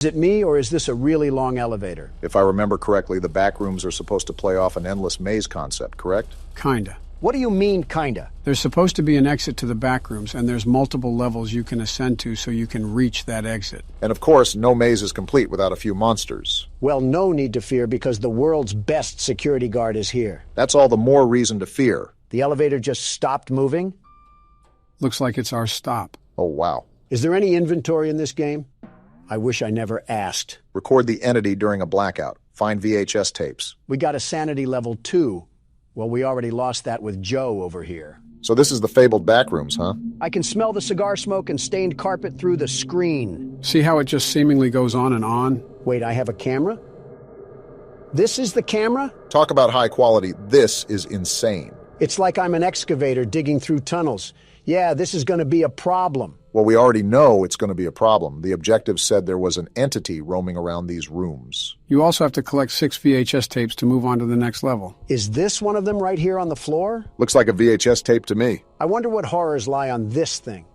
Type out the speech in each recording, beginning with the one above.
Is it me, or is this a really long elevator? If I remember correctly, the Backrooms are supposed to play off an endless maze concept, correct? Kinda. What do you mean, kinda? There's supposed to be an exit to the Backrooms, and there's multiple levels you can ascend to so you can reach that exit. And of course, no maze is complete without a few monsters. Well, no need to fear because the world's best security guard is here. That's all the more reason to fear. The elevator just stopped moving? Looks like it's our stop. Oh, wow. Is there any inventory in this game? I wish I never asked. Record the entity during a blackout. Find VHS tapes. We got a sanity level 2. Well, we already lost that with Joe over here. So this is the fabled Backrooms, huh? I can smell the cigar smoke and stained carpet through the screen. See how it just seemingly goes on and on? Wait, I have a camera? This is the camera? Talk about high quality. This is insane. It's like I'm an excavator digging through tunnels. Yeah, this is going to be a problem. Well, we already know it's going to be a problem. The objective said there was an entity roaming around these rooms. You also have to collect 6 VHS tapes to move on to the next level. Is this one of them right here on the floor? Looks like a VHS tape to me. I wonder what horrors lie on this thing.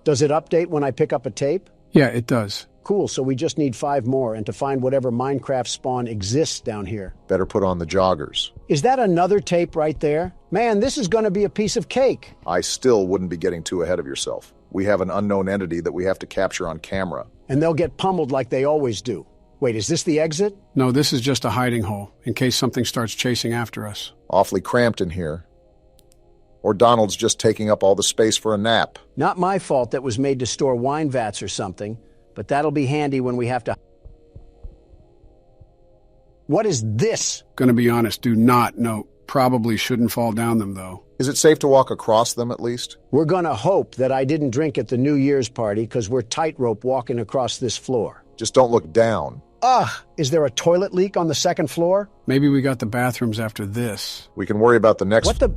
Does it update when I pick up a tape? Yeah, it does. Cool, so we just need 5 more and to find whatever Minecraft spawn exists down here. Better put on the joggers. Is that another tape right there? Man, this is going to be a piece of cake. I still wouldn't be getting too ahead of yourself. We have an unknown entity that we have to capture on camera. And they'll get pummeled like they always do. Wait, is this the exit? No, this is just a hiding hole, in case something starts chasing after us. Awfully cramped in here. Or Donald's just taking up all the space for a nap. Not my fault that was made to store wine vats or something, but that'll be handy when we have to... What is this? Gonna be honest, do not know. Probably shouldn't fall down them, though. Is it safe to walk across them, at least? We're gonna hope that I didn't drink at the New Year's party because we're tightrope walking across this floor. Just don't look down. Ugh! Is there a toilet leak on the second floor? Maybe we got the bathrooms after this. We can worry about the next... What the...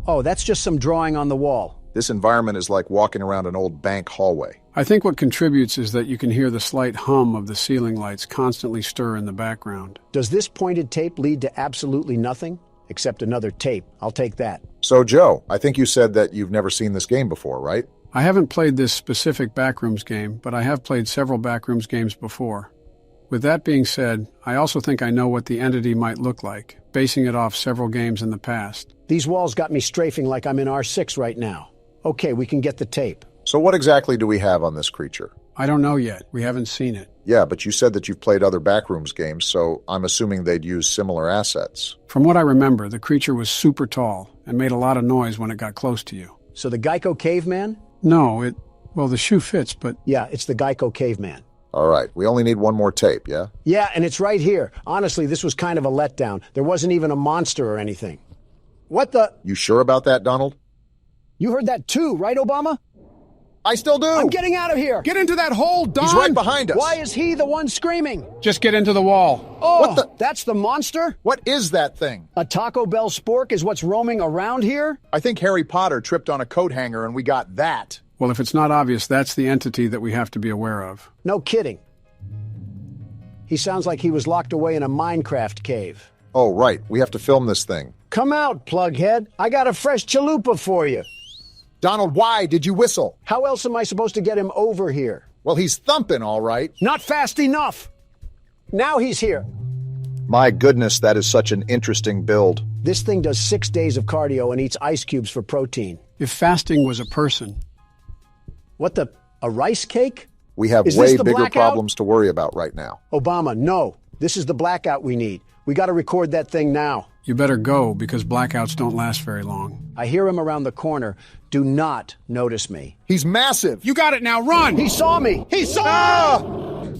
Oh, that's just some drawing on the wall. This environment is like walking around an old bank hallway. I think what contributes is that you can hear the slight hum of the ceiling lights constantly stir in the background. Does this pointed tape lead to absolutely nothing? Except another tape. I'll take that. So, Joe, I think you said that you've never seen this game before, right? I haven't played this specific Backrooms game, but I have played several Backrooms games before. With that being said, I also think I know what the entity might look like, basing it off several games in the past. These walls got me strafing like I'm in R6 right now. Okay, we can get the tape. So what exactly do we have on this creature? I don't know yet. We haven't seen it. Yeah, but you said that you've played other Backrooms games, so I'm assuming they'd use similar assets. From what I remember, the creature was super tall and made a lot of noise when it got close to you. So the Geico Caveman? No, well, the shoe fits, but... Yeah, it's the Geico Caveman. All right, we only need one more tape, yeah? Yeah, and it's right here. Honestly, this was kind of a letdown. There wasn't even a monster or anything. What the... You sure about that, Donald? You heard that too, right, Obama? I still do! I'm getting out of here! Get into that hole, Don! He's right behind us! Why is he the one screaming? Just get into the wall. Oh, What the- that's the monster? What is that thing? A Taco Bell spork is what's roaming around here? I think Harry Potter tripped on a coat hanger and we got that. Well, if it's not obvious, that's the entity that we have to be aware of. No kidding. He sounds like he was locked away in a Minecraft cave. Oh, right, we have to film this thing. Come out, plughead. I got a fresh chalupa for you. Donald, why did you whistle? How else am I supposed to get him over here? Well, he's thumping, all right. Not fast enough. Now he's here. My goodness, that is such an interesting build. This thing does 6 days of cardio and eats ice cubes for protein. If fasting was a person... What the... a rice cake? We have Is way this the bigger blackout? problems to worry about right now. Obama, no. This is the blackout we need. We got to record that thing now. You better go, because blackouts don't last very long. I hear him around the corner. Do not notice me. He's massive. You got it now, run! He saw me! He saw!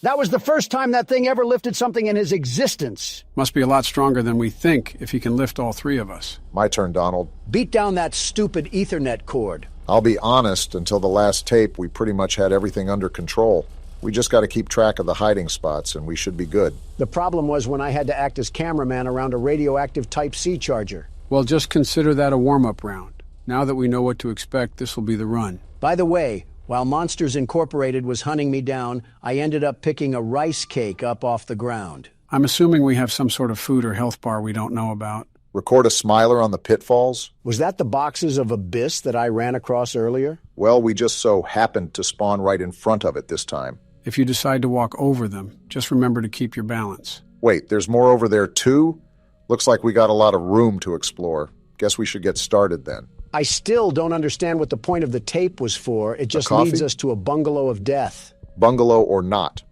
That was the first time that thing ever lifted something in his existence. Must be a lot stronger than we think if he can lift all 3 of us. My turn, Donald. Beat down that stupid Ethernet cord. I'll be honest, until the last tape, we pretty much had everything under control. We just got to keep track of the hiding spots, and we should be good. The problem was when I had to act as cameraman around a radioactive Type-C charger. Well, just consider that a warm-up round. Now that we know what to expect, this will be the run. By the way, while Monsters Incorporated was hunting me down, I ended up picking a rice cake up off the ground. I'm assuming we have some sort of food or health bar we don't know about. Record a smiler on the pitfalls? Was that the boxes of Abyss that I ran across earlier? Well, we just so happened to spawn right in front of it this time. If you decide to walk over them, just remember to keep your balance. Wait, there's more over there too? Looks like we got a lot of room to explore. Guess we should get started then. I still don't understand what the point of the tape was for. It just leads us to a bungalow of death. Bungalow or not.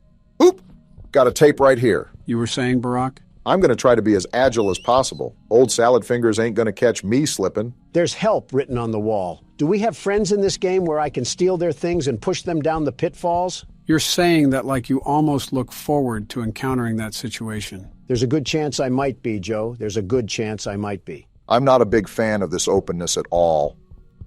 Oop! Got a tape right here. You were saying, Barack? I'm going to try to be as agile as possible. Old salad fingers ain't going to catch me slipping. There's help written on the wall. Do we have friends in this game where I can steal their things and push them down the pitfalls? You're saying that like you almost look forward to encountering that situation. There's a good chance I might be, Joe. There's a good chance I might be. I'm not a big fan of this openness at all.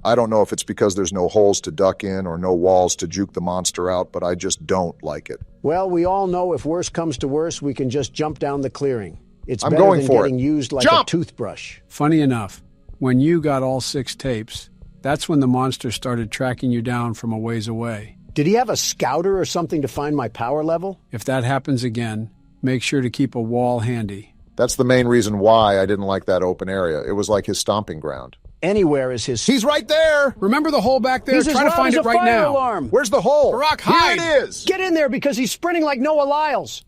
I don't know if it's because there's no holes to duck in or no walls to juke the monster out, but I just don't like it. Well, we all know if worse comes to worse, we can just jump down the clearing. It's I'm better going than for getting it. used like Jump! a toothbrush. Funny enough, when you got all 6 tapes, that's when the monster started tracking you down from a ways away. Did he have a scouter or something to find my power level? If that happens again, make sure to keep a wall handy. That's the main reason why I didn't like that open area. It was like his stomping ground. Anywhere is his... He's right there! Remember the hole back there? He's Try to find it right now. Alarm. Where's the hole? Barack, hide! Here it is! Get in there because he's sprinting like Noah Lyles.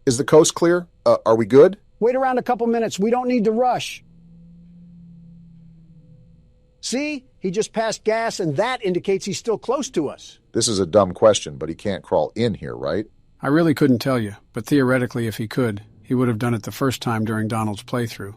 Is the coast clear? Are we good? Wait around a couple minutes. We don't need to rush. See? He just passed gas, and that indicates he's still close to us. This is a dumb question, but he can't crawl in here, right? I really couldn't tell you, but theoretically, if he could, he would have done it the first time during Donald's playthrough.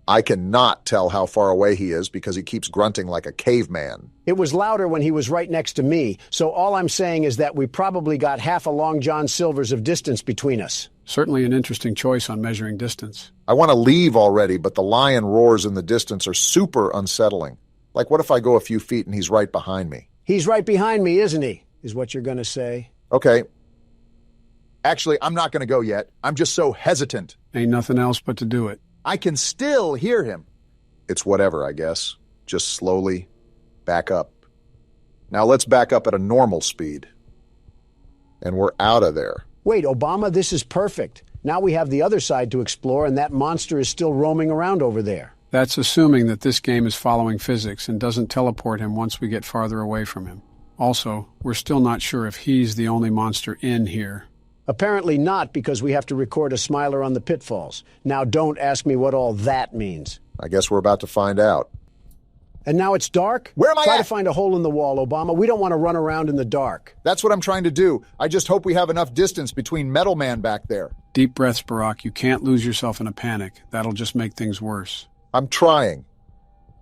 I cannot tell how far away he is because he keeps grunting like a caveman. It was louder when he was right next to me, so all I'm saying is that we probably got half a Long John Silver's of distance between us. Certainly an interesting choice on measuring distance. I want to leave already, but the lion roars in the distance are super unsettling. Like, what if I go a few feet and he's right behind me? He's right behind me, isn't he? Is what you're going to say. Okay. Actually, I'm not going to go yet. I'm just so hesitant. Ain't nothing else but to do it. I can still hear him. It's whatever, I guess. Just slowly back up. Now let's back up at a normal speed. And we're out of there. Wait, Obama, this is perfect. Now we have the other side to explore, and that monster is still roaming around over there. That's assuming that this game is following physics and doesn't teleport him once we get farther away from him. Also, we're still not sure if he's the only monster in here. Apparently not, because we have to record a smiler on the pitfalls. Now don't ask me what all that means. I guess we're about to find out. And now it's dark? Where am I Try at? to find a hole in the wall, Obama. We don't want to run around in the dark. That's what I'm trying to do. I just hope we have enough distance between Metal Man back there. Deep breaths, Barack. You can't lose yourself in a panic. That'll just make things worse. I'm trying.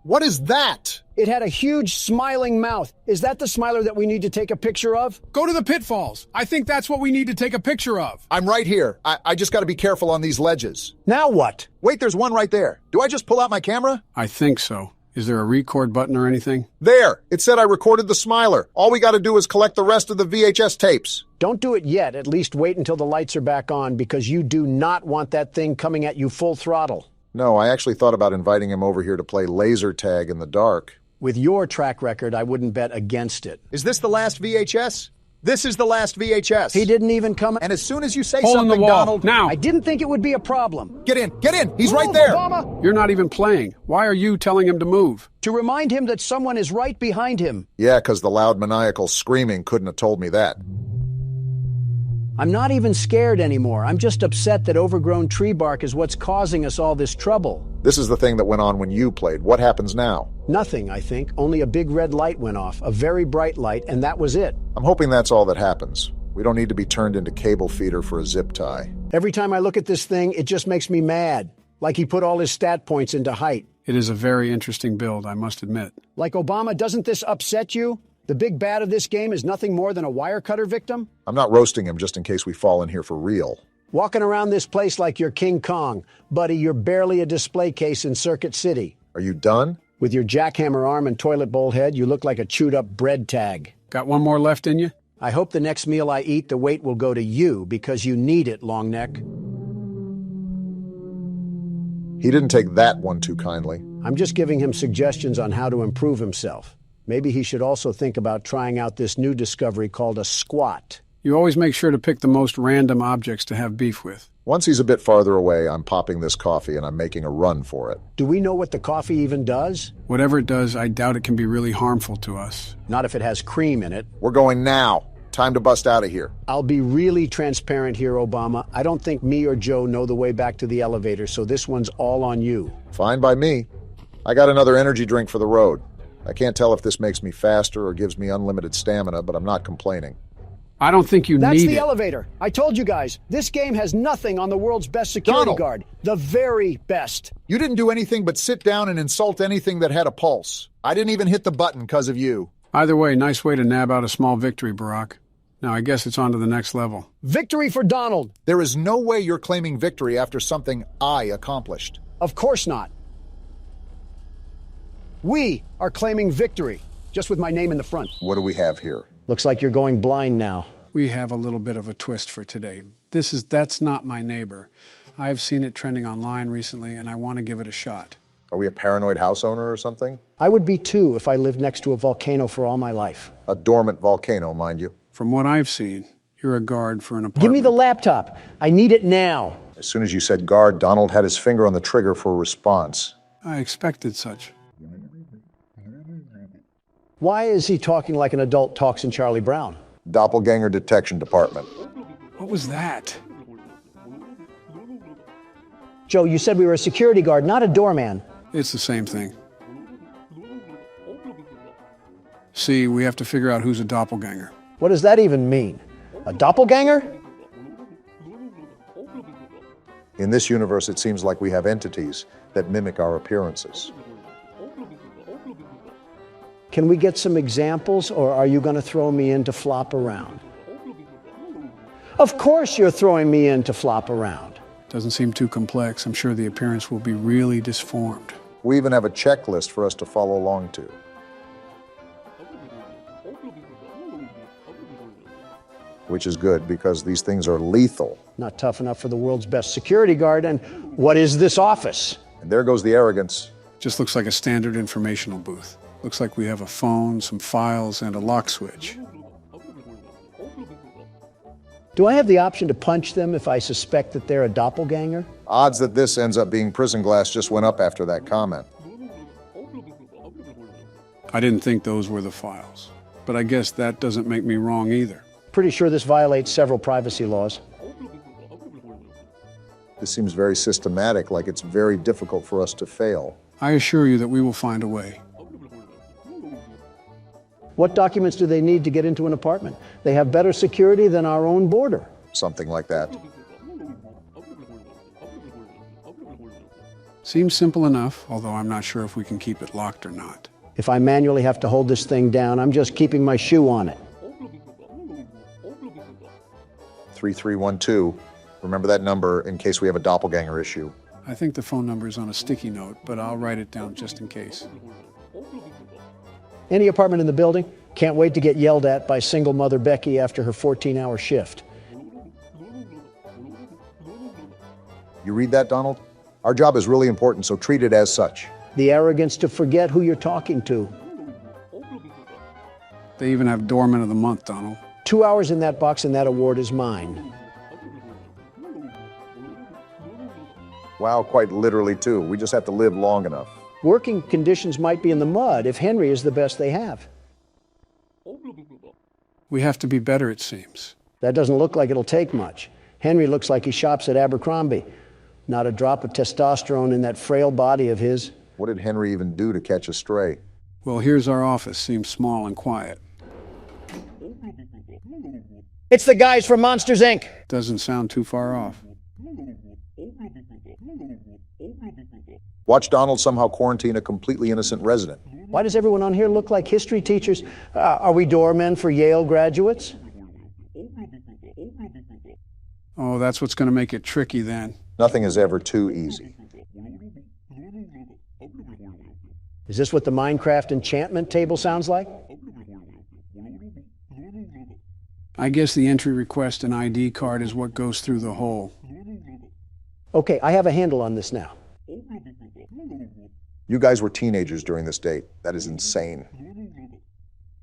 What is that? It had a huge smiling mouth. Is that the smiler that we need to take a picture of? Go to the pitfalls. I think that's what we need to take a picture of. I'm right here. I just got to be careful on these ledges. Now what? Wait, there's one right there. Do I just pull out my camera? I think so. Is there a record button or anything? There! It said I recorded the smiler. All we got to do is collect the rest of the VHS tapes. Don't do it yet. At least wait until the lights are back on, because you do not want that thing coming at you full throttle. No, I actually thought about inviting him over here to play laser tag in the dark. With your track record, I wouldn't bet against it. Is this the last VHS? This is the last VHS. He didn't even come. And as soon as you say Hole in something, the wall. Donald... Now! I didn't think it would be a problem. Get in! Get in! He's right Move, there! Obama! You're not even playing. Why are you telling him to move? To remind him that someone is right behind him. Yeah, because the loud maniacal screaming couldn't have told me that. I'm not even scared anymore. I'm just upset that overgrown tree bark is what's causing us all this trouble. This is the thing that went on when you played. What happens now? Nothing, I think. Only a big red light went off, a very bright light, and that was it. I'm hoping that's all that happens. We don't need to be turned into cable feeder for a zip tie. Every time I look at this thing, it just makes me mad. Like he put all his stat points into height. It is a very interesting build, I must admit. Like, Obama, doesn't this upset you? The big bad of this game is nothing more than a wire cutter victim? I'm not roasting him just in case we fall in here for real. Walking around this place like you're King Kong. Buddy, you're barely a display case in Circuit City. Are you done? With your jackhammer arm and toilet bowl head, you look like a chewed-up bread tag. Got one more left in you? I hope the next meal I eat, the weight will go to you, because you need it, long neck. He didn't take that one too kindly. I'm just giving him suggestions on how to improve himself. Maybe he should also think about trying out this new discovery called a squat. You always make sure to pick the most random objects to have beef with. Once he's a bit farther away, I'm popping this coffee and I'm making a run for it. Do we know what the coffee even does? Whatever it does, I doubt it can be really harmful to us. Not if it has cream in it. We're going now. Time to bust out of here. I'll be really transparent here, Obama. I don't think me or Joe know the way back to the elevator, so this one's all on you. Fine by me. I got another energy drink for the road. I can't tell if this makes me faster or gives me unlimited stamina, but I'm not complaining. I don't think you That's need the it. elevator. I told you guys, this game has nothing on the world's best security Donald! guard. The very best. You didn't do anything but sit down and insult anything that had a pulse. I didn't even hit the button because of you. Either way, nice way to nab out a small victory, Barack. Now, I guess it's on to the next level. Victory for Donald. There is no way you're claiming victory after something I accomplished. Of course not. We are claiming victory, just with my name in the front. What do we have here? Looks like you're going blind now. We have a little bit of a twist for today. That's not my neighbor. I've seen it trending online recently, and I want to give it a shot. Are we a paranoid house owner or something? I would be too if I lived next to a volcano for all my life. A dormant volcano, mind you. From what I've seen, you're a guard for an apartment. Give me the laptop. I need it now. As soon as you said guard, Donald had his finger on the trigger for a response. I expected such. Why is he talking like an adult talks in Charlie Brown? Doppelganger Detection Department. What was that? Joe, you said we were a security guard, not a doorman. It's the same thing. See, we have to figure out who's a doppelganger. What does that even mean? A doppelganger? In this universe, it seems like we have entities that mimic our appearances. Can we get some examples, or are you going to throw me in to flop around? Of course you're throwing me in to flop around. Doesn't seem too complex. I'm sure the appearance will be really disformed. We even have a checklist for us to follow along to. Which is good, because these things are lethal. Not tough enough for the world's best security guard, and what is this office? And there goes the arrogance. Just looks like a standard informational booth. Looks like we have a phone, some files, and a lock switch. Do I have the option to punch them if I suspect that they're a doppelganger? Odds that this ends up being prison glass just went up after that comment. I didn't think those were the files, but I guess that doesn't make me wrong either. Pretty sure this violates several privacy laws. This seems very systematic, like it's very difficult for us to fail. I assure you that we will find a way. What documents do they need to get into an apartment? They have better security than our own border. Something like that. Seems simple enough, although I'm not sure if we can keep it locked or not. If I manually have to hold this thing down, I'm just keeping my shoe on it. 3312. Remember that number in case we have a doppelganger issue. I think the phone number is on a sticky note, but I'll write it down just in case. Any apartment in the building? Can't wait to get yelled at by single mother Becky after her 14-hour shift. You read that, Donald? Our job is really important, so treat it as such. The arrogance to forget who you're talking to. They even have Doorman of the Month, Donald. 2 hours in that box and that award is mine. Wow, quite literally, too. We just have to live long enough. Working conditions might be in the mud if Henry is the best they have. We have to be better, it seems. That doesn't look like it'll take much. Henry looks like he shops at Abercrombie. Not a drop of testosterone in that frail body of his. What did Henry even do to catch a stray? Well, here's our office. Seems small and quiet. It's the guys from Monsters, Inc. Doesn't sound too far off. Watch Donald somehow quarantine a completely innocent resident. Why does everyone on here look like history teachers? Are we doormen for Yale graduates? Oh, that's what's going to make it tricky then. Nothing is ever too easy. Is this what the Minecraft enchantment table sounds like? I guess the entry request and ID card is what goes through the hole. Okay, I have a handle on this now. You guys were teenagers during this date. That is insane.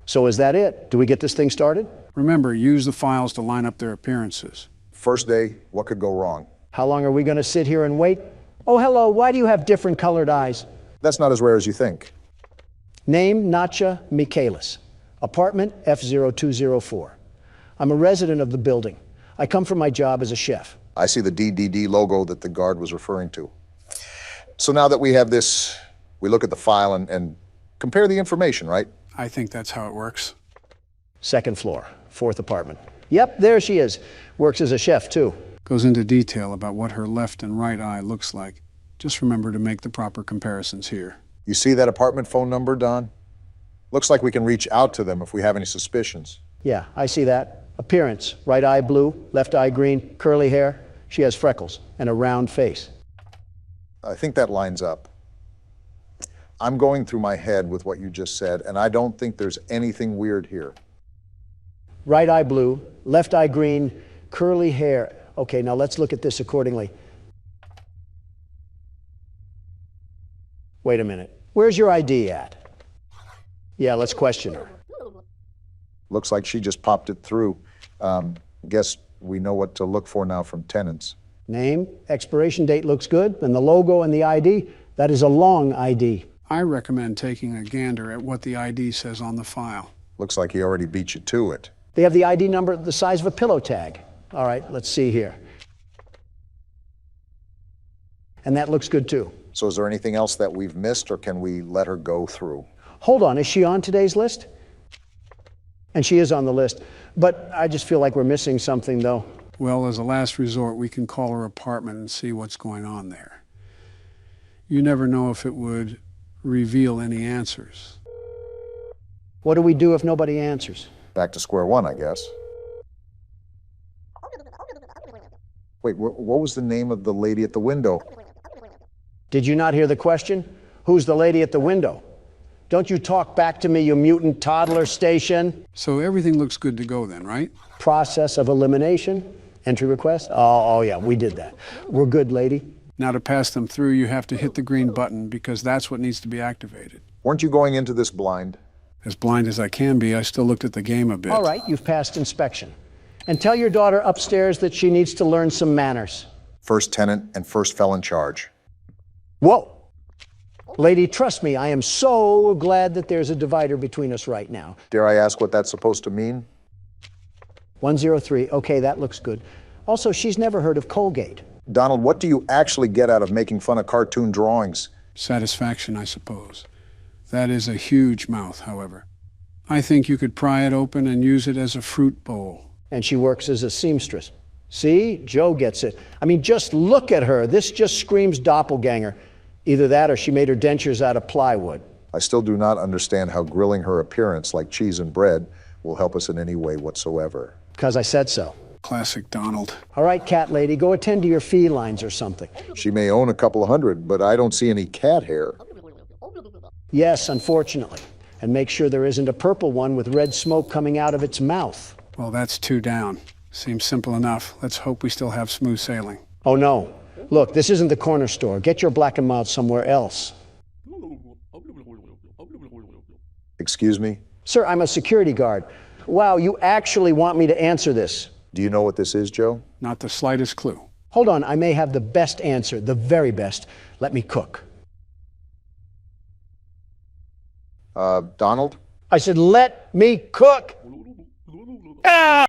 So is that it? Do we get this thing started? Remember, use the files to line up their appearances. First day, what could go wrong? How long are we going to sit here and wait? Oh, hello, why do you have different colored eyes? That's not as rare as you think. Name, Natcha Michaelis. Apartment F0204. I'm a resident of the building. I come from my job as a chef. I see the DDD logo that the guard was referring to. So now that we have this, we look at the file and compare the information, right? I think that's how it works. Second floor, fourth apartment. Yep, there she is. Works as a chef, too. Goes into detail about what her left and right eye looks like. Just remember to make the proper comparisons here. You see that apartment phone number, Don? Looks like we can reach out to them if we have any suspicions. Yeah, I see that. Appearance, right eye blue, left eye green, curly hair. She has freckles and a round face. I think that lines up. I'm going through my head with what you just said, and I don't think there's anything weird here. Right eye blue, left eye green, curly hair. Okay, now let's look at this accordingly. Wait a minute. Where's your ID at? Yeah, let's question her. Looks like she just popped it through. Guess we know what to look for now from tenants. Name, expiration date looks good, and the logo and the ID, that is a long ID. I recommend taking a gander at what the ID says on the file. Looks like he already beat you to it. They have the ID number the size of a pillow tag. All right, let's see here. And that looks good too. So is there anything else that we've missed, or can we let her go through? Hold on, is she on today's list? And she is on the list, but I just feel like we're missing something though. Well, as a last resort, we can call her apartment and see what's going on there. You never know if it would reveal any answers. What do we do if nobody answers? Back to square one, I guess. Wait, what was the name of the lady at the window? Did you not hear the question? Who's the lady at the window? Don't you talk back to me, you mutant toddler station. So everything looks good to go then, right? Process of elimination, entry request. Oh yeah, we did that. We're good, lady. Now to pass them through, you have to hit the green button because that's what needs to be activated. Weren't you going into this blind? As blind as I can be, I still looked at the game a bit. All right, you've passed inspection. And tell your daughter upstairs that she needs to learn some manners. First tenant and first felon charge. Whoa! Lady, trust me, I am so glad that there's a divider between us right now. Dare I ask what that's supposed to mean? 103, okay, that looks good. Also, she's never heard of Colgate. Donald, what do you actually get out of making fun of cartoon drawings? Satisfaction, I suppose. That is a huge mouth, however. I think you could pry it open and use it as a fruit bowl. And she works as a seamstress. See, Joe gets it. I mean, just look at her. This just screams doppelganger. Either that or she made her dentures out of plywood. I still do not understand how grilling her appearance like cheese and bread will help us in any way whatsoever. Because I said so. Classic Donald. All right, cat lady, go attend to your felines or something. She may own a couple of hundred, but I don't see any cat hair. Yes, unfortunately. And make sure there isn't a purple one with red smoke coming out of its mouth. Well, that's 2 down. Seems simple enough. Let's hope we still have smooth sailing. Oh, no. Look, this isn't the corner store. Get your black and mild somewhere else. Excuse me? Sir, I'm a security guard. Wow, you actually want me to answer this? Do you know what this is, Joe? Not the slightest clue. Hold on, I may have the best answer, the very best. Let me cook. Donald? I said, let me cook. Ah!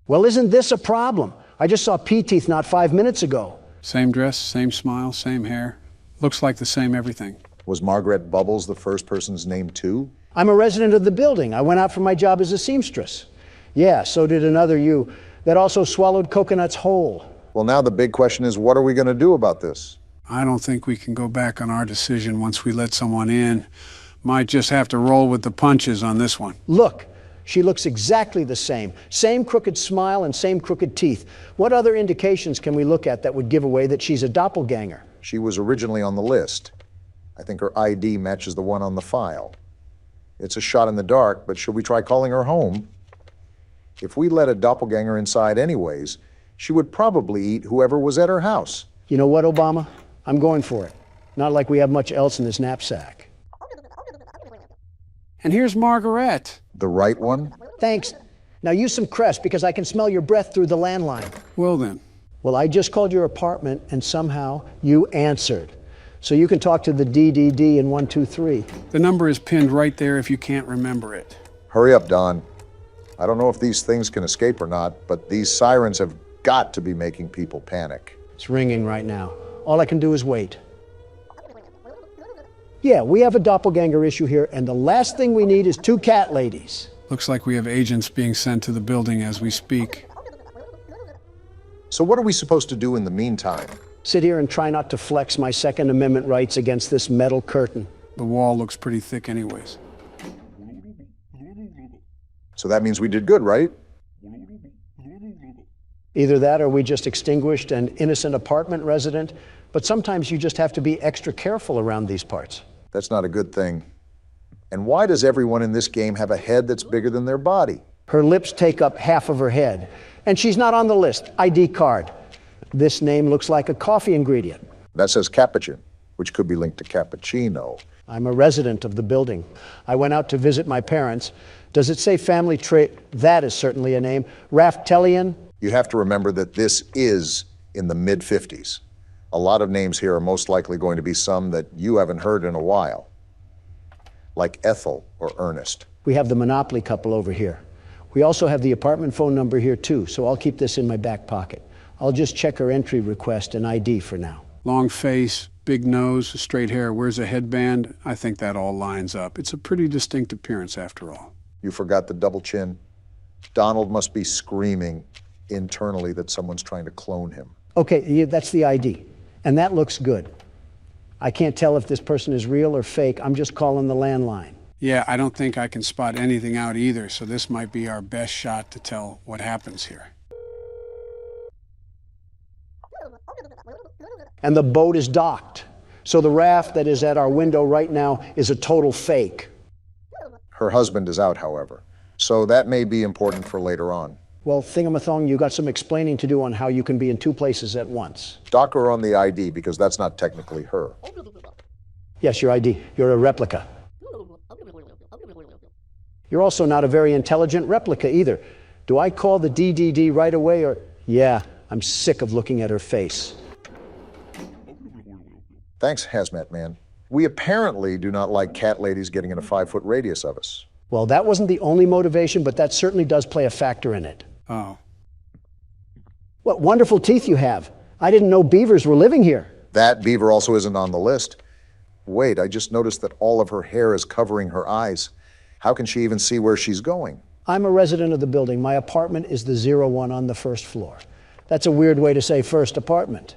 Well, isn't this a problem? I just saw P-Teeth not 5 minutes ago. Same dress, same smile, same hair. Looks like the same everything. Was Margaret Bubbles the first person's name, too? I'm a resident of the building. I went out for my job as a seamstress. Yeah, so did another you that also swallowed coconuts whole. Well, now the big question is, what are we going to do about this? I don't think we can go back on our decision once we let someone in. Might just have to roll with the punches on this one. Look, she looks exactly the same. Same crooked smile and same crooked teeth. What other indications can we look at that would give away that she's a doppelganger? She was originally on the list. I think her ID matches the one on the file. It's a shot in the dark, but should we try calling her home? If we let a doppelganger inside anyways, she would probably eat whoever was at her house. You know what, Obama? I'm going for it. Not like we have much else in this knapsack. And here's Margaret. The right one? Thanks. Now use some crest because I can smell your breath through the landline. Well then. Well, I just called your apartment and somehow you answered. So you can talk to the DDD in 123. The number is pinned right there if you can't remember it. Hurry up, Don. I don't know if these things can escape or not, but these sirens have got to be making people panic. It's ringing right now. All I can do is wait. Yeah, we have a doppelganger issue here, and the last thing we need is 2 cat ladies. Looks like we have agents being sent to the building as we speak. So what are we supposed to do in the meantime? Sit here and try not to flex my Second Amendment rights against this metal curtain. The wall looks pretty thick anyways. So that means we did good, right? Either that or we just extinguished an innocent apartment resident, but sometimes you just have to be extra careful around these parts. That's not a good thing. And why does everyone in this game have a head that's bigger than their body? Her lips take up half of her head, and she's not on the list. ID card. This name looks like a coffee ingredient. That says Capuchin, which could be linked to cappuccino. I'm a resident of the building. I went out to visit my parents. Does it say family trait? That is certainly a name. Raftelian? You have to remember that this is in the mid-50s. A lot of names here are most likely going to be some that you haven't heard in a while, like Ethel or Ernest. We have the Monopoly couple over here. We also have the apartment phone number here too, so I'll keep this in my back pocket. I'll just check her entry request and ID for now. Long face, big nose, straight hair, wears a headband. I think that all lines up. It's a pretty distinct appearance after all. You forgot the double chin. Donald must be screaming internally that someone's trying to clone him. Okay, yeah, that's the ID. And that looks good. I can't tell if this person is real or fake. I'm just calling the landline. Yeah, I don't think I can spot anything out either, so this might be our best shot to tell what happens here. And the boat is docked. So the raft that is at our window right now is a total fake. Her husband is out, however, so that may be important for later on. Well, Thingamathong, you got some explaining to do on how you can be in 2 places at once. Dock her on the ID because that's not technically her. Yes, your ID. You're a replica. You're also not a very intelligent replica either. Do I call the DDD right away or... Yeah, I'm sick of looking at her face. Thanks, Hazmat Man. We apparently do not like cat ladies getting in a 5-foot radius of us. Well, that wasn't the only motivation, but that certainly does play a factor in it. Oh. What wonderful teeth you have. I didn't know beavers were living here. That beaver also isn't on the list. Wait, I just noticed that all of her hair is covering her eyes. How can she even see where she's going? I'm a resident of the building. My apartment is the 01 on the first floor. That's a weird way to say first apartment.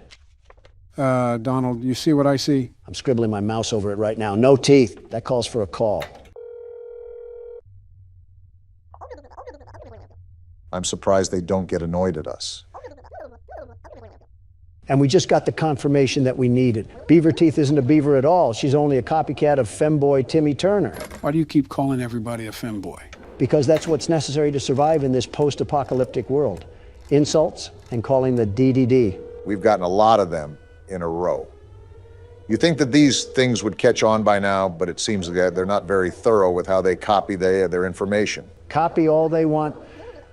Donald, you see what I see? I'm scribbling my mouse over it right now. No teeth. That calls for a call. I'm surprised they don't get annoyed at us. And we just got the confirmation that we needed. Beaver Teeth isn't a beaver at all. She's only a copycat of femboy Timmy Turner. Why do you keep calling everybody a femboy? Because that's what's necessary to survive in this post-apocalyptic world. Insults and calling the DDD. We've gotten a lot of them in a row. You think that these things would catch on by now, but it seems that they're not very thorough with how they copy their information. Copy all they want.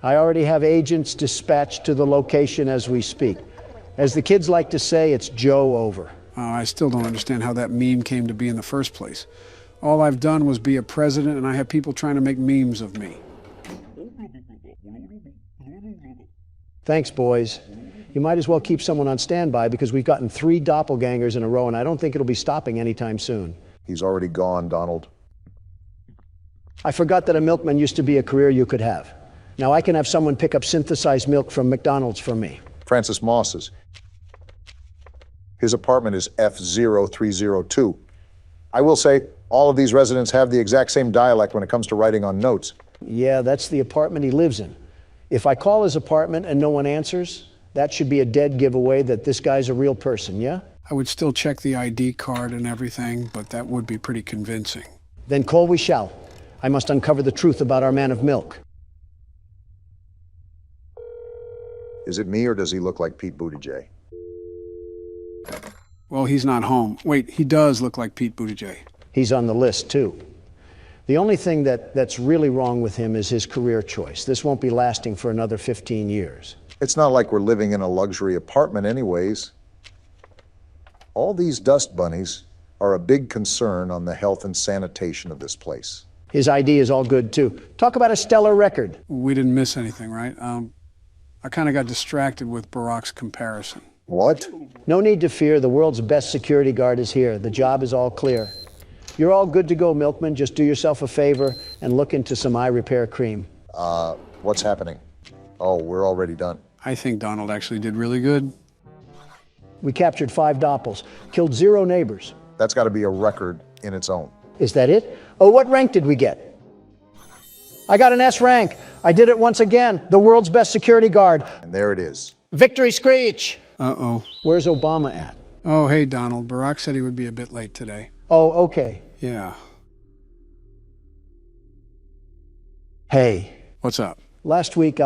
I already have agents dispatched to the location as we speak. As the kids like to say, it's Joe over. I still don't understand how that meme came to be in the first place. All I've done was be a president, and I have people trying to make memes of me. Thanks, boys. You might as well keep someone on standby because we've gotten 3 doppelgangers in a row, and I don't think it'll be stopping anytime soon. He's already gone, Donald. I forgot that a milkman used to be a career you could have. Now I can have someone pick up synthesized milk from McDonald's for me. Francis Moss's. His apartment is F0302. I will say, all of these residents have the exact same dialect when it comes to writing on notes. Yeah, that's the apartment he lives in. If I call his apartment and no one answers, that should be a dead giveaway that this guy's a real person, yeah? I would still check the ID card and everything, but that would be pretty convincing. Then call we shall. I must uncover the truth about our man of milk. Is it me or does he look like Pete Buttigieg? Well, he's not home. Wait, he does look like Pete Buttigieg. He's on the list, too. The only thing that's really wrong with him is his career choice. This won't be lasting for another 15 years. It's not like we're living in a luxury apartment anyways. All these dust bunnies are a big concern on the health and sanitation of this place. His ID is all good, too. Talk about a stellar record. We didn't miss anything, right? I kind of got distracted with Barack's comparison. What? No need to fear. The world's best security guard is here. The job is all clear. You're all good to go, Milkman. Just do yourself a favor and look into some eye repair cream. What's happening? Oh, we're already done. I think Donald actually did really good. We captured 5 doppels, killed 0 neighbors. That's got to be a record in its own. Is that it? Oh, what rank did we get? I got an S rank. I did it once again. The world's best security guard. And there it is. Victory screech! Uh-oh. Where's Obama at? Oh, hey, Donald. Barack said he would be a bit late today. Oh, okay. Yeah. Hey. What's up? Last week, you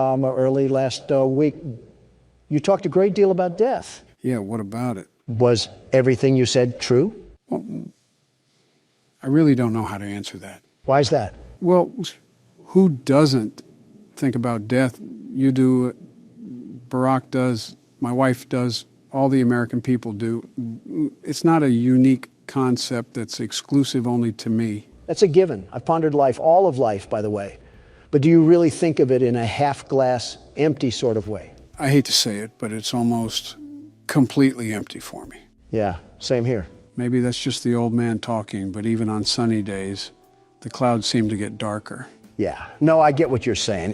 talked a great deal about death. Yeah, what about it? Was everything you said true? Well, I really don't know how to answer that. Why is that? Well, who doesn't think about death? You do, Barack does, my wife does, all the American people do. It's not a unique concept that's exclusive only to me. That's a given. I've pondered life, all of life, by the way. But do you really think of it in a half-glass, empty sort of way? I hate to say it, but it's almost completely empty for me. Yeah, same here. Maybe that's just the old man talking, but even on sunny days, the clouds seem to get darker. Yeah, no, I get what you're saying.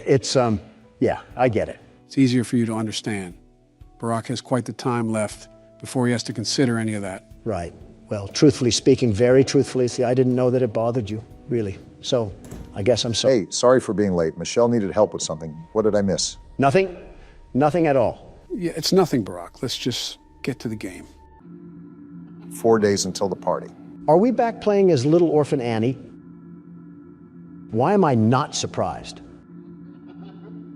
Yeah, I get it. It's easier for you to understand. Barack has quite the time left before he has to consider any of that. Right. Well, truthfully speaking, very truthfully, see, I didn't know that it bothered you, really. So, I guess I'm sorry. Hey, sorry for being late. Michelle needed help with something. What did I miss? Nothing? Nothing at all. Yeah, it's nothing, Barack. Let's just get to the game. 4 days until the party. Are we back playing as Little Orphan Annie? Why am I not surprised?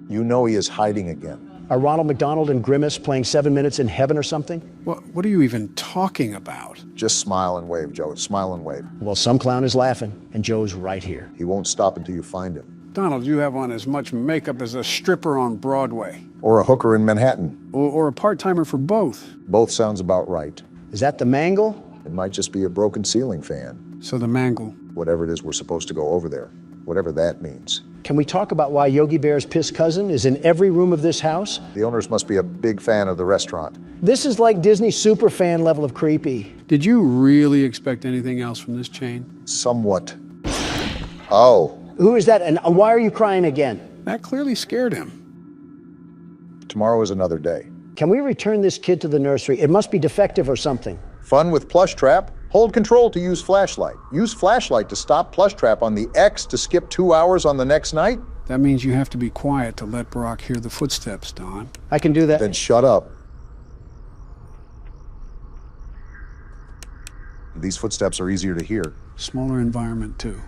You know he is hiding again. Are Ronald McDonald and Grimace playing 7 Minutes in Heaven or something? What are you even talking about? Just smile and wave, Joe. Smile and wave. Well, some clown is laughing, and Joe's right here. He won't stop until you find him. Donald, you have on as much makeup as a stripper on Broadway. Or a hooker in Manhattan. Or a part-timer for both. Both sounds about right. Is that the mangle? It might just be a broken ceiling fan. So the mangle. Whatever it is we're supposed to go over there. Whatever that means. Can we talk about why Yogi Bear's piss cousin is in every room of this house? The owners must be a big fan of the restaurant. This is like Disney superfan level of creepy. Did you really expect anything else from this chain? Somewhat. Oh. Who is that, and why are you crying again? That clearly scared him. Tomorrow is another day. Can we return this kid to the nursery? It must be defective or something. Fun with Plush Trap? Hold control to use flashlight. Use flashlight to stop Plush Trap on the X to skip 2 hours on the next night? That means you have to be quiet to let Barack hear the footsteps, Don. I can do that. Then shut up. These footsteps are easier to hear. Smaller environment, too.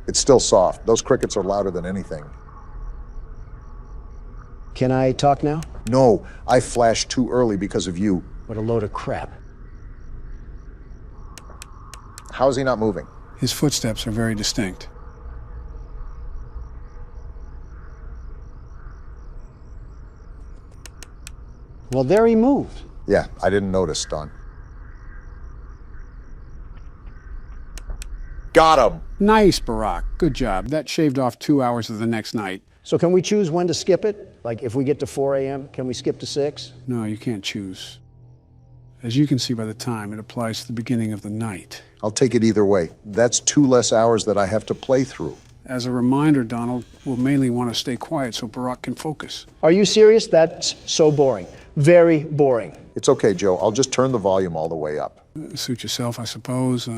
It's still soft. Those crickets are louder than anything. Can I talk now? No, I flashed too early because of you. What a load of crap. How's he not moving? His footsteps are very distinct. Well, there he moved. Yeah, I didn't notice, Don. Got him! Nice, Barack. Good job. That shaved off 2 hours of the next night. So can we choose when to skip it? Like if we get to 4 a.m., can we skip to 6? No, you can't choose. As you can see by the time, it applies to the beginning of the night. I'll take it either way. That's 2 less hours that I have to play through. As a reminder, Donald, we'll mainly want to stay quiet so Barack can focus. Are you serious? That's so boring. Very boring. It's okay, Joe. I'll just turn the volume all the way up. Suit yourself, I suppose.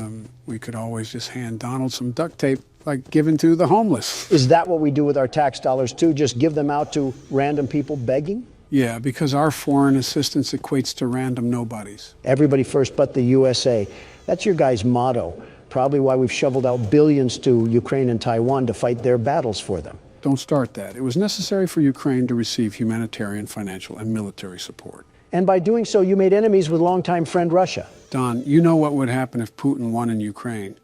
We could always just hand Donald some duct tape, like given to the homeless. Is that what we do with our tax dollars too? Just give them out to random people begging? Yeah, because our foreign assistance equates to random nobodies. Everybody first but the USA. That's your guys' motto. Probably why we've shoveled out billions to Ukraine and Taiwan to fight their battles for them. Don't start that. It was necessary for Ukraine to receive humanitarian, financial, and military support. And by doing so, you made enemies with longtime friend Russia. Don, you know what would happen if Putin won in Ukraine.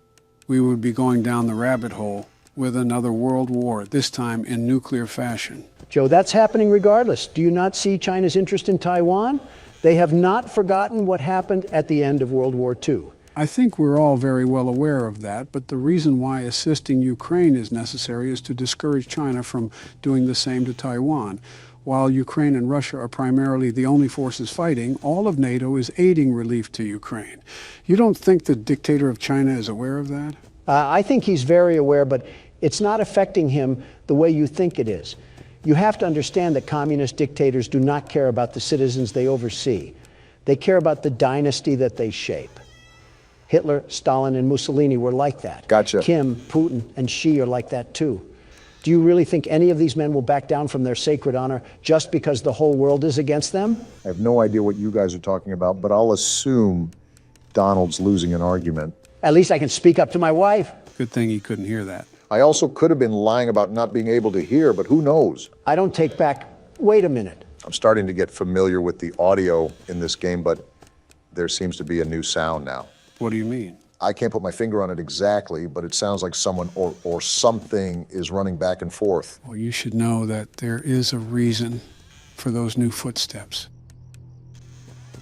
We would be going down the rabbit hole with another world war, this time in nuclear fashion. Joe, that's happening regardless. Do you not see China's interest in Taiwan? They have not forgotten what happened at the end of World War II. I think we're all very well aware of that, but the reason why assisting Ukraine is necessary is to discourage China from doing the same to Taiwan. While Ukraine and Russia are primarily the only forces fighting, all of NATO is aiding relief to Ukraine. You don't think the dictator of China is aware of that? I think he's very aware, but it's not affecting him the way you think it is. You have to understand that communist dictators do not care about the citizens they oversee. They care about the dynasty that they shape. Hitler, Stalin, and Mussolini were like that. Gotcha. Kim, Putin, and Xi are like that too. Do you really think any of these men will back down from their sacred honor just because the whole world is against them? I have no idea what you guys are talking about, but I'll assume Donald's losing an argument. At least I can speak up to my wife. Good thing he couldn't hear that. I also could have been lying about not being able to hear, but who knows? I don't take back. Wait a minute. I'm starting to get familiar with the audio in this game, but there seems to be a new sound now. What do you mean? I can't put my finger on it exactly, but it sounds like someone or something is running back and forth. Well, you should know that there is a reason for those new footsteps.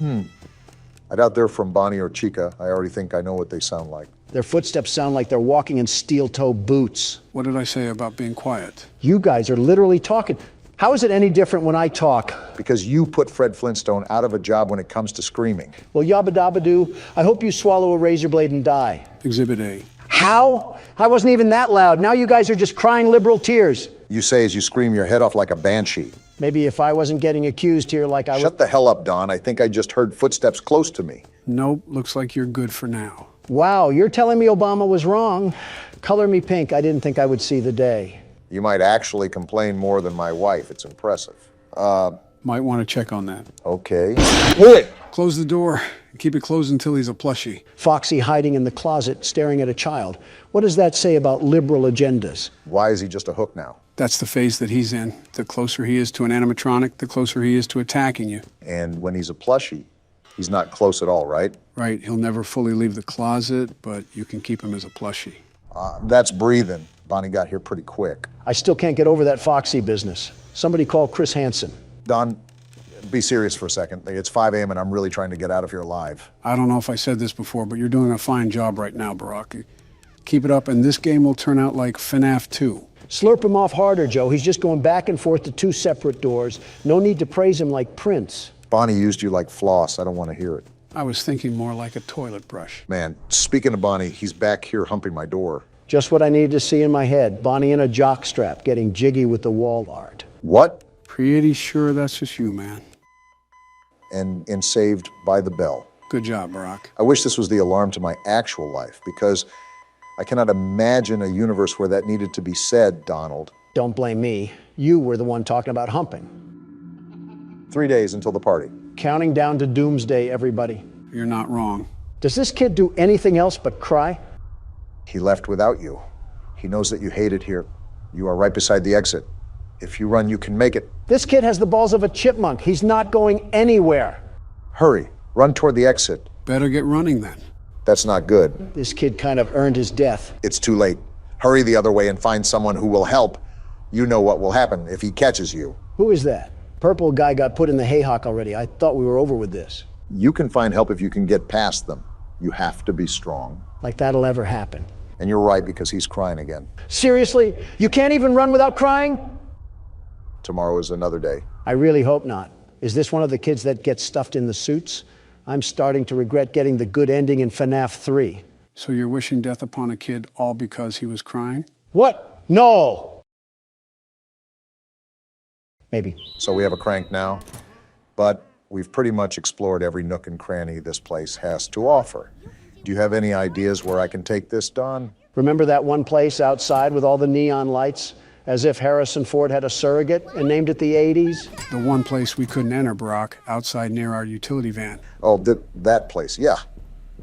I doubt they're from Bonnie or Chica. I already think I know what they sound like. Their footsteps sound like they're walking in steel-toe boots. What did I say about being quiet? You guys are literally talking. How is it any different when I talk? Because you put Fred Flintstone out of a job when it comes to screaming. Well, yabba dabba doo, I hope you swallow a razor blade and die. Exhibit A. How? I wasn't even that loud. Now you guys are just crying liberal tears. You say as you scream your head off like a banshee. Maybe if I wasn't getting accused here like I was. Shut the hell up, Don. I think I just heard footsteps close to me. Nope, looks like you're good for now. Wow, you're telling me Obama was wrong. Color me pink. I didn't think I would see the day. You might actually complain more than my wife. It's impressive. Might want to check on that. Okay. Close the door and keep it closed until he's a plushie. Foxy hiding in the closet, staring at a child. What does that say about liberal agendas? Why is he just a hook now? That's the phase that he's in. The closer he is to an animatronic, the closer he is to attacking you. And when he's a plushie, he's not close at all, right? Right, he'll never fully leave the closet, but you can keep him as a plushie. That's breathing. Bonnie got here pretty quick. I still can't get over that Foxy business. Somebody call Chris Hansen. Don, be serious for a second. It's 5 a.m. and I'm really trying to get out of here alive. I don't know if I said this before, but you're doing a fine job right now, Barack. Keep it up, and this game will turn out like FNAF 2. Slurp him off harder, Joe. He's just going back and forth to two separate doors. No need to praise him like Prince. Bonnie used you like floss. I don't want to hear it. I was thinking more like a toilet brush. Man, speaking of Bonnie, he's back here humping my door. Just what I needed to see in my head. Bonnie in a jockstrap, getting jiggy with the wall art. What? Pretty sure that's just you, man. And saved by the bell. Good job, Barack. I wish this was the alarm to my actual life, because I cannot imagine a universe where that needed to be said, Donald. Don't blame me. You were the one talking about humping. 3 days until the party. Counting down to doomsday, everybody. You're not wrong. Does this kid do anything else but cry? He left without you. He knows that you hate it here. You are right beside the exit. If you run, you can make it. This kid has the balls of a chipmunk. He's not going anywhere. Hurry, run toward the exit. Better get running then. That's not good. This kid kind of earned his death. It's too late. Hurry the other way and find someone who will help. You know what will happen if he catches you. Who is that? Purple guy got put in the hayhawk already. I thought we were over with this. You can find help if you can get past them. You have to be strong. Like that'll ever happen. And you're right, because he's crying again. Seriously? You can't even run without crying? Tomorrow is another day. I really hope not. Is this one of the kids that gets stuffed in the suits? I'm starting to regret getting the good ending in FNAF 3. So you're wishing death upon a kid all because he was crying? What? No! Maybe. So we have a crank now, but we've pretty much explored every nook and cranny this place has to offer. Do you have any ideas where I can take this, Don? Remember that one place outside with all the neon lights? As if Harrison Ford had a surrogate and named it the 80s? The one place we couldn't enter, Barack, outside near our utility van. Oh, that place, yeah.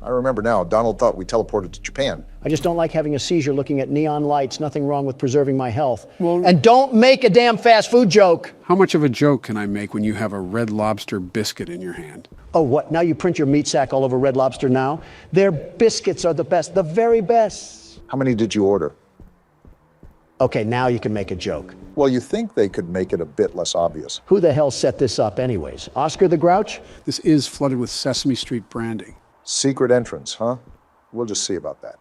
I remember now. Donald thought we teleported to Japan. I just don't like having a seizure looking at neon lights. Nothing wrong with preserving my health. Well- And don't make a damn fast food joke. How much of a joke can I make when you have a Red Lobster biscuit in your hand? Oh, what? Now you print your meat sack all over Red Lobster now? Their biscuits are the best, the very best. How many did you order? Okay, now you can make a joke. Well, you think they could make it a bit less obvious. Who the hell set this up anyways? Oscar the Grouch? This is flooded with Sesame Street branding. Secret entrance, huh? We'll just see about that.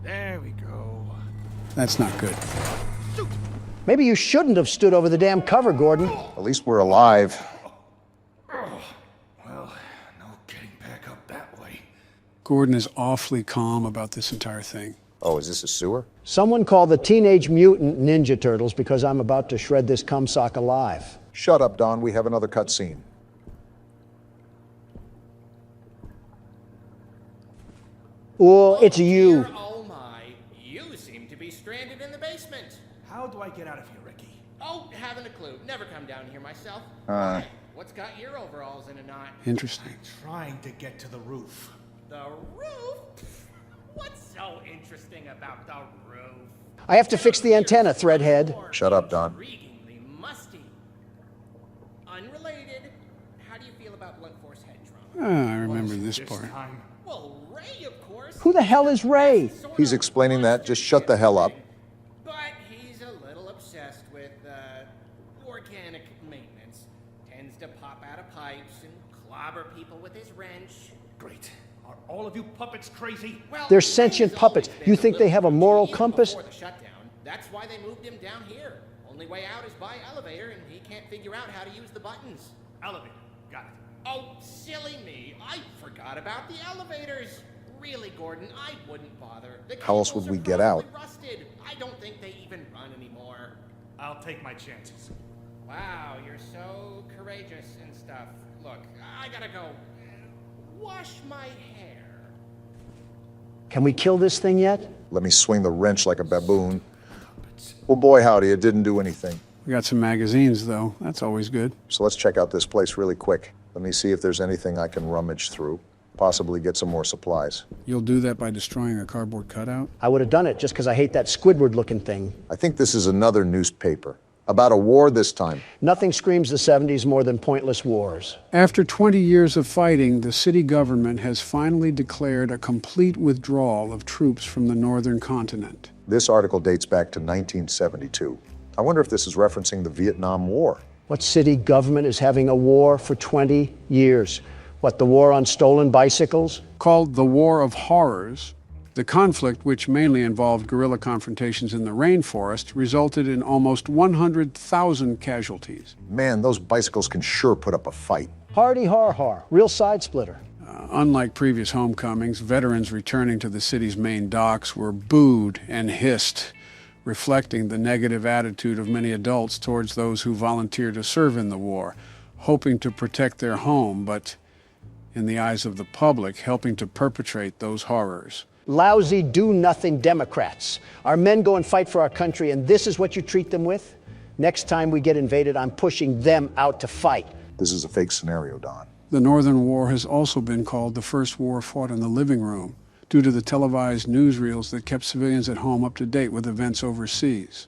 There we go. That's not good. Maybe you shouldn't have stood over the damn cover, Gordon. At least we're alive. Well, no getting back up that way. Gordon is awfully calm about this entire thing. Oh, is this a sewer? Someone call the Teenage Mutant Ninja Turtles because I'm about to shred this cumsock alive. Shut up, Don. We have another cutscene. Oh, it's you. Oh my, you seem to be stranded in the basement. How do I get out of here, Ricky? Oh, haven't a clue. Never come down here myself. Why? What's got your overalls in a knot? Interesting. Trying to get to the roof. The roof? What's so interesting about the roof? I have to fix the antenna, Threadhead. Shut up, Don. Intriguingly musty. Unrelated, how do you feel about blunt force head trauma? I remember this This part. time. Well, Ray, of course. Who the hell is Ray? Sort He's of explaining that. Just shut the hell up. But he's a little obsessed with organic maintenance. Tends to pop out of pipes and clobber people with his wrench. Great. Are all of you puppets crazy? Well, They're sentient Ray's puppets. always been You think they have a little moral even compass? Before the shutdown. That's why they moved him down here. Only way out is by elevator, and he can't figure out how to use the buttons. Elevator. Got it. Oh, silly me. I forgot about the elevators. Really, Gordon, I wouldn't bother. The How else cables would we are get out? probably rusted. I don't think they even run anymore. I'll take my chances. Wow, you're so courageous and stuff. Look, I gotta go wash my hair. Can we kill this thing yet? Let me swing the wrench like a baboon. Well, boy, howdy, it didn't do anything. We got some magazines, though. That's always good. So let's check out this place really quick. Let me see if there's anything I can rummage through. Possibly get some more supplies. You'll do that by destroying a cardboard cutout? I would have done it just because I hate that Squidward-looking thing. I think this is another newspaper. About a war this time. Nothing screams the 70s more than pointless wars. After 20 years of fighting, the city government has finally declared a complete withdrawal of troops from the northern continent. This article dates back to 1972. I wonder if this is referencing the Vietnam War. What city government is having a war for 20 years? What, the war on stolen bicycles? Called the War of Horrors, the conflict, which mainly involved guerrilla confrontations in the rainforest, resulted in almost 100,000 casualties. Man, those bicycles can sure put up a fight. Hardy har har, real side splitter. Unlike previous homecomings, veterans returning to the city's main docks were booed and hissed, reflecting the negative attitude of many adults towards those who volunteered to serve in the war, hoping to protect their home, but in the eyes of the public, helping to perpetrate those horrors. Lousy, do-nothing Democrats. Our men go and fight for our country, and this is what you treat them with? Next time we get invaded, I'm pushing them out to fight. This is a fake scenario, Don. The Northern War has also been called the first war fought in the living room, due to the televised newsreels that kept civilians at home up to date with events overseas.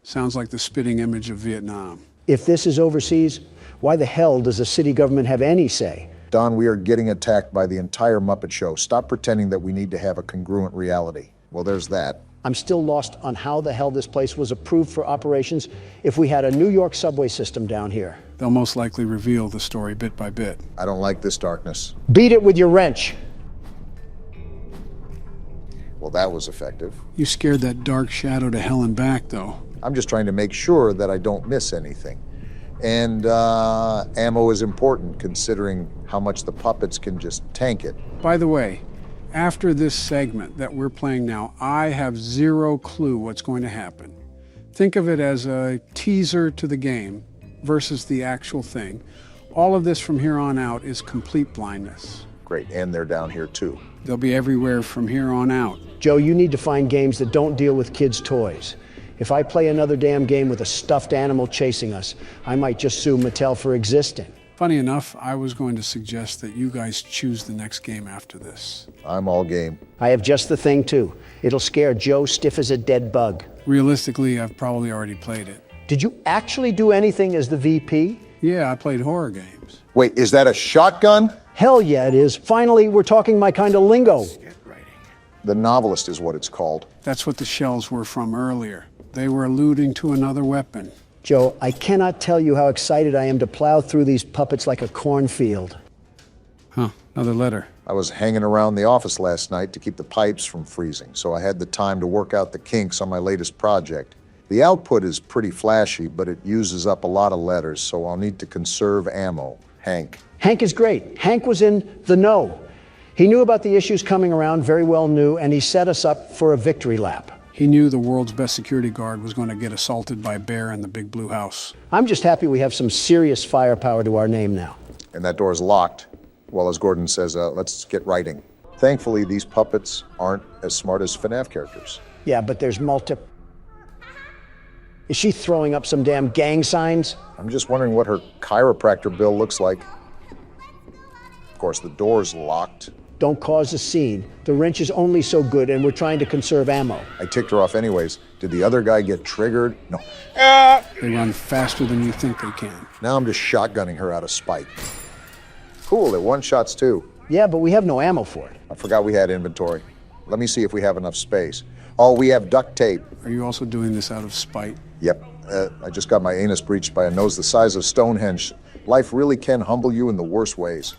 Sounds like the spitting image of Vietnam. If this is overseas, why the hell does the city government have any say? Don, we are getting attacked by the entire Muppet Show. Stop pretending that we need to have a congruent reality. Well, there's that. I'm still lost on how the hell this place was approved for operations if we had a New York subway system down here. They'll most likely reveal the story bit by bit. I don't like this darkness. Beat it with your wrench. Well, that was effective. You scared that dark shadow to hell and back, though. I'm just trying to make sure that I don't miss anything. And ammo is important, considering how much the puppets can just tank it. By the way, after this segment that we're playing now, I have zero clue what's going to happen. Think of it as a teaser to the game versus the actual thing. All of this from here on out is complete blindness. Great, and they're down here too. They'll be everywhere from here on out. Joe, you need to find games that don't deal with kids' toys. If I play another damn game with a stuffed animal chasing us, I might just sue Mattel for existing. Funny enough, I was going to suggest that you guys choose the next game after this. I'm all game. I have just the thing, too. It'll scare Joe stiff as a dead bug. Realistically, I've probably already played it. Did you actually do anything as the VP? Yeah, I played horror games. Wait, is that a shotgun? Hell yeah, it is. Finally, we're talking my kind of lingo. The Novelist is what it's called. That's what the shells were from earlier. They were alluding to another weapon. Joe, I cannot tell you how excited I am to plow through these puppets like a cornfield. Huh, another letter. I was hanging around the office last night to keep the pipes from freezing, so I had the time to work out the kinks on my latest project. The output is pretty flashy, but it uses up a lot of letters, so I'll need to conserve ammo. Hank. Hank is great. Hank was in the know. He knew about the issues coming around, very well knew, and he set us up for a victory lap. He knew the world's best security guard was going to get assaulted by a bear in the big blue house. I'm just happy we have some serious firepower to our name now. And that door's locked. Well, as Gordon says, let's get writing. Thankfully, these puppets aren't as smart as FNAF characters. Yeah, but there's Is she throwing up some damn gang signs? I'm just wondering what her chiropractor bill looks like. Of course, the door's locked. Don't cause a scene. The wrench is only so good, and we're trying to conserve ammo. I ticked her off anyways. Did the other guy get triggered? No. They run faster than you think they can. Now I'm just shotgunning her out of spite. Cool, they're one-shots too. Yeah, but we have no ammo for it. I forgot we had inventory. Let me see if we have enough space. Oh, we have duct tape. Are you also doing this out of spite? Yep, I just got my anus breached by a nose the size of Stonehenge. Life really can humble you in the worst ways.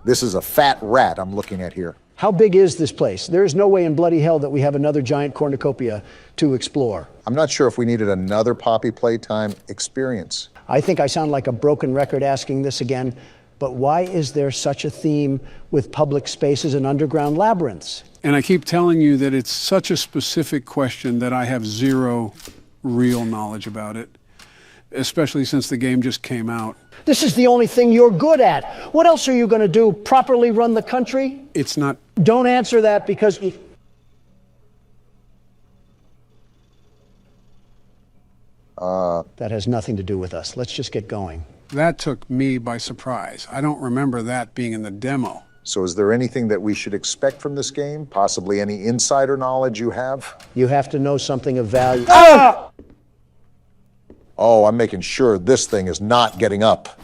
This is a fat rat I'm looking at here. How big is this place? There is no way in bloody hell that we have another giant cornucopia to explore. I'm not sure if we needed another Poppy Playtime experience. I think I sound like a broken record asking this again, but why is there such a theme with public spaces and underground labyrinths? And I keep telling you that it's such a specific question that I have zero real knowledge about it, especially since the game just came out. This is the only thing you're good at. What else are you going to do? Properly run the country? It's not. Don't answer that because... That has nothing to do with us. Let's just get going. That took me by surprise. I don't remember that being in the demo. So is there anything that we should expect from this game? Possibly any insider knowledge you have? You have to know something of value. Oh, I'm making sure this thing is not getting up.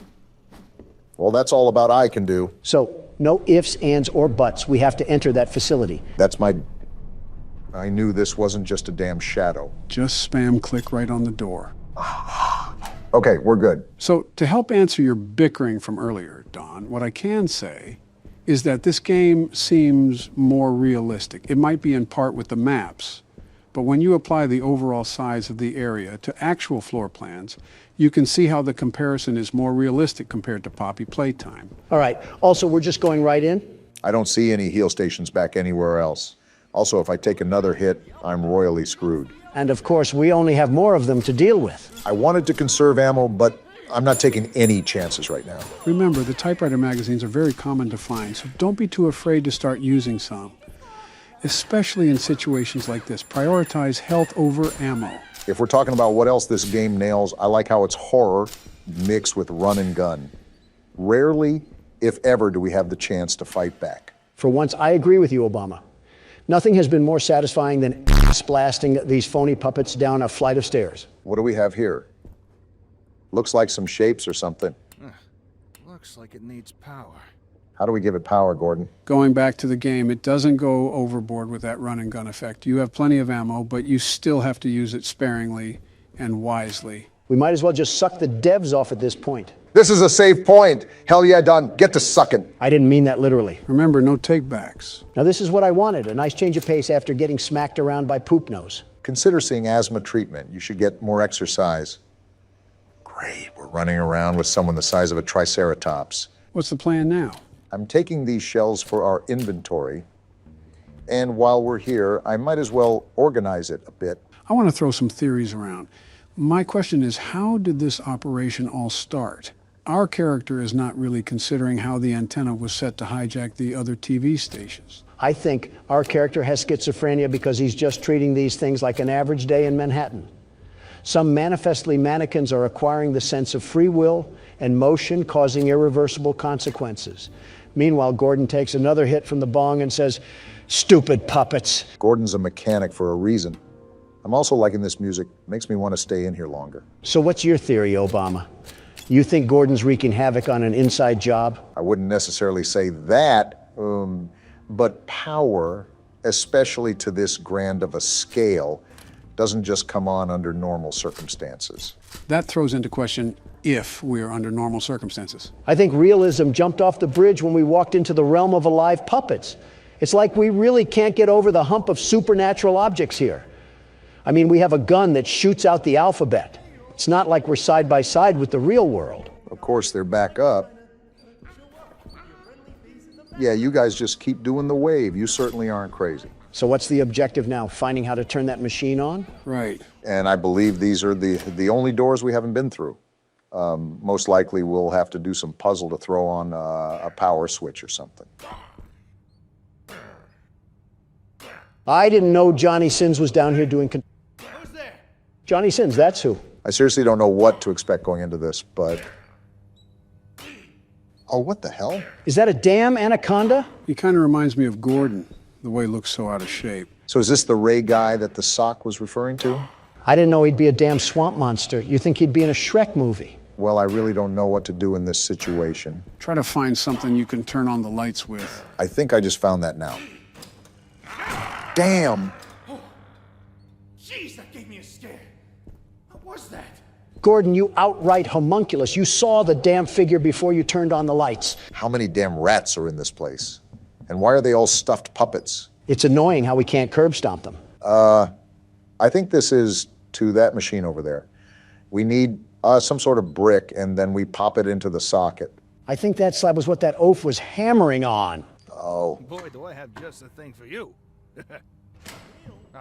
Well, that's all about I can do. So, no ifs, ands, or buts. We have to enter that facility. That's my... I knew this wasn't just a damn shadow. Just spam click right on the door. Okay, we're good. So to help answer your bickering from earlier, Don, what I can say is that this game seems more realistic. It might be in part with the maps, but when you apply the overall size of the area to actual floor plans, you can see how the comparison is more realistic compared to Poppy Playtime. All right. Also, we're just going right in? I don't see any heal stations back anywhere else. Also, if I take another hit, I'm royally screwed. And of course, we only have more of them to deal with. I wanted to conserve ammo, but I'm not taking any chances right now. Remember, the typewriter magazines are very common to find, so don't be too afraid to start using some. Especially in situations like this, prioritize health over ammo. If we're talking about what else this game nails, I like how it's horror mixed with run and gun. Rarely, if ever, do we have the chance to fight back. For once, I agree with you, Obama. Nothing has been more satisfying than blasting these phony puppets down a flight of stairs. What do we have here? Looks like some shapes or something. Looks like it needs power. How do we give it power, Gordon? Going back to the game, it doesn't go overboard with that run and gun effect. You have plenty of ammo, but you still have to use it sparingly and wisely. We might as well just suck the devs off at this point. This is a safe point. Hell yeah, Don. Get to sucking. I didn't mean that literally. Remember, no takebacks. Now this is what I wanted, a nice change of pace after getting smacked around by Poop Nose. Consider seeing asthma treatment. You should get more exercise. Great, we're running around with someone the size of a triceratops. What's the plan now? I'm taking these shells for our inventory, and while we're here, I might as well organize it a bit. I want to throw some theories around. My question is, how did this operation all start? Our character is not really considering how the antenna was set to hijack the other TV stations. I think our character has schizophrenia because he's just treating these things like an average day in Manhattan. Some manifestly mannequins are acquiring the sense of free will and motion, causing irreversible consequences. Meanwhile, Gordon takes another hit from the bong and says, "Stupid puppets." Gordon's a mechanic for a reason. I'm also liking this music. Makes me want to stay in here longer. So what's your theory, Obama? You think Gordon's wreaking havoc on an inside job? I wouldn't necessarily say that, but power, especially to this grand of a scale, doesn't just come on under normal circumstances. That throws into question if we are under normal circumstances. I think realism jumped off the bridge when we walked into the realm of alive puppets. It's like we really can't get over the hump of supernatural objects here. I mean, we have a gun that shoots out the alphabet. It's not like we're side by side with the real world. Of course, they're back up. Yeah, you guys just keep doing the wave. You certainly aren't crazy. So what's the objective now? Finding how to turn that machine on? Right. And I believe these are the only doors we haven't been through. Most likely we'll have to do some puzzle to throw on a power switch or something. I didn't know Johnny Sins was down here doing... Who's there? Johnny Sins, that's who. I seriously don't know what to expect going into this, but... Oh, what the hell? Is that a damn anaconda? He kind of reminds me of Gordon, the way he looks so out of shape. So is this the Ray guy that the sock was referring to? I didn't know he'd be a damn swamp monster. You think he'd be in a Shrek movie? Well, I really don't know what to do in this situation. Try to find something you can turn on the lights with. I think I just found that now. Damn! Jeez, that gave me a scare. What was that? Gordon, you outright homunculus. You saw the damn figure before you turned on the lights. How many damn rats are in this place? And why are they all stuffed puppets? It's annoying how we can't curb stomp them. I think this is to that machine over there. We need some sort of brick, and then we pop it into the socket. I think that slab was what that oaf was hammering on. Oh. Boy, do I have just the thing for you.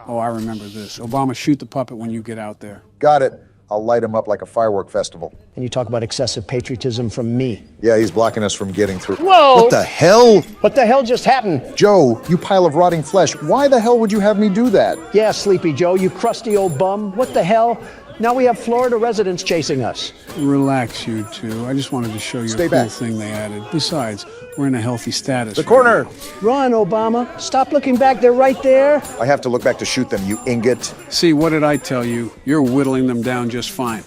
Oh, I remember this. Obama, shoot the puppet when you get out there. Got it. I'll light him up like a firework festival. And you talk about excessive patriotism from me. Yeah, he's blocking us from getting through. Whoa! What the hell? What the hell just happened? Joe, you pile of rotting flesh. Why the hell would you have me do that? Yeah, Sleepy Joe, you crusty old bum. What the hell? Now we have Florida residents chasing us. Relax, you two. I just wanted to show you Stay a cool back. thing they added. Besides, we're in a healthy status. The right corner! now. Run, Obama. Stop looking back. They're right there. I have to look back to shoot them, you ingot. See, what did I tell you? You're whittling them down just fine.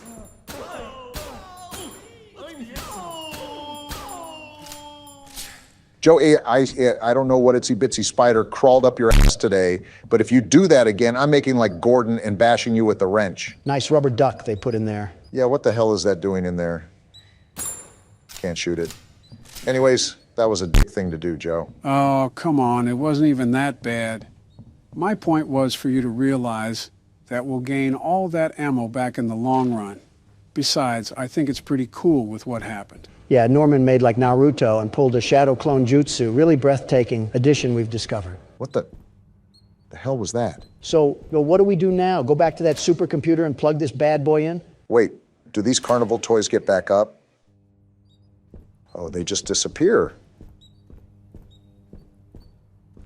Joe, I don't know what itsy bitsy spider crawled up your ass today, but if you do that again, I'm making like Gordon and bashing you with the wrench. Nice rubber duck they put in there. Yeah, what the hell is that doing in there? Can't shoot it. Anyways, that was a dick thing to do, Joe. Oh, come on. It wasn't even that bad. My point was for you to realize that we'll gain all that ammo back in the long run. Besides, I think it's pretty cool with what happened. Yeah, Norman made like Naruto and pulled a shadow clone jutsu. Really breathtaking addition we've discovered. What the hell was that? So, what do we do now? Go back to that supercomputer and plug this bad boy in? Wait, do these carnival toys get back up? Oh, they just disappear.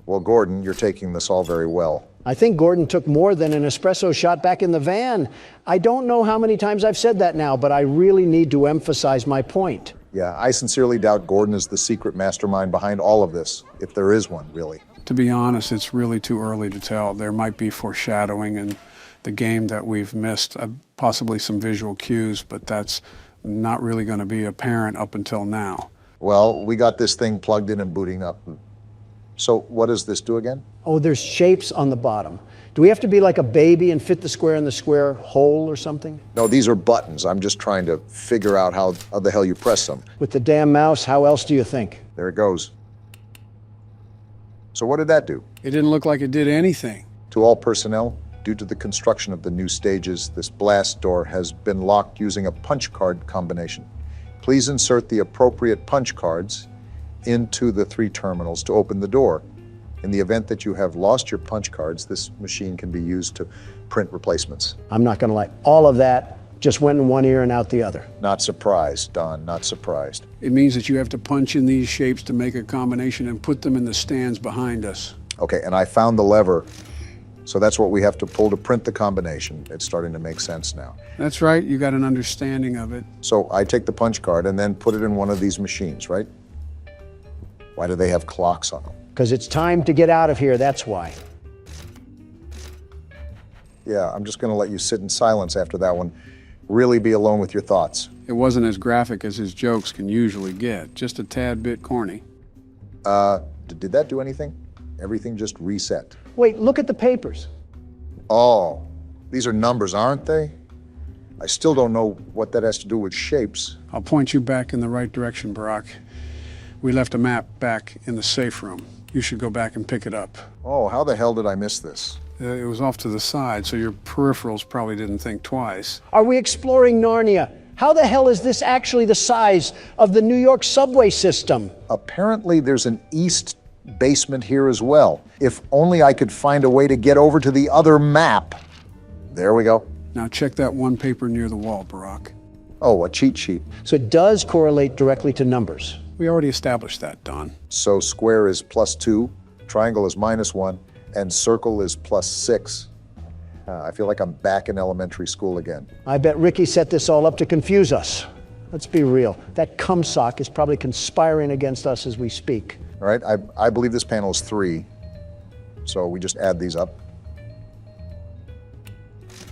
Well, Gordon, you're taking this all very well. I think Gordon took more than an espresso shot back in the van. I don't know how many times I've said that now, but I really need to emphasize my point. Yeah, I sincerely doubt Gordon is the secret mastermind behind all of this, if there is one, really. To be honest, it's really too early to tell. There might be foreshadowing in the game that we've missed, possibly some visual cues, but that's not really going to be apparent up until now. Well, we got this thing plugged in and booting up. So what does this do again? Oh, there's shapes on the bottom. Do we have to be like a baby and fit the square in the square hole or something? No, these are buttons. I'm just trying to figure out how the hell you press them. With the damn mouse, how else do you think? There it goes. So what did that do? It didn't look like it did anything. To all personnel, due to the construction of the new stages, this blast door has been locked using a punch card combination. Please insert the appropriate punch cards into the 3 terminals to open the door. In the event that you have lost your punch cards, this machine can be used to print replacements. I'm not going to lie. All of that just went in one ear and out the other. Not surprised, Don, not surprised. It means that you have to punch in these shapes to make a combination and put them in the stands behind us. Okay, and I found the lever So that's what we have to pull to print the combination. It's starting to make sense now. That's right, you got an understanding of it. So I take the punch card and then put it in one of these machines, right? Why do they have clocks on them? Because it's time to get out of here, that's why. Yeah, I'm just going to let you sit in silence after that one. Really be alone with your thoughts. It wasn't as graphic as his jokes can usually get, just a tad bit corny. Did that do anything? Everything just reset. Wait, look at the papers. Oh, these are numbers, aren't they? I still don't know what that has to do with shapes. I'll point you back in the right direction, Barack. We left a map back in the safe room. You should go back and pick it up. Oh, how the hell did I miss this? It was off to the side, so your peripherals probably didn't think twice. Are we exploring Narnia? How the hell is this actually the size of the New York subway system? Apparently there's an east basement here as well. If only I could find a way to get over to the other map. There we go. Now check that one paper near the wall, Barack. Oh, a cheat sheet. So it does correlate directly to numbers. We already established that, Don. So square is +2, triangle is -1, and circle is +6. I feel like I'm back in elementary school again. I bet Ricky set this all up to confuse us. Let's be real. That cumsock is probably conspiring against us as we speak. All right, I believe this panel is 3. So we just add these up.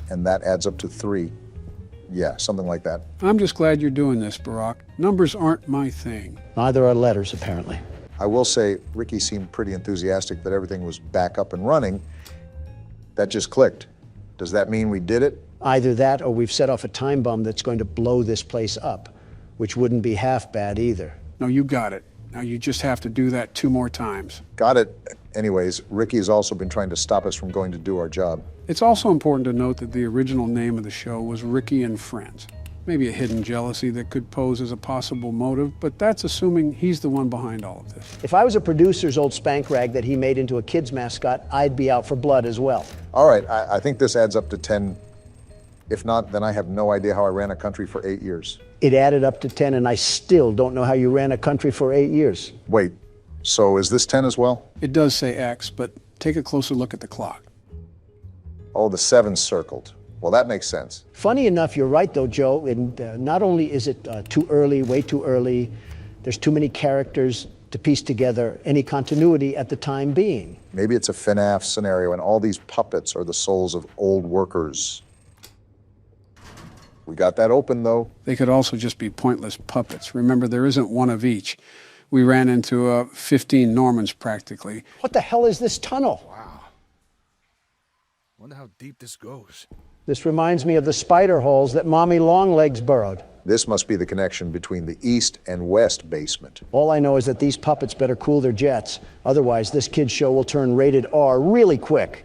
And that adds up to 3. Yeah, something like that. I'm just glad you're doing this, Barack. Numbers aren't my thing. Neither are letters, apparently. I will say, Ricky seemed pretty enthusiastic that everything was back up and running. That just clicked. Does that mean we did it? Either that or we've set off a time bomb that's going to blow this place up, which wouldn't be half bad either. No, you got it. Now you just have to do that 2 more times. Got it. Anyways, Ricky has also been trying to stop us from going to do our job. It's also important to note that the original name of the show was Ricky and Friends. Maybe a hidden jealousy that could pose as a possible motive, but that's assuming he's the one behind all of this. If I was a producer's old spank rag that he made into a kid's mascot, I'd be out for blood as well. All right, I think this adds up to 10. If not, then I have no idea how I ran a country for 8 years. It added up to 10, and I still don't know how you ran a country for 8 years. Wait, so is this 10 as well? It does say X, but take a closer look at the clock. Oh, the 7's circled. Well, that makes sense. Funny enough, you're right, though, Joe. And not only is it too early, way too early, there's too many characters to piece together any continuity at the time being. Maybe it's a FNAF scenario, and all these puppets are the souls of old workers. We got that open, though. They could also just be pointless puppets. Remember, there isn't one of each. We ran into 15 Normans, practically. What the hell is this tunnel? Wow. Wonder how deep this goes. This reminds me of the spider holes that Mommy Longlegs burrowed. This must be the connection between the east and west basement. All I know is that these puppets better cool their jets. Otherwise, this kid's show will turn rated R really quick.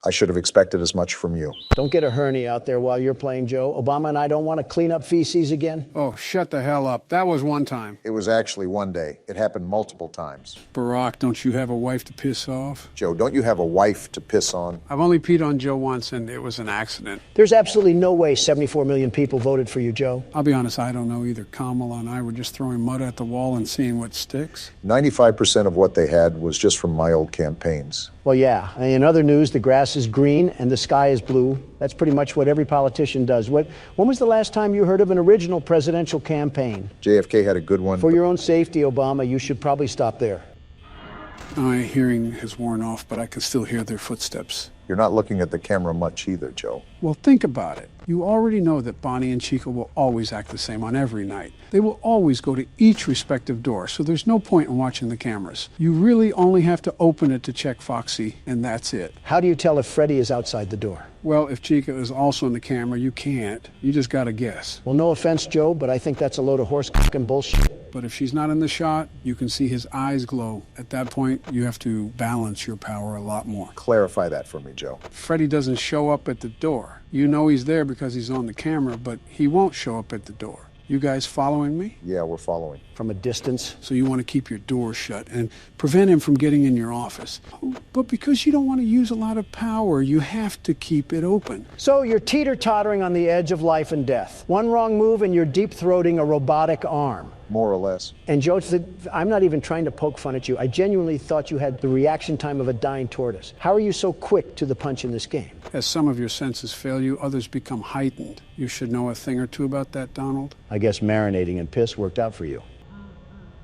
I should have expected as much from you. Don't get a hernia out there while you're playing, Joe. Obama and I don't want to clean up feces again. Oh, shut the hell up. That was one time. It was actually one day. It happened multiple times. Barack, don't you have a wife to piss off? Joe, don't you have a wife to piss on? I've only peed on Joe once, and it was an accident. There's absolutely no way 74 million people voted for you, Joe. I'll be honest, I don't know either. Kamala and I were just throwing mud at the wall and seeing what sticks. 95% of what they had was just from my old campaigns. Well, yeah. In other news, the grass is green and the sky is blue. That's pretty much what every politician does. When was the last time you heard of an original presidential campaign? JFK had a good one. For your own safety, Obama, you should probably stop there. My hearing has worn off, but I can still hear their footsteps. You're not looking at the camera much either, Joe. Well, think about it. You already know that Bonnie and Chica will always act the same on every night. They will always go to each respective door, so there's no point in watching the cameras. You really only have to open it to check Foxy, and that's it. How do you tell if Freddie is outside the door? Well, if Chica is also in the camera, you can't. You just gotta guess. Well, no offense, Joe, but I think that's a load of horse-fucking bullshit. But if she's not in the shot, you can see his eyes glow. At that point, you have to balance your power a lot more. Clarify that for me, Joe. Freddie doesn't show up at the door. You know he's there because he's on the camera, but he won't show up at the door. You guys following me? Yeah, we're following. From a distance? So you want to keep your door shut and prevent him from getting in your office. But because you don't want to use a lot of power, you have to keep it open. So you're teeter-tottering on the edge of life and death. One wrong move and you're deep-throating a robotic arm. More or less. And Joe, I'm not even trying to poke fun at you. I genuinely thought you had the reaction time of a dying tortoise. How are you so quick to the punch in this game? As some of your senses fail you, others become heightened. You should know a thing or two about that, Donald. I guess marinating in piss worked out for you.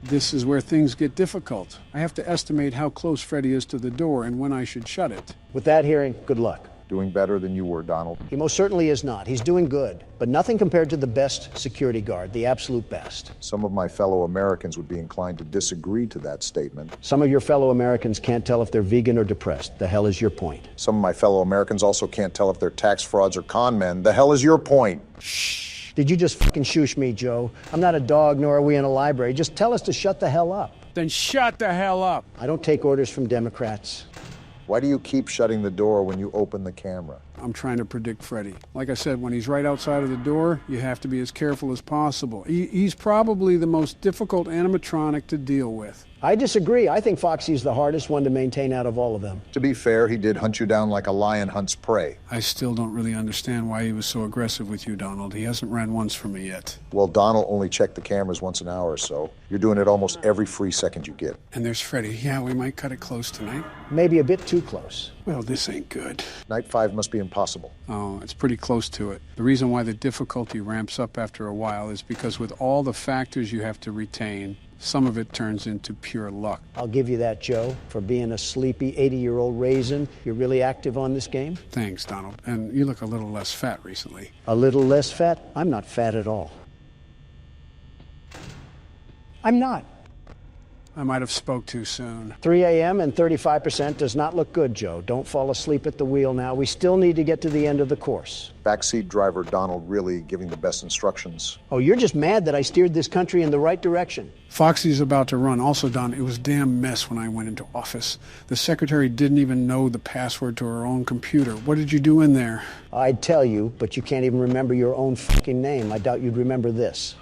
This is where things get difficult. I have to estimate how close Freddy is to the door and when I should shut it. With that hearing, good luck. Doing better than you were, Donald. He most certainly is not. He's doing good, but nothing compared to the best security guard, the absolute best. Some of my fellow Americans would be inclined to disagree to that statement. Some of your fellow Americans can't tell if they're vegan or depressed. The hell is your point? Some of my fellow Americans also can't tell if they're tax frauds or con men. The hell is your point? Shh. Did you just fucking shoosh me, Joe? I'm not a dog, nor are we in a library. Just tell us to shut the hell up. Then shut the hell up. I don't take orders from Democrats. Why do you keep shutting the door when you open the camera? I'm trying to predict Freddy. Like I said, when he's right outside of the door, you have to be as careful as possible. He's probably the most difficult animatronic to deal with. I disagree. I think Foxy's the hardest one to maintain out of all of them. To be fair, he did hunt you down like a lion hunts prey. I still don't really understand why he was so aggressive with you, Donald. He hasn't ran once for me yet. Well, Donald only checked the cameras once an hour or so. You're doing it almost every free second you get. And there's Freddy. Yeah, we might cut it close tonight. Maybe a bit too close. Well, this ain't good. Night 5 must be impossible. Oh, it's pretty close to it. The reason why the difficulty ramps up after a while is because with all the factors you have to retain, some of it turns into pure luck. I'll give you that, Joe. For being a sleepy 80-year-old raisin, you're really active on this game? Thanks, Donald. And you look a little less fat recently. A little less fat? I'm not fat at all. I'm not. I might have spoke too soon. 3 a.m. and 35% does not look good, Joe. Don't fall asleep at the wheel now. We still need to get to the end of the course. Backseat driver Donald really giving the best instructions. Oh, you're just mad that I steered this country in the right direction. Foxy's about to run. Also, Don, it was a damn mess when I went into office. The secretary didn't even know the password to her own computer. What did you do in there? I'd tell you, but you can't even remember your own fucking name. I doubt you'd remember this.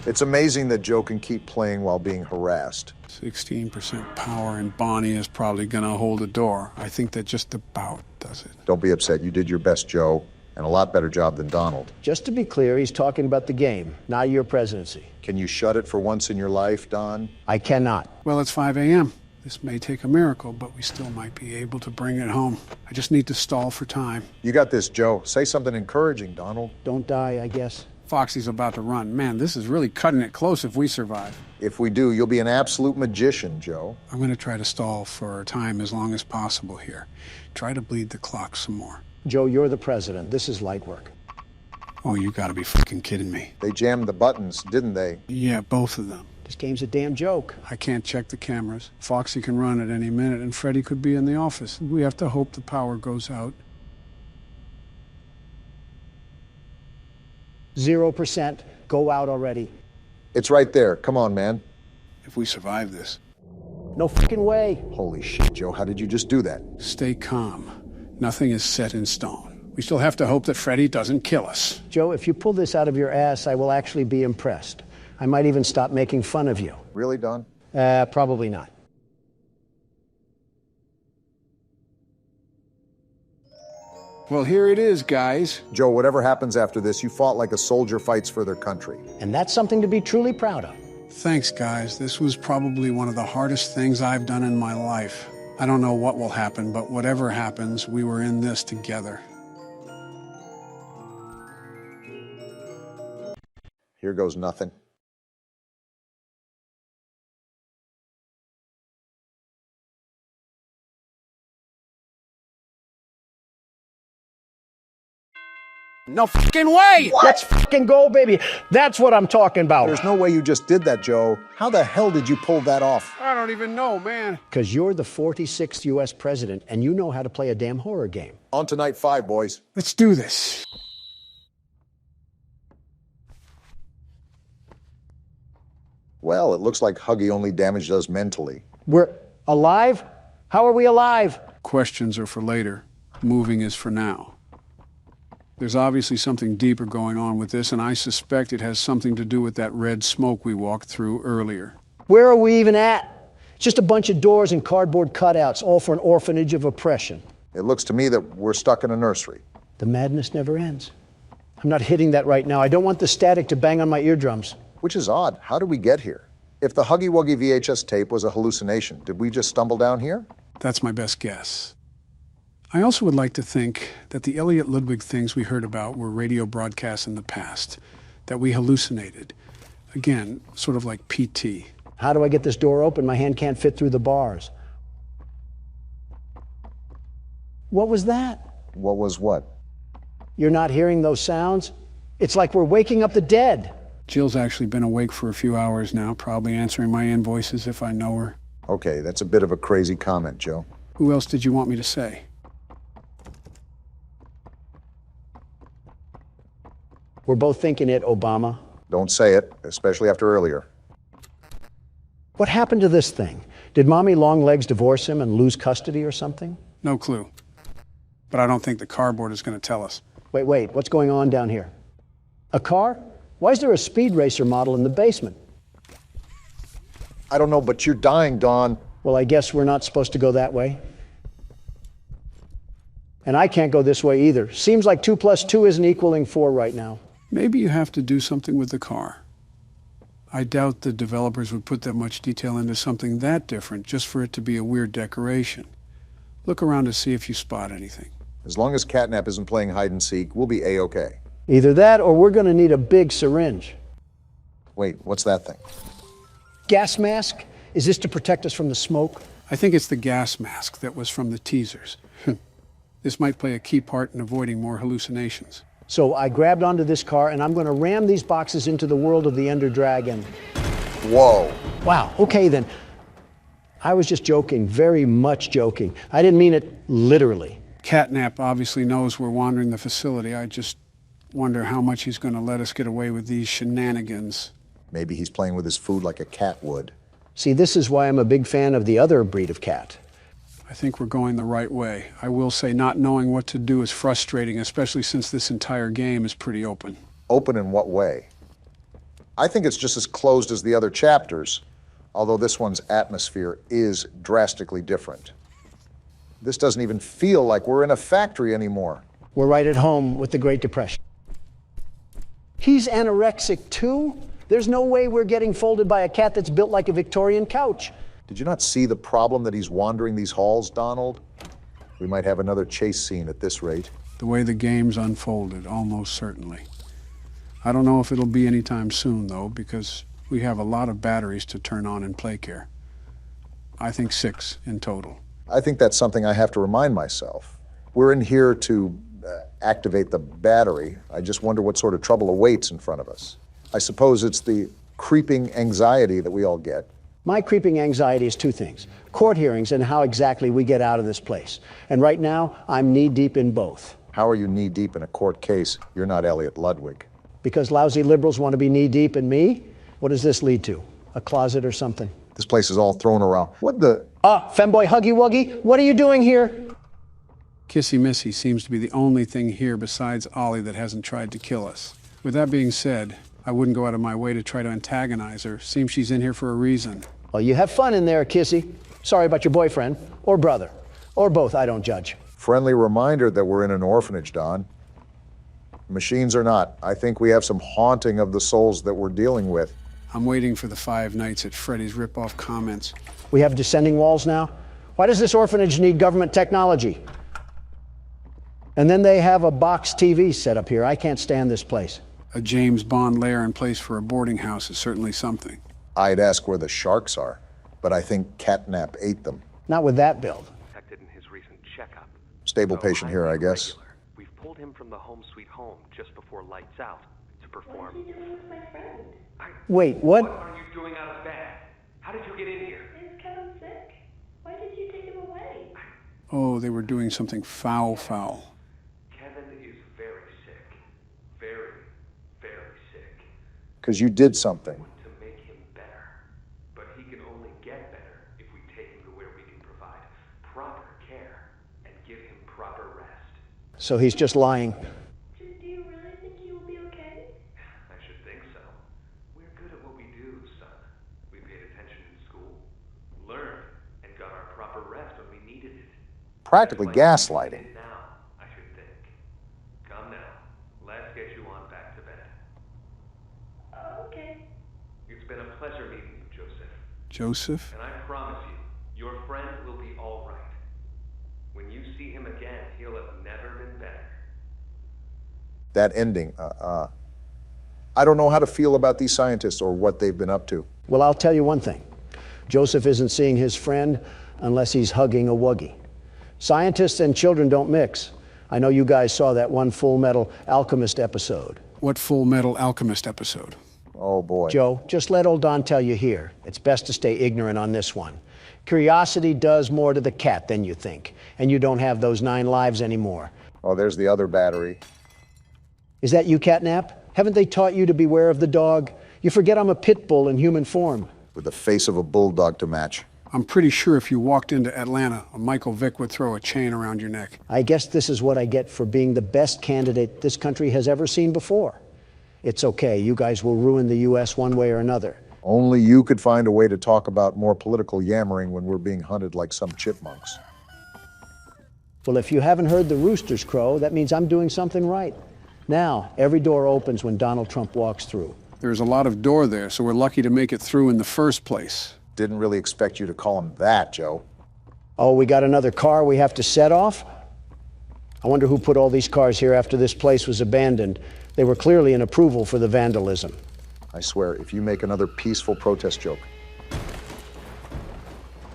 It's amazing that Joe can keep playing while being harassed. 16% power, and Bonnie is probably gonna hold the door. I think that just about does it. Don't be upset. You did your best, Joe, and a lot better job than Donald. Just to be clear, he's talking about the game, not your presidency. Can you shut it for once in your life, Don? I cannot. Well, it's 5 a.m. This may take a miracle, but we still might be able to bring it home. I just need to stall for time. You got this, Joe. Say something encouraging, Donald. Don't die, I guess. Foxy's about to run. Man, this is really cutting it close if we survive. If we do, you'll be an absolute magician, Joe. I'm going to try to stall for time as long as possible here. Try to bleed the clock some more. Joe, you're the president. This is light work. Oh, you gotta be fucking kidding me. They jammed the buttons, didn't they? Yeah, both of them. This game's a damn joke. I can't check the cameras. Foxy can run at any minute, and Freddy could be in the office. We have to hope the power goes out. 0%. Go out already. It's right there. Come on, man. If we survive this. No fucking way. Holy shit, Joe. How did you just do that? Stay calm. Nothing is set in stone. We still have to hope that Freddy doesn't kill us. Joe, if you pull this out of your ass, I will actually be impressed. I might even stop making fun of you. Really, Don? Probably not. Well, here it is, guys. Joe, whatever happens after this, you fought like a soldier fights for their country. And that's something to be truly proud of. Thanks, guys. This was probably one of the hardest things I've done in my life. I don't know what will happen, but whatever happens, we were in this together. Here goes nothing. No fucking way! Let's fucking go, baby. That's what I'm talking about. There's no way you just did that, Joe. How the hell did you pull that off? I don't even know, man. Because you're the 46th U.S. president, and you know how to play a damn horror game. On to night 5, boys. Let's do this. Well, it looks like Huggy only damaged us mentally. We're alive? How are we alive? Questions are for later. Moving is for now. There's obviously something deeper going on with this, and I suspect it has something to do with that red smoke we walked through earlier. Where are we even at? Just a bunch of doors and cardboard cutouts, all for an orphanage of oppression. It looks to me that we're stuck in a nursery. The madness never ends. I'm not hitting that right now. I don't want the static to bang on my eardrums. Which is odd. How did we get here? If the Huggy Wuggy VHS tape was a hallucination, did we just stumble down here? That's my best guess. I also would like to think that the Elliot Ludwig things we heard about were radio broadcasts in the past, that we hallucinated. Again, sort of like PT. How do I get this door open? My hand can't fit through the bars. What was that? What was what? You're not hearing those sounds? It's like we're waking up the dead. Jill's actually been awake for a few hours now, probably answering my invoices if I know her. Okay, that's a bit of a crazy comment, Joe. Who else did you want me to say? We're both thinking it, Obama. Don't say it, especially after earlier. What happened to this thing? Did Mommy Longlegs divorce him and lose custody or something? No clue. But I don't think the cardboard is going to tell us. Wait, what's going on down here? A car? Why is there a speed racer model in the basement? I don't know, but you're dying, Dawn. Well, I guess we're not supposed to go that way. And I can't go this way either. Seems like 2 + 2 isn't equaling 4 right now. Maybe you have to do something with the car. I doubt the developers would put that much detail into something that different just for it to be a weird decoration. Look around to see if you spot anything. As long as Catnap isn't playing hide and seek, we'll be A-okay. Either that or we're going to need a big syringe. Wait, what's that thing? Gas mask? Is this to protect us from the smoke? I think it's the gas mask that was from the teasers. This might play a key part in avoiding more hallucinations. So I grabbed onto this car and I'm going to ram these boxes into the world of the Ender Dragon. Whoa. Wow, okay then. I was just joking, very much joking. I didn't mean it literally. Catnap obviously knows we're wandering the facility. I just wonder how much he's going to let us get away with these shenanigans. Maybe he's playing with his food like a cat would. See, this is why I'm a big fan of the other breed of cat. I think we're going the right way. I will say not knowing what to do is frustrating, especially since this entire game is pretty open. Open in what way? I think it's just as closed as the other chapters, although this one's atmosphere is drastically different. This doesn't even feel like we're in a factory anymore. We're right at home with the Great Depression. He's anorexic too? There's no way we're getting folded by a cat that's built like a Victorian couch. Did you not see the problem that he's wandering these halls, Donald? We might have another chase scene at this rate. The way the game's unfolded, almost certainly. I don't know if it'll be anytime soon, though, because we have a lot of batteries to turn on in PlayCare. I think 6 in total. I think that's something I have to remind myself. We're in here to activate the battery. I just wonder what sort of trouble awaits in front of us. I suppose it's the creeping anxiety that we all get. My creeping anxiety is 2 things. Court hearings and how exactly we get out of this place. And right now, I'm knee-deep in both. How are you knee-deep in a court case? You're not Elliot Ludwig. Because lousy liberals want to be knee-deep in me? What does this lead to? A closet or something? This place is all thrown around. What the? Femboy Huggy Wuggy, what are you doing here? Kissy Missy seems to be the only thing here besides Ollie that hasn't tried to kill us. With that being said, I wouldn't go out of my way to try to antagonize her. Seems she's in here for a reason. Well, you have fun in there, Kissy. Sorry about your boyfriend, or brother, or both, I don't judge. Friendly reminder that we're in an orphanage, Don. Machines or not, I think we have some haunting of the souls that we're dealing with. I'm waiting for the 5 Nights at Freddy's rip-off comments. We have descending walls now? Why does this orphanage need government technology? And then they have a box TV set up here. I can't stand this place. A James Bond lair in place for a boarding house is certainly something. I'd ask where the sharks are, but I think Catnap ate them. Not with that build. Detected in his recent checkup. Stable patient here, I guess. Regular. We've pulled him from the home sweet home just before lights out to perform. What are you doing with my friend? Wait, what? What are you doing out of bed? How did you get in here? Is Kevin sick? Why did you take him away? Oh, they were doing something foul. Kevin is very sick. Very, very sick. Because you did something. To make him better. But he can only get better if we take him to where we can provide proper care and give him proper rest. So he's just lying. Do you really think he will be okay? I should think so. We're good at what we do, son. We paid attention in school, learned, and got our proper rest when we needed it. Practically gaslighting. Now, I should think. Come now. Let's get you on back to bed. Okay. It's been a pleasure meeting you, Joseph. Joseph? And I promise you, your friend will be all right. When you see him again, he'll have never been better. That ending, I don't know how to feel about these scientists or what they've been up to. Well, I'll tell you one thing. Joseph isn't seeing his friend unless he's hugging a wuggy. Scientists and children don't mix. I know you guys saw that one Full Metal Alchemist episode. What Full Metal Alchemist episode? Oh, boy. Joe, just let old Don tell you here. It's best to stay ignorant on this one. Curiosity does more to the cat than you think, and you don't have those 9 lives anymore. Oh, there's the other battery. Is that you, Catnap? Haven't they taught you to beware of the dog? You forget I'm a pit bull in human form. With the face of a bulldog to match. I'm pretty sure if you walked into Atlanta, a Michael Vick would throw a chain around your neck. I guess this is what I get for being the best candidate this country has ever seen before. It's okay, you guys will ruin the U.S. one way or another. Only you could find a way to talk about more political yammering when we're being hunted like some chipmunks. Well, if you haven't heard the roosters crow, that means I'm doing something right. Now, every door opens when Donald Trump walks through. There's a lot of door there, so we're lucky to make it through in the first place. Didn't really expect you to call him that, Joe. Oh, we got another car we have to set off? I wonder who put all these cars here after this place was abandoned. They were clearly an approval for the vandalism. I swear, if you make another peaceful protest joke.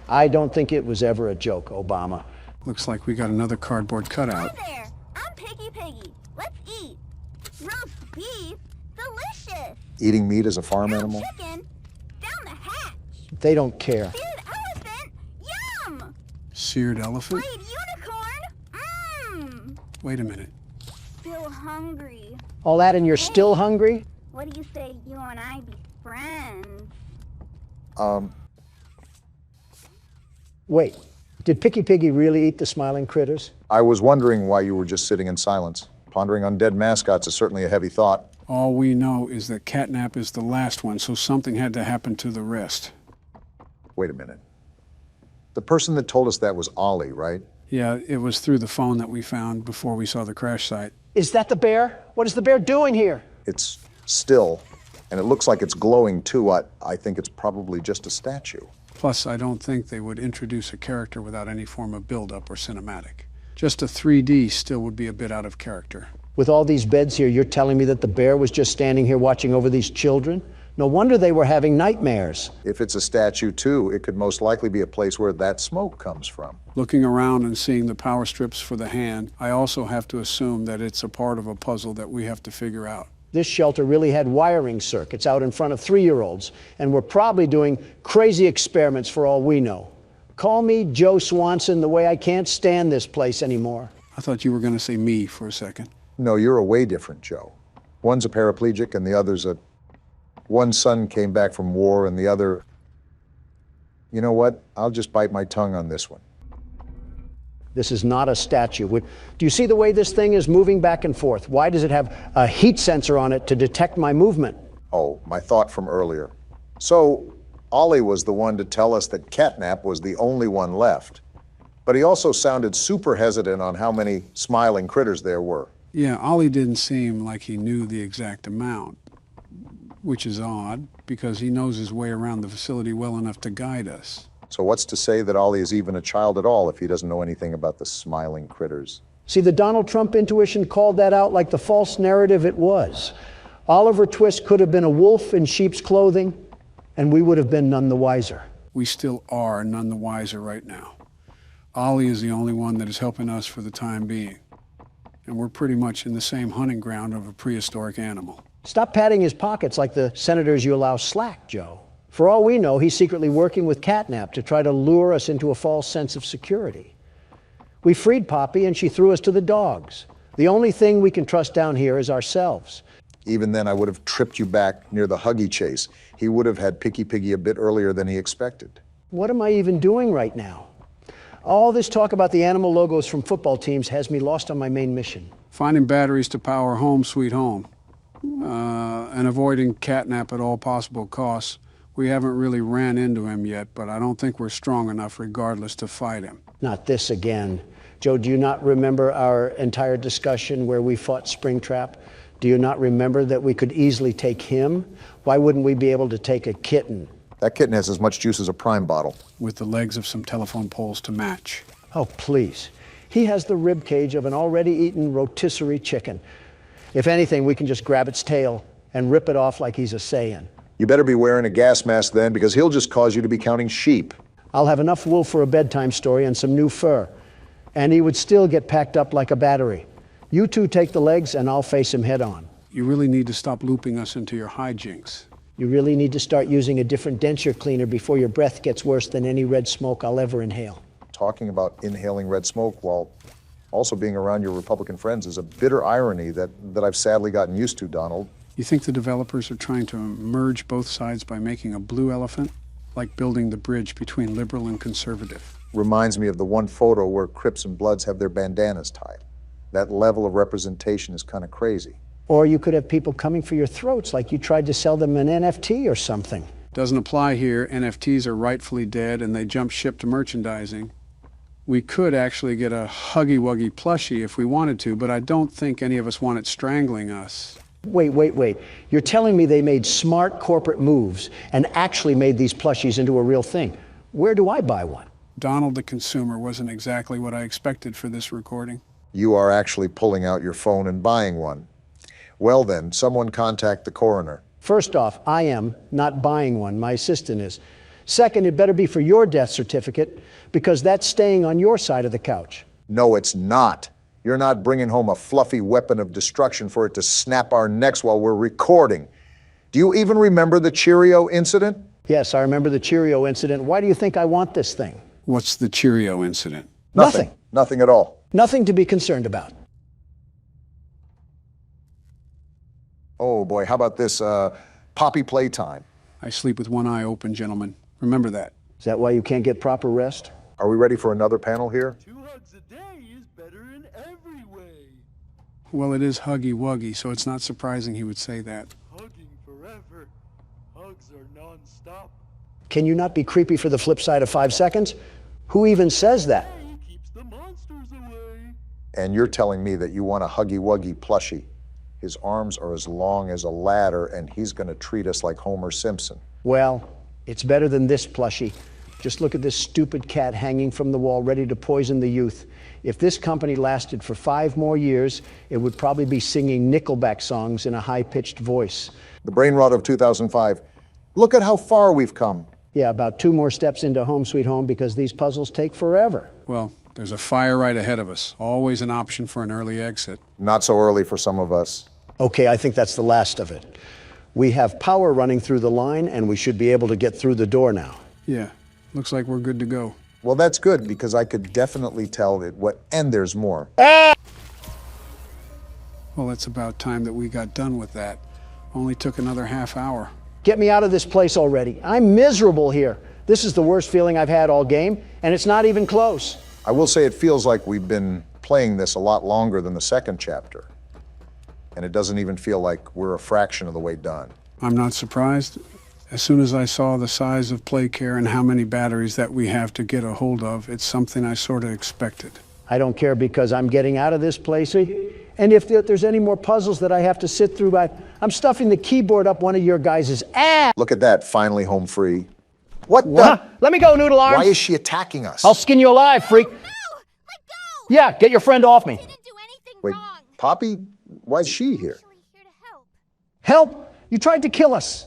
I don't think it was ever a joke, Obama. Looks like we got another cardboard cutout. Hi there, I'm Piggy. Let's eat. Roast beef, delicious. Eating meat as a farm Grilled animal? chicken, down the hatch. They don't care. Seared elephant, yum. Seared elephant? Played unicorn, Wait a minute. Still hungry. All that and you're still hungry? What do you say you and I be friends? Wait, did Picky Piggy really eat the smiling critters? I was wondering why you were just sitting in silence. Pondering on dead mascots is certainly a heavy thought. All we know is that Catnap is the last one, so something had to happen to the rest. Wait a minute. The person that told us that was Ollie, right? Yeah, it was through the phone that we found before we saw the crash site. Is that the bear? What is the bear doing here? It's still, and it looks like it's glowing too. I think it's probably just a statue. Plus, I don't think they would introduce a character without any form of build-up or cinematic. Just a 3D still would be a bit out of character. With all these beds here, you're telling me that the bear was just standing here watching over these children? No wonder they were having nightmares. If it's a statue too, it could most likely be a place where that smoke comes from. Looking around and seeing the power strips for the hand, I also have to assume that it's a part of a puzzle that we have to figure out. This shelter really had wiring circuits out in front of 3-year-olds, and we're probably doing crazy experiments for all we know. Call me Joe Swanson the way I can't stand this place anymore. I thought you were going to say me for a second. No, you're a way different Joe. One's a paraplegic and the other's a... One son came back from war and the other... You know what? I'll just bite my tongue on this one. This is not a statue. Do you see the way this thing is moving back and forth? Why does it have a heat sensor on it to detect my movement? Oh, my thought from earlier. So, Ollie was the one to tell us that Catnap was the only one left. But he also sounded super hesitant on how many smiling critters there were. Yeah, Ollie didn't seem like he knew the exact amount, which is odd, because he knows his way around the facility well enough to guide us. So what's to say that Ollie is even a child at all if he doesn't know anything about the smiling critters? See, the Donald Trump intuition called that out like the false narrative it was. Oliver Twist could have been a wolf in sheep's clothing, and we would have been none the wiser. We still are none the wiser right now. Ollie is the only one that is helping us for the time being. And we're pretty much in the same hunting ground of a prehistoric animal. Stop patting his pockets like the senators you allow slack, Joe. For all we know, he's secretly working with Catnap to try to lure us into a false sense of security. We freed Poppy and she threw us to the dogs. The only thing we can trust down here is ourselves. Even then, I would have tripped you back near the Huggy chase. He would have had Picky Piggy a bit earlier than he expected. What am I even doing right now? All this talk about the animal logos from football teams has me lost on my main mission. Finding batteries to power Home Sweet Home, and avoiding Catnap at all possible costs. We haven't really ran into him yet, but I don't think we're strong enough regardless to fight him. Not this again. Joe, do you not remember our entire discussion where we fought Springtrap? Do you not remember that we could easily take him Why wouldn't we be able to take a kitten? That kitten has as much juice as a Prime bottle. with the legs of some telephone poles to match. Oh, please. He has the rib cage of an already eaten rotisserie chicken. If anything, we can just grab its tail and rip it off like he's a Saiyan. You better be wearing a gas mask then, because he'll just cause you to be counting sheep. I'll have enough wool for a bedtime story and some new fur. And he would still get packed up like a battery. You two take the legs and I'll face him head on. You really need to stop looping us into your hijinks. You really need to start using a different denture cleaner before your breath gets worse than any red smoke I'll ever inhale. Talking about inhaling red smoke while also being around your Republican friends is a bitter irony that I've sadly gotten used to, Donald. You think the developers are trying to merge both sides by making a blue elephant? Like building the bridge between liberal and conservative. Reminds me of the one photo where Crips and Bloods have their bandanas tied. That level of representation is kind of crazy. Or you could have people coming for your throats like you tried to sell them an NFT or something. Doesn't apply here. NFTs are rightfully dead and they jump ship to merchandising. We could actually get a Huggy Wuggy plushie if we wanted to, but I don't think any of us want it strangling us. Wait. You're telling me they made smart corporate moves and actually made these plushies into a real thing. Where do I buy one? Donald the consumer wasn't exactly what I expected for this recording. You are actually pulling out your phone and buying one. Well then, someone contact the coroner. First off, I am not buying one. My assistant is. Second, it better be for your death certificate because that's staying on your side of the couch. No, it's not. You're not bringing home a fluffy weapon of destruction for it to snap our necks while we're recording. Do you even remember the Cheerio incident? Yes, I remember the Cheerio incident. Why do you think I want this thing? What's the Cheerio incident? Nothing. Nothing at all. Nothing to be concerned about. Oh boy, how about this Poppy Playtime? I sleep with one eye open, gentlemen. Remember that. Is that why you can't get proper rest? Are we ready for another panel here? 2 hugs a day is better in every way. Well, it is Huggy Wuggy, so it's not surprising he would say that. Hugging forever. Hugs are non-stop. Can you not be creepy for the flip side of 5 seconds? Who even says that? Keeps the monsters away. And you're telling me that you want a Huggy Wuggy plushie. His arms are as long as a ladder, and he's going to treat us like Homer Simpson. Well, it's better than this plushie. Just look at this stupid cat hanging from the wall, ready to poison the youth. If this company lasted for 5 more years, it would probably be singing Nickelback songs in a high-pitched voice. The brain rot of 2005. Look at how far we've come. Yeah, about 2 more steps into Home Sweet Home because these puzzles take forever. Well, there's a fire right ahead of us. Always an option for an early exit. Not so early for some of us. Okay, I think that's the last of it. We have power running through the line, and we should be able to get through the door now. Yeah, looks like we're good to go. Well, that's good, because I could definitely tell it and there's more. Well, it's about time that we got done with that. Only took another half hour. Get me out of this place already. I'm miserable here. This is the worst feeling I've had all game, and it's not even close. I will say it feels like we've been playing this a lot longer than the second chapter. And it doesn't even feel like we're a fraction of the way done. I'm not surprised. As soon as I saw the size of PlayCare and how many batteries that we have to get a hold of, it's something I sort of expected. I don't care because I'm getting out of this place. And if there's any more puzzles that I have to sit through, I'm stuffing the keyboard up one of your guys' ass. Look at that, finally home free. What the? Let me go, Noodle Arms. Why is she attacking us? I'll skin you alive, freak. No! Let go! Yeah, get your friend off me. I didn't do anything Wait, wrong. Poppy, why is she here? Actually here to help. Help! You tried to kill us.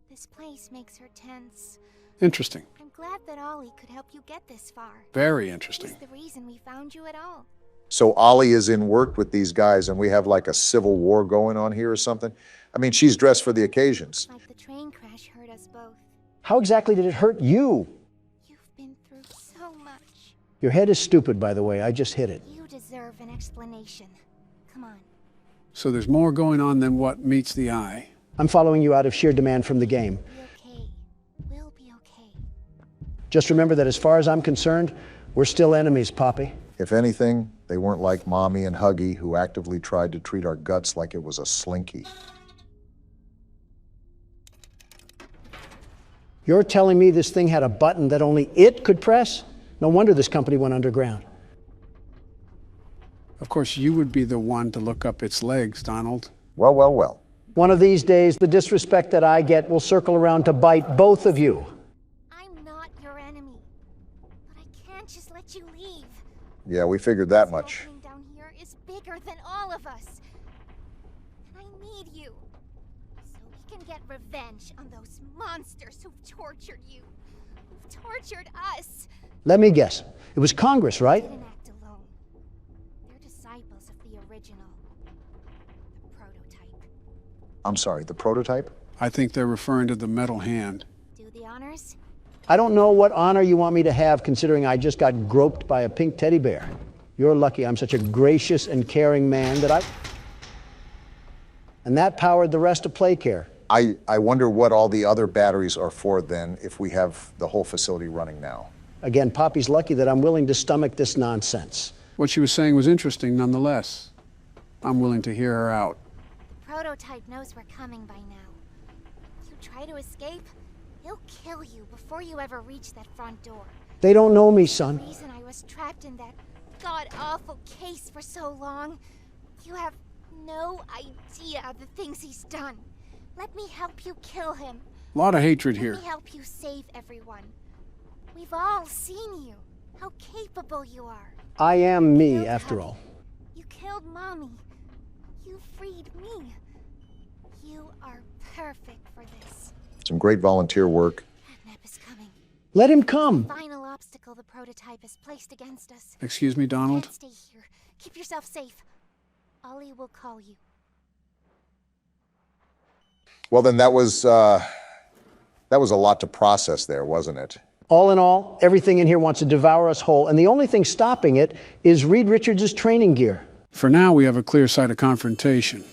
This place makes her tense. Interesting. I'm glad that Ollie could help you get this far. Very He's interesting. the reason we found you at all. So Ollie is in work with these guys and we have like a civil war going on here or something? I mean, she's dressed for the occasions. Like the train crash hurt us both. How exactly did it hurt you? You've been through so much. Your head is stupid, by the way. I just hit it. You deserve an explanation. Come on. So there's more going on than what meets the eye. I'm following you out of sheer demand from the game. Be okay. We'll be okay. Just remember that as far as I'm concerned, we're still enemies, Poppy. If anything, they weren't like Mommy and Huggy, who actively tried to treat our guts like it was a slinky. You're telling me this thing had a button that only it could press? No wonder this company went underground. Of course, you would be the one to look up its legs, Donald. Well. One of these days, the disrespect that I get will circle around to bite both of you. I'm not your enemy, but I can't just let you leave. Yeah, we figured that much. This opening down here is bigger than all of us. And I need you, so we can get revenge on those monsters who've tortured you, who've tortured us. Let me guess. It was Congress, right? They didn't act alone. They're disciples of the original, the prototype. I'm sorry, the prototype? I think they're referring to the metal hand. Do the honors? I don't know what honor you want me to have, considering I just got groped by a pink teddy bear. You're lucky I'm such a gracious and caring man that I... And that powered the rest of Playcare. I wonder what all the other batteries are for then, if we have the whole facility running now. Again, Poppy's lucky that I'm willing to stomach this nonsense. What she was saying was interesting nonetheless. I'm willing to hear her out. The prototype knows we're coming by now. If you try to escape, he'll kill you before you ever reach that front door. They don't know me, son. The reason I was trapped in that god-awful case for so long, you have no idea of the things he's done. Let me help you kill him. A lot of hatred Let here. me help you save everyone. We've all seen you, how capable you are. I am me, Killed after Hubby. all. You killed Mommy. You freed me. You are perfect for this. Some great volunteer work. Catnap is coming. Let him come. Final obstacle the prototype has placed against us. Excuse me, Donald? Can't stay here. Keep yourself safe. Ollie will call you. Well, then that was a lot to process there, wasn't it? All in all, everything in here wants to devour us whole, and the only thing stopping it is Reed Richards' training gear. For now, we have a clear sight of confrontation.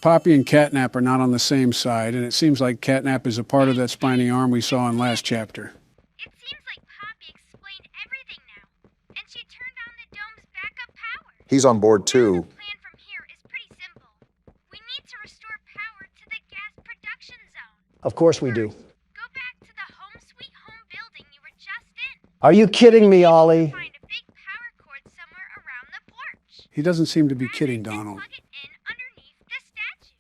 Poppy and Catnap are not on the same side, and it seems like Catnap is a part of that spiny arm we saw in last chapter. It seems like Poppy explained everything now, and she turned on the dome's backup power. He's on board too. The plan from here is pretty simple. We need to restore power to the gas production zone. Of course we do. Go back to the home sweet home building you were just in. Are you kidding me, Ollie? Find a big power cord somewhere around the porch. He doesn't seem to be kidding, Donald. Plug it in underneath the statue.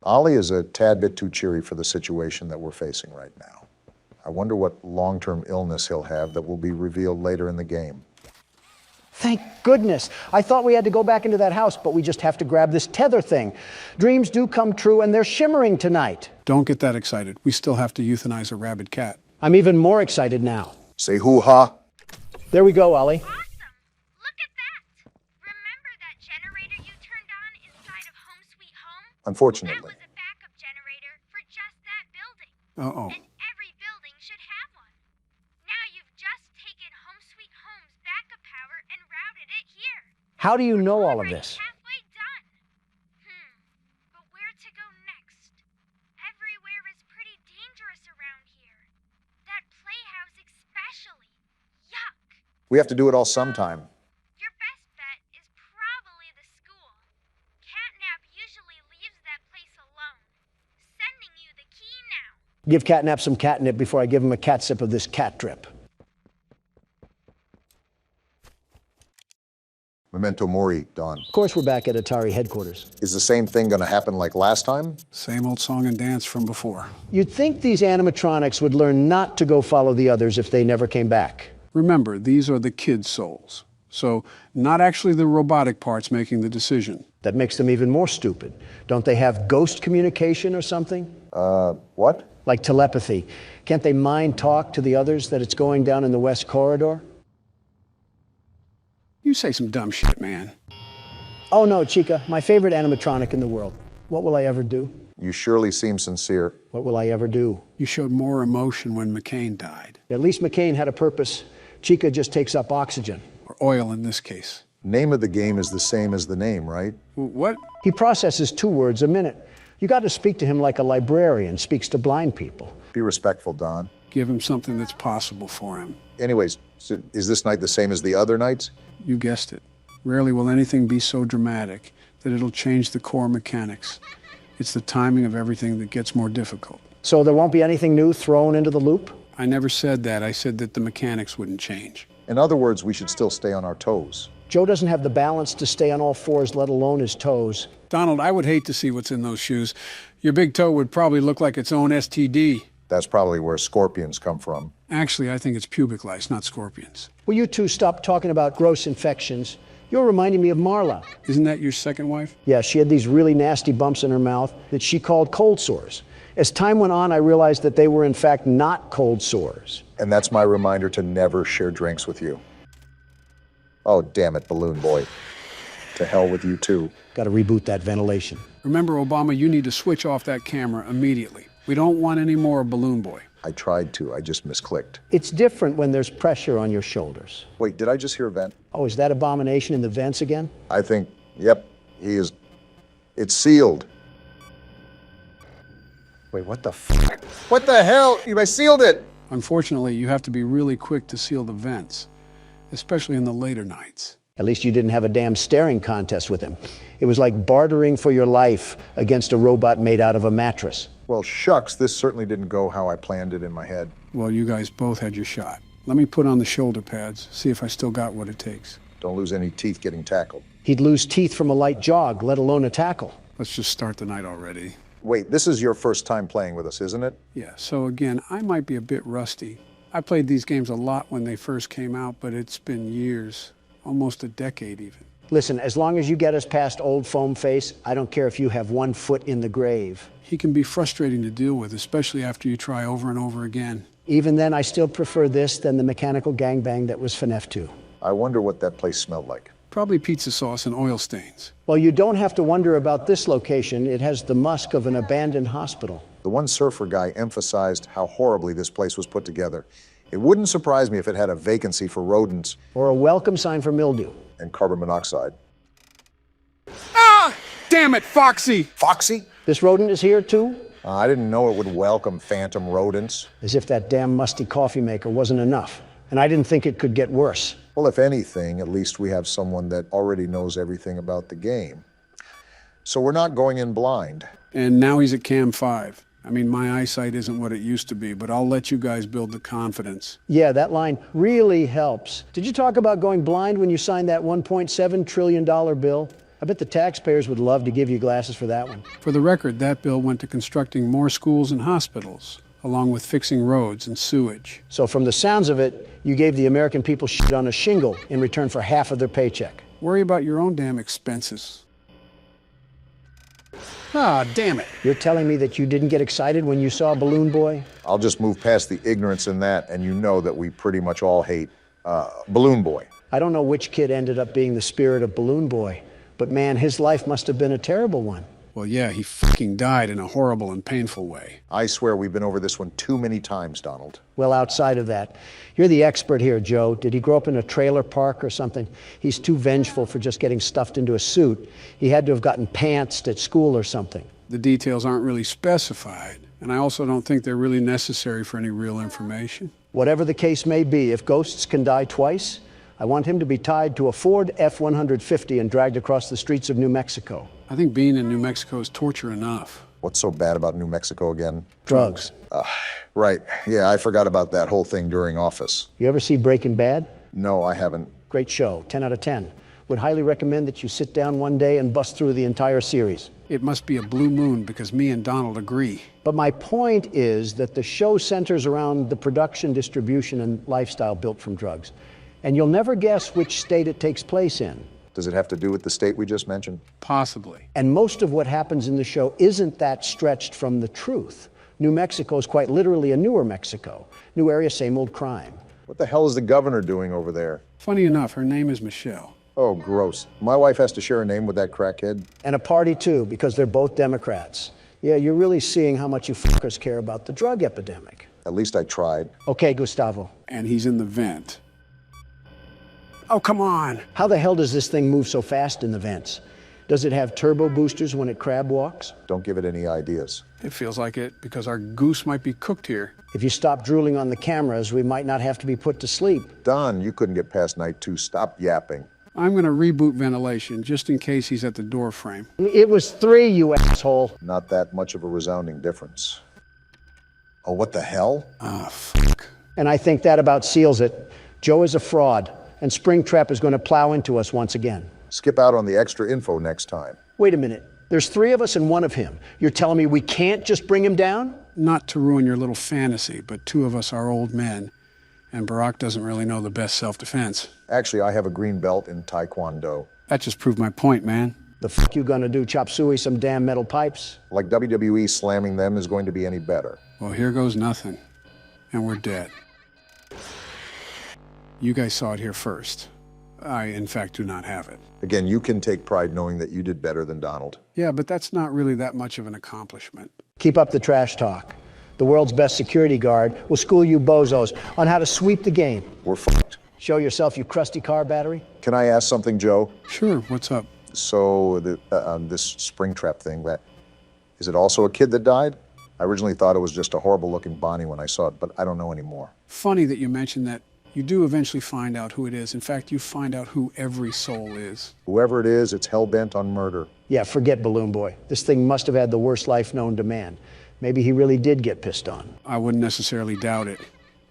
Ollie is a tad bit too cheery for the situation that we're facing right now. I wonder what long-term illness he'll have that will be revealed later in the game. Thank goodness. I thought we had to go back into that house, but we just have to grab this tether thing. Dreams do come true, and they're shimmering tonight. Don't get that excited. We still have to euthanize a rabid cat. I'm even more excited now. Say hoo-ha. There we go, Ollie. Awesome! Look at that! Remember that generator you turned on inside of Home Sweet Home? That Unfortunately. was a backup generator for just that building. Uh-oh. And every building should have one. Now you've just taken Home Sweet Home's backup power and routed it here. How do you know all of Already this? halfway done. But where to go next? Everywhere is pretty dangerous around here. That playhouse especially. Yuck. We have to do it all sometime. Your best bet is probably the school. Catnap usually leaves that place alone. Sending you the key now. Give Catnap some catnip before I give him a cat sip of this cat drip. Memento mori, Don. Of course, we're back at Atari headquarters. Is the same thing going to happen like last time? Same old song and dance from before. You'd think these animatronics would learn not to go follow the others if they never came back. Remember, these are the kids' souls. So, not actually the robotic parts making the decision. That makes them even more stupid. Don't they have ghost communication or something? What? Like telepathy. Can't they mind talk to the others that it's going down in the West Corridor? You say some dumb shit, man. Oh no, Chica, my favorite animatronic in the world. What will I ever do? You surely seem sincere. What will I ever do? You showed more emotion when McCain died. At least McCain had a purpose. Chica just takes up oxygen. Or oil in this case. Name of the game is the same as the name, right? What? He processes 2 words a minute. You got to speak to him like a librarian speaks to blind people. Be respectful, Don. Give him something that's possible for him. Anyways, so is this night the same as the other nights? You guessed it. Rarely will anything be so dramatic that it'll change the core mechanics. It's the timing of everything that gets more difficult. So there won't be anything new thrown into the loop? I never said that. I said that the mechanics wouldn't change. In other words, we should still stay on our toes. Joe doesn't have the balance to stay on all fours, let alone his toes. Donald, I would hate to see what's in those shoes. Your big toe would probably look like its own STD. That's probably where scorpions come from. Actually, I think it's pubic lice, not scorpions. Will you two stop talking about gross infections? You're reminding me of Marla. Isn't that your second wife? Yeah, she had these really nasty bumps in her mouth that she called cold sores. As time went on, I realized that they were in fact not cold sores. And that's my reminder to never share drinks with you. Oh, damn it, Balloon Boy. To hell with you too. Got to reboot that ventilation. Remember, Obama, you need to switch off that camera immediately. We don't want any more Balloon Boy. I tried to, I just misclicked. It's different when there's pressure on your shoulders. Wait, did I just hear a vent? Oh, is that abomination in the vents again? I think, yep, he is. It's sealed. Wait, what the fuck? What the hell? I sealed it! Unfortunately, you have to be really quick to seal the vents, especially in the later nights. At least you didn't have a damn staring contest with him. It was like bartering for your life against a robot made out of a mattress. Well, shucks, this certainly didn't go how I planned it in my head. Well, you guys both had your shot. Let me put on the shoulder pads, see if I still got what it takes. Don't lose any teeth getting tackled. He'd lose teeth from a light jog, let alone a tackle. Let's just start the night already. Wait, this is your first time playing with us, isn't it? Yeah, so again, I might be a bit rusty. I played these games a lot when they first came out, but it's been years, almost a decade even. Listen, as long as you get us past old foam face, I don't care if you have 1 foot in the grave. He can be frustrating to deal with, especially after you try over and over again. Even then, I still prefer this than the mechanical gangbang that was FNAF 2. I wonder what that place smelled like. Probably pizza sauce and oil stains. Well, you don't have to wonder about this location. It has the musk of an abandoned hospital. The one surfer guy emphasized how horribly this place was put together. It wouldn't surprise me if it had a vacancy for rodents. Or a welcome sign for mildew. And carbon monoxide. Ah! Damn it, Foxy! Foxy? This rodent is here too? I didn't know it would welcome phantom rodents. As if that damn musty coffee maker wasn't enough. And I didn't think it could get worse. Well, if anything, at least we have someone that already knows everything about the game. So we're not going in blind. And now he's at Cam 5. I mean, my eyesight isn't what it used to be, but I'll let you guys build the confidence. Yeah, that line really helps. Did you talk about going blind when you signed that $1.7 trillion bill? I bet the taxpayers would love to give you glasses for that one. For the record, that bill went to constructing more schools and hospitals, along with fixing roads and sewage. So from the sounds of it, you gave the American people shit on a shingle in return for half of their paycheck. Worry about your own damn expenses. Ah, damn it. You're telling me that you didn't get excited when you saw Balloon Boy? I'll just move past the ignorance in that, and you know that we pretty much all hate Balloon Boy. I don't know which kid ended up being the spirit of Balloon Boy, but man, his life must have been a terrible one. Well, yeah, he fucking died in a horrible and painful way. I swear we've been over this one too many times, Donald. Well, outside of that, you're the expert here, Joe. Did he grow up in a trailer park or something? He's too vengeful for just getting stuffed into a suit. He had to have gotten pantsed at school or something. The details aren't really specified, and I also don't think they're really necessary for any real information. Whatever the case may be, if ghosts can die twice, I want him to be tied to a Ford F-150 and dragged across the streets of New Mexico. I think being in New Mexico is torture enough. What's so bad about New Mexico again? Drugs. Right. Yeah, I forgot about that whole thing during Office. You ever see Breaking Bad? No, I haven't. Great show, 10 out of 10. Would highly recommend that you sit down one day and bust through the entire series. It must be a blue moon because me and Donald agree. But my point is that the show centers around the production, distribution, and lifestyle built from drugs. And you'll never guess which state it takes place in. Does it have to do with the state we just mentioned? Possibly. And most of what happens in the show isn't that stretched from the truth. New Mexico is quite literally a newer Mexico. New area, same old crime. What the hell is the governor doing over there? Funny enough, her name is Michelle. Oh, gross. My wife has to share a name with that crackhead. And a party too, because they're both Democrats. Yeah, you're really seeing how much you fuckers care about the drug epidemic. At least I tried. Okay, Gustavo. And he's in the vent. Oh, come on. How the hell does this thing move so fast in the vents? Does it have turbo boosters when it crab walks? Don't give it any ideas. It feels like it because our goose might be cooked here. If you stop drooling on the cameras, we might not have to be put to sleep. Don, you couldn't get past night 2. Stop yapping. I'm going to reboot ventilation just in case he's at the door frame. It was 3, you asshole. Not that much of a resounding difference. Oh, what the hell? Ah, fuck. And I think that about seals it. Joe is a fraud, and Springtrap is going to plow into us once again. Skip out on the extra info next time. Wait a minute. There's 3 of us and 1 of him. You're telling me we can't just bring him down? Not to ruin your little fantasy, but 2 of us are old men, and Barack doesn't really know the best self-defense. Actually, I have a green belt in Taekwondo. That just proved my point, man. The fuck you gonna do, chop suey some damn metal pipes? Like WWE slamming them is going to be any better. Well, here goes nothing, and we're dead. You guys saw it here first. I, in fact, do not have it. Again, you can take pride knowing that you did better than Donald. Yeah, but that's not really that much of an accomplishment. Keep up the trash talk. The world's best security guard will school you bozos on how to sweep the game. We're fucked. Show yourself, you crusty car battery. Can I ask something, Joe? Sure, what's up? So, this Springtrap thing, is it also a kid that died? I originally thought it was just a horrible-looking Bonnie when I saw it, but I don't know anymore. Funny that you mentioned that. You do eventually find out who it is. In fact, you find out who every soul is. Whoever it is, it's hell-bent on murder. Yeah, forget Balloon Boy. This thing must have had the worst life known to man. Maybe he really did get pissed on. I wouldn't necessarily doubt it.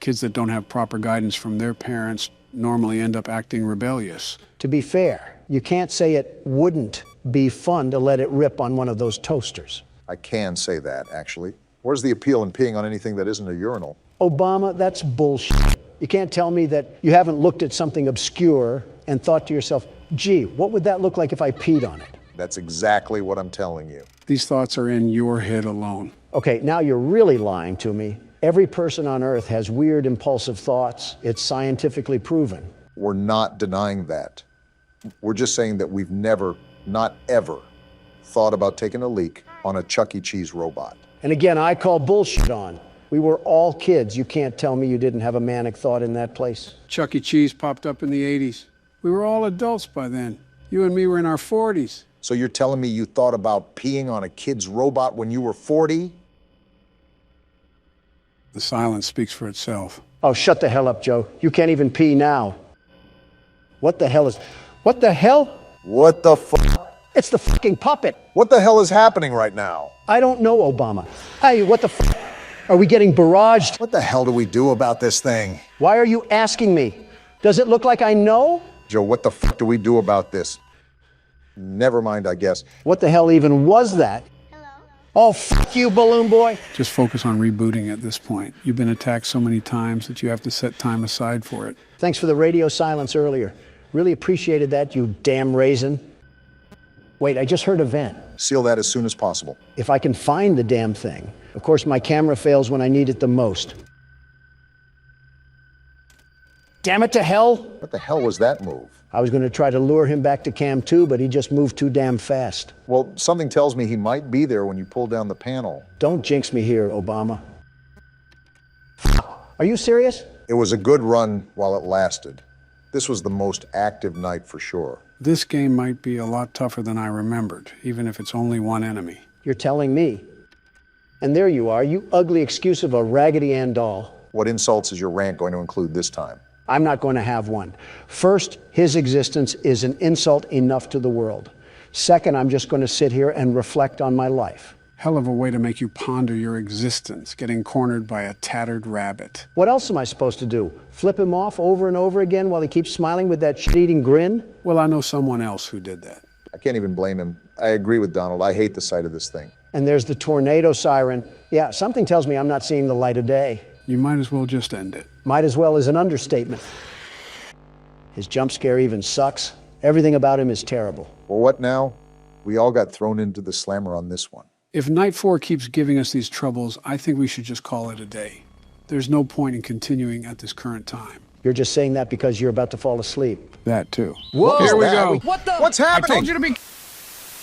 Kids that don't have proper guidance from their parents normally end up acting rebellious. To be fair, you can't say it wouldn't be fun to let it rip on one of those toasters. I can say that, actually. Where's the appeal in peeing on anything that isn't a urinal? Obama, that's bullshit. You can't tell me that you haven't looked at something obscure and thought to yourself, gee, what would that look like if I peed on it? That's exactly what I'm telling you. These thoughts are in your head alone. Okay, now you're really lying to me. Every person on Earth has weird, impulsive thoughts. It's scientifically proven. We're not denying that. We're just saying that we've never, not ever, thought about taking a leak on a Chuck E. Cheese robot. And again, I call bullshit on. We were all kids. You can't tell me you didn't have a manic thought in that place. Chuck E. Cheese popped up in the 80s. We were all adults by then. You and me were in our 40s. So you're telling me you thought about peeing on a kid's robot when you were 40? The silence speaks for itself. Oh, shut the hell up, Joe. You can't even pee now. What the hell? What the fuck? It's the fucking puppet. What the hell is happening right now? I don't know, Obama. Hey, what the fuck? Are we getting barraged? What the hell do we do about this thing? Why are you asking me? Does it look like I know? Joe, what the fuck do we do about this? Never mind, I guess. What the hell even was that? Hello? Oh, fuck you, Balloon Boy. Just focus on rebooting at this point. You've been attacked so many times that you have to set time aside for it. Thanks for the radio silence earlier. Really appreciated that, you damn raisin. Wait, I just heard a vent. Seal that as soon as possible. If I can find the damn thing. Of course, my camera fails when I need it the most. Damn it to hell! What the hell was that move? I was going to try to lure him back to Cam 2, but he just moved too damn fast. Well, something tells me he might be there when you pull down the panel. Don't jinx me here, Obama. Are you serious? It was a good run while it lasted. This was the most active night for sure. This game might be a lot tougher than I remembered, even if it's only one enemy. You're telling me. And there you are, you ugly excuse of a Raggedy Ann doll. What insults is your rant going to include this time? I'm not going to have one. First, his existence is an insult enough to the world. Second, I'm just going to sit here and reflect on my life. Hell of a way to make you ponder your existence, getting cornered by a tattered rabbit. What else am I supposed to do? Flip him off over and over again while he keeps smiling with that shit-eating grin? Well, I know someone else who did that. I can't even blame him. I agree with Donald. I hate the sight of this thing. And there's the tornado siren. Yeah, something tells me I'm not seeing the light of day. You might as well just end it. Might as well is an understatement. His jump scare even sucks. Everything about him is terrible. Well, what now? We all got thrown into the slammer on this one. If Night 4 keeps giving us these troubles, I think we should just call it a day. There's no point in continuing at this current time. You're just saying that because you're about to fall asleep. That too. Whoa! Here we go. What's happening? I told you to be...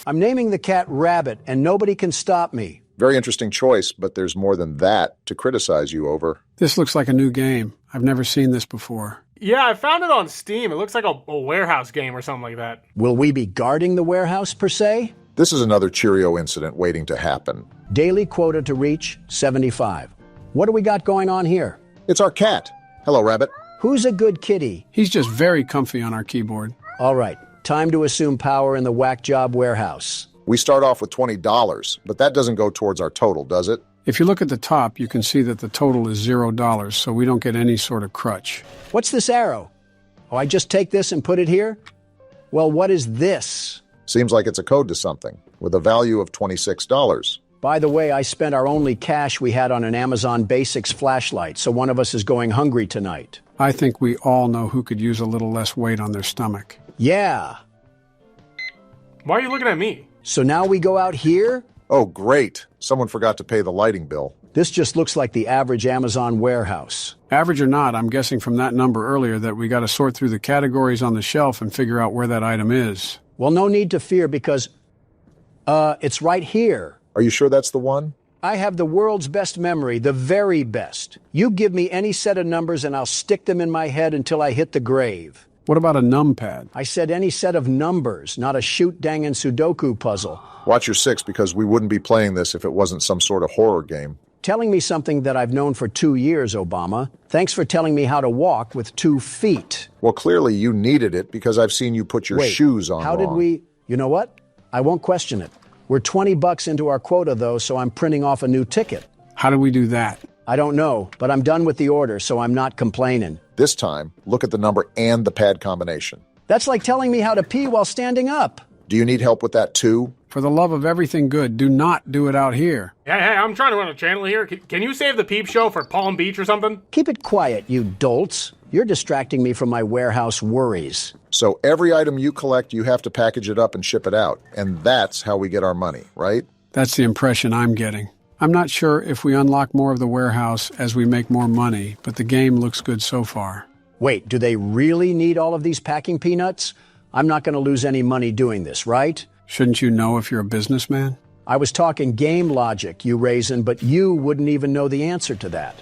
I'm naming the cat Rabbit, and nobody can stop me. Very interesting choice, but there's more than that to criticize you over. This looks like a new game. I've never seen this before. Yeah, I found it on Steam. It looks like a warehouse game or something like that. Will we be guarding the warehouse, per se? This is another Cheerio incident waiting to happen. Daily quota to reach, 75. What do we got going on here? It's our cat. Hello, Rabbit. Who's a good kitty? He's just very comfy on our keyboard. All right, time to assume power in the whack job warehouse. We start off with $20, but that doesn't go towards our total, does it? If you look at the top, you can see that the total is $0, so we don't get any sort of crutch. What's this arrow? Oh, I just take this and put it here? Well, what is this? Seems like it's a code to something, with a value of $26. By the way, I spent our only cash we had on an Amazon Basics flashlight, so one of us is going hungry tonight. I think we all know who could use a little less weight on their stomach. Yeah. Why are you looking at me? So now we go out here? Oh, great. Someone forgot to pay the lighting bill. This just looks like the average Amazon warehouse. Average or not, I'm guessing from that number earlier that we got to sort through the categories on the shelf and figure out where that item is. Well, no need to fear because, it's right here. Are you sure that's the one? I have the world's best memory, the very best. You give me any set of numbers and I'll stick them in my head until I hit the grave. What about a numpad? I said any set of numbers, not a shoot-dangin' Sudoku puzzle. Watch your six, because we wouldn't be playing this if it wasn't some sort of horror game. Telling me something that I've known for 2 years, Obama. Thanks for telling me how to walk with 2 feet. Well, clearly you needed it because I've seen you put your Wait, shoes on how did wrong. we... You know what? I won't question it. We're $20 into our quota, though, so I'm printing off a new ticket. How do we do that? I don't know, but I'm done with the order, so I'm not complaining. This time, look at the number and the pad combination. That's like telling me how to pee while standing up. Do you need help with that too? For the love of everything good, do not do it out here. Hey, I'm trying to run a channel here. Can you save the Peep Show for Palm Beach or something? Keep it quiet, you dolts. You're distracting me from my warehouse worries. So every item you collect, you have to package it up and ship it out. And that's how we get our money, right? That's the impression I'm getting. I'm not sure if we unlock more of the warehouse as we make more money, but the game looks good so far. Wait, do they really need all of these packing peanuts? I'm not going to lose any money doing this, right? Shouldn't you know if you're a businessman? I was talking game logic, you raisin, but you wouldn't even know the answer to that.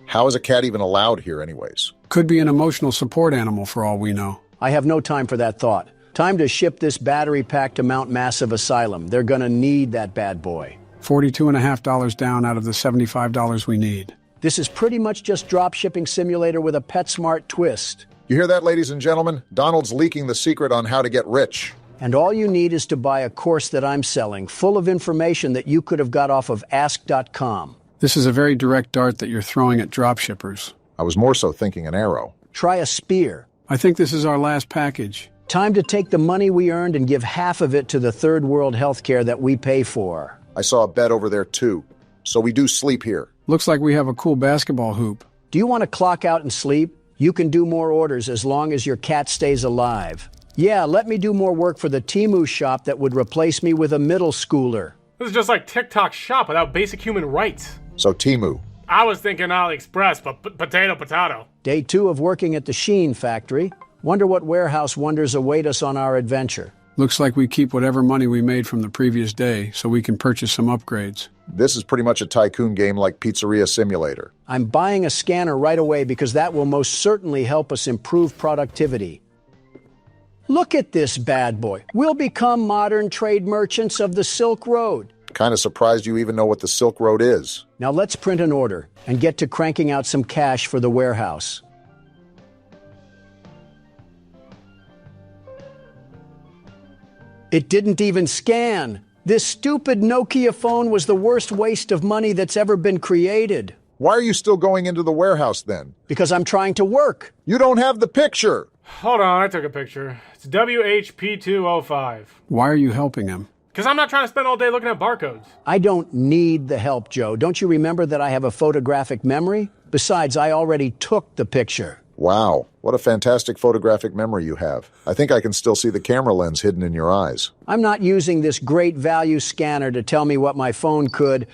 How is a cat even allowed here anyways? Could be an emotional support animal for all we know. I have no time for that thought. Time to ship this battery pack to Mount Massive Asylum. They're gonna need that bad boy. $42.50 down out of the $75 we need. This is pretty much just drop shipping simulator with a PetSmart twist. You hear that, ladies and gentlemen? Donald's leaking the secret on how to get rich. And all you need is to buy a course that I'm selling, full of information that you could have got off of ask.com. This is a very direct dart that you're throwing at dropshippers. I was more so thinking an arrow. Try a spear. I think this is our last package. Time to take the money we earned and give half of it to the third world healthcare that we pay for. I saw a bed over there too. So we do sleep here. Looks like we have a cool basketball hoop. Do you want to clock out and sleep? You can do more orders as long as your cat stays alive. Yeah, let me do more work for the Temu shop that would replace me with a middle schooler. This is just like TikTok shop without basic human rights. So Temu. I was thinking AliExpress, but potato. Day 2 of working at the Sheen factory. Wonder what warehouse wonders await us on our adventure. Looks like we keep whatever money we made from the previous day so we can purchase some upgrades. This is pretty much a tycoon game like Pizzeria Simulator. I'm buying a scanner right away because that will most certainly help us improve productivity. Look at this bad boy. We'll become modern trade merchants of the Silk Road. Kind of surprised you even know what the Silk Road is. Now let's print an order and get to cranking out some cash for the warehouse. It didn't even scan. This stupid Nokia phone was the worst waste of money that's ever been created. Why are you still going into the warehouse then? Because I'm trying to work. You don't have the picture. Hold on, I took a picture. It's WHP205. Why are you helping him? Because I'm not trying to spend all day looking at barcodes. I don't need the help, Joe. Don't you remember that I have a photographic memory? Besides, I already took the picture. Wow, what a fantastic photographic memory you have. I think I can still see the camera lens hidden in your eyes. I'm not using this great value scanner to tell me what my phone could...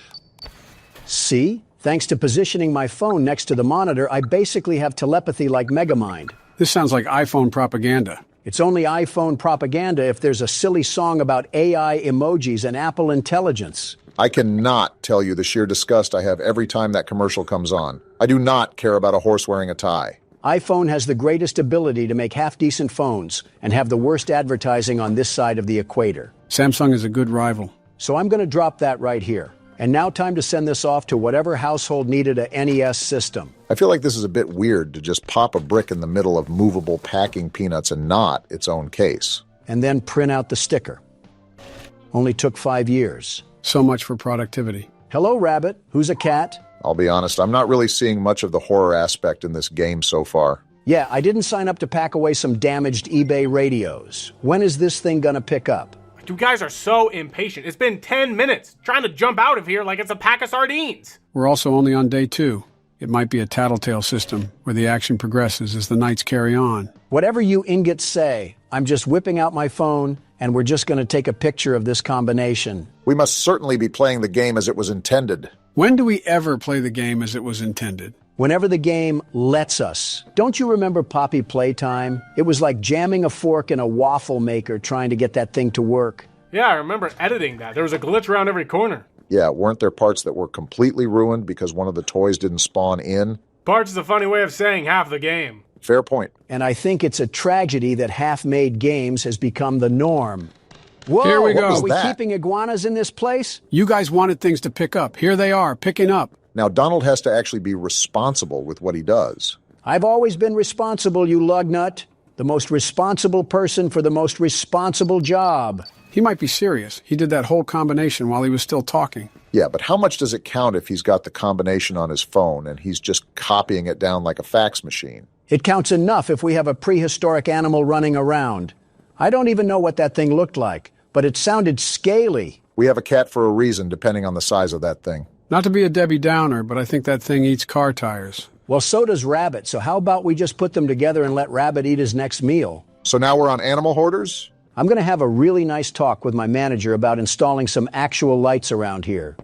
See? Thanks to positioning my phone next to the monitor, I basically have telepathy like Megamind. This sounds like iPhone propaganda. It's only iPhone propaganda if there's a silly song about AI emojis and Apple Intelligence. I cannot tell you the sheer disgust I have every time that commercial comes on. I do not care about a horse wearing a tie. iPhone has the greatest ability to make half-decent phones and have the worst advertising on this side of the equator. Samsung is a good rival. So I'm going to drop that right here. And now time to send this off to whatever household needed a NES system. I feel like this is a bit weird to just pop a brick in the middle of movable packing peanuts and not its own case. And then print out the sticker. Only took 5 years. So much for productivity. Hello, Rabbit. Who's a cat? I'll be honest, I'm not really seeing much of the horror aspect in this game so far. Yeah, I didn't sign up to pack away some damaged eBay radios. When is this thing gonna pick up? You guys are so impatient. It's been 10 minutes trying to jump out of here like it's a pack of sardines. We're also only on day 2. It might be a tattletale system where the action progresses as the nights carry on. Whatever you ingots say, I'm just whipping out my phone and we're just gonna take a picture of this combination. We must certainly be playing the game as it was intended. When do we ever play the game as it was intended? Whenever the game lets us. Don't you remember Poppy Playtime? It was like jamming a fork in a waffle maker trying to get that thing to work. Yeah, I remember editing that. There was a glitch around every corner. Yeah, weren't there parts that were completely ruined because one of the toys didn't spawn in? Parts is a funny way of saying half the game. Fair point. And I think it's a tragedy that half-made games has become the norm. Whoa, Here we go. Are we that? keeping iguanas in this place? You guys wanted things to pick up. Here they are, picking up. Now, Donald has to actually be responsible with what he does. I've always been responsible, you lug nut. The most responsible person for the most responsible job. He might be serious. He did that whole combination while he was still talking. Yeah, but how much does it count if he's got the combination on his phone and he's just copying it down like a fax machine? It counts enough if we have a prehistoric animal running around. I don't even know what that thing looked like, but it sounded scaly. We have a cat for a reason, depending on the size of that thing. Not to be a Debbie Downer, but I think that thing eats car tires. Well, so does Rabbit, so how about we just put them together and let Rabbit eat his next meal? So now we're on Animal Hoarders? I'm going to have a really nice talk with my manager about installing some actual lights around here.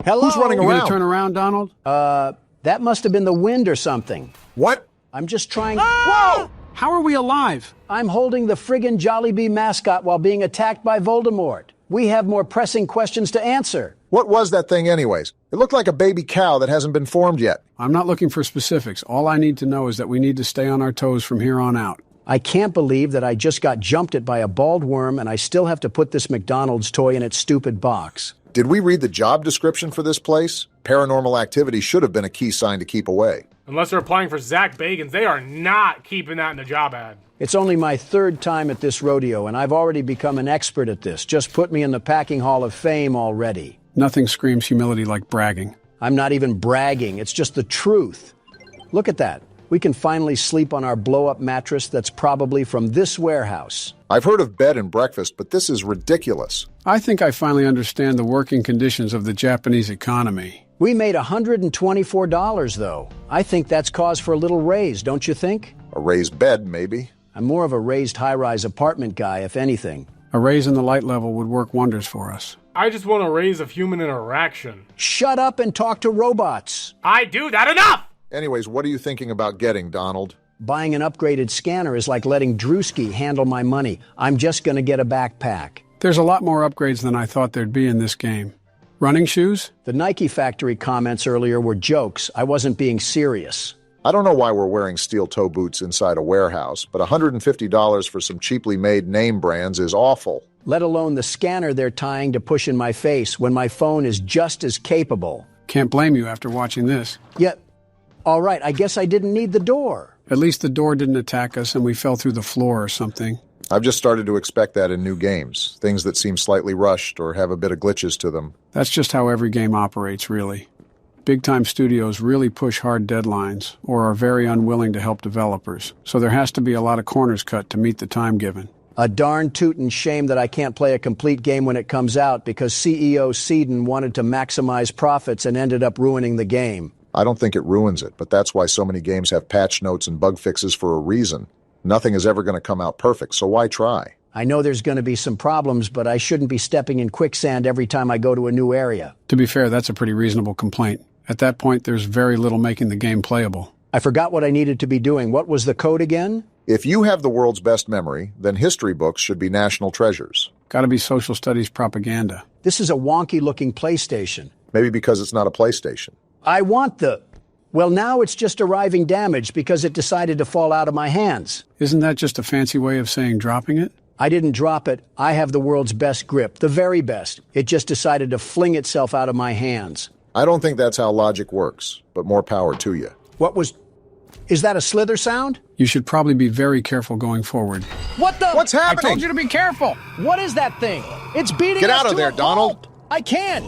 Hello? Who's running You around? gonna turn around, Donald? That must have been the wind or something. What? I'm just trying... Whoa! How are we alive? I'm holding the friggin' Jollibee mascot while being attacked by Voldemort. We have more pressing questions to answer. What was that thing anyways? It looked like a baby cow that hasn't been formed yet. I'm not looking for specifics. All I need to know is that we need to stay on our toes from here on out. I can't believe that I just got jumped at by a bald worm and I still have to put this McDonald's toy in its stupid box. Did we read the job description for this place? Paranormal activity should have been a key sign to keep away. Unless they're applying for Zach Bagans, they are not keeping that in the job ad. It's only my 3rd time at this rodeo, and I've already become an expert at this. Just put me in the Packing Hall of Fame already. Nothing screams humility like bragging. I'm not even bragging. It's just the truth. Look at that. We can finally sleep on our blow-up mattress that's probably from this warehouse. I've heard of bed and breakfast, but this is ridiculous. I think I finally understand the working conditions of the Japanese economy. We made $124, though. I think that's cause for a little raise, don't you think? A raised bed, maybe. I'm more of a raised high-rise apartment guy, if anything. A raise in the light level would work wonders for us. I just want a raise of human interaction. Shut up and talk to robots. I do that enough! Anyways, what are you thinking about getting, Donald? Buying an upgraded scanner is like letting Drewski handle my money. I'm just gonna get a backpack. There's a lot more upgrades than I thought there'd be in this game. Running shoes? The Nike factory comments earlier were jokes. I wasn't being serious. I don't know why we're wearing steel toe boots inside a warehouse, but $150 for some cheaply made name brands is awful. Let alone the scanner they're tying to push in my face when my phone is just as capable. Can't blame you after watching this. Yet, all right, I guess I didn't need the door. At least the door didn't attack us and we fell through the floor or something. I've just started to expect that in new games, things that seem slightly rushed or have a bit of glitches to them. That's just how every game operates, really. Big-time studios really push hard deadlines or are very unwilling to help developers, so there has to be a lot of corners cut to meet the time given. A darn tootin' shame that I can't play a complete game when it comes out because CEO Seedon wanted to maximize profits and ended up ruining the game. I don't think it ruins it, but that's why so many games have patch notes and bug fixes for a reason. Nothing is ever going to come out perfect, so why try? I know there's going to be some problems, but I shouldn't be stepping in quicksand every time I go to a new area. To be fair, that's a pretty reasonable complaint. At that point, there's very little making the game playable. I forgot what I needed to be doing. What was the code again? If you have the world's best memory, then history books should be national treasures. Gotta be social studies propaganda. This is a wonky-looking PlayStation. Maybe because it's not a PlayStation. I want the... Well, now it's just arriving damaged because it decided to fall out of my hands. Isn't that just a fancy way of saying dropping it? I didn't drop it. I have the world's best grip, the very best. It just decided to fling itself out of my hands. I don't think that's how logic works, but more power to you. What was... Is that a slither sound? You should probably be very careful going forward. What the... What's happening? I told you to be careful! What is that thing? It's beating Get us out of to there, a Donald. pulp. I can't.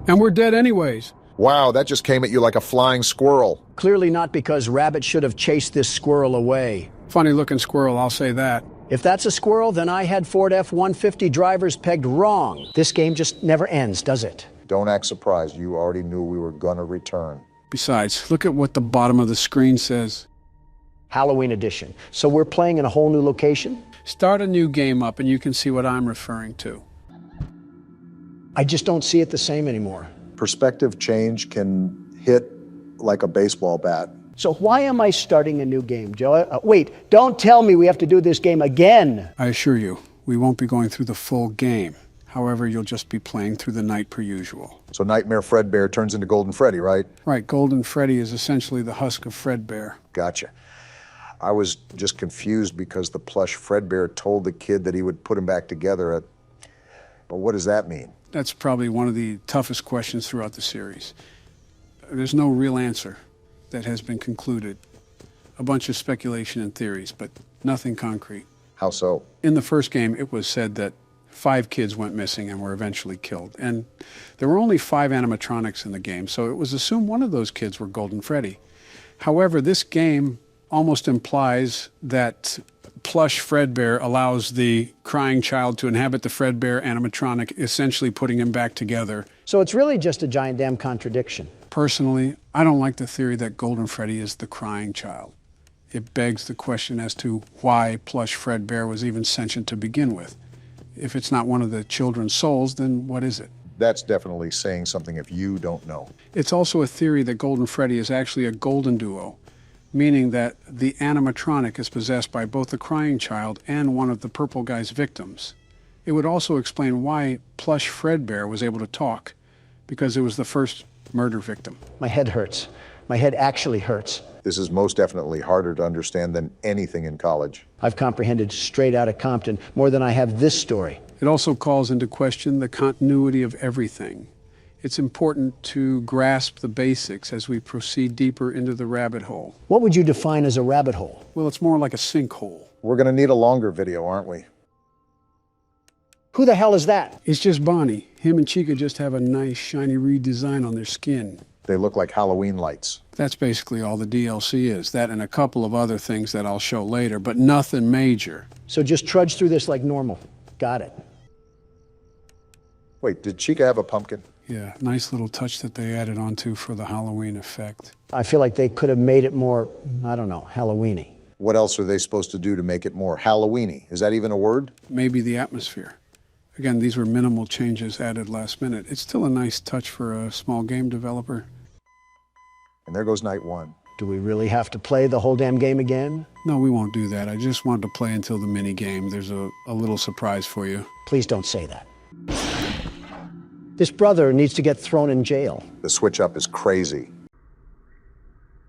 And we're dead anyways. Wow, that just came at you like a flying squirrel. Clearly not because Rabbit should have chased this squirrel away. Funny looking squirrel, I'll say that. If that's a squirrel, then I had Ford F-150 drivers pegged wrong. This game just never ends, does it? Don't act surprised. You already knew we were gonna return. Besides, look at what the bottom of the screen says. Halloween edition. So we're playing in a whole new location? Start a new game up and you can see what I'm referring to. I just don't see it the same anymore. Perspective change can hit like a baseball bat. So why am I starting a new game, Joe? Wait, don't tell me we have to do this game again. I assure you, we won't be going through the full game. However, you'll just be playing through the night per usual. So Nightmare Fredbear turns into Golden Freddy, right? Right, Golden Freddy is essentially the husk of Fredbear. Gotcha. I was just confused because the plush Fredbear told the kid that he would put him back together. But what does that mean? That's probably one of the toughest questions throughout the series. There's no real answer that has been concluded. A bunch of speculation and theories, but nothing concrete. How so? In the first game, it was said that 5 kids went missing and were eventually killed. And there were only 5 animatronics in the game, so it was assumed one of those kids were Golden Freddy. However, this game almost implies that plush Fredbear allows the crying child to inhabit the Fredbear animatronic, essentially putting him back together. So it's really just a giant damn contradiction. Personally, I don't like the theory that Golden Freddy is the crying child. It begs the question as to why plush Fredbear was even sentient to begin with. If it's not one of the children's souls, then what is it? That's definitely saying something if you don't know. It's also a theory that Golden Freddy is actually a golden duo, meaning that the animatronic is possessed by both the crying child and one of the purple guy's victims. It would also explain why plush Fredbear was able to talk, because it was the first murder victim. My head hurts. My head actually hurts. This is most definitely harder to understand than anything in college. I've comprehended straight out of Compton more than I have this story. It also calls into question the continuity of everything. It's important to grasp the basics as we proceed deeper into the rabbit hole. What would you define as a rabbit hole? Well, it's more like a sinkhole. We're going to need a longer video, aren't we? Who the hell is that? It's just Bonnie. Him and Chica just have a nice shiny redesign on their skin. They look like Halloween lights. That's basically all the DLC is. That and a couple of other things that I'll show later, but nothing major. So just trudge through this like normal. Got it. Wait, did Chica have a pumpkin? Yeah, nice little touch that they added onto for the Halloween effect. I feel like they could have made it more, I don't know, Halloween-y. What else are they supposed to do to make it more Halloween-y? Is that even a word? Maybe the atmosphere. Again, these were minimal changes added last minute. It's still a nice touch for a small game developer. And there goes night 1. Do we really have to play the whole damn game again? No, we won't do that. I just wanted to play until the mini game. There's a little surprise for you. Please don't say that. This brother needs to get thrown in jail. The switch up is crazy.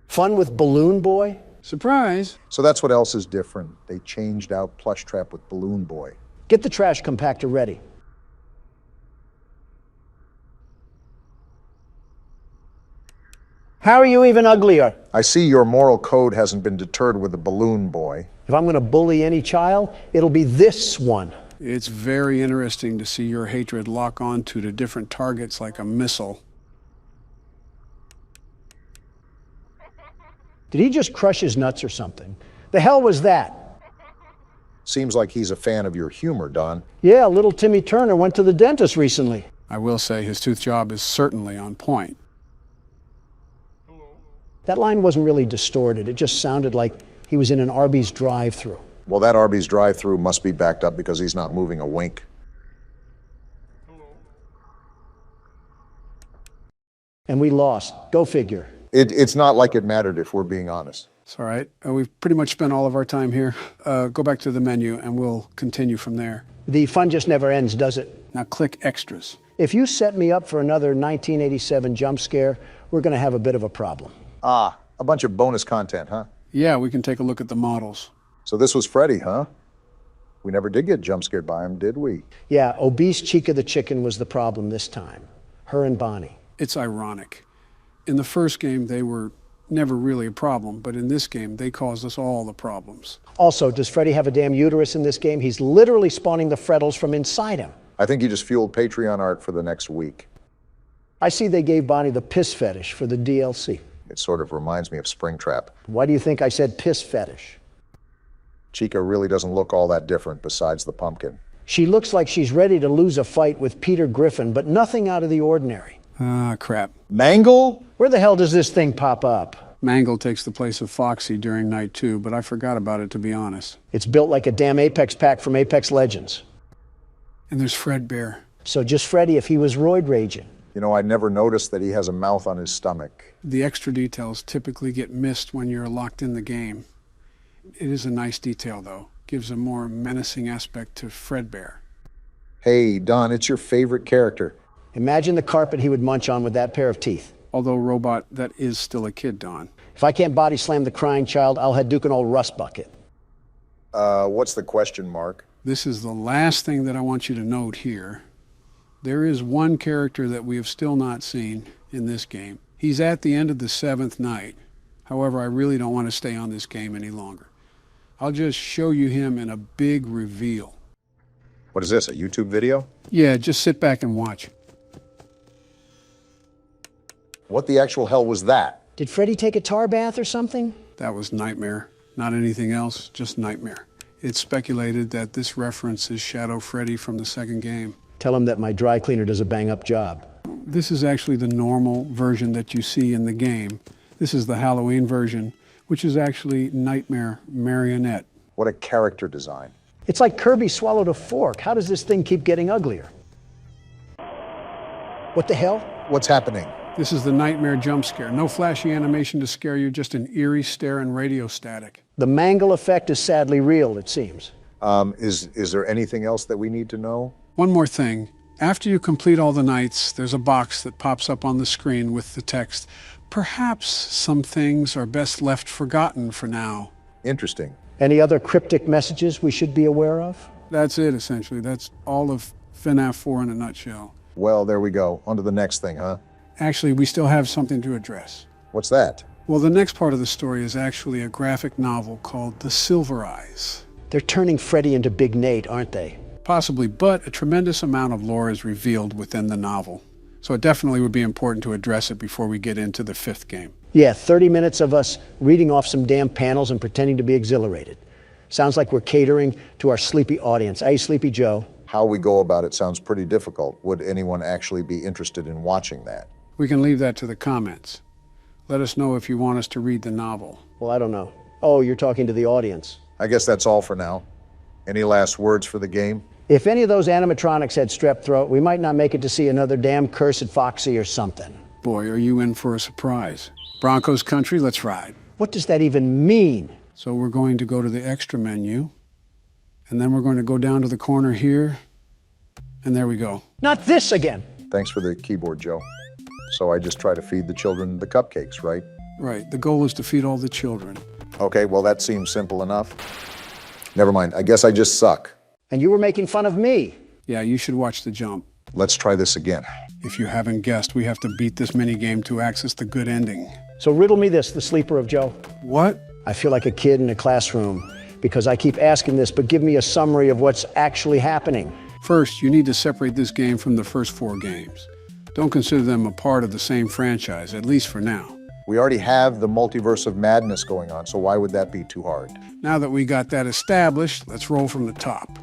Fun with Balloon Boy? Surprise! So that's what else is different. They changed out Plush Trap with Balloon Boy. Get the trash compactor ready. How are you even uglier? I see your moral code hasn't been deterred with the Balloon Boy. If I'm going to bully any child, it'll be this one. It's very interesting to see your hatred lock onto to different targets like a missile. Did he just crush his nuts or something? The hell was that? Seems like he's a fan of your humor, Don. Yeah, little Timmy Turner went to the dentist recently. I will say his tooth job is certainly on point. That line wasn't really distorted. It just sounded like he was in an Arby's drive-thru. Well, that Arby's drive-thru must be backed up because he's not moving a wink. And we lost. Go figure. It's not like it mattered, if we're being honest. It's all right. We've pretty much spent all of our time here. Go back to the menu and we'll continue from there. The fun just never ends, does it? Now click extras. If you set me up for another 1987 jump scare, we're going to have a bit of a problem. Ah, a bunch of bonus content, huh? Yeah, we can take a look at the models. So this was Freddy, huh? We never did get jump scared by him, did we? Yeah, obese Chica the chicken was the problem this time. Her and Bonnie. It's ironic. In the first game, they were never really a problem, but in this game, they caused us all the problems. Also, does Freddy have a damn uterus in this game? He's literally spawning the frettles from inside him. I think he just fueled Patreon art for the next week. I see they gave Bonnie the piss fetish for the DLC. It sort of reminds me of Springtrap. Why do you think I said piss fetish? Chica really doesn't look all that different besides the pumpkin. She looks like she's ready to lose a fight with Peter Griffin, but nothing out of the ordinary. Ah, crap. Mangle? Where the hell does this thing pop up? Mangle takes the place of Foxy during night 2, but I forgot about it, to be honest. It's built like a damn Apex pack from Apex Legends. And there's Fredbear. So just Freddy if he was roid raging. You know, I never noticed that he has a mouth on his stomach. The extra details typically get missed when you're locked in the game. It is a nice detail, though. Gives a more menacing aspect to Fredbear. Hey, Don, it's your favorite character. Imagine the carpet he would munch on with that pair of teeth. Although, Robot, that is still a kid, Don. If I can't body slam the crying child, I'll Hadouken an old rust bucket. What's the question, Mark? This is the last thing that I want you to note here. There is one character that we have still not seen in this game. He's at the end of the 7th night. However, I really don't want to stay on this game any longer. I'll just show you him in a big reveal. What is this, a YouTube video? Yeah, just sit back and watch. What the actual hell was that? Did Freddy take a tar bath or something? That was Nightmare. Not anything else, just Nightmare. It's speculated that this reference is Shadow Freddy from the 2nd game. Tell him that my dry cleaner does a bang-up job. This is actually the normal version that you see in the game. This is the Halloween version, which is actually Nightmare Marionette. What a character design. It's like Kirby swallowed a fork. How does this thing keep getting uglier? What the hell? What's happening? This is the Nightmare jump scare. No flashy animation to scare you, just an eerie stare and radio static. The Mangle effect is sadly real, it seems. Is there anything else that we need to know? One more thing. After you complete all the nights, there's a box that pops up on the screen with the text, "Perhaps some things are best left forgotten for now." Interesting. Any other cryptic messages we should be aware of? That's it, essentially. That's all of FNAF 4 in a nutshell. Well, there we go. On to the next thing, huh? Actually, we still have something to address. What's that? Well, the next part of the story is actually a graphic novel called The Silver Eyes. They're turning Freddy into Big Nate, aren't they? Possibly, but a tremendous amount of lore is revealed within the novel. So it definitely would be important to address it before we get into the 5th game. Yeah, 30 minutes of us reading off some damn panels and pretending to be exhilarated. Sounds like we're catering to our sleepy audience. Hey, Sleepy Joe. How we go about it sounds pretty difficult. Would anyone actually be interested in watching that? We can leave that to the comments. Let us know if you want us to read the novel. Well, I don't know. Oh, you're talking to the audience. I guess that's all for now. Any last words for the game? If any of those animatronics had strep throat, we might not make it to see another damn cursed Foxy or something. Boy, are you in for a surprise. Broncos country, let's ride. What does that even mean? So we're going to go to the extra menu, and then we're going to go down to the corner here, and there we go. Not this again. Thanks for the keyboard, Joe. So I just try to feed the children the cupcakes, right? Right, the goal is to feed all the children. Okay, well, that seems simple enough. Never mind, I guess I just suck. And you were making fun of me. Yeah, you should watch the jump. Let's try this again. If you haven't guessed, we have to beat this minigame to access the good ending. So riddle me this, the sleeper of Joe. What? I feel like a kid in a classroom because I keep asking this, but give me a summary of what's actually happening. First, you need to separate this game from the first 4 games. Don't consider them a part of the same franchise, at least for now. We already have the multiverse of madness going on, so why would that be too hard? Now that we got that established, let's roll from the top.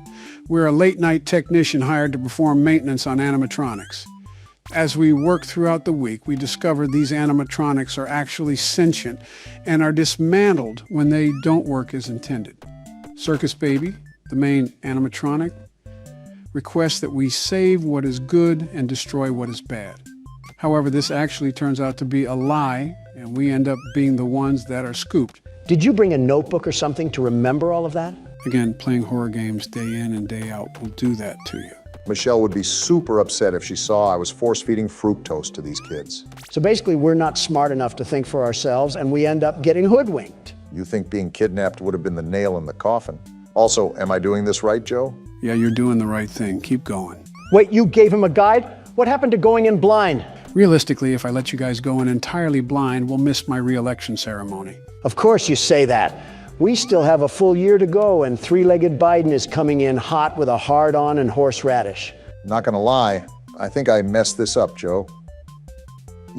We're a late-night technician hired to perform maintenance on animatronics. As we work throughout the week, we discover these animatronics are actually sentient and are dismantled when they don't work as intended. Circus Baby, the main animatronic, requests that we save what is good and destroy what is bad. However, this actually turns out to be a lie, and we end up being the ones that are scooped. Did you bring a notebook or something to remember all of that? Again, playing horror games day in and day out will do that to you. Michelle would be super upset if she saw I was force-feeding fructose to these kids. So basically, we're not smart enough to think for ourselves, and we end up getting hoodwinked. You think being kidnapped would have been the nail in the coffin? Also, am I doing this right, Joe? Yeah, you're doing the right thing. Keep going. Wait, you gave him a guide? What happened to going in blind? Realistically, if I let you guys go in entirely blind, we'll miss my re-election ceremony. Of course you say that. We still have a full year to go, and three-legged Biden is coming in hot with a hard-on and horseradish. Not gonna lie, I think I messed this up, Joe.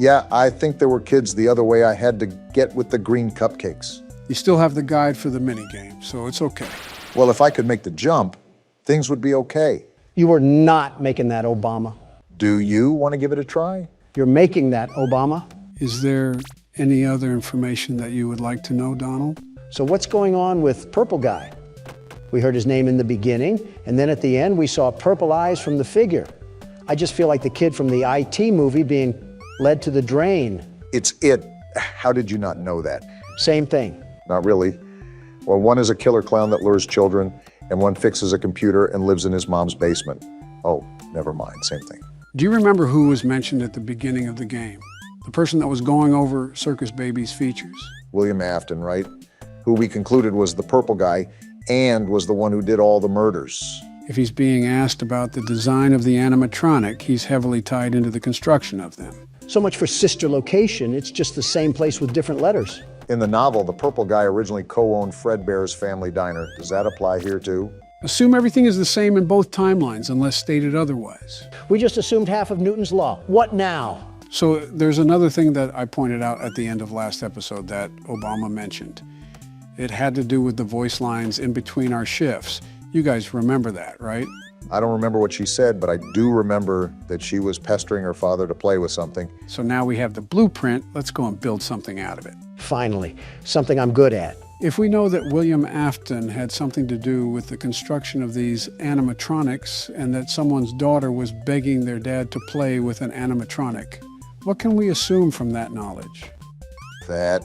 Yeah, I think there were kids the other way I had to get with the green cupcakes. You still have the guide for the minigame, so it's okay. Well, if I could make the jump, things would be okay. You are not making that, Obama. Do you want to give it a try? You're making that, Obama. Is there any other information that you would like to know, Donald? So what's going on with Purple Guy? We heard his name in the beginning, and then at the end we saw purple eyes from the figure. I just feel like the kid from the IT movie being led to the drain. It's it. How did you not know that? Same thing. Not really. Well, one is a killer clown that lures children, and one fixes a computer and lives in his mom's basement. Oh, never mind, same thing. Do you remember who was mentioned at the beginning of the game? The person that was going over Circus Baby's features? William Afton, right? Who we concluded was the purple guy and was the one who did all the murders. If he's being asked about the design of the animatronic, he's heavily tied into the construction of them. So much for sister location, it's just the same place with different letters. In the novel, the purple guy originally co-owned Fredbear's Family Diner. Does that apply here too? Assume everything is the same in both timelines, unless stated otherwise. We just assumed half of Newton's law. What now? So there's another thing that I pointed out at the end of last episode that Obama mentioned. It had to do with the voice lines in between our shifts. You guys remember that, right? I don't remember what she said, but I do remember that she was pestering her father to play with something. So now we have the blueprint. Let's go and build something out of it. Finally, something I'm good at. If we know that William Afton had something to do with the construction of these animatronics and that someone's daughter was begging their dad to play with an animatronic, what can we assume from that knowledge? That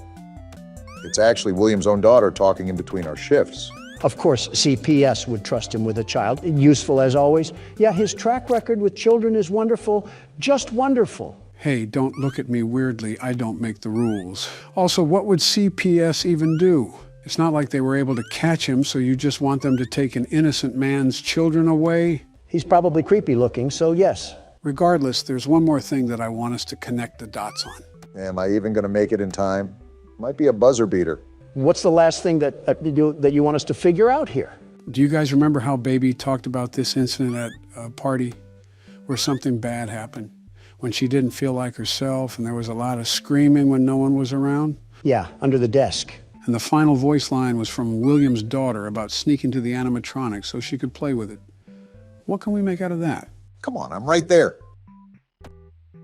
it's actually William's own daughter talking in between our shifts. Of course, CPS would trust him with a child. Useful as always. Yeah, his track record with children is wonderful, just wonderful. Hey, don't look at me weirdly. I don't make the rules. Also, what would CPS even do? It's not like they were able to catch him, so you just want them to take an innocent man's children away? He's probably creepy looking, so yes. Regardless, there's one more thing that I want us to connect the dots on. Am I even going to make it in time? Might be a buzzer beater. What's the last thing that you want us to figure out here? Do you guys remember how Baby talked about this incident at a party where something bad happened? When she didn't feel like herself and there was a lot of screaming when no one was around? Yeah, under the desk. And the final voice line was from William's daughter about sneaking to the animatronic so she could play with it. What can we make out of that? Come on, I'm right there.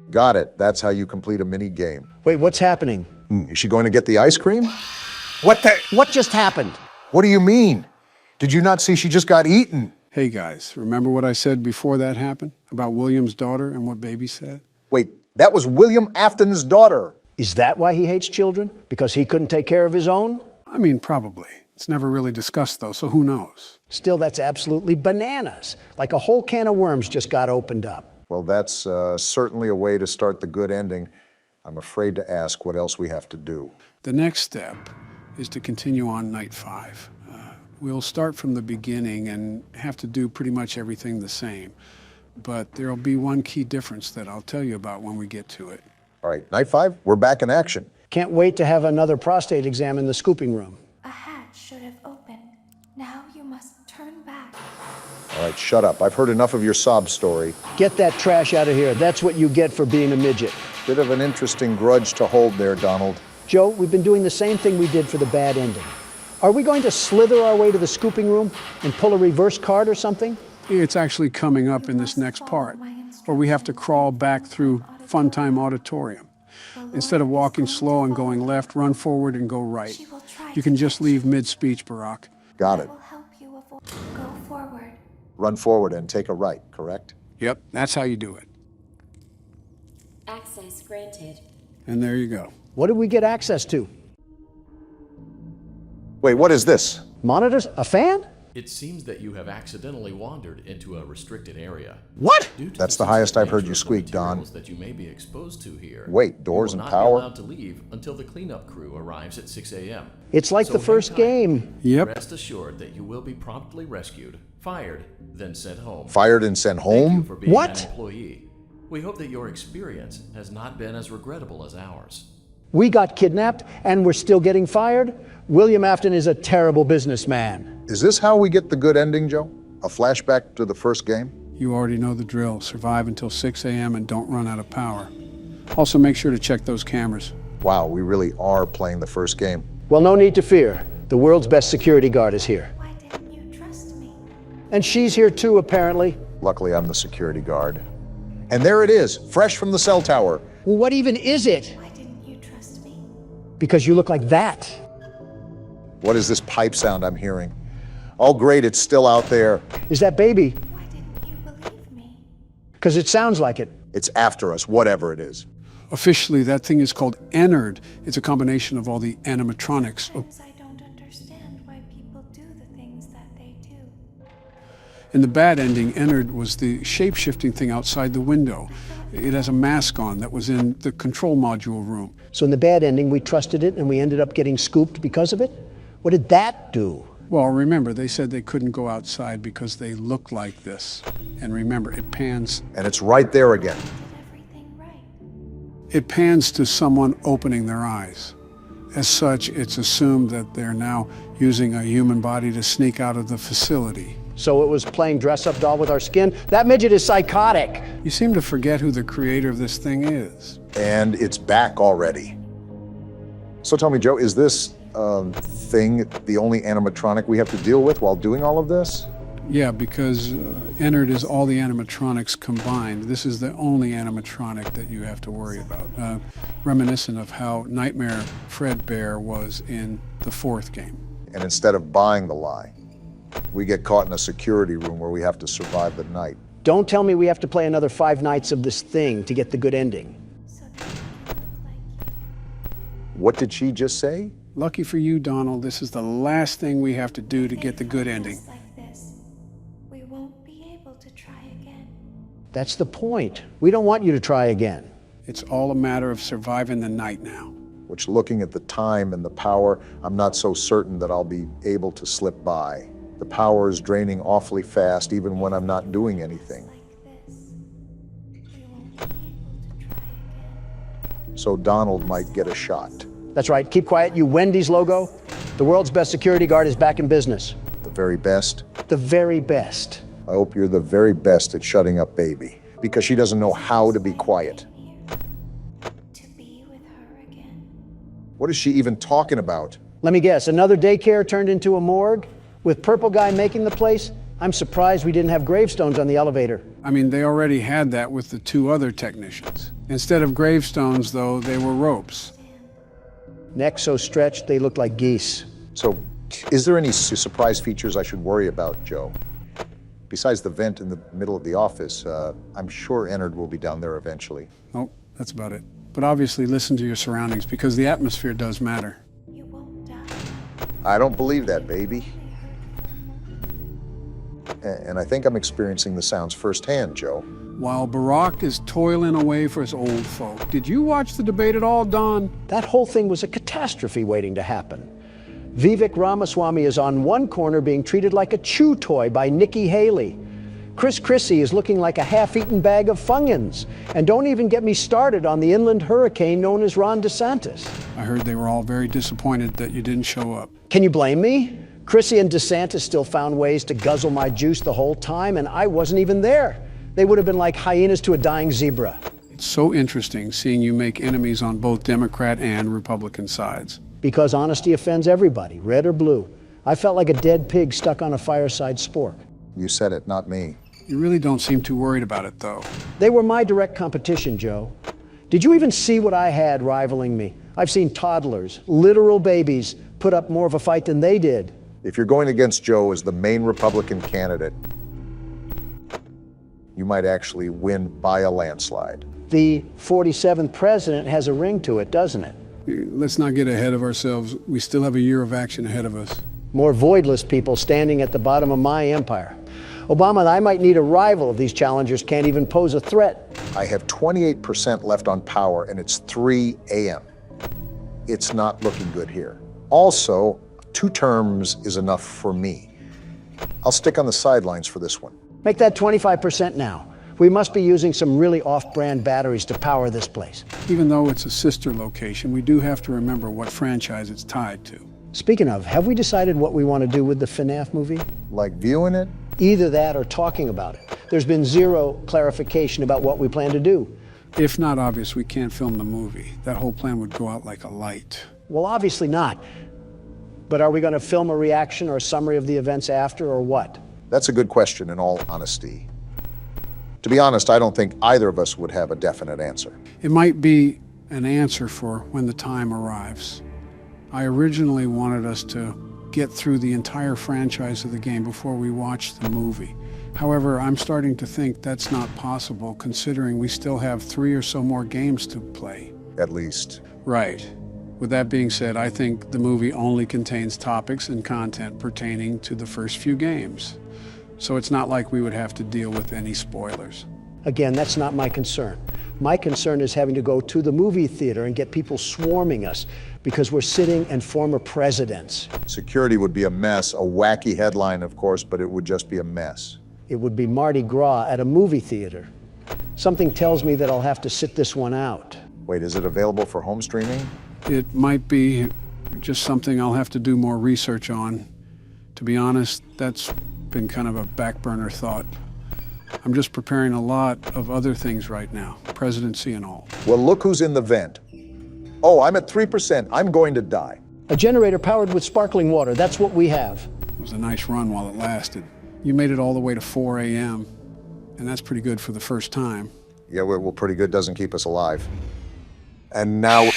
Got it. That's how you complete a mini game. Wait, what's happening? Is she going to get the ice cream? What just happened? What do you mean? Did you not see she just got eaten? Hey guys, remember what I said before that happened? About William's daughter and what Baby said? Wait, that was William Afton's daughter. Is that why he hates children? Because he couldn't take care of his own? I mean, probably. It's never really discussed though, so who knows? Still, that's absolutely bananas. Like a whole can of worms just got opened up. Well, that's certainly a way to start the good ending. I'm afraid to ask what else we have to do. The next step is to continue on night 5. We'll start from the beginning and have to do pretty much everything the same. But there'll be one key difference that I'll tell you about when we get to it. All right, night 5, we're back in action. Can't wait to have another prostate exam in the scooping room. A hatch should have opened. Now you must turn back. All right, shut up. I've heard enough of your sob story. Get that trash out of here. That's what you get for being a midget. Bit of an interesting grudge to hold there, Donald. Joe, we've been doing the same thing we did for the bad ending. Are we going to slither our way to the scooping room and pull a reverse card or something? It's actually coming up in this next part, where we have to crawl back through Funtime Auditorium. Instead of walking slow and going left, run forward and go right. You can just leave mid-speech, Barack. Got it. I will help you avoid. Go forward. Run forward and take a right, correct? Yep, that's how you do it. Access granted. And there you go. What did we get access to? Wait, what is this? Monitors? A fan? It seems that you have accidentally wandered into a restricted area. What? That's the highest I've heard you squeak, Don. That you may be exposed to here. Wait, doors and power? You will not be allowed to leave until the cleanup crew arrives at 6 a.m. It's like the first game. Yep. Rest assured that you will be promptly rescued, fired, then sent home. Fired and sent Thank you home? for being What? an employee. We hope that your experience has not been as regrettable as ours. We got kidnapped and we're still getting fired? William Afton is a terrible businessman. Is this how we get the good ending, Joe? A flashback to the first game? You already know the drill. Survive until 6 a.m. and don't run out of power. Also, make sure to check those cameras. Wow, we really are playing the first game. Well, no need to fear. The world's best security guard is here. Why didn't you trust me? And she's here too, apparently. Luckily, I'm the security guard. And there it is, fresh from the cell tower. Well, what even is it? Why didn't you trust me? Because you look like that. What is this pipe sound I'm hearing? Oh, great, it's still out there. Is that baby? Why didn't you believe me? Because it sounds like it. It's after us, whatever it is. Officially, that thing is called Ennard. It's a combination of all the animatronics. I don't understand why people do the things that they do. In the bad ending, Ennard was the shape-shifting thing outside the window. It has a mask on that was in the control module room. So in the bad ending, we trusted it and we ended up getting scooped because of it? What did that do? Well, remember, they said they couldn't go outside because they look like this. And remember, it pans. And it's right there again. Everything right. It pans to someone opening their eyes. As such, it's assumed that they're now using a human body to sneak out of the facility. So it was playing dress-up doll with our skin? That midget is psychotic. You seem to forget who the creator of this thing is. And it's back already. So tell me, Joe, is this thing the only animatronic we have to deal with while doing all of this? Yeah, because Ennard is all the animatronics combined. This is the only animatronic that you have to worry about. Reminiscent of how Nightmare Fredbear was in the fourth game. And instead of buying the lie, we get caught in a security room where we have to survive the night. Don't tell me we have to play another 5 nights of this thing to get the good ending. So that you can look like you. What did she just say? Lucky for you, Donald, this is the last thing we have to do to get the good ending. Just like this, we won't be able to try again. That's the point. We don't want you to try again. It's all a matter of surviving the night now. Which, looking at the time and the power, I'm not so certain that I'll be able to slip by. The power is draining awfully fast, even when I'm not doing anything. Like this, we won't be able to try again. So Donald might get a shot. That's right. Keep quiet, you Wendy's logo. The world's best security guard is back in business. The very best. The very best. I hope you're the very best at shutting up baby, because she doesn't know how to be quiet. To be with her again. What is she even talking about? Let me guess, another daycare turned into a morgue? With Purple Guy making the place? I'm surprised we didn't have gravestones on the elevator. I mean, they already had that with the 2 other technicians. Instead of gravestones, though, they were ropes. Necks so stretched they looked like geese. So, is there any surprise features I should worry about, Joe? Besides the vent in the middle of the office, I'm sure Ennard will be down there eventually. Oh, that's about it. But obviously listen to your surroundings, because the atmosphere does matter. You won't die. I don't believe that, baby. And I think I'm experiencing the sounds firsthand, Joe. While Barack is toiling away for his old folk. Did you watch the debate at all, Don? That whole thing was a catastrophe waiting to happen. Vivek Ramaswamy is on one corner being treated like a chew toy by Nikki Haley. Chris Christie is looking like a half-eaten bag of Funyuns. And don't even get me started on the inland hurricane known as Ron DeSantis. I heard they were all very disappointed that you didn't show up. Can you blame me? Christie and DeSantis still found ways to guzzle my juice the whole time, and I wasn't even there. They would have been like hyenas to a dying zebra. It's so interesting seeing you make enemies on both Democrat and Republican sides. Because honesty offends everybody, red or blue. I felt like a dead pig stuck on a fireside spork. You said it, not me. You really don't seem too worried about it, though. They were my direct competition, Joe. Did you even see what I had rivaling me? I've seen toddlers, literal babies, put up more of a fight than they did. If you're going against Joe as the main Republican candidate, you might actually win by a landslide. The 47th president has a ring to it, doesn't it? Let's not get ahead of ourselves. We still have a year of action ahead of us. More voidless people standing at the bottom of my empire. Obama, I might need a rival if these challengers can't even pose a threat. I have 28% left on power, and it's 3 a.m. It's not looking good here. Also, 2 terms is enough for me. I'll stick on the sidelines for this one. Make that 25% now. We must be using some really off-brand batteries to power this place. Even though it's a sister location, we do have to remember what franchise it's tied to. Speaking of, have we decided what we want to do with the FNAF movie? Like viewing it? Either that or talking about it. There's been zero clarification about what we plan to do. If not obvious, we can't film the movie. That whole plan would go out like a light. Well, obviously not. But are we going to film a reaction or a summary of the events after, or what? That's a good question, in all honesty. To be honest, I don't think either of us would have a definite answer. It might be an answer for when the time arrives. I originally wanted us to get through the entire franchise of the game before we watched the movie. However, I'm starting to think that's not possible, considering we still have 3 or so more games to play. At least. Right. With that being said, I think the movie only contains topics and content pertaining to the first few games. So it's not like we would have to deal with any spoilers. Again, that's not my concern. My concern is having to go to the movie theater and get people swarming us because we're sitting and former presidents. Security would be a mess, a wacky headline, of course, but it would just be a mess. It would be Mardi Gras at a movie theater. Something tells me that I'll have to sit this one out. Wait, is it available for home streaming? It might be just something I'll have to do more research on. To be honest, that's been kind of a back burner thought. I'm just preparing a lot of other things right now, presidency and all. Well, look who's in the vent. Oh, I'm at 3%. I'm going to die. A generator powered with sparkling water, that's what we have. It was a nice run while it lasted. You made it all the way to 4 a.m., and that's pretty good for the first time. Yeah, well, pretty good doesn't keep us alive. And now...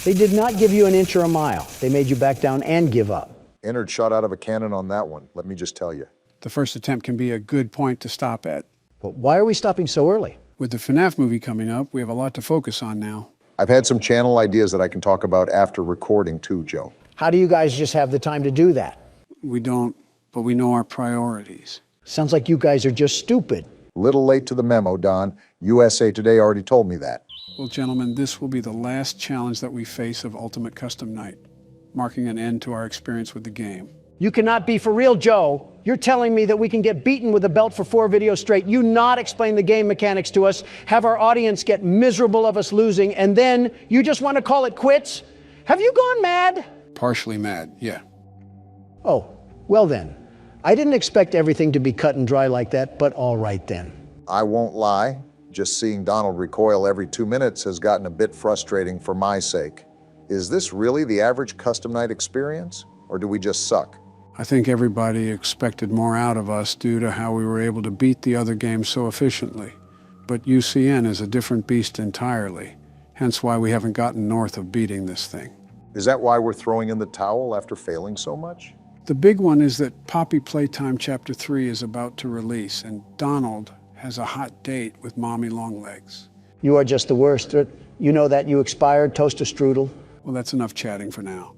They did not give you an inch or a mile. They made you back down and give up. Ennard shot out of a cannon on that one, let me just tell you. The first attempt can be a good point to stop at. But why are we stopping so early? With the FNAF movie coming up, we have a lot to focus on now. I've had some channel ideas that I can talk about after recording too, Joe. How do you guys just have the time to do that? We don't, but we know our priorities. Sounds like you guys are just stupid. Little late to the memo, Don. USA Today already told me that. Well, gentlemen, this will be the last challenge that we face of Ultimate Custom Night, marking an end to our experience with the game. You cannot be for real, Joe. You're telling me that we can get beaten with a belt for 4 videos straight, you not explain the game mechanics to us, have our audience get miserable of us losing, and then you just want to call it quits? Have you gone mad? Partially mad, yeah. Oh, well then. I didn't expect everything to be cut and dry like that, but all right then. I won't lie. Just seeing Donald recoil every 2 minutes has gotten a bit frustrating for my sake. Is this really the average custom night experience, or do we just suck? I think everybody expected more out of us due to how we were able to beat the other games so efficiently. But UCN is a different beast entirely, hence why we haven't gotten north of beating this thing. Is that why we're throwing in the towel after failing so much? The big one is that Poppy Playtime Chapter 3 is about to release, and Donald has a hot date with Mommy Longlegs. You are just the worst. You know that you expired, toaster strudel. Well, that's enough chatting for now.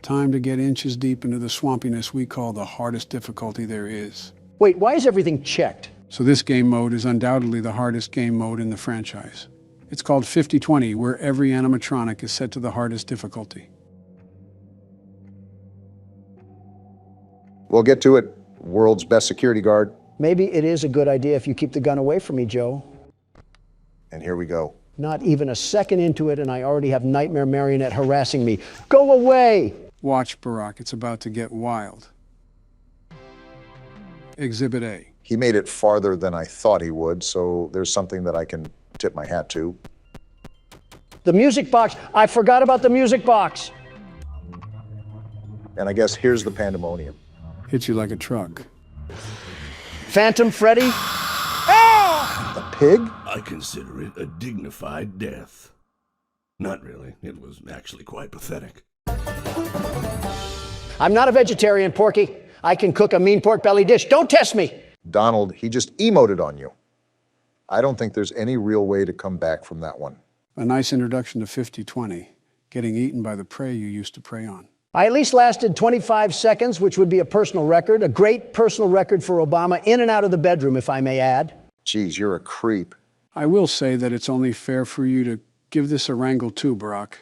Time to get inches deep into the swampiness we call the hardest difficulty there is. Wait, why is everything checked? So this game mode is undoubtedly the hardest game mode in the franchise. It's called 50-20, where every animatronic is set to the hardest difficulty. We'll get to it. World's best security guard. Maybe it is a good idea if you keep the gun away from me, Joe. And here we go. Not even a second into it, and I already have Nightmare Marionette harassing me. Go away! Watch, Barack, it's about to get wild. Exhibit A. He made it farther than I thought he would, so there's something that I can tip my hat to. The music box. I forgot about the music box. And I guess here's the pandemonium. Hit you like a truck. Phantom Freddy? A pig? I consider it a dignified death. Not really. It was actually quite pathetic. I'm not a vegetarian, Porky. I can cook a mean pork belly dish. Don't test me. Donald, he just emoted on you. I don't think there's any real way to come back from that one. A nice introduction to 50-20, getting eaten by the prey you used to prey on. I at least lasted 25 seconds, which would be a personal record, a great personal record for Obama, in and out of the bedroom, if I may add. Geez, you're a creep. I will say that it's only fair for you to give this a wrangle too, Barack.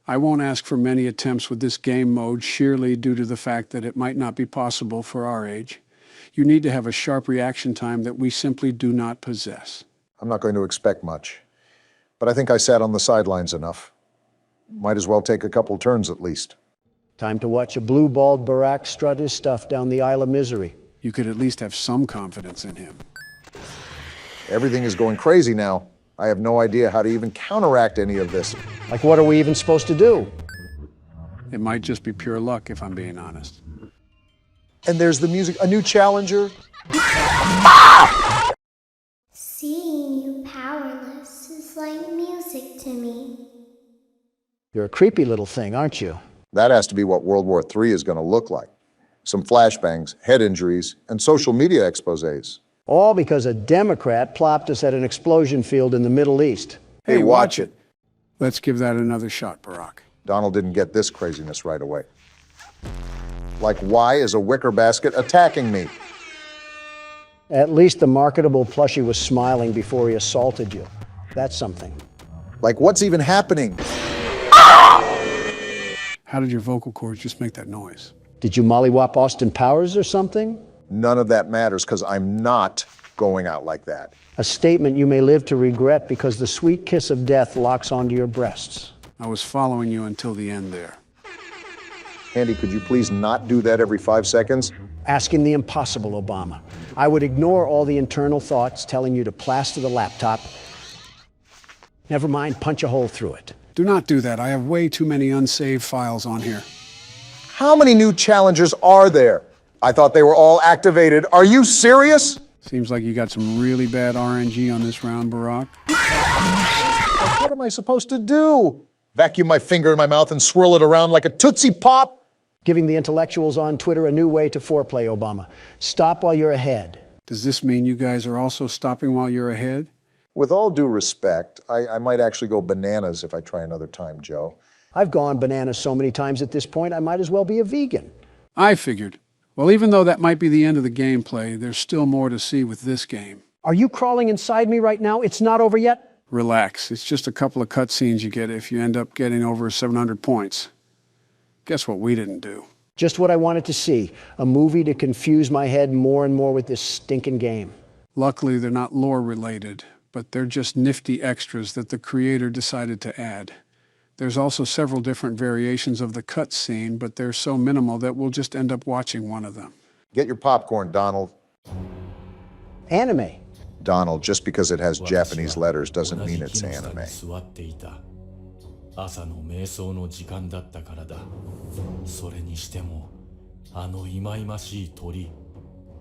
I won't ask for many attempts with this game mode, sheerly due to the fact that it might not be possible for our age. You need to have a sharp reaction time that we simply do not possess. I'm not going to expect much, but I think I sat on the sidelines enough. Might as well take a couple turns at least. Time to watch a blue-balled Barack strut his stuff down the Isle of Misery. You could at least have some confidence in him. Everything is going crazy now. I have no idea how to even counteract any of this. Like, what are we even supposed to do? It might just be pure luck, if I'm being honest. And there's the music, a new challenger. Seeing you powerless is like music to me. You're a creepy little thing, aren't you? That has to be what World War III is going to look like. Some flashbangs, head injuries, and social media exposés. All because a Democrat plopped us at an explosion field in the Middle East. Hey, watch it. Let's give that another shot, Barack. Donald didn't get this craziness right away. Like, why is a wicker basket attacking me? At least the marketable plushie was smiling before he assaulted you. That's something. Like, what's even happening? How did your vocal cords just make that noise? Did you mollywop Austin Powers or something? None of that matters, because I'm not going out like that. A statement you may live to regret because the sweet kiss of death locks onto your breasts. I was following you until the end there. Andy, could you please not do that every 5 seconds? Asking the impossible, Obama. I would ignore all the internal thoughts telling you to plaster the laptop. Never mind, punch a hole through it. Do not do that. I have way too many unsaved files on here. How many new challengers are there? I thought they were all activated. Are you serious? Seems like you got some really bad RNG on this round, Barack. What am I supposed to do? Vacuum my finger in my mouth and swirl it around like a Tootsie Pop? Giving the intellectuals on Twitter a new way to foreplay, Obama. Stop while you're ahead. Does this mean you guys are also stopping while you're ahead? With all due respect, I might actually go bananas if I try another time, Joe. I've gone bananas so many times at this point, I might as well be a vegan. I figured. Well, even though that might be the end of the gameplay, there's still more to see with this game. Are you crawling inside me right now? It's not over yet? Relax. It's just a couple of cutscenes you get if you end up getting over 700 points. Guess what we didn't do? Just what I wanted to see. A movie to confuse my head more and more with this stinking game. Luckily, they're not lore related, but they're just nifty extras that the creator decided to add. There's also several different variations of the cutscene, but they're so minimal that we'll just end up watching one of them. Get your popcorn, Donald. Anime. Donald, just because it has Japanese letters doesn't mean it's anime. 朝の瞑想の時間だったからだ。それにしても、あの忌々しい鳥、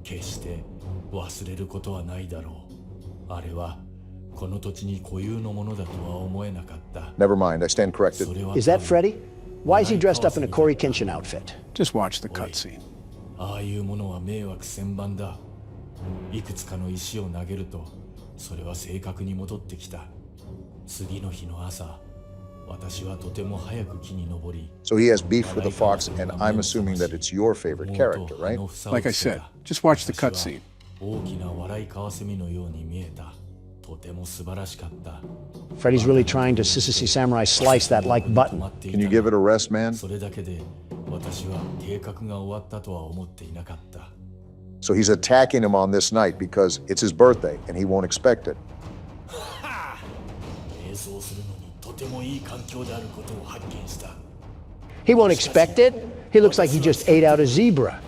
決して忘れることはないだろう。あれはこの土地に固有のものだとは思えなかった。Never mind, I stand corrected. Is that Freddy? Why is he dressed up in a Corey Kenshin outfit? Just watch the cutscene. ああいうものは迷惑千番だ。いくつかの石を投げると、それは正確に戻ってきた。次の日の朝。So he has beef with the fox, and I'm assuming that it's your favorite character, right? Like I said, just watch the cutscene. Freddy's really trying to Sissy Samurai slice that like button. Can you give it a rest, man? So he's attacking him on this night because it's his birthday, and he won't expect it. He won't expect it. He looks like he just ate out a zebra.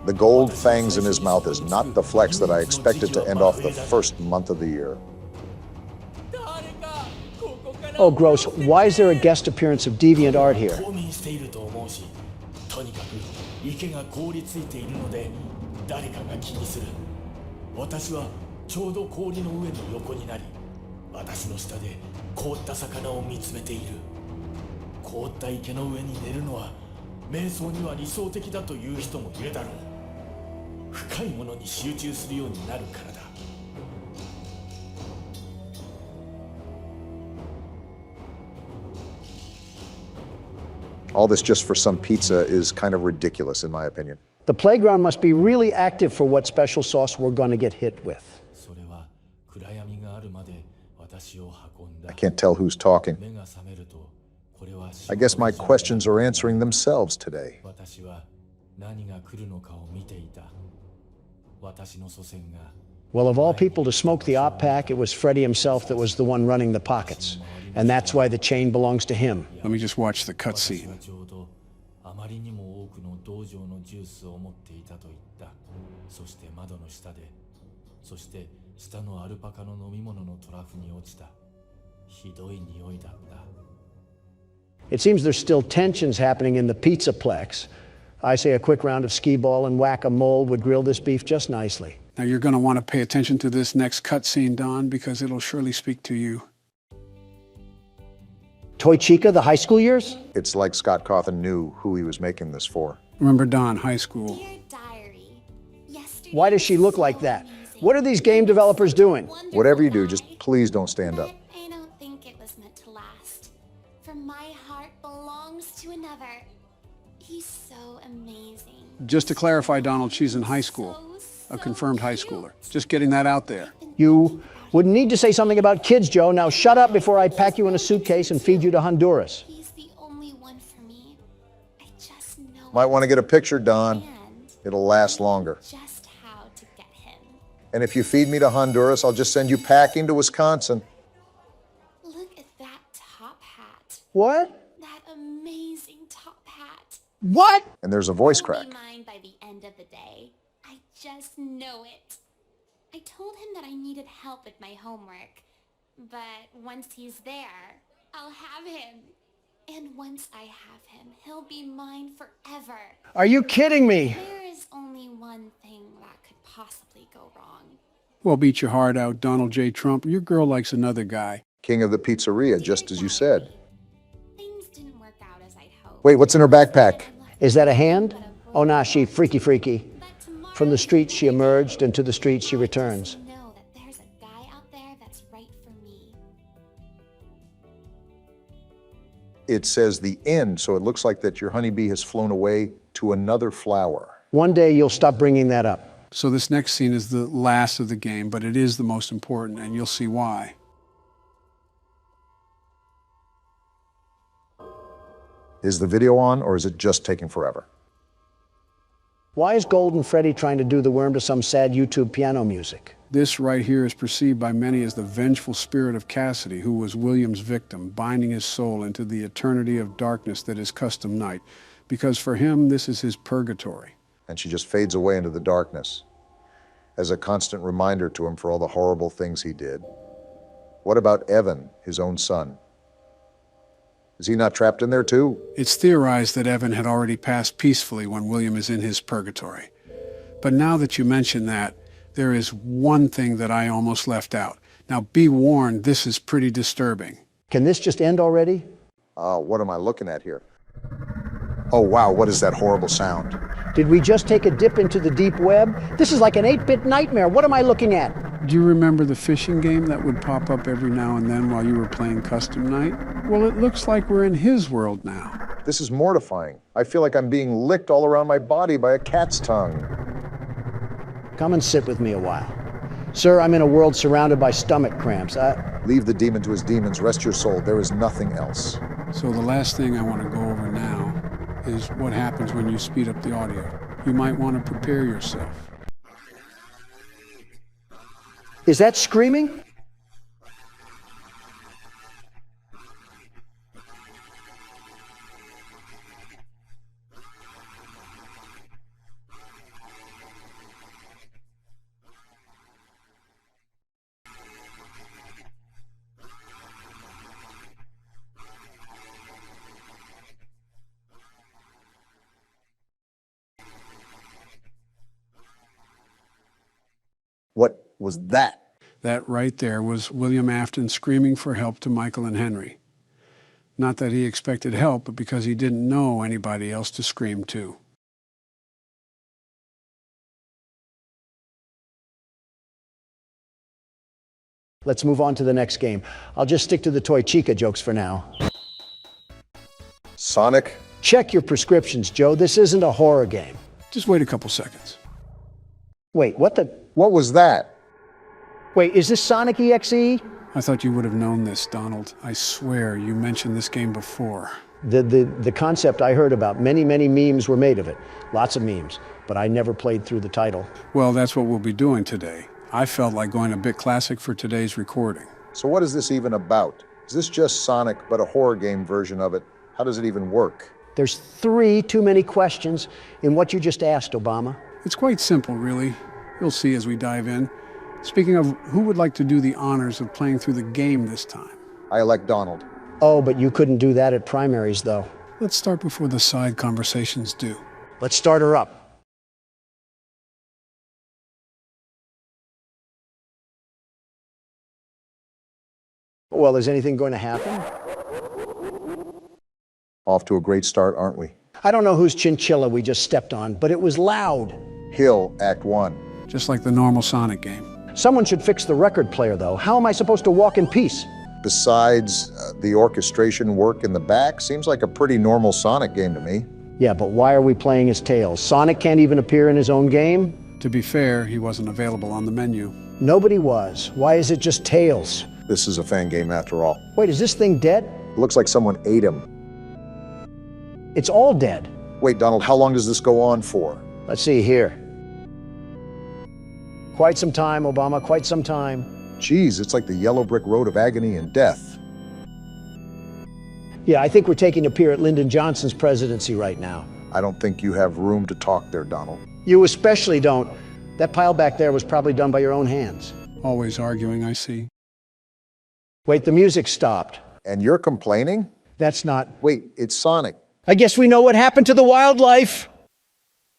The gold fangs in his mouth is not the flex that I expected to end off the first month of the year. Oh, gross. Why is there a guest appearance of deviant art here? とにかく池が凍りついているので誰かが気にする。私はちょうど氷の上の横になり、私の下で凍った魚を見つめている。凍った池の上に寝るのは瞑想には理想的だという人もいるだろう。深いものに集中するようになるからだ。All this just for some pizza is kind of ridiculous, in my opinion. The playground must be really active for what special sauce we're going to get hit with. I can't tell who's talking. I guess my questions are answering themselves today. Well, of all people to smoke the op pack, it was Freddy himself that was the one running the pockets. And that's why the chain belongs to him. Let me just watch the cutscene. ちょうどあまりにも多くの道場のジュースを持っていたと言った。そして窓の下で、そして下のアルパカの飲み物のトラフに落ちた。ひどい匂いだった。It seems there's still tensions happening in the Pizzaplex. I say a quick round of skee-ball and whack-a-mole would grill this beef just nicely. Now you're going to want to pay attention to this next cutscene, Don, because it'll surely speak to you. Toy Chica, the high school years? It's like Scott Cawthon knew who he was making this for. Remember Don, high school. Dear diary, yesterday Why does she look like that? What are these game developers doing? Whatever you do, just please don't stand up. I don't think it was meant to last. For my heart belongs to another. He's so amazing. Just to clarify, Donald, she's in high school. A confirmed high schooler. Just getting that out there. You wouldn't need to say something about kids, Joe. Now shut up before I pack you in a suitcase and feed you to Honduras. He's the only one for me. I just know Might want to get a picture, Don. It'll last longer. just how to get him. And if you feed me to Honduras, I'll just send you packing to Wisconsin. Look at that top hat. What? That amazing top hat. What? And there's a voice He'll crack. be mine by the end of the day. I just know it. I told him that I needed help with my homework. But once he's there, I'll have him. And once I have him, he'll be mine forever. Are you kidding me? There is only one thing that could possibly go wrong. Well, beat your heart out, Donald J. Trump. Your girl likes another guy. King of the pizzeria, just as you said. Things didn't work out as I'd hoped. Wait, what's in her backpack? Is that a hand? Oh, nah, she freaky. From the streets she emerged, and to the streets she returns. Know that there's a guy out there that's right for me. It says the end, so it looks like that your honeybee has flown away to another flower. One day you'll stop bringing that up. So this next scene is the last of the game, but it is the most important, and you'll see why. Is the video on, or is it just taking forever? Why is Golden Freddy trying to do the worm to some sad YouTube piano music? This right here is perceived by many as the vengeful spirit of Cassidy, who was William's victim, binding his soul into the eternity of darkness that is custom night. Because for him, this is his purgatory. And she just fades away into the darkness as a constant reminder to him for all the horrible things he did. What about Evan, his own son? Is he not trapped in there too? It's theorized that Evan had already passed peacefully when William is in his purgatory. But now that you mention that, there is one thing that I almost left out. Now be warned, this is pretty disturbing. Can this just end already? What am I looking at here? Oh wow, what is that horrible sound? Did we just take a dip into the deep web? This is like an 8-bit nightmare. What am I looking at? Do you remember the fishing game that would pop up every now and then while you were playing Custom Night? Well, it looks like we're in his world now. This is mortifying. I feel like I'm being licked all around my body by a cat's tongue. Come and sit with me a while. Sir, I'm in a world surrounded by stomach cramps. Leave the demon to his demons. Rest your soul. There is nothing else. So the last thing I want to go over now is what happens when you speed up the audio. You might want to prepare yourself. Is that screaming? What was that? That right there was William Afton screaming for help to Michael and Henry. Not that he expected help, but because he didn't know anybody else to scream to. Let's move on to the next game. I'll just stick to the Toy Chica jokes for now. Sonic? Check your prescriptions, Joe. This isn't a horror game. Just wait a couple seconds. Wait, what the? What was that? Wait, is this Sonic EXE? I thought you would have known this, Donald. I swear you mentioned this game before. The concept I heard about, many memes were made of it. Lots of memes, but I never played through the title. Well, that's what we'll be doing today. I felt like going a bit classic for today's recording. So what is this even about? Is this just Sonic, but a horror game version of it? How does it even work? There's 3 too many questions in what you just asked, Obama. It's quite simple, really. You'll see as we dive in. Speaking of, who would like to do the honors of playing through the game this time? I elect Donald. Oh, but you couldn't do that at primaries, though. Let's start before the side conversations do. Let's start her up. Well, is anything going to happen? Off to a great start, aren't we? I don't know whose chinchilla we just stepped on, but it was loud. Hill, Act 1. Just like the normal Sonic game. Someone should fix the record player, though. How am I supposed to walk in peace? Besides the orchestration work in the back, seems like a pretty normal Sonic game to me. Yeah, but why are we playing as Tails? Sonic can't even appear in his own game? To be fair, he wasn't available on the menu. Nobody was. Why is it just Tails? This is a fan game after all. Wait, is this thing dead? It looks like someone ate him. It's all dead. Wait, Donald, how long does this go on for? Let's see here. Quite some time, Obama, quite some time. Geez, it's like the yellow brick road of agony and death. Yeah, I think we're taking a peer at Lyndon Johnson's presidency right now. I don't think you have room to talk there, Donald. You especially don't. That pile back there was probably done by your own hands. Always arguing, I see. Wait, the music stopped. And you're complaining? That's not... Wait, it's Sonic. I guess we know what happened to the wildlife.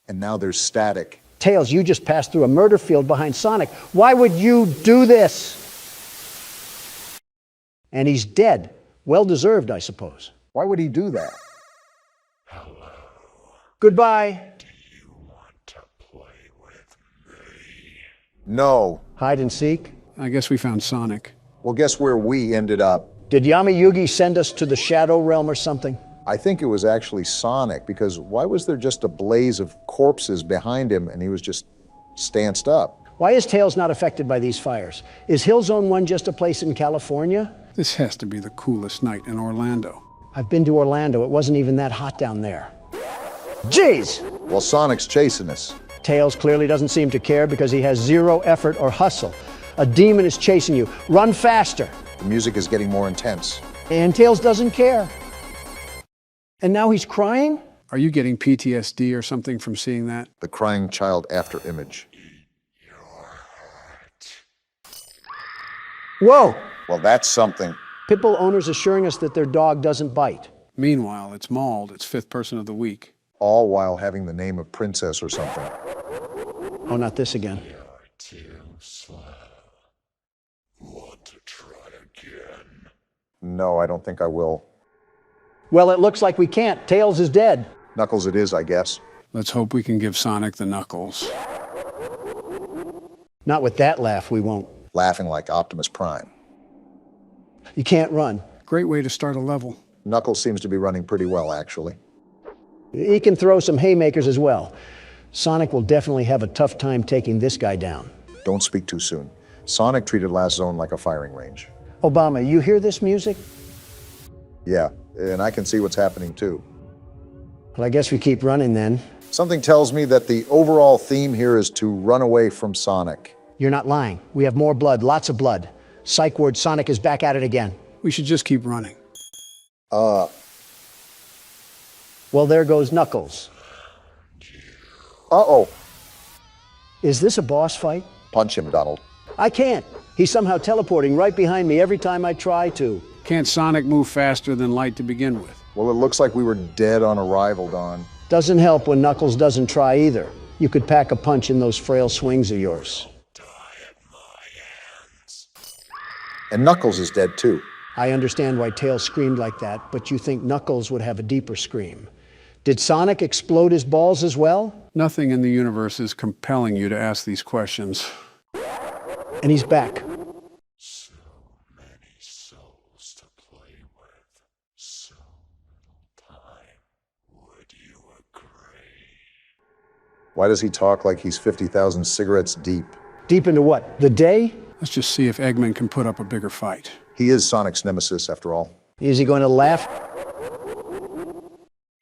And now there's static. Tails, you just passed through a murder field behind Sonic. Why would you do this? And he's dead. Well-deserved, I suppose. Why would he do that? Hello. Goodbye. Do you want to play with me? No. Hide and seek? I guess we found Sonic. Well, guess where we ended up? Did Yami Yugi send us to the Shadow Realm or something? I think it was actually Sonic, because why was there just a blaze of corpses behind him and he was just stanced up? Why is Tails not affected by these fires? Is Hill Zone 1 just a place in California? This has to be the coolest night in Orlando. I've been to Orlando. It wasn't even that hot down there. Jeez! Well, Sonic's chasing us. Tails clearly doesn't seem to care because he has 0 effort or hustle. A demon is chasing you. Run faster. The music is getting more intense. And Tails doesn't care. And now he's crying? Are you getting PTSD or something from seeing that? The crying child after image. Whoa! Well, that's something. Pitbull owners assuring us that their dog doesn't bite. Meanwhile, it's Mauled, its 5th person of the week. All while having the name of Princess or something. Oh, not this again. You're too slow. Want to try again? No, I don't think I will. Well, it looks like we can't. Tails is dead. Knuckles it is, I guess. Let's hope we can give Sonic the knuckles. Not with that laugh, we won't. Laughing like Optimus Prime. You can't run. Great way to start a level. Knuckles seems to be running pretty well, actually. He can throw some haymakers as well. Sonic will definitely have a tough time taking this guy down. Don't speak too soon. Sonic treated Last Zone like a firing range. Obama, you hear this music? Yeah, and I can see what's happening too. Well, I guess we keep running then. Something tells me that the overall theme here is to run away from Sonic. You're not lying. We have more blood, lots of blood. Psych ward, Sonic is back at it again. We should just keep running. Well, there goes Knuckles. Uh-oh. Is this a boss fight? Punch him, Donald. I can't. He's somehow teleporting right behind me every time I try to. Can't Sonic move faster than light to begin with? Well, it looks like we were dead on arrival, Don. Doesn't help when Knuckles doesn't try either. You could pack a punch in those frail swings of yours. And Knuckles is dead too. I understand why Tails screamed like that, but you think Knuckles would have a deeper scream. Did Sonic explode his balls as well? Nothing in the universe is compelling you to ask these questions. And he's back. So many souls to play with. So little time. Would you agree? Why does he talk like he's 50,000 cigarettes deep? Deep into what? The day? Let's just see if Eggman can put up a bigger fight. He is Sonic's nemesis, after all. Is he going to laugh?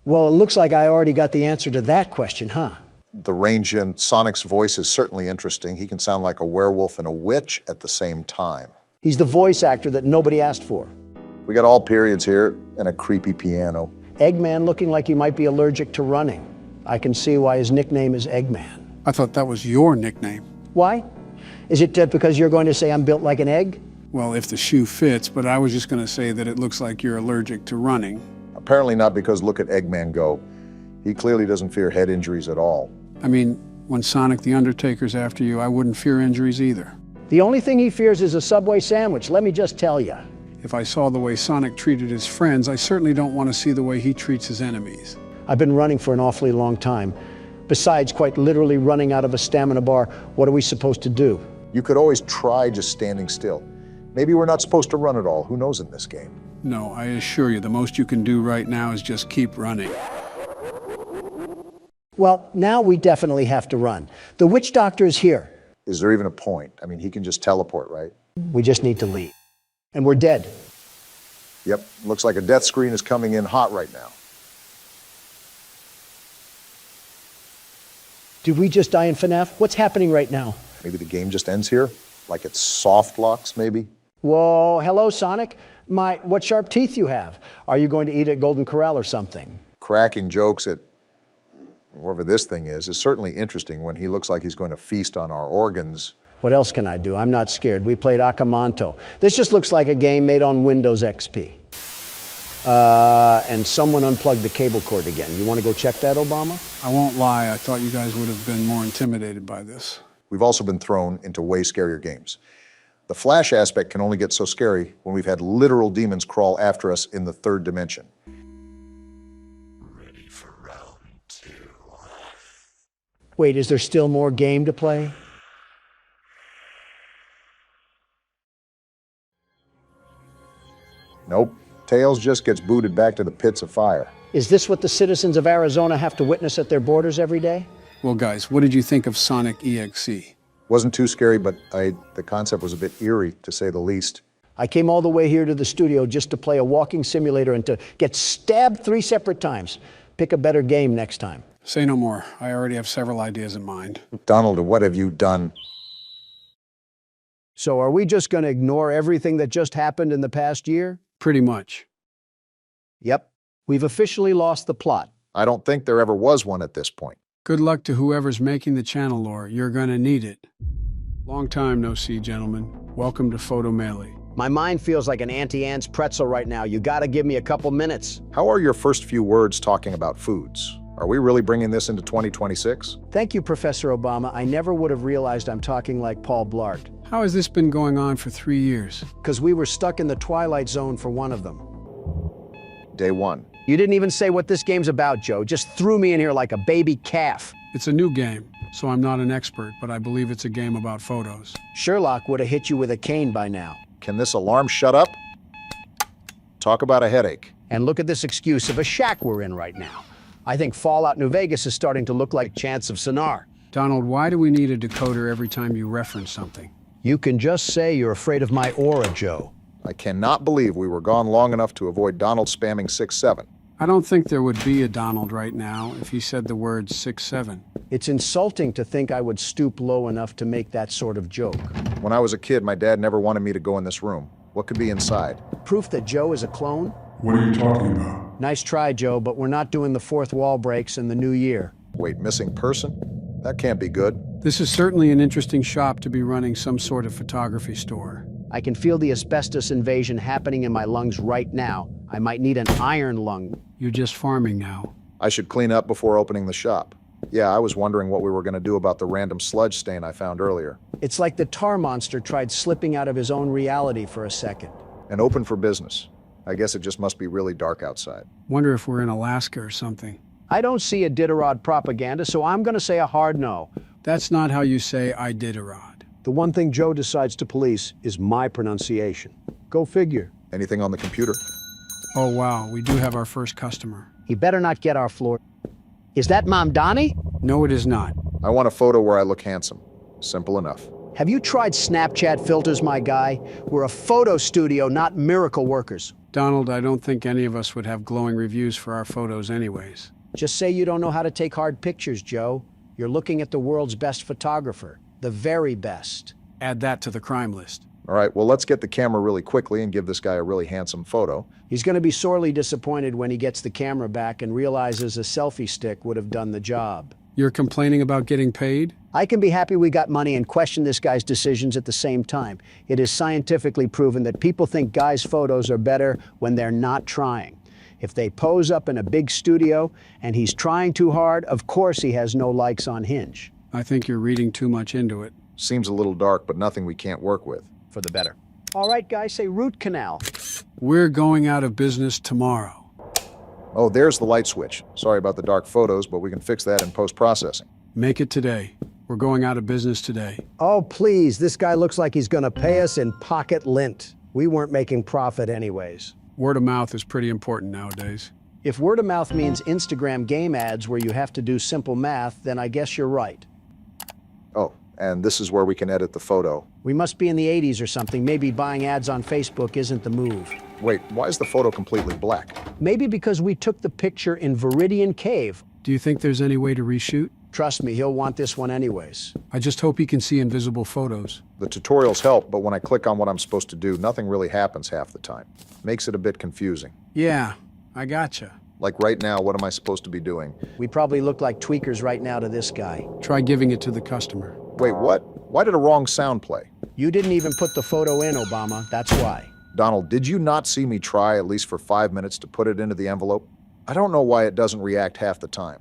Well, it looks like I already got the answer to that question, huh? The range in Sonic's voice is certainly interesting. He can sound like a werewolf and a witch at the same time. He's the voice actor that nobody asked for. We got all periods here and a creepy piano. Eggman looking like he might be allergic to running. I can see why his nickname is Eggman. I thought that was your nickname. Why? Is it because you're going to say I'm built like an egg? Well, if the shoe fits, but I was just going to say that it looks like you're allergic to running. Apparently not, because look at Eggman go. He clearly doesn't fear head injuries at all. I mean, when Sonic the Undertaker's after you, I wouldn't fear injuries either. The only thing he fears is a Subway sandwich, let me just tell you. If I saw the way Sonic treated his friends, I certainly don't want to see the way he treats his enemies. I've been running for an awfully long time. Besides quite literally running out of a stamina bar, what are we supposed to do? You could always try just standing still. Maybe we're not supposed to run at all. Who knows in this game? No, I assure you, the most you can do right now is just keep running. Well, now we definitely have to run. The witch doctor is here. Is there even a point? I mean, he can just teleport, right? We just need to leave. And we're dead. Yep, looks like a death screen is coming in hot right now. Did we just die in FNAF? What's happening right now? Maybe the game just ends here? Like it's soft locks, maybe? Whoa, hello, Sonic. What sharp teeth you have. Are you going to eat at Golden Corral or something? Cracking jokes at whatever this thing is certainly interesting when he looks like he's going to feast on our organs. What else can I do? I'm not scared. We played Akamanto. This just looks like a game made on Windows XP. And someone unplugged the cable cord again. You want to go check that, Obama? I won't lie, I thought you guys would have been more intimidated by this. We've also been thrown into way scarier games. The Flash aspect can only get so scary when we've had literal demons crawl after us in the third dimension. Ready for round 2. Wait, is there still more game to play? Nope. Tails just gets booted back to the pits of fire. Is this what the citizens of Arizona have to witness at their borders every day? Well, guys, what did you think of Sonic EXE? Wasn't too scary, but the concept was a bit eerie, to say the least. I came all the way here to the studio just to play a walking simulator and to get stabbed 3 separate times. Pick a better game next time. Say no more. I already have several ideas in mind. Donald, what have you done? So are we just going to ignore everything that just happened in the past year? Pretty much. Yep. We've officially lost the plot. I don't think there ever was one at this point. Good luck to whoever's making the channel lore. You're gonna need it. Long time no see, gentlemen. Welcome to Photo Melee. My mind feels like an Auntie Anne's pretzel right now. You gotta give me a couple minutes. How are your first few words talking about foods? Are we really bringing this into 2026? Thank you, Professor Obama. I never would have realized I'm talking like Paul Blart. How has this been going on for 3 years? Because we were stuck in the Twilight Zone for one of them. Day 1. You didn't even say what this game's about, Joe. Just threw me in here like a baby calf. It's a new game, so I'm not an expert, but I believe it's a game about photos. Sherlock would have hit you with a cane by now. Can this alarm shut up? Talk about a headache. And look at this excuse of a shack we're in right now. I think Fallout New Vegas is starting to look like Chants of Sonar. Donald, why do we need a decoder every time you reference something? You can just say you're afraid of my aura, Joe. I cannot believe we were gone long enough to avoid Donald spamming 6-7. I don't think there would be a Donald right now if he said the word 6-7. It's insulting to think I would stoop low enough to make that sort of joke. When I was a kid, my dad never wanted me to go in this room. What could be inside? Proof that Joe is a clone? What are you talking about? Nice try, Joe, but we're not doing the fourth wall breaks in the new year. Wait, missing person? That can't be good. This is certainly an interesting shop to be running some sort of photography store. I can feel the asbestos invasion happening in my lungs right now. I might need an iron lung. You're just farming now. I should clean up before opening the shop. Yeah, I was wondering what we were going to do about the random sludge stain I found earlier. It's like the tar monster tried slipping out of his own reality for a second. And open for business. I guess it just must be really dark outside. Wonder if we're in Alaska or something. I don't see a Diderot propaganda, so I'm going to say a hard no. That's not how you say Iditarod. The one thing Joe decides to police is my pronunciation. Go figure. Anything on the computer? Oh wow, we do have our first customer. He better not get our floor. Is that Mom Donnie? No, it is not. I want a photo where I look handsome. Simple enough. Have you tried Snapchat filters, my guy? We're a photo studio, not miracle workers. Donald, I don't think any of us would have glowing reviews for our photos anyways. Just say you don't know how to take hard pictures, Joe. You're looking at the world's best photographer, the very best. Add that to the crime list. All right, well, let's get the camera really quickly and give this guy a really handsome photo. He's going to be sorely disappointed when he gets the camera back and realizes a selfie stick would have done the job. You're complaining about getting paid? I can be happy we got money and question this guy's decisions at the same time. It is scientifically proven that people think guys' photos are better when they're not trying. If they pose up in a big studio and he's trying too hard, of course he has no likes on Hinge. I think you're reading too much into it. Seems a little dark, but nothing we can't work with. For the better. All right, guys, say root canal. We're going out of business tomorrow. Oh, there's the light switch. Sorry about the dark photos, but we can fix that in post-processing. Make it today. We're going out of business today. Oh, please, this guy looks like he's gonna pay us in pocket lint. We weren't making profit anyways. Word of mouth is pretty important nowadays. If word of mouth means Instagram game ads where you have to do simple math, then I guess you're right. Oh, and this is where we can edit the photo. We must be in the 80s or something. Maybe buying ads on Facebook isn't the move. Wait, why is the photo completely black? Maybe because we took the picture in Viridian Cave. Do you think there's any way to reshoot? Trust me, he'll want this one anyways. I just hope he can see invisible photos. The tutorials help, but when I click on what I'm supposed to do, nothing really happens half the time. Makes it a bit confusing. Yeah, I gotcha. Like right now, what am I supposed to be doing? We probably look like tweakers right now to this guy. Try giving it to the customer. Wait, what? Why did a wrong sound play? You didn't even put the photo in, Obama. That's why. Donald, did you not see me try at least for 5 minutes to put it into the envelope? I don't know why it doesn't react half the time.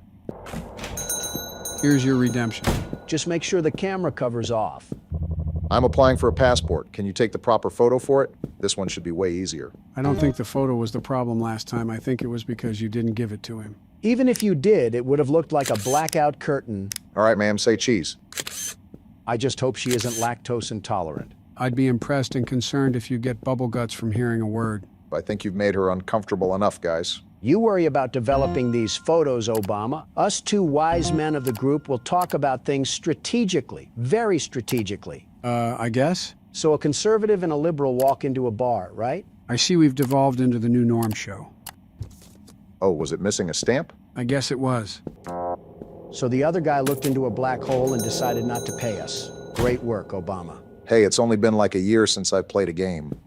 Here's your redemption. Just make sure the camera cover's off. I'm applying for a passport. Can you take the proper photo for it? This one should be way easier. I don't think the photo was the problem last time. I think it was because you didn't give it to him. Even if you did, it would have looked like a blackout curtain. All right, ma'am, say cheese. I just hope she isn't lactose intolerant. I'd be impressed and concerned if you get bubble guts from hearing a word. I think you've made her uncomfortable enough, guys. You worry about developing these photos, Obama. Us two wise men of the group will talk about things strategically, very strategically. I guess? So a conservative and a liberal walk into a bar, right? I see we've devolved into the new norm show. Oh, was it missing a stamp? I guess it was. So the other guy looked into a black hole and decided not to pay us. Great work, Obama. Hey, it's only been like a year since I played a game.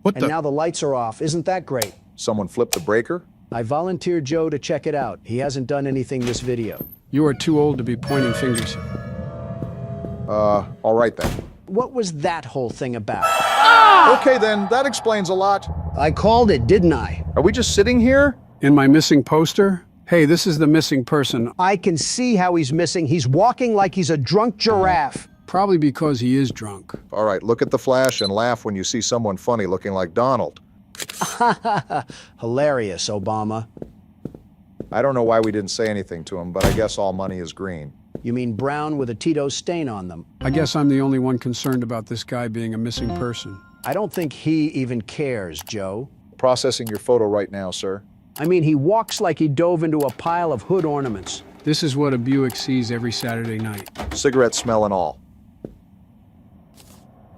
And now the lights are off. Isn't that great? Someone flipped the breaker? I volunteered Joe to check it out. He hasn't done anything this video. You are too old to be pointing fingers. All right then. What was that whole thing about? Okay then, that explains a lot. I called it, didn't I? Are we just sitting here? In my missing poster? Hey, this is the missing person. I can see how he's missing. He's walking like he's a drunk giraffe. Probably because he is drunk. All right, look at the flash and laugh when you see someone funny looking like Donald. Hilarious, Obama. I don't know why we didn't say anything to him, but I guess all money is green. You mean brown with a Tito's stain on them? I guess I'm the only one concerned about this guy being a missing person. I don't think he even cares, Joe. Processing your photo right now, sir. I mean, he walks like he dove into a pile of hood ornaments. This is what a Buick sees every Saturday night. Cigarette smell and all.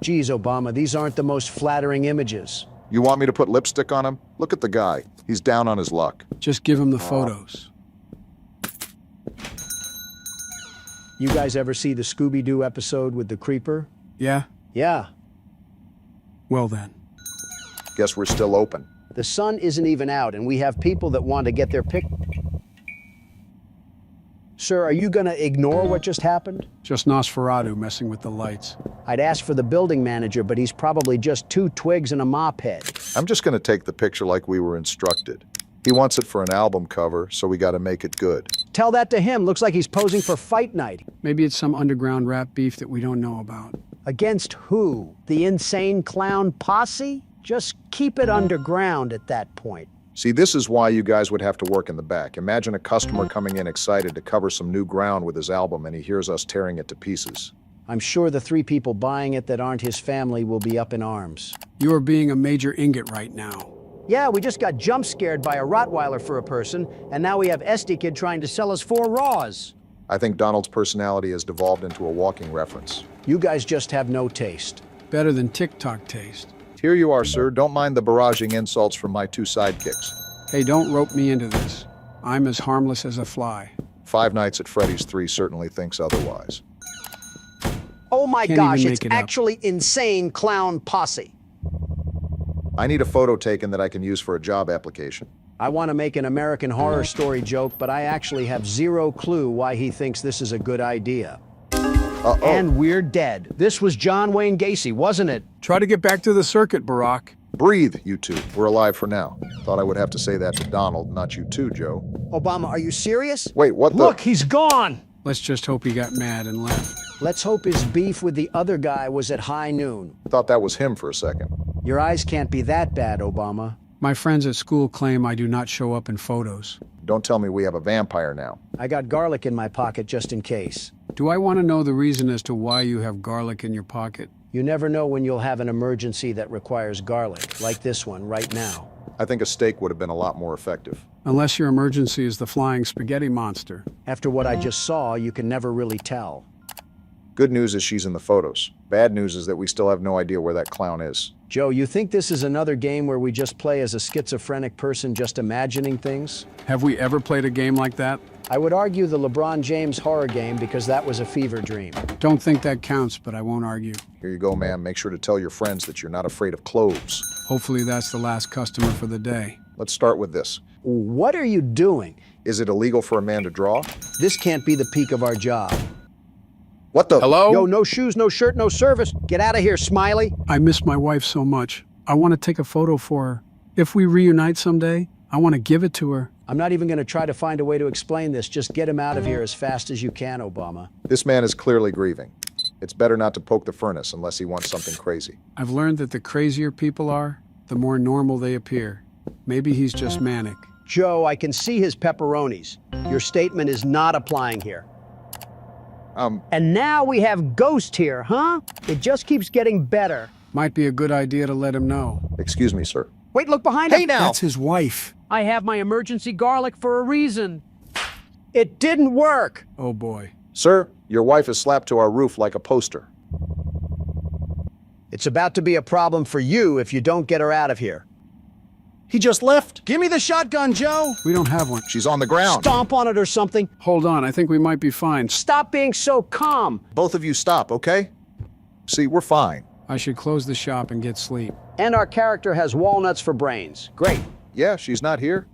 Geez, Obama, these aren't the most flattering images. You want me to put lipstick on him? Look at the guy. He's down on his luck. Just give him the photos. You guys ever see the Scooby-Doo episode with the creeper? Yeah? Yeah. Well then. Guess we're still open. The sun isn't even out, and we have people that want to get their pic. Sir, are you gonna ignore what just happened? Just Nosferatu messing with the lights. I'd ask for the building manager, but he's probably just 2 twigs and a mop head. I'm just gonna take the picture like we were instructed. He wants it for an album cover, so we gotta make it good. Tell that to him. Looks like he's posing for fight night. Maybe it's some underground rap beef that we don't know about. Against who? The insane clown posse? Just keep it underground at that point. See, this is why you guys would have to work in the back. Imagine a customer coming in excited to cover some new ground with his album and he hears us tearing it to pieces. I'm sure the 3 people buying it that aren't his family will be up in arms. You are being a major ingot right now. Yeah, we just got jump scared by a Rottweiler for a person, and now we have SD Kid trying to sell us 4 Raws. I think Donald's personality has devolved into a walking reference. You guys just have no taste. Better than TikTok taste. Here you are, sir. Don't mind the barraging insults from my 2 sidekicks. Hey, don't rope me into this. I'm as harmless as a fly. Five Nights at Freddy's 3 certainly thinks otherwise. Oh my Can't gosh, even it's make it up. actually insane clown posse. I need a photo taken that I can use for a job application. I want to make an American Horror Story joke, but I actually have zero clue why he thinks this is a good idea. Uh-oh. And we're dead. This was John Wayne Gacy, wasn't it? Try to get back to the circuit, Barack. Breathe, you two. We're alive for now. Thought I would have to say that to Donald, not you too, Joe. Obama, are you serious? Wait, what the? Look, he's gone! Let's just hope he got mad and left. Let's hope his beef with the other guy was at high noon. Thought that was him for a second. Your eyes can't be that bad, Obama. My friends at school claim I do not show up in photos. Don't tell me we have a vampire now. I got garlic in my pocket just in case. Do I want to know the reason as to why you have garlic in your pocket? You never know when you'll have an emergency that requires garlic, like this one right now. I think a steak would have been a lot more effective. Unless your emergency is the flying spaghetti monster. After what I just saw, you can never really tell. Good news is she's in the photos. Bad news is that we still have no idea where that clown is. Joe, you think this is another game where we just play as a schizophrenic person just imagining things? Have we ever played a game like that? I would argue the LeBron James horror game because that was a fever dream. Don't think that counts, but I won't argue. Here you go, ma'am. Make sure to tell your friends that you're not afraid of cloves. Hopefully that's the last customer for the day. Let's start with this. What are you doing? Is it illegal for a man to draw? This can't be the peak of our job. What the? Hello? Yo, no shoes, no shirt, no service. Get out of here, Smiley. I miss my wife so much. I want to take a photo for her. If we reunite someday, I want to give it to her. I'm not even going to try to find a way to explain this. Just get him out of here as fast as you can, Obama. This man is clearly grieving. It's better not to poke the furnace unless he wants something crazy. I've learned that the crazier people are, the more normal they appear. Maybe he's just manic. Joe, I can see his pepperonis. Your statement is not applying here. And now we have Ghost here, huh? It just keeps getting better. Might be a good idea to let him know. Excuse me, sir. Wait, look behind him. Now! That's his wife. I have my emergency garlic for a reason. It didn't work. Oh boy. Sir, your wife is slapped to our roof like a poster. It's about to be a problem for you if you don't get her out of here. He just left. Give me the shotgun, Joe. We don't have one. She's on the ground. Stomp on it or something. Hold on, I think we might be fine. Stop being so calm. Both of you stop, okay? See, we're fine. I should close the shop and get sleep. And our character has walnuts for brains. Great. Yeah, she's not here.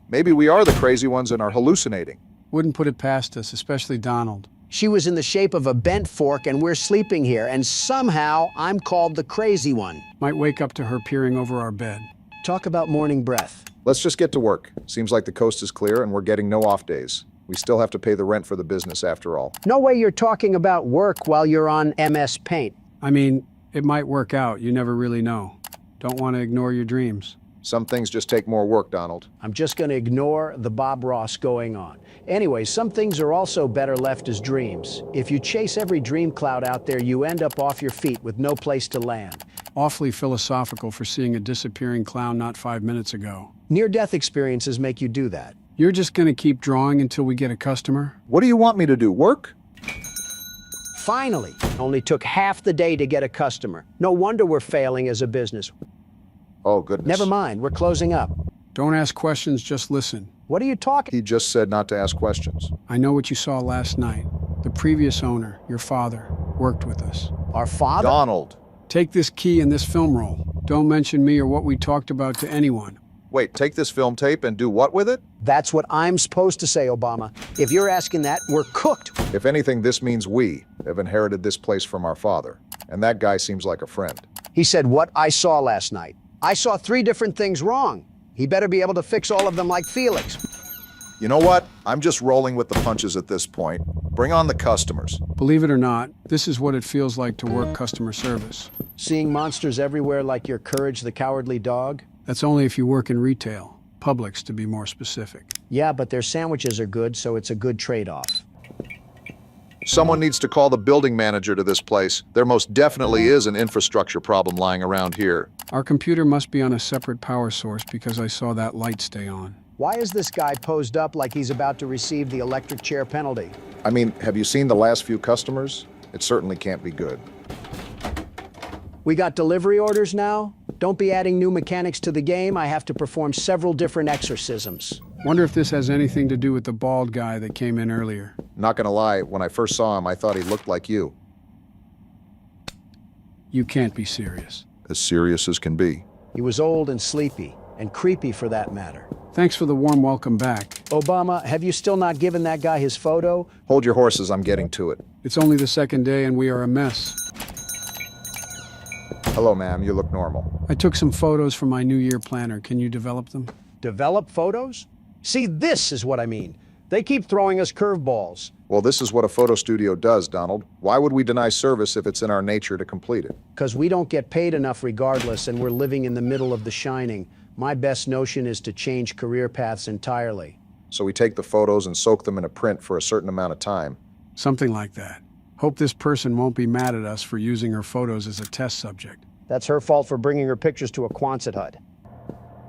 Maybe we are the crazy ones and are hallucinating. Wouldn't put it past us, especially Donald. She was in the shape of a bent fork and we're sleeping here, and somehow I'm called the crazy one. Might wake up to her peering over our bed. Talk about morning breath. Let's just get to work. Seems like the coast is clear and we're getting no off days. We still have to pay the rent for the business after all. No way you're talking about work while you're on MS Paint. I mean, it might work out. You never really know. Don't want to ignore your dreams. Some things just take more work, Donald. I'm just going to ignore the Bob Ross going on. Anyway, some things are also better left as dreams. If you chase every dream cloud out there, you end up off your feet with no place to land. Awfully philosophical for seeing a disappearing clown not 5 minutes ago. Near-death experiences make you do that. You're just going to keep drawing until we get a customer? What do you want me to do, work? Finally, only took half the day to get a customer. No wonder we're failing as a business. Oh, goodness. Never mind, we're closing up. Don't ask questions, just listen. What are you talking? He just said not to ask questions. I know what you saw last night. The previous owner, your father, worked with us. Our father? Donald. Take this key and this film roll. Don't mention me or what we talked about to anyone. Wait, take this film tape and do what with it? That's what I'm supposed to say, Obama. If you're asking that, we're cooked. If anything, this means we have inherited this place from our father. And that guy seems like a friend. He said what I saw last night. I saw 3 different things wrong. He better be able to fix all of them like Felix. You know what? I'm just rolling with the punches at this point. Bring on the customers. Believe it or not, this is what it feels like to work customer service. Seeing monsters everywhere like your Courage the Cowardly Dog? That's only if you work in retail. Publix, to be more specific. Yeah, but their sandwiches are good, so it's a good trade-off. Someone needs to call the building manager to this place. There most definitely is an infrastructure problem lying around here. Our computer must be on a separate power source because I saw that light stay on. Why is this guy posed up like he's about to receive the electric chair penalty? I mean, have you seen the last few customers? It certainly can't be good. We got delivery orders now? Don't be adding new mechanics to the game. I have to perform several different exorcisms. Wonder if this has anything to do with the bald guy that came in earlier. Not gonna lie, when I first saw him, I thought he looked like you. You can't be serious. As serious as can be. He was old and sleepy, and creepy for that matter. Thanks for the warm welcome back. Obama, have you still not given that guy his photo? Hold your horses, I'm getting to it. It's only the second day and we are a mess. Hello, ma'am, you look normal. I took some photos from my New Year planner. Can you develop them? Develop photos? See, this is what I mean. They keep throwing us curveballs. Well, this is what a photo studio does, Donald. Why would we deny service if it's in our nature to complete it? Because we don't get paid enough regardless, and we're living in the middle of The Shining. My best notion is to change career paths entirely. So we take the photos and soak them in a print for a certain amount of time. Something like that. Hope this person won't be mad at us for using her photos as a test subject. That's her fault for bringing her pictures to a Quonset hut.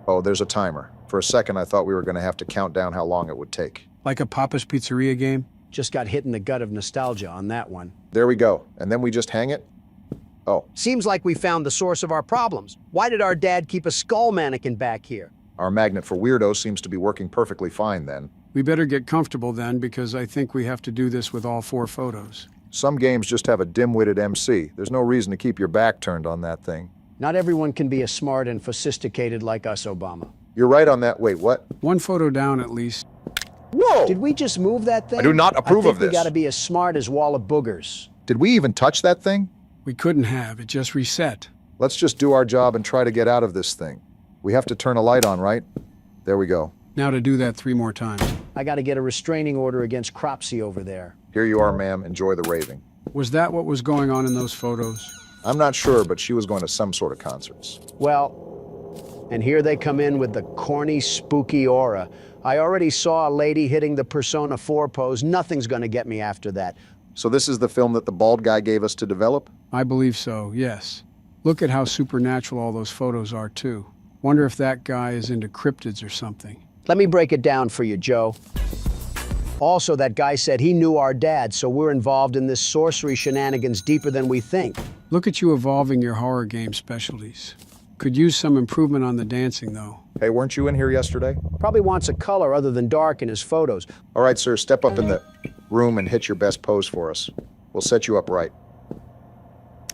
Oh, there's a timer. For a second, I thought we were going to have to count down how long it would take. Like a Papa's Pizzeria game? Just got hit in the gut of nostalgia on that one. There we go. And then we just hang it? Oh. Seems like we found the source of our problems. Why did our dad keep a skull mannequin back here? Our magnet for weirdos seems to be working perfectly fine then. We better get comfortable then, because I think we have to do this with all 4 photos. Some games just have a dim-witted MC. There's no reason to keep your back turned on that thing. Not everyone can be as smart and sophisticated like us, Obama. You're right on that. Wait, what? 1 photo down at least. Whoa! Did we just move that thing? I do not approve of this. I think we gotta be as smart as Wall of Boogers. Did we even touch that thing? We couldn't have. It just reset. Let's just do our job and try to get out of this thing. We have to turn a light on, right? There we go. Now to do that 3 more times. I gotta get a restraining order against Cropsy over there. Here you are, ma'am. Enjoy the raving. Was that what was going on in those photos? I'm not sure, but she was going to some sort of concerts. Well, and here they come in with the corny, spooky aura. I already saw a lady hitting the Persona 4 pose. Nothing's gonna get me after that. So this is the film that the bald guy gave us to develop? I believe so, yes. Look at how supernatural all those photos are, too. Wonder if that guy is into cryptids or something. Let me break it down for you, Joe. Also, that guy said he knew our dad, so we're involved in this sorcery shenanigans deeper than we think. Look at you evolving your horror game specialties. Could use some improvement on the dancing, though. Hey, weren't you in here yesterday? Probably wants a color other than dark in his photos. All right, sir, step up in the room and hit your best pose for us. We'll set you up right.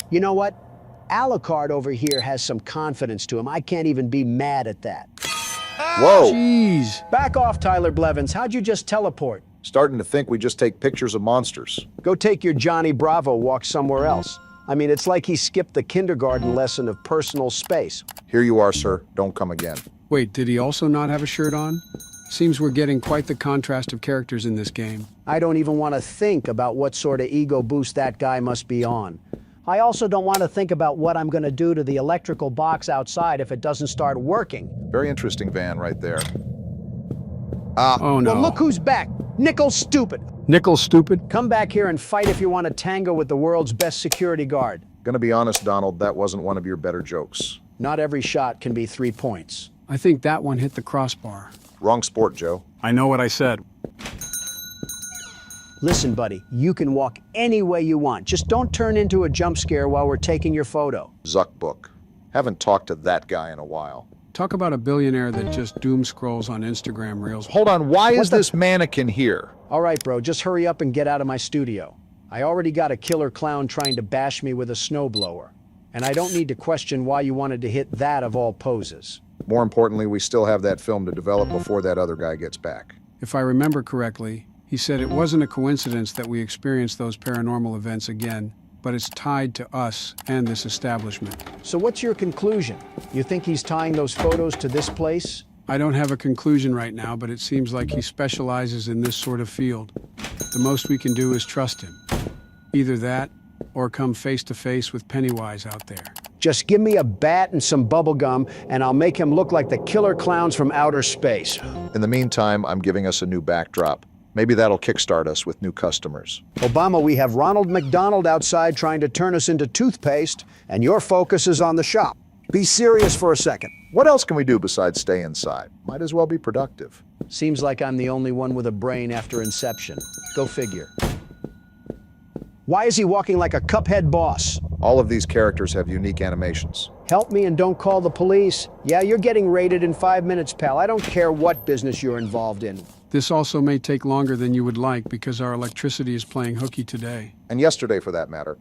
You know what? Alucard over here has some confidence to him. I can't even be mad at that. Whoa! Jeez! Back off, Tyler Blevins. How'd you just teleport? Starting to think we just take pictures of monsters. Go take your Johnny Bravo walk somewhere else. I mean, it's like he skipped the kindergarten lesson of personal space. Here you are, sir. Don't come again. Wait, did he also not have a shirt on? Seems we're getting quite the contrast of characters in this game. I don't even want to think about what sort of ego boost that guy must be on. I also don't want to think about what I'm going to do to the electrical box outside if it doesn't start working. Very interesting van right there. Oh no. Well, look who's back. Nickel Stupid. Nickel Stupid? Come back here and fight if you want to tango with the world's best security guard. Gonna be honest, Donald, that wasn't one of your better jokes. Not every shot can be 3 points. I think that one hit the crossbar. Wrong sport, Joe. I know what I said. Listen, buddy, you can walk any way you want. Just don't turn into a jump scare while we're taking your photo. Zuck book. Haven't talked to that guy in a while. Talk about a billionaire that just doom scrolls on Instagram Reels. Hold on, why is this mannequin here? All right, bro, just hurry up and get out of my studio. I already got a killer clown trying to bash me with a snowblower. And I don't need to question why you wanted to hit that of all poses. More importantly, we still have that film to develop before that other guy gets back. If I remember correctly, he said it wasn't a coincidence that we experienced those paranormal events again, but it's tied to us and this establishment. So what's your conclusion? You think he's tying those photos to this place? I don't have a conclusion right now, but it seems like he specializes in this sort of field. The most we can do is trust him. Either that, or come face to face with Pennywise out there. Just give me a bat and some bubble gum, and I'll make him look like the killer clowns from outer space. In the meantime, I'm giving us a new backdrop. Maybe that'll kickstart us with new customers. Obama, we have Ronald McDonald outside trying to turn us into toothpaste, and your focus is on the shop. Be serious for a second. What else can we do besides stay inside? Might as well be productive. Seems like I'm the only one with a brain after Inception. Go figure. Why is he walking like a Cuphead boss? All of these characters have unique animations. Help me and don't call the police. Yeah, you're getting raided in 5 minutes, pal. I don't care what business you're involved in. This also may take longer than you would like because our electricity is playing hooky today. And yesterday, for that matter.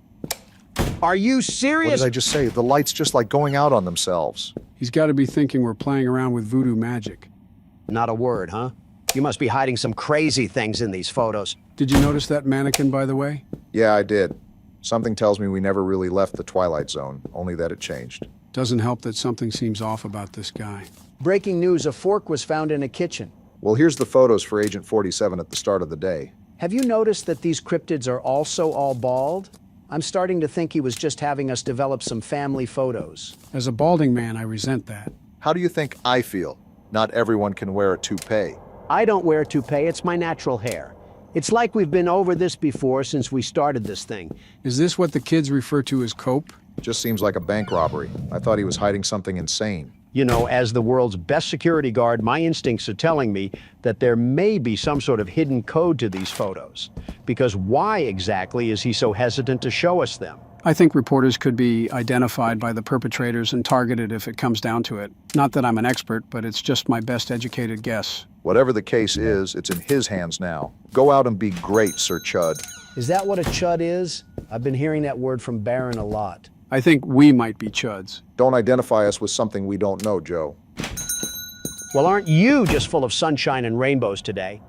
Are you What serious? did I just say? The lights just like going out on themselves. He's got to be thinking we're playing around with voodoo magic. Not a word, huh? You must be hiding some crazy things in these photos. Did you notice that mannequin, by the way? Yeah, I did. Something tells me we never really left the Twilight Zone, only that it changed. Doesn't help that something seems off about this guy. Breaking news, a fork was found in a kitchen. Well, here's the photos for Agent 47 at the start of the day. Have you noticed that these cryptids are also all bald? I'm starting to think he was just having us develop some family photos. As a balding man, I resent that. How do you think I feel? Not everyone can wear a toupee. I don't wear a toupee, it's my natural hair. It's like we've been over this before since we started this thing. Is this what the kids refer to as cope? Just seems like a bank robbery. I thought he was hiding something insane. You know, as the world's best security guard, my instincts are telling me that there may be some sort of hidden code to these photos. Because why exactly is he so hesitant to show us them? I think reporters could be identified by the perpetrators and targeted if it comes down to it. Not that I'm an expert, but it's just my best educated guess. Whatever the case is, it's in his hands now. Go out and be great, Sir Chud. Is that what a chud is? I've been hearing that word from Baron a lot. I think we might be chuds. Don't identify us with something we don't know, Joe. Well, aren't you just full of sunshine and rainbows today?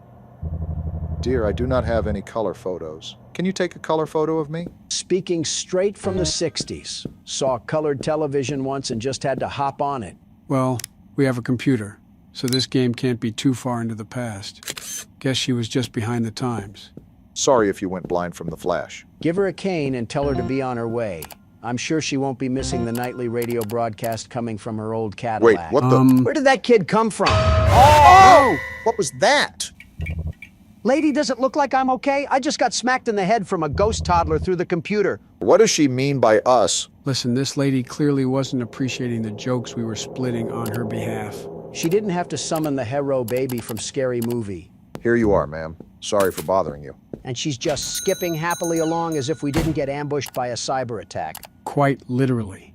Dear, I do not have any color photos. Can you take a color photo of me? Speaking straight from the 60s. Saw colored television once and just had to hop on it. Well, we have a computer, so this game can't be too far into the past. Guess she was just behind the times. Sorry if you went blind from the flash. Give her a cane and tell her to be on her way. I'm sure she won't be missing the nightly radio broadcast coming from her old Cadillac. Wait, what the? Where did that kid come from? Oh! What was that? Lady, does it look like I'm okay? I just got smacked in the head from a ghost toddler through the computer. What does she mean by us? Listen, this lady clearly wasn't appreciating the jokes we were splitting on her behalf. She didn't have to summon the hero baby from Scary Movie. Here you are, ma'am. Sorry for bothering you. And she's just skipping happily along as if we didn't get ambushed by a cyber attack. Quite literally.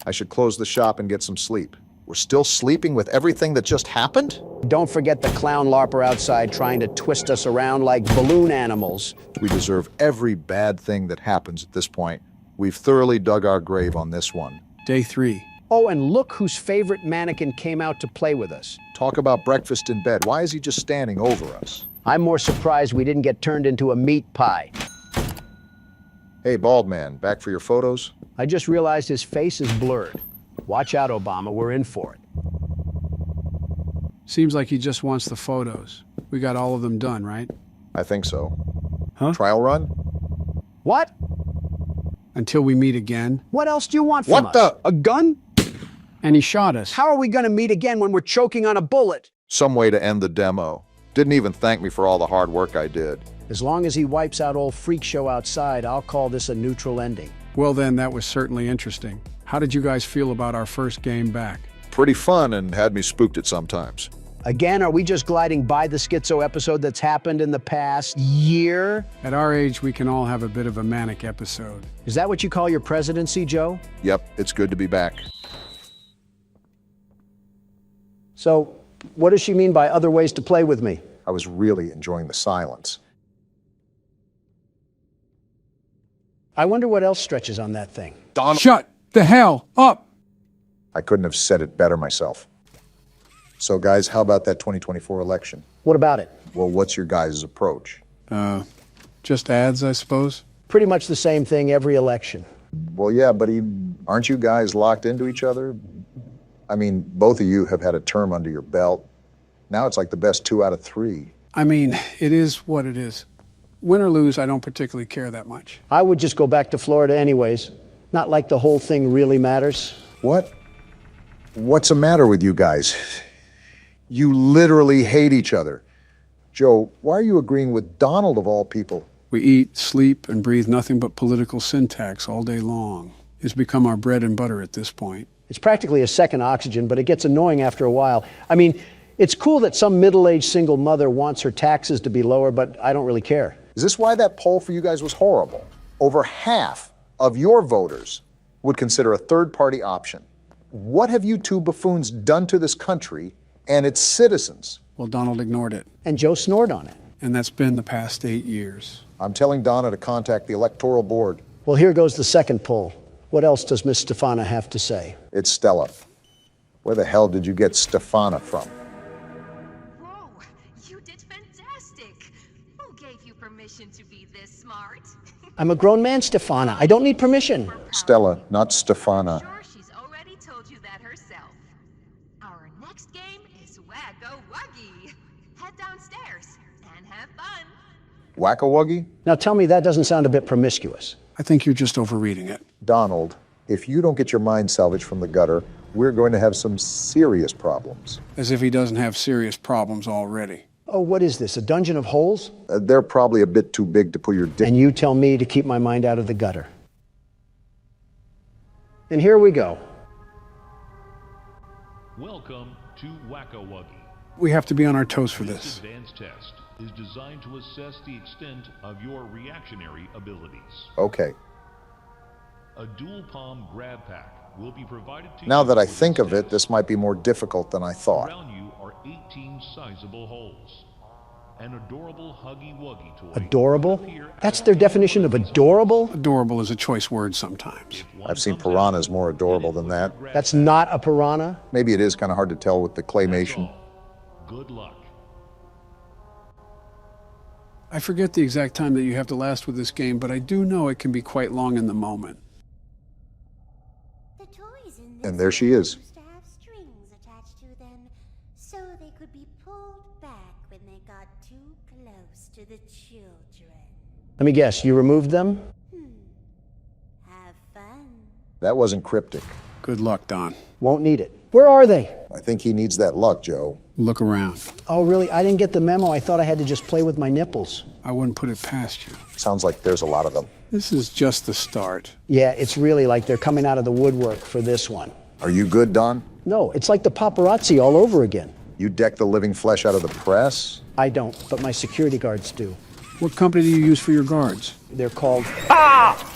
I should close the shop and get some sleep. We're still sleeping with everything that just happened? Don't forget the clown larper outside trying to twist us around like balloon animals. We deserve every bad thing that happens at this point. We've thoroughly dug our grave on this one. Day 3. Oh, and look whose favorite mannequin came out to play with us. Talk about breakfast in bed. Why is he just standing over us? I'm more surprised we didn't get turned into a meat pie. Hey, bald man, back for your photos? I just realized his face is blurred. Watch out, Obama, we're in for it. Seems like he just wants the photos. We got all of them done, right? I think so. Huh? Trial run? What? Until we meet again. What else do you want from us? What the? A gun? And he shot us. How are we gonna meet again when we're choking on a bullet? Some way to end the demo. Didn't even thank me for all the hard work I did. As long as he wipes out old Freak Show outside, I'll call this a neutral ending. Well then, that was certainly interesting. How did you guys feel about our first game back? Pretty fun and had me spooked at sometimes. Again, are we just gliding by the schizo episode that's happened in the past year? At our age, we can all have a bit of a manic episode. Is that what you call your presidency, Joe? Yep, it's good to be back. So, what does she mean by other ways to play with me? I was really enjoying the silence. I wonder what else stretches on that thing. Donald. Shut the hell up! I couldn't have said it better myself. So guys, how about that 2024 election? What about it? Well, what's your guys' approach? Just ads, I suppose? Pretty much the same thing every election. Well, yeah, but aren't you guys locked into each other? I mean, both of you have had a term under your belt. Now it's like the best 2 out of 3. I mean, it is what it is. Win or lose, I don't particularly care that much. I would just go back to Florida anyways. Not like the whole thing really matters. What? What's the matter with you guys? You literally hate each other. Joe, why are you agreeing with Donald of all people? We eat, sleep, and breathe nothing but political syntax all day long. It's become our bread and butter at this point. It's practically a second oxygen, but it gets annoying after a while. I mean, it's cool that some middle-aged single mother wants her taxes to be lower, but I don't really care. Is this why that poll for you guys was horrible? Over half of your voters would consider a third-party option. What have you two buffoons done to this country and its citizens? Well, Donald ignored it. And Joe snored on it. And that's been the past 8 years. I'm telling Donna to contact the Electoral Board. Well, here goes the second poll. What else does Miss Stefana have to say? It's Stella. Where the hell did you get Stefana from? Whoa, you did fantastic. Who gave you permission to be this smart? I'm a grown man, Stefana. I don't need permission. Stella, not Stefana. Sure, she's already told you that herself. Our next game is Wacko Wuggy. Head downstairs and have fun. Whack-a-wuggy? Now tell me that doesn't sound a bit promiscuous. I think you're just overreading it. Donald, if you don't get your mind salvaged from the gutter, we're going to have some serious problems. As if he doesn't have serious problems already. Oh, what is this, a dungeon of holes? They're probably a bit too big to put your dick. And you tell me to keep my mind out of the gutter. And here we go. Welcome to Wacko Wuggy. We have to be on our toes for This this. advanced test is designed to assess the extent of your reactionary abilities. Okay. A dual palm grab pack will be provided to Now you that I for think this of it, test. this might be more difficult than I thought. Around you are 18 sizable holes. An adorable Huggy Wuggy toy. Adorable? That's their definition of adorable? Adorable is a choice word sometimes. I've seen piranhas more adorable than that. That's not a piranha? Maybe it is kind of hard to tell with the claymation. Good luck. I forget the exact time that you have to last with this game, but I do know it can be quite long in the moment. The toys in this And there she is. used to have strings attached to them, so they could be pulled back when they got too close to the children. Let me guess, you removed them? Have fun. That wasn't cryptic. Good luck, Don. Won't need it. Where are they? I think he needs that luck, Joe. Look around. Oh, really? I didn't get the memo. I thought I had to just play with my nipples. I wouldn't put it past you. Sounds like there's a lot of them. This is just the start. Yeah, it's really like they're coming out of the woodwork for this one. Are you good, Don? No, it's like the paparazzi all over again. You deck the living flesh out of the press? I don't, but my security guards do. What company do you use for your guards? They're called... Ah!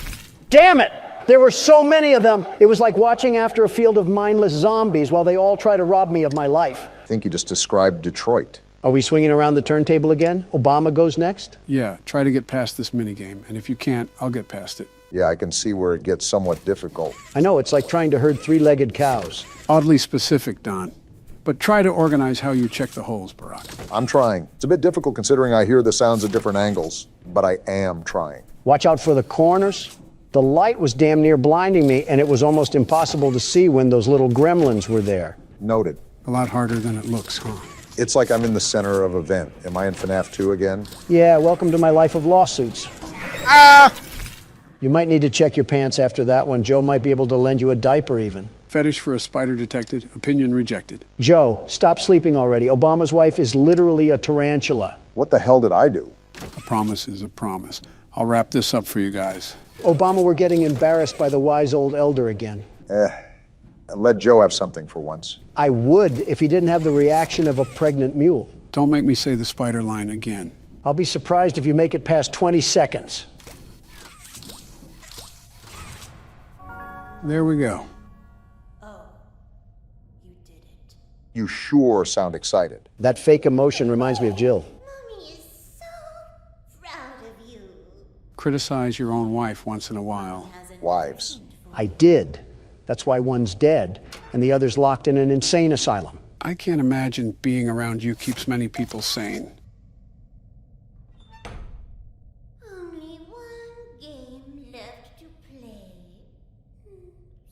Damn it! There were so many of them. It was like watching after a field of mindless zombies while they all try to rob me of my life. I think you just described Detroit. Are we swinging around the turntable again? Obama goes next? Yeah, try to get past this minigame, and if you can't, I'll get past it. Yeah, I can see where it gets somewhat difficult. I know, it's like trying to herd three-legged cows. Oddly specific, Don. But try to organize how you check the holes, Barack. I'm trying. It's a bit difficult considering I hear the sounds at different angles, but I am trying. Watch out for the corners. The light was damn near blinding me, and it was almost impossible to see when those little gremlins were there. Noted. A lot harder than it looks, huh? It's like I'm in the center of an event. Am I in FNAF 2 again? Yeah, welcome to my life of lawsuits. You might need to check your pants after that one. Joe might be able to lend you a diaper even. Fetish for a spider detected, opinion rejected. Joe, stop sleeping already. Obama's wife is literally a tarantula. What the hell did I do? A promise is a promise. I'll wrap this up for you guys. Obama, we're getting embarrassed by the wise old elder again. Let Joe have something for once. I would if he didn't have the reaction of a pregnant mule. Don't make me say the spider line again. I'll be surprised if you make it past 20 seconds. There we go. You sure sound excited. That fake emotion reminds me of Jill. Mommy is so proud of you. Criticize your own wife once in a while. Wives. I did. That's why one's dead and the other's locked in an insane asylum. I can't imagine being around you keeps many people sane. Only one game left to play.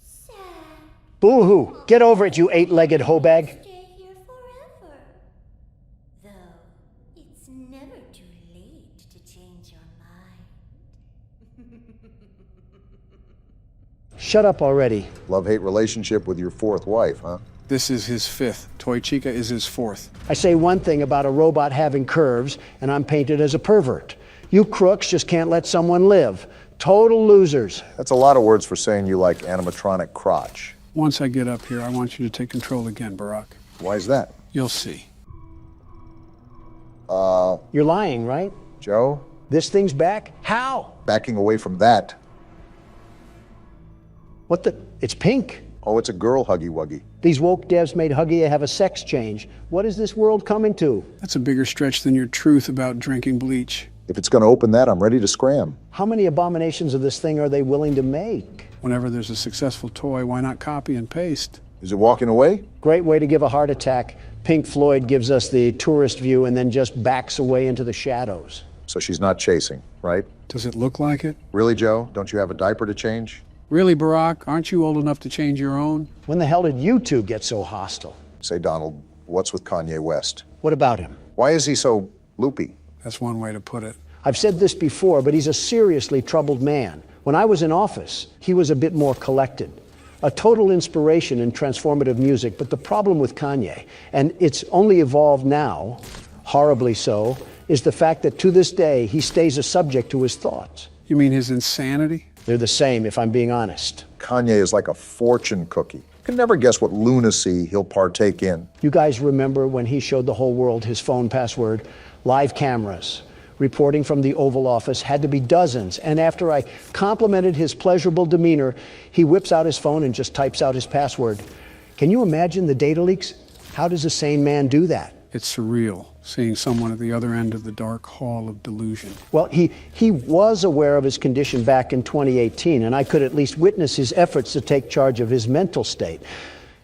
Sad. Boo-hoo! Get over it, you eight-legged hoe-bag. Stay here forever. Though, it's never too late to change your mind. Shut up already. Love-hate relationship with your fourth wife, huh? This is his fifth. Toy Chica is his fourth. I say one thing about a robot having curves, and I'm painted as a pervert. You crooks just can't let someone live. Total losers. That's a lot of words for saying you like animatronic crotch. Once I get up here, I want you to take control again, Barack. Why is that? You'll see. You're lying, right? Joe? This thing's back? How? Backing away from that. What the? It's pink. Oh, it's a girl Huggy Wuggy. These woke devs made Huggy have a sex change. What is this world coming to? That's a bigger stretch than your truth about drinking bleach. If it's going to open that, I'm ready to scram. How many abominations of this thing are they willing to make? Whenever there's a successful toy, why not copy and paste? Is it walking away? Great way to give a heart attack. Pink Floyd gives us the tourist view and then just backs away into the shadows. So she's not chasing, right? Does it look like it? Really, Joe? Don't you have a diaper to change? Really, Barack? Aren't you old enough to change your own? When the hell did you two get so hostile? Say, Donald, what's with Kanye West? What about him? Why is he so loopy? That's one way to put it. I've said this before, but he's a seriously troubled man. When I was in office, he was a bit more collected. A total inspiration in transformative music, but the problem with Kanye, and it's only evolved now, horribly so, is the fact that to this day, he stays a subject to his thoughts. You mean his insanity? They're the same, if I'm being honest. Kanye is like a fortune cookie. You can never guess what lunacy he'll partake in. You guys remember when he showed the whole world his phone password? Live cameras, reporting from the Oval Office, had to be dozens. And after I complimented his pleasurable demeanor, he whips out his phone and just types out his password. Can you imagine the data leaks? How does a sane man do that? It's surreal, seeing someone at the other end of the dark hall of delusion. Well, he was aware of his condition back in 2018, and I could at least witness his efforts to take charge of his mental state.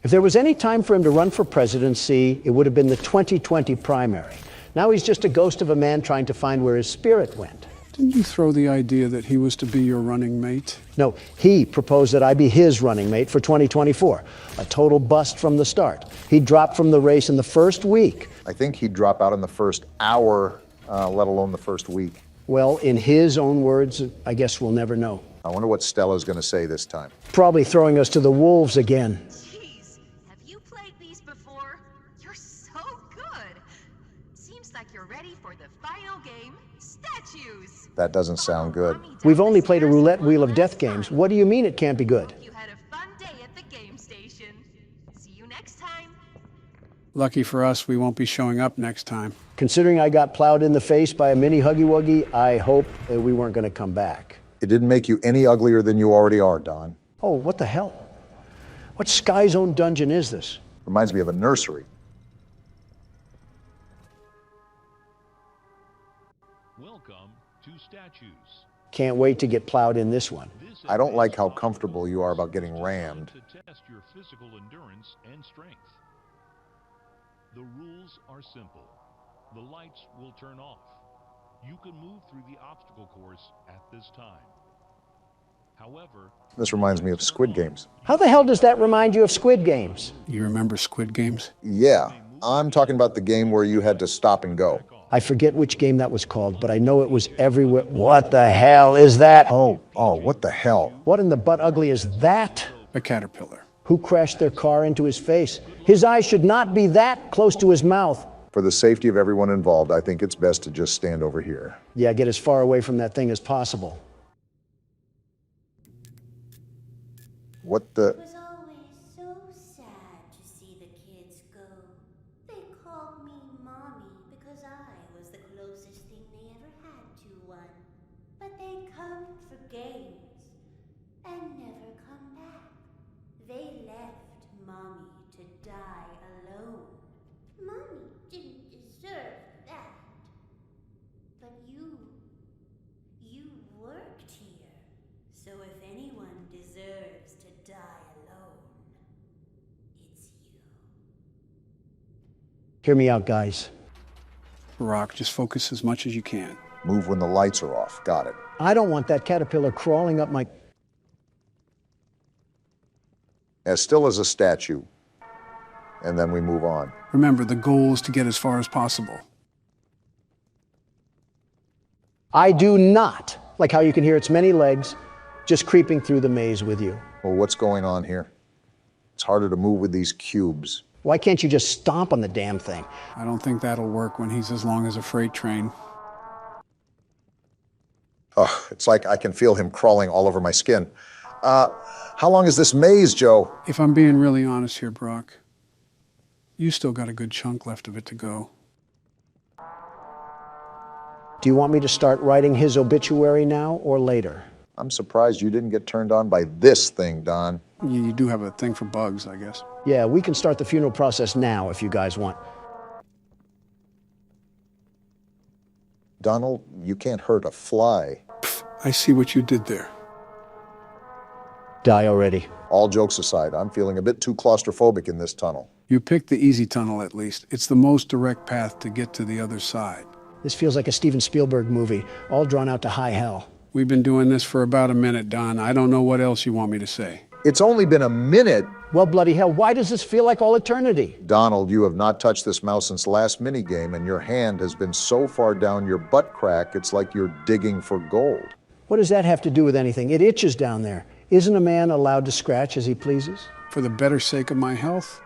If there was any time for him to run for presidency, it would have been the 2020 primary. Now he's just a ghost of a man trying to find where his spirit went. Didn't you throw the idea that he was to be your running mate? No, he proposed that I be his running mate for 2024. A total bust from the start. He dropped from the race in the first week. I think he'd drop out in the first hour, let alone the first week. Well, in his own words, I guess we'll never know. I wonder what Stella's going to say this time. Probably throwing us to the wolves again. Jeez, have you played these before? You're so good. Seems like you're ready for the final game, statues. That doesn't sound good. We've only played a roulette wheel of death games. What do you mean it can't be good? You had a fun day at the game station. See you next time. Lucky for us, we won't be showing up next time. Considering I got plowed in the face by a mini Huggy Wuggy, I hope that we weren't going to come back. It didn't make you any uglier than you already are, Don. Oh, what the hell? What Sky Zone dungeon is this? Reminds me of a nursery. Welcome to Statues. Can't wait to get plowed in this one. I don't like how comfortable you are about getting rammed. To test your physical endurance and strength. The rules are simple. The lights will turn off. You can move through the obstacle course at this time. However, This reminds me of Squid Games. How the hell does that remind you of Squid Games? You remember Squid Games? Yeah, I'm talking about the game where you had to stop and go. I forget which game that was called, but I know it was everywhere. What the hell is that? Oh, what the hell? What in the butt ugly is that? A caterpillar. Who crashed their car into his face? His eyes should not be that close to his mouth. For the safety of everyone involved, I think it's best to just stand over here. Yeah, get as far away from that thing as possible. What the? It was always so sad to see the kids go. They called me Mommy because I was the closest thing they ever had to one. But they'd come for games and never come back. They left Mommy to die alone. Mommy didn't deserve that. But you worked here. So if anyone deserves to die alone, it's you. Hear me out, guys. Barack, just focus as much as you can. Move when the lights are off. Got it. I don't want that caterpillar crawling up my... As still as a statue. And then we move on. Remember, the goal is to get as far as possible. I do not like how you can hear its many legs just creeping through the maze with you. Well, what's going on here? It's harder to move with these cubes. Why can't you just stomp on the damn thing? I don't think that'll work when he's as long as a freight train. Oh, it's like I can feel him crawling all over my skin. How long is this maze, Joe? If I'm being really honest here, Brock, you still got a good chunk left of it to go. Do you want me to start writing his obituary now or later? I'm surprised you didn't get turned on by this thing, Don. You do have a thing for bugs, I guess. Yeah, we can start the funeral process now if you guys want. Donald, you can't hurt a fly. I see what you did there. Die already. All jokes aside, I'm feeling a bit too claustrophobic in this tunnel. You picked the easy tunnel, at least. It's the most direct path to get to the other side. This feels like a Steven Spielberg movie, all drawn out to high hell. We've been doing this for about a minute, Don. I don't know what else you want me to say. It's only been a minute. Well, bloody hell, why does this feel like all eternity? Donald, you have not touched this mouse since last minigame, and your hand has been so far down your butt crack, it's like you're digging for gold. What does that have to do with anything? It itches down there. Isn't a man allowed to scratch as he pleases? For the better sake of my health,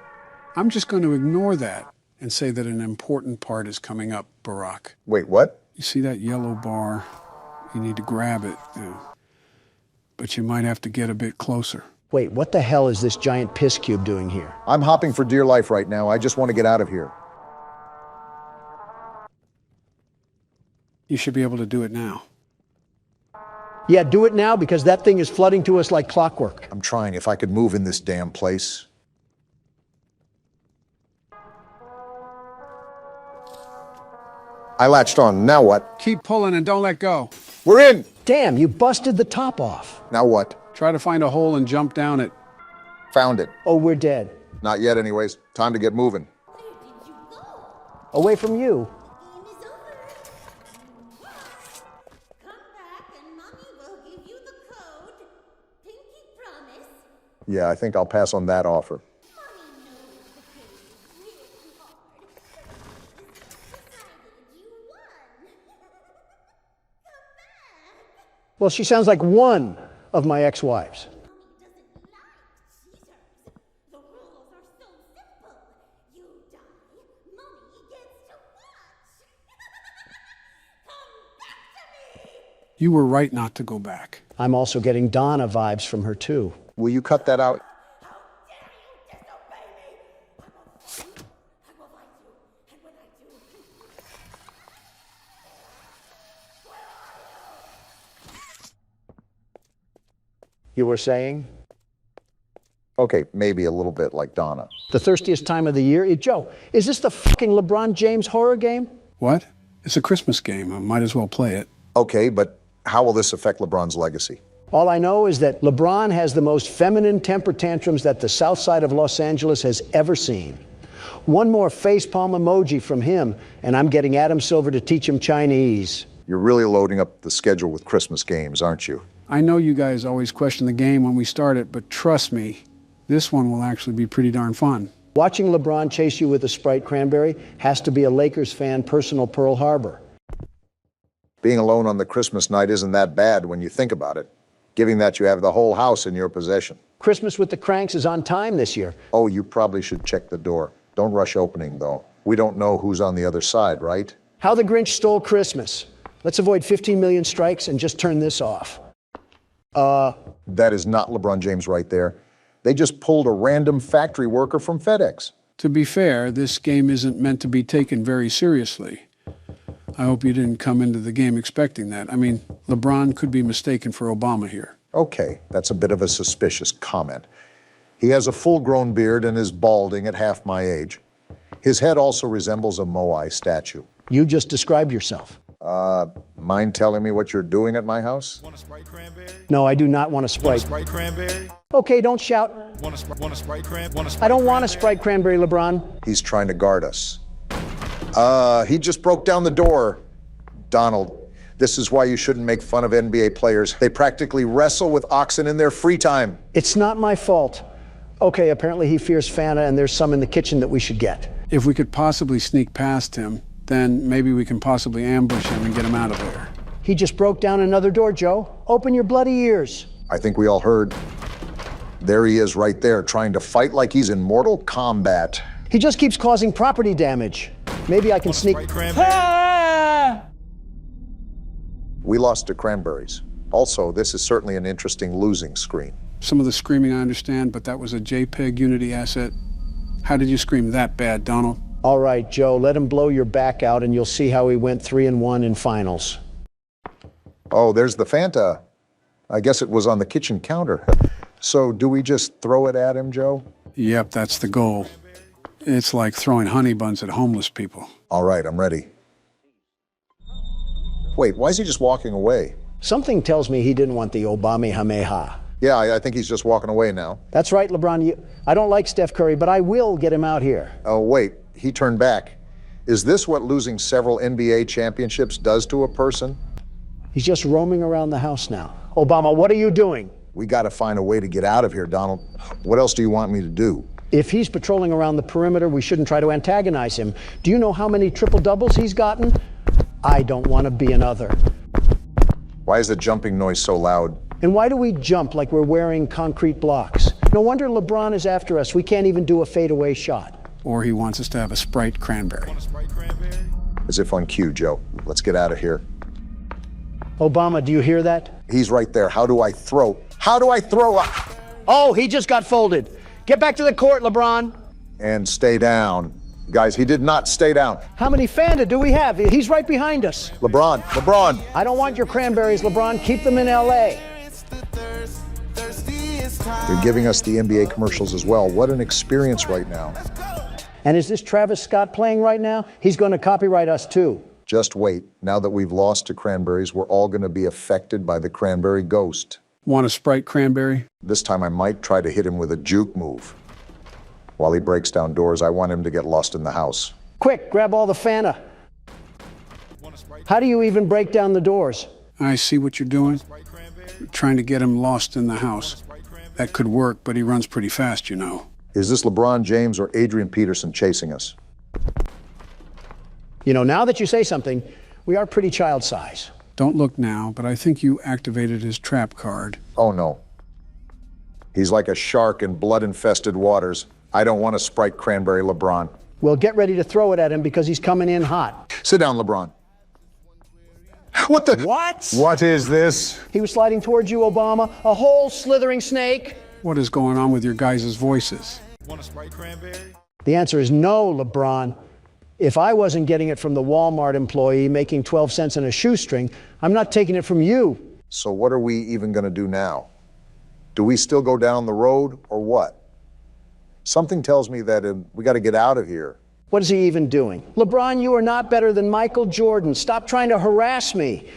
I'm just going to ignore that and say that an important part is coming up, Barack. Wait, what? You see that yellow bar? You need to grab it. But you might have to get a bit closer. Wait, what the hell is this giant piss cube doing here? I'm hopping for dear life right now. I just want to get out of here. You should be able to do it now. Yeah, do it now because that thing is flooding to us like clockwork. I'm trying. If I could move in this damn place. I latched on. Now what? Keep pulling and don't let go. We're in! Damn, you busted the top off. Now what? Try to find a hole and jump down it. Found it. Oh, we're dead. Not yet anyways. Time to get moving. Away from you. Yeah, I think I'll pass on that offer. Well, she sounds like one of my ex-wives. You were right not to go back. I'm also getting Donna vibes from her, too. Will you cut that out? You were saying? Okay, maybe a little bit like Donna. The thirstiest time of the year? Joe, is this the fucking LeBron James horror game? What? It's a Christmas game. I might as well play it. Okay, but how will this affect LeBron's legacy? All I know is that LeBron has the most feminine temper tantrums that the south side of Los Angeles has ever seen. One more facepalm emoji from him, and I'm getting Adam Silver to teach him Chinese. You're really loading up the schedule with Christmas games, aren't you? I know you guys always question the game when we start it, but trust me, this one will actually be pretty darn fun. Watching LeBron chase you with a Sprite cranberry has to be a Lakers fan personal Pearl Harbor. Being alone on the Christmas night isn't that bad when you think about it, given that you have the whole house in your possession. Christmas with the Cranks is on time this year. Oh, you probably should check the door. Don't rush opening, though. We don't know who's on the other side, right? How the Grinch Stole Christmas. Let's avoid 15 million strikes and just turn this off. That is not LeBron James right there. They just pulled a random factory worker from FedEx. To be fair, this game isn't meant to be taken very seriously. I hope you didn't come into the game expecting that. I mean, LeBron could be mistaken for Obama here. Okay, that's a bit of a suspicious comment. He has a full-grown beard and is balding at half my age. His head also resembles a Moai statue. You just described yourself. Mind telling me what you're doing at my house? Want a Sprite cranberry? No, I do not want a Sprite. Want a Sprite cranberry? Okay, don't shout. Want a Sprite cranberry? I don't want a Sprite cranberry, LeBron. He's trying to guard us. He just broke down the door. Donald, this is why you shouldn't make fun of NBA players. They practically wrestle with oxen in their free time. It's not my fault. Okay, apparently he fears Fanta and there's some in the kitchen that we should get. If we could possibly sneak past him, then maybe we can possibly ambush him and get him out of there. He just broke down another door, Joe. Open your bloody ears. I think we all heard. There he is right there, trying to fight like he's in Mortal Kombat. He just keeps causing property damage. Maybe I can sneak... Ah! We lost to cranberries. Also, this is certainly an interesting losing screen. Some of the screaming I understand, but that was a JPEG Unity asset. How did you scream that bad, Donald? All right, Joe, let him blow your back out and you'll see how he went 3-1 in finals. Oh, there's the Fanta. I guess it was on the kitchen counter. So do we just throw it at him, Joe? Yep, that's the goal. It's like throwing honey buns at homeless people. All right, I'm ready. Wait, why is he just walking away? Something tells me he didn't want the Obama-Hameha. Yeah, I think he's just walking away now. That's right, LeBron. I don't like Steph Curry, but I will get him out here. Oh, wait, he turned back. Is this what losing several NBA championships does to a person? He's just roaming around the house now. Obama, what are you doing? We got to find a way to get out of here, Donald. What else do you want me to do? If he's patrolling around the perimeter, we shouldn't try to antagonize him. Do you know how many triple-doubles he's gotten? I don't want to be another. Why is the jumping noise so loud? And why do we jump like we're wearing concrete blocks? No wonder LeBron is after us. We can't even do a fadeaway shot. Or he wants us to have a Sprite cranberry. As if on cue, Joe. Let's get out of here. Obama, do you hear that? He's right there. How do I throw? How do I throw? Oh, he just got folded. Get back to the court, LeBron. And stay down. Guys, he did not stay down. How many Fanta do we have? He's right behind us. LeBron. I don't want your cranberries, LeBron. Keep them in L.A. They're giving us the NBA commercials as well. What an experience right now. And is this Travis Scott playing right now? He's going to copyright us too. Just wait. Now that we've lost to cranberries, we're all going to be affected by the cranberry ghost. Want a Sprite cranberry? This time I might try to hit him with a juke move. While he breaks down doors, I want him to get lost in the house. Quick, grab all the Fanta. How do you even break down the doors? I see what you're doing. You're trying to get him lost in the house. That could work, but he runs pretty fast, you know. Is this LeBron James or Adrian Peterson chasing us? You know, now that you say something, we are pretty child size. Don't look now, but I think you activated his trap card. Oh, no. He's like a shark in blood-infested waters. I don't want a Sprite cranberry, LeBron. Well, get ready to throw it at him because he's coming in hot. Sit down, LeBron. What the? What? What is this? He was sliding towards you, Obama. A whole slithering snake. What is going on with your guys' voices? Want a Sprite cranberry? The answer is no, LeBron. If I wasn't getting it from the Walmart employee making 12 cents on a shoestring, I'm not taking it from you. So what are we even going to do now? Do we still go down the road or what? Something tells me that we got to get out of here. What is he even doing? LeBron, you are not better than Michael Jordan. Stop trying to harass me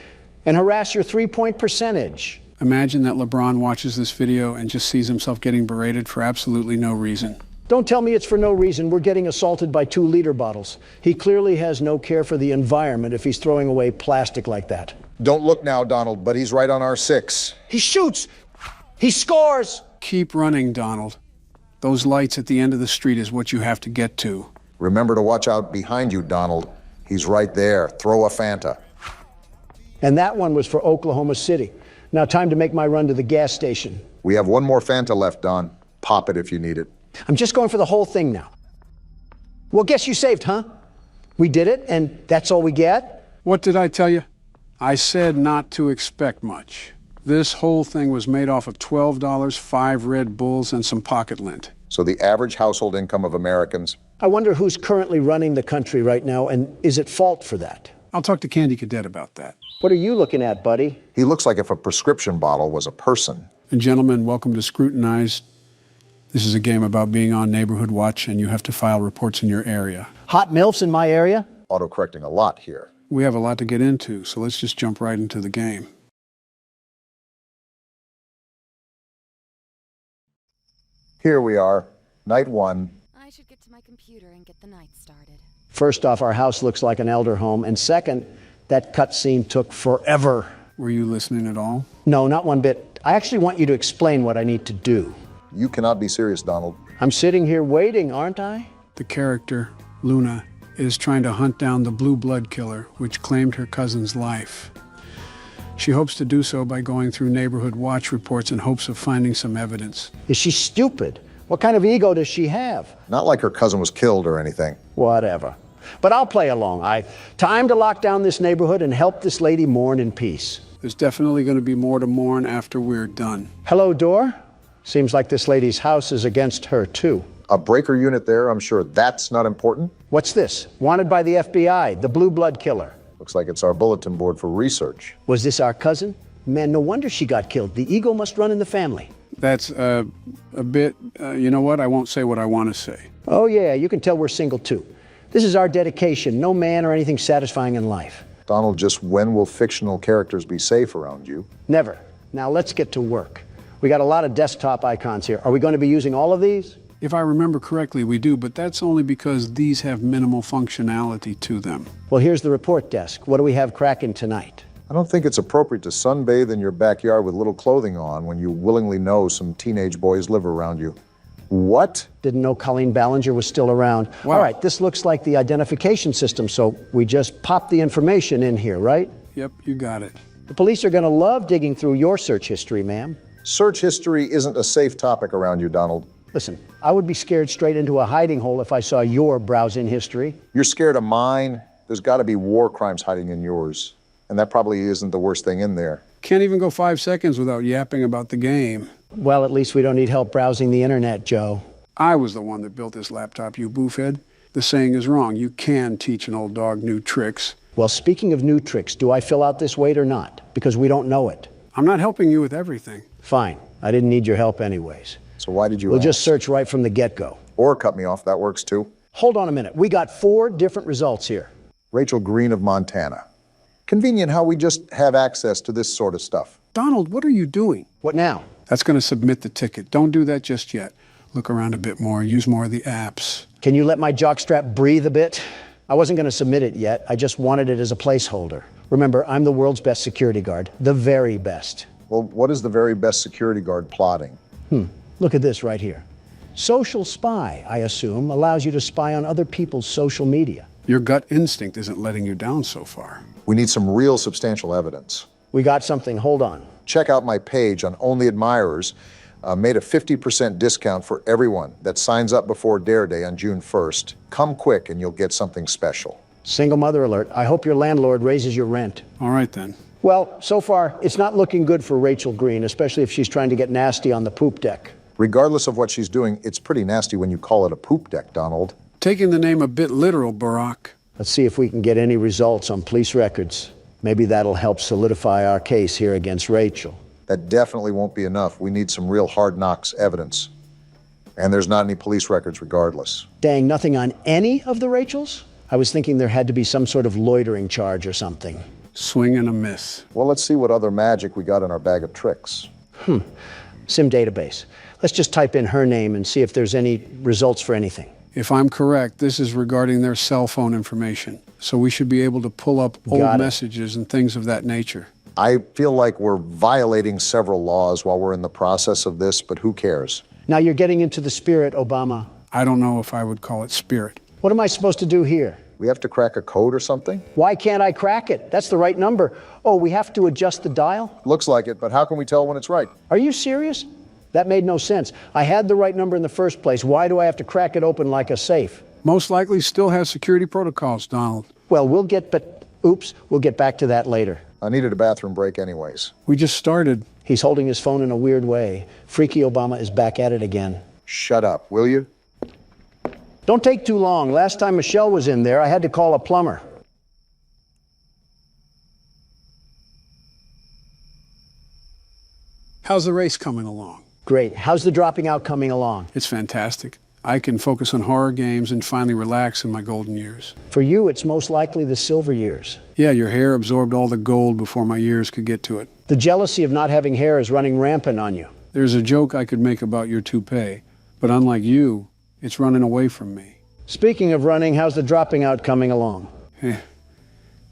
and harass your three-point percentage. Imagine that LeBron watches this video and just sees himself getting berated for absolutely no reason. Don't tell me it's for no reason. We're getting assaulted by 2-liter bottles. He clearly has no care for the environment if he's throwing away plastic like that. Don't look now, Donald, but he's right on our 6. He shoots. He scores. Keep running, Donald. Those lights at the end of the street is what you have to get to. Remember to watch out behind you, Donald. He's right there. Throw a Fanta. And that one was for Oklahoma City. Now time to make my run to the gas station. We have one more Fanta left, Don. Pop it if you need it. I'm just going for the whole thing now. Well, guess you saved, huh? We did it, and that's all we get? What did I tell you? I said not to expect much. This whole thing was made off of $12, 5 Red Bulls, and some pocket lint. So the average household income of Americans. I wonder who's currently running the country right now, and is at fault for that? I'll talk to Candy Cadet about that. What are you looking at, buddy? He looks like if a prescription bottle was a person. And gentlemen, welcome to Scrutinize. This is a game about being on Neighborhood Watch, and you have to file reports in your area. Hot MILFs in my area? Autocorrecting a lot here. We have a lot to get into, so let's just jump right into the game. Here we are, night 1. I should get to my computer and get the night started. First off, our house looks like an elder home, and second, that cutscene took forever. Were you listening at all? No, not one bit. I actually want you to explain what I need to do. You cannot be serious, Donald. I'm sitting here waiting, aren't I? The character, Luna, is trying to hunt down the blue blood killer, which claimed her cousin's life. She hopes to do so by going through Neighborhood Watch reports in hopes of finding some evidence. Is she stupid? What kind of ego does she have? Not like her cousin was killed or anything. Whatever. But I'll play along. Time to lock down this neighborhood and help this lady mourn in peace. There's definitely going to be more to mourn after we're done. Hello, door? Seems like this lady's house is against her, too. A breaker unit there, I'm sure that's not important. What's this? Wanted by the FBI, the blue blood killer. Looks like it's our bulletin board for research. Was this our cousin? Man, no wonder she got killed. The ego must run in the family. That's a bit, you know what? I won't say what I want to say. Oh yeah, you can tell we're single too. This is our dedication. No man or anything satisfying in life. Donald, just when will fictional characters be safe around you? Never. Now let's get to work. We got a lot of desktop icons here. Are we going to be using all of these? If I remember correctly, we do, but that's only because these have minimal functionality to them. Well, here's the report desk. What do we have cracking tonight? I don't think it's appropriate to sunbathe in your backyard with little clothing on when you willingly know some teenage boys live around you. What? Didn't know Colleen Ballinger was still around. Wow. All right, this looks like the identification system, so we just pop the information in here, right? Yep, you got it. The police are going to love digging through your search history, ma'am. Search history isn't a safe topic around you, Donald. Listen, I would be scared straight into a hiding hole if I saw your browsing history. You're scared of mine? There's got to be war crimes hiding in yours. And that probably isn't the worst thing in there. Can't even go 5 seconds without yapping about the game. Well, at least we don't need help browsing the internet, Joe. I was the one that built this laptop, you boofhead. The saying is wrong. You can teach an old dog new tricks. Well, speaking of new tricks, do I fill out this weight or not? Because we don't know it. I'm not helping you with everything. Fine. I didn't need your help anyways. So why did you We'll ask? just search right from the get-go. Or cut me off, that works too. Hold on a minute. We got 4 different results here. Rachel Green of Montana. Convenient how we just have access to this sort of stuff. Donald, what are you doing? What now? That's going to submit the ticket. Don't do that just yet. Look around a bit more. Use more of the apps. Can you let my jockstrap breathe a bit? I wasn't going to submit it yet. I just wanted it as a placeholder. Remember, I'm the world's best security guard. The very best. Well, what is the very best security guard plotting? Look at this right here. Social spy, I assume, allows you to spy on other people's social media. Your gut instinct isn't letting you down so far. We need some real substantial evidence. We got something. Hold on. Check out my page on Only Admirers. Made a 50% discount for everyone that signs up before Dare Day on June 1st. Come quick and you'll get something special. Single mother alert. I hope your landlord raises your rent. All right, then. Well, so far, it's not looking good for Rachel Green, especially if she's trying to get nasty on the poop deck. Regardless of what she's doing, it's pretty nasty when you call it a poop deck, Donald. Taking the name a bit literal, Barack. Let's see if we can get any results on police records. Maybe that'll help solidify our case here against Rachel. That definitely won't be enough. We need some real hard knocks evidence. And there's not any police records regardless. Dang, nothing on any of the Rachels? I was thinking there had to be some sort of loitering charge or something. Swing and a miss. Well, let's see what other magic we got in our bag of tricks. Sim database. Let's just type in her name and see if there's any results for anything. If I'm correct, this is regarding their cell phone information. So we should be able to pull up old messages and things of that nature. I feel like we're violating several laws while we're in the process of this, but who cares? Now you're getting into the spirit, Obama. I don't know if I would call it spirit. What am I supposed to do here? We have to crack a code or something? Why can't I crack it? That's the right number. Oh, we have to adjust the dial? Looks like it, but how can we tell when it's right? Are you serious? That made no sense. I had the right number in the first place. Why do I have to crack it open like a safe? Most likely still has security protocols, Donald. Well, we'll get back to that later. I needed a bathroom break anyways. We just started. He's holding his phone in a weird way. Freaky Obama is back at it again. Shut up, will you? Don't take too long. Last time Michelle was in there, I had to call a plumber. How's the race coming along? Great. How's the dropping out coming along? It's fantastic. I can focus on horror games and finally relax in my golden years. For you, it's most likely the silver years. Yeah, your hair absorbed all the gold before my years could get to it. The jealousy of not having hair is running rampant on you. There's a joke I could make about your toupee, but unlike you, it's running away from me. Speaking of running, how's the dropping out coming along?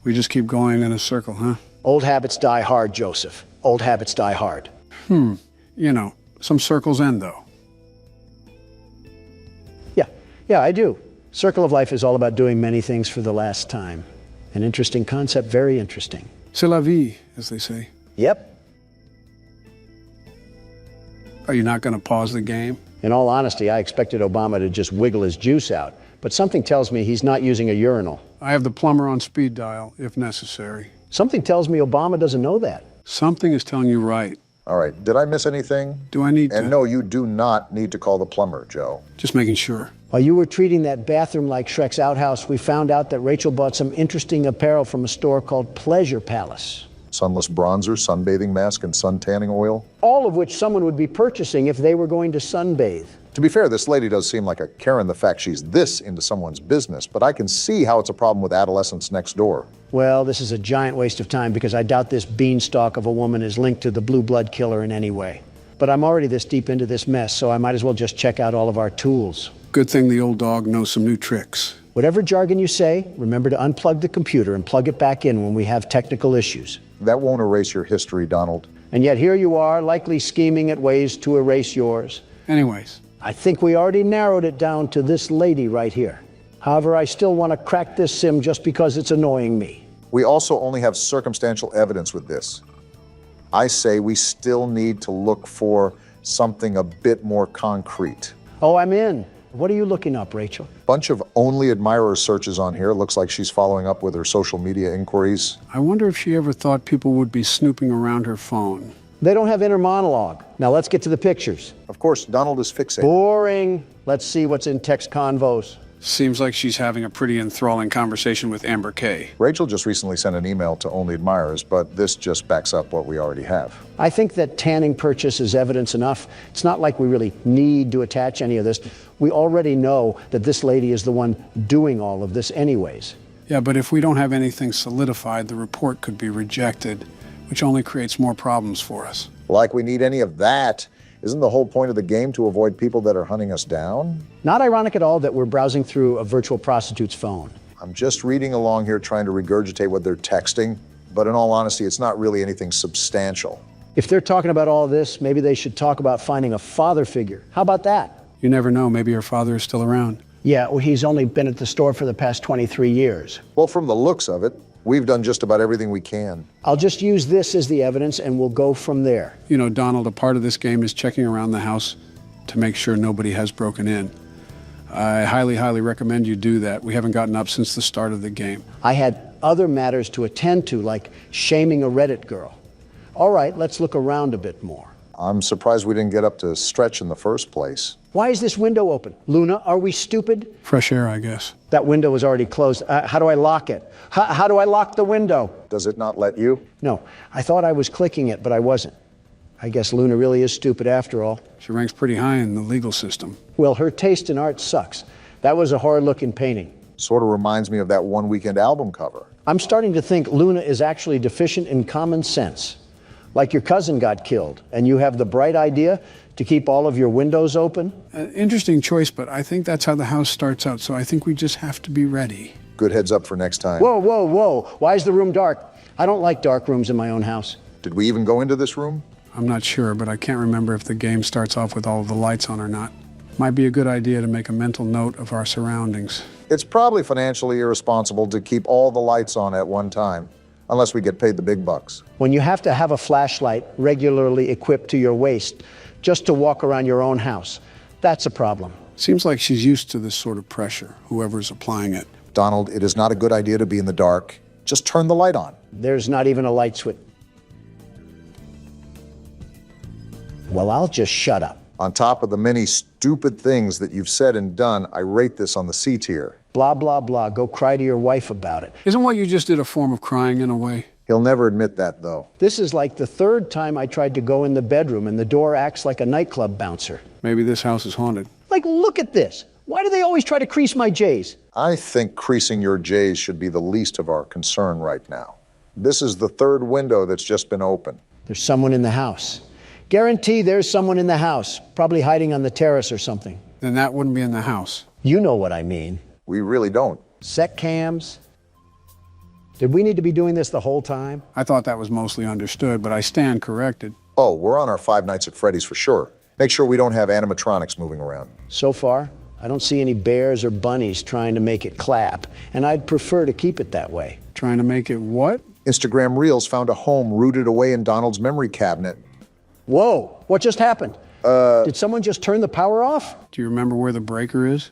We just keep going in a circle, huh? Old habits die hard, Joseph. Old habits die hard. You know, some circles end, though. Yeah, I do. Circle of Life is all about doing many things for the last time. An interesting concept, very interesting. C'est la vie, as they say. Yep. Are you not going to pause the game? In all honesty, I expected Obama to just wiggle his juice out, but something tells me he's not using a urinal. I have the plumber on speed dial, if necessary. Something tells me Obama doesn't know that. Something is telling you right. All right, did I miss anything? Do I need to? And no, you do not need to call the plumber, Joe. Just making sure. While you were treating that bathroom like Shrek's outhouse, we found out that Rachel bought some interesting apparel from a store called Pleasure Palace. Sunless bronzer, sunbathing mask, and sun tanning oil. All of which someone would be purchasing if they were going to sunbathe. To be fair, this lady does seem like a Karen the fact she's this into someone's business, but I can see how it's a problem with adolescents next door. Well, this is a giant waste of time because I doubt this beanstalk of a woman is linked to the blue blood killer in any way. But I'm already this deep into this mess, so I might as well just check out all of our tools. Good thing the old dog knows some new tricks. Whatever jargon you say, remember to unplug the computer and plug it back in when we have technical issues. That won't erase your history, Donald. And yet here you are, likely scheming at ways to erase yours. Anyways. I think we already narrowed it down to this lady right here. However, I still want to crack this sim just because it's annoying me. We also only have circumstantial evidence with this. I say we still need to look for something a bit more concrete. Oh, I'm in. What are you looking up, Rachel? Bunch of only admirer searches on here. Looks like she's following up with her social media inquiries. I wonder if she ever thought people would be snooping around her phone. They don't have inner monologue. Now let's get to the pictures. Of course, Donald is fixated. Boring. Let's see what's in text convos. Seems like she's having a pretty enthralling conversation with Amber Kay. Rachel just recently sent an email to only admirers, but this just backs up what we already have. I think that tanning purchase is evidence enough. It's not like we really need to attach any of this. We already know that this lady is the one doing all of this anyways. Yeah, but if we don't have anything solidified, the report could be rejected, which only creates more problems for us. Like we need any of that. Isn't the whole point of the game to avoid people that are hunting us down? Not ironic at all that we're browsing through a virtual prostitute's phone. I'm just reading along here trying to regurgitate what they're texting, but in all honesty, it's not really anything substantial. If they're talking about all this, maybe they should talk about finding a father figure. How about that? You never know, maybe her father is still around. Yeah, well, he's only been at the store for the past 23 years. Well, from the looks of it, we've done just about everything we can. I'll just use this as the evidence and we'll go from there. You know, Donald, a part of this game is checking around the house to make sure nobody has broken in. I highly, highly recommend you do that. We haven't gotten up since the start of the game. I had other matters to attend to, like shaming a Reddit girl. All right, let's look around a bit more. I'm surprised we didn't get up to stretch in the first place. Why is this window open? Luna, are we stupid? Fresh air, I guess. That window is already closed. How do I lock it? How do I lock the window? Does it not let you? No, I thought I was clicking it, but I wasn't. I guess Luna really is stupid after all. She ranks pretty high in the legal system. Well, her taste in art sucks. That was a horror-looking painting. Sort of reminds me of that One Weekend album cover. I'm starting to think Luna is actually deficient in common sense. Like your cousin got killed, and you have the bright idea to keep all of your windows open? Interesting choice, but I think that's how the house starts out, so I think we just have to be ready. Good heads up for next time. Whoa, whoa, whoa. Why is the room dark? I don't like dark rooms in my own house. Did we even go into this room? I'm not sure, but I can't remember if the game starts off with all of the lights on or not. Might be a good idea to make a mental note of our surroundings. It's probably financially irresponsible to keep all the lights on at one time, unless we get paid the big bucks. When you have to have a flashlight regularly equipped to your waist just to walk around your own house, that's a problem. Seems like she's used to this sort of pressure, whoever's applying it. Donald, it is not a good idea to be in the dark. Just turn the light on. There's not even a light switch. Well, I'll just shut up. On top of the many stupid things that you've said and done, I rate this on the C tier. Blah, blah, blah. Go cry to your wife about it. Isn't what you just did a form of crying in a way? He'll never admit that, though. This is like the third time I tried to go in the bedroom and the door acts like a nightclub bouncer. Maybe this house is haunted. Like, look at this. Why do they always try to crease my J's? I think creasing your J's should be the least of our concern right now. This is the third window that's just been opened. There's someone in the house. Guarantee there's someone in the house, probably hiding on the terrace or something. Then that wouldn't be in the house. You know what I mean. We really don't. Sec cams. Did we need to be doing this the whole time? I thought that was mostly understood, but I stand corrected. Oh, we're on our Five Nights at Freddy's for sure. Make sure we don't have animatronics moving around. So far, I don't see any bears or bunnies trying to make it clap, and I'd prefer to keep it that way. Trying to make it what? Instagram Reels found a home rooted away in Donald's memory cabinet. Whoa, what just happened? Did someone just turn the power off? Do you remember where the breaker is?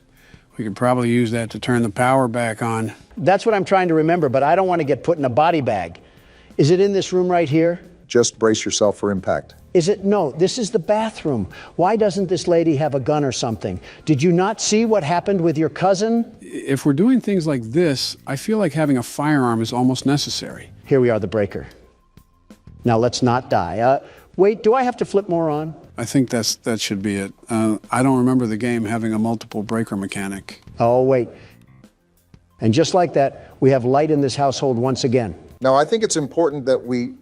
We could probably use that to turn the power back on. That's what I'm trying to remember, but I don't want to get put in a body bag. Is it in this room right here? Just brace yourself for impact. Is it? No, this is the bathroom. Why doesn't this lady have a gun or something? Did you not see what happened with your cousin? If we're doing things like this, I feel like having a firearm is almost necessary. Here we are, the breaker. Now let's not die. Wait, do I have to flip more on? I think that should be it. I don't remember the game having a multiple breaker mechanic. Oh, wait. And just like that, we have light in this household once again. Now, I think it's important that we,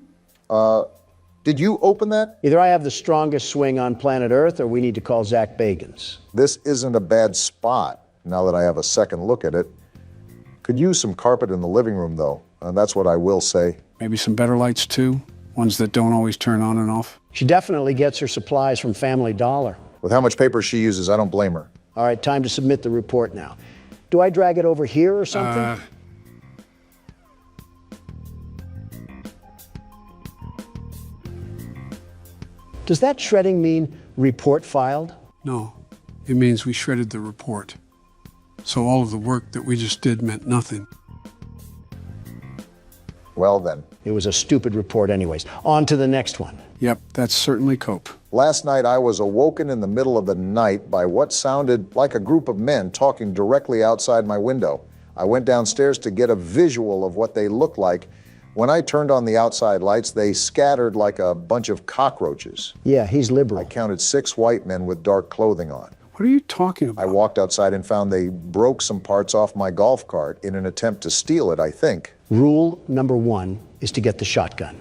did you open that? Either I have the strongest swing on planet Earth or we need to call Zach Bagans. This isn't a bad spot, now that I have a second look at it. Could use some carpet in the living room, though. That's what I will say. Maybe some better lights, too? Ones that don't always turn on and off? She definitely gets her supplies from Family Dollar. With how much paper she uses, I don't blame her. All right, time to submit the report now. Do I drag it over here or something? Does that shredding mean report filed? No, it means we shredded the report. So all of the work that we just did meant nothing. Well then. It was a stupid report anyways. On to the next one. Yep, that's certainly cope. Last night I was awoken in the middle of the night by what sounded like a group of men talking directly outside my window. I went downstairs to get a visual of what they looked like. When I turned on the outside lights, they scattered like a bunch of cockroaches. Yeah, he's liberal. I counted 6 white men with dark clothing on. What are you talking about? I walked outside and found they broke some parts off my golf cart in an attempt to steal it, I think. Rule number 1 is to get the shotgun.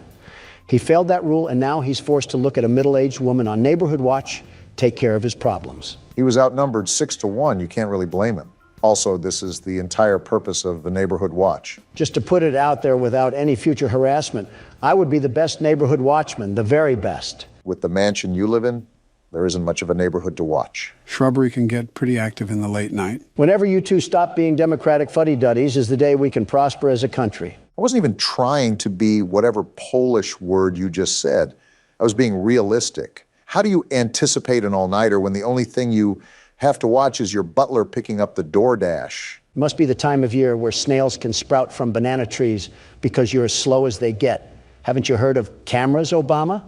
He failed that rule, and now he's forced to look at a middle-aged woman on Neighborhood Watch, take care of his problems. He was outnumbered 6-1. You can't really blame him. Also, this is the entire purpose of the Neighborhood Watch. Just to put it out there without any future harassment, I would be the best neighborhood watchman, the very best. With the mansion you live in, there isn't much of a neighborhood to watch. Shrubbery can get pretty active in the late night. Whenever you two stop being Democratic fuddy-duddies is the day we can prosper as a country. I wasn't even trying to be whatever Polish word you just said. I was being realistic. How do you anticipate an all-nighter when the only thing you have to watch is your butler picking up the DoorDash? It must be the time of year where snails can sprout from banana trees because you're as slow as they get. Haven't you heard of cameras, Obama?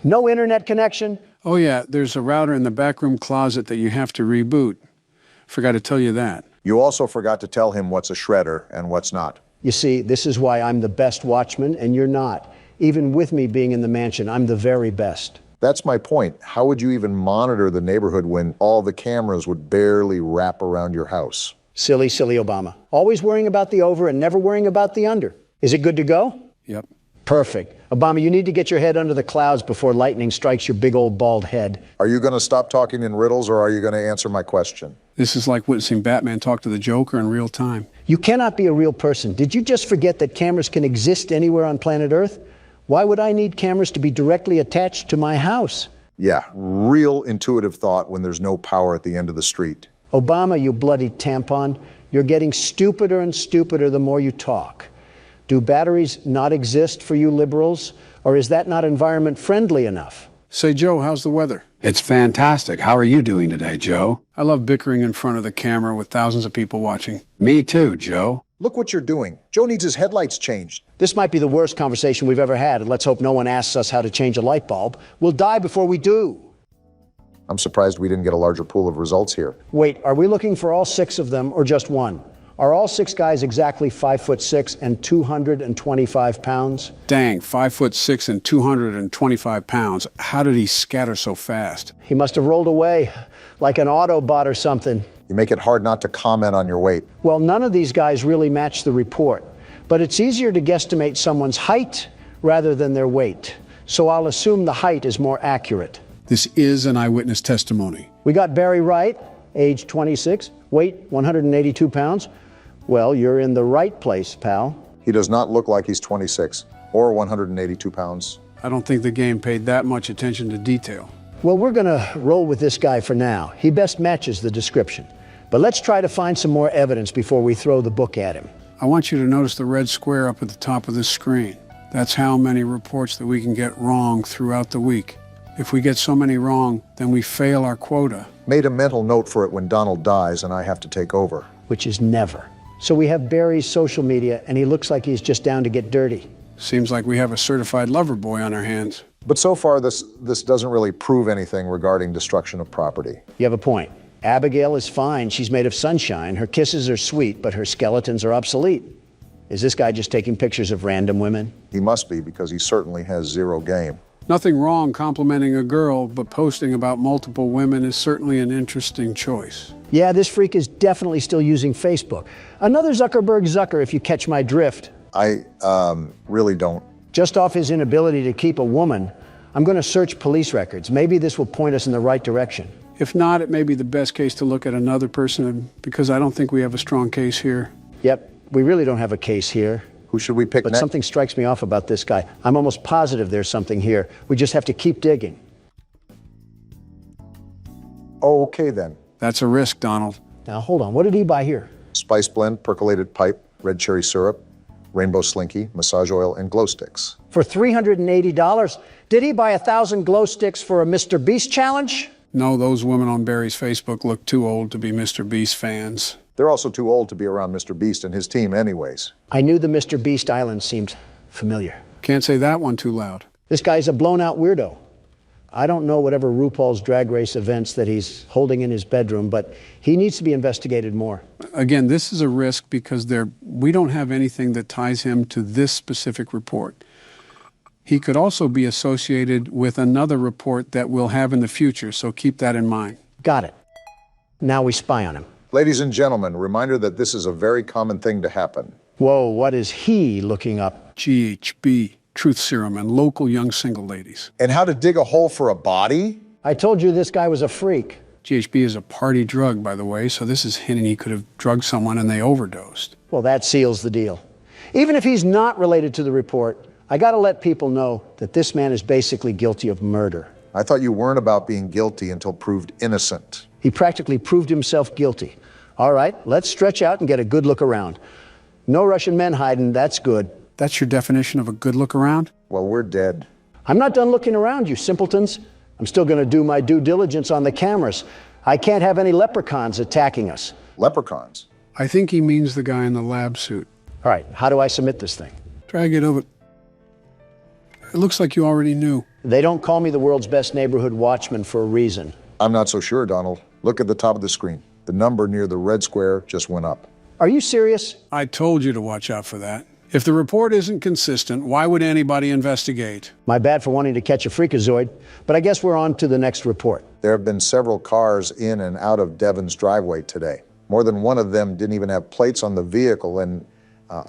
No internet connection? Oh yeah, there's a router in the backroom closet that you have to reboot. Forgot to tell you that. You also forgot to tell him what's a shredder and what's not. You see, this is why I'm the best watchman and you're not. Even with me being in the mansion, I'm the very best. That's my point. How would you even monitor the neighborhood when all the cameras would barely wrap around your house? Silly, silly Obama. Always worrying about the over and never worrying about the under. Is it good to go? Yep. Perfect. Obama, you need to get your head under the clouds before lightning strikes your big old bald head. Are you going to stop talking in riddles or are you going to answer my question? This is like witnessing Batman talk to the Joker in real time. You cannot be a real person. Did you just forget that cameras can exist anywhere on planet Earth? Why would I need cameras to be directly attached to my house? Yeah, real intuitive thought when there's no power at the end of the street. Obama, you bloody tampon, you're getting stupider and stupider the more you talk. Do batteries not exist for you liberals, or is that not environment friendly enough? Say, Joe, how's the weather? It's fantastic. How are you doing today, Joe? I love bickering in front of the camera with thousands of people watching. Me too, Joe. Look what you're doing. Joe needs his headlights changed. This might be the worst conversation we've ever had, and let's hope no one asks us how to change a light bulb. We'll die before we do. I'm surprised we didn't get a larger pool of results here. Wait, are we looking for all 6 of them or just one? Are all 6 guys exactly 5'6" and 225 pounds? Dang, 5'6" and 225 pounds. How did he scatter so fast? He must have rolled away like an Autobot or something. You make it hard not to comment on your weight. Well, none of these guys really match the report, but it's easier to guesstimate someone's height rather than their weight. So I'll assume the height is more accurate. This is an eyewitness testimony. We got Barry Wright, age 26, weight 182 pounds. Well, you're in the right place, pal. He does not look like he's 26 or 182 pounds. I don't think the game paid that much attention to detail. Well, we're gonna roll with this guy for now. He best matches the description. But let's try to find some more evidence before we throw the book at him. I want you to notice the red square up at the top of this screen. That's how many reports that we can get wrong throughout the week. If we get so many wrong, then we fail our quota. Made a mental note for it when Donald dies and I have to take over. Which is never. So we have Barry's social media, and he looks like he's just down to get dirty. Seems like we have a certified lover boy on our hands. But so far, this doesn't really prove anything regarding destruction of property. You have a point. Abigail is fine. She's made of sunshine. Her kisses are sweet, but her skeletons are obsolete. Is this guy just taking pictures of random women? He must be, because he certainly has zero game. Nothing wrong complimenting a girl, but posting about multiple women is certainly an interesting choice. Yeah, this freak is definitely still using Facebook. Another Zuckerberg Zucker, if you catch my drift. I really don't. Just off his inability to keep a woman, I'm going to search police records. Maybe this will point us in the right direction. If not, it may be the best case to look at another person, because I don't think we have a strong case here. Yep, we really don't have a case here. Who should we pick But next? something strikes me off about this guy. I'm almost positive there's something here. We just have to keep digging. Oh, okay then. That's a risk, Donald. Now, hold on. What did he buy here? Spice blend, percolated pipe, red cherry syrup, rainbow slinky, massage oil, and glow sticks. For $380. Did he buy 1,000 glow sticks for a Mr. Beast challenge? No, those women on Barry's Facebook look too old to be Mr. Beast fans. They're also too old to be around Mr. Beast and his team anyways. I knew the Mr. Beast Island seemed familiar. Can't say that one too loud. This guy's a blown-out weirdo. I don't know whatever RuPaul's Drag Race events that he's holding in his bedroom, but he needs to be investigated more. Again, this is a risk because we don't have anything that ties him to this specific report. He could also be associated with another report that we'll have in the future, so keep that in mind. Got it. Now we spy on him. Ladies and gentlemen, a reminder that this is a very common thing to happen. Whoa, what is he looking up? GHB, truth serum, and local young single ladies. And how to dig a hole for a body? I told you this guy was a freak. GHB is a party drug, by the way, so this is hinting he could have drugged someone and they overdosed. Well, that seals the deal. Even if he's not related to the report, I gotta let people know that this man is basically guilty of murder. I thought you weren't about being guilty until proved innocent. He practically proved himself guilty. All right, let's stretch out and get a good look around. No Russian men hiding, that's good. That's your definition of a good look around? Well, we're dead. I'm not done looking around, you simpletons. I'm still gonna do my due diligence on the cameras. I can't have any leprechauns attacking us. Leprechauns? I think he means the guy in the lab suit. All right, how do I submit this thing? Drag it over. It looks like you already knew. They don't call me the world's best neighborhood watchman for a reason. I'm not so sure, Donald. Look at the top of the screen. The number near the red square just went up. Are you serious? I told you to watch out for that. If the report isn't consistent, why would anybody investigate? My bad for wanting to catch a freakazoid, but I guess we're on to the next report. There have been several cars in and out of Devon's driveway today. More than one of them didn't even have plates on the vehicle, and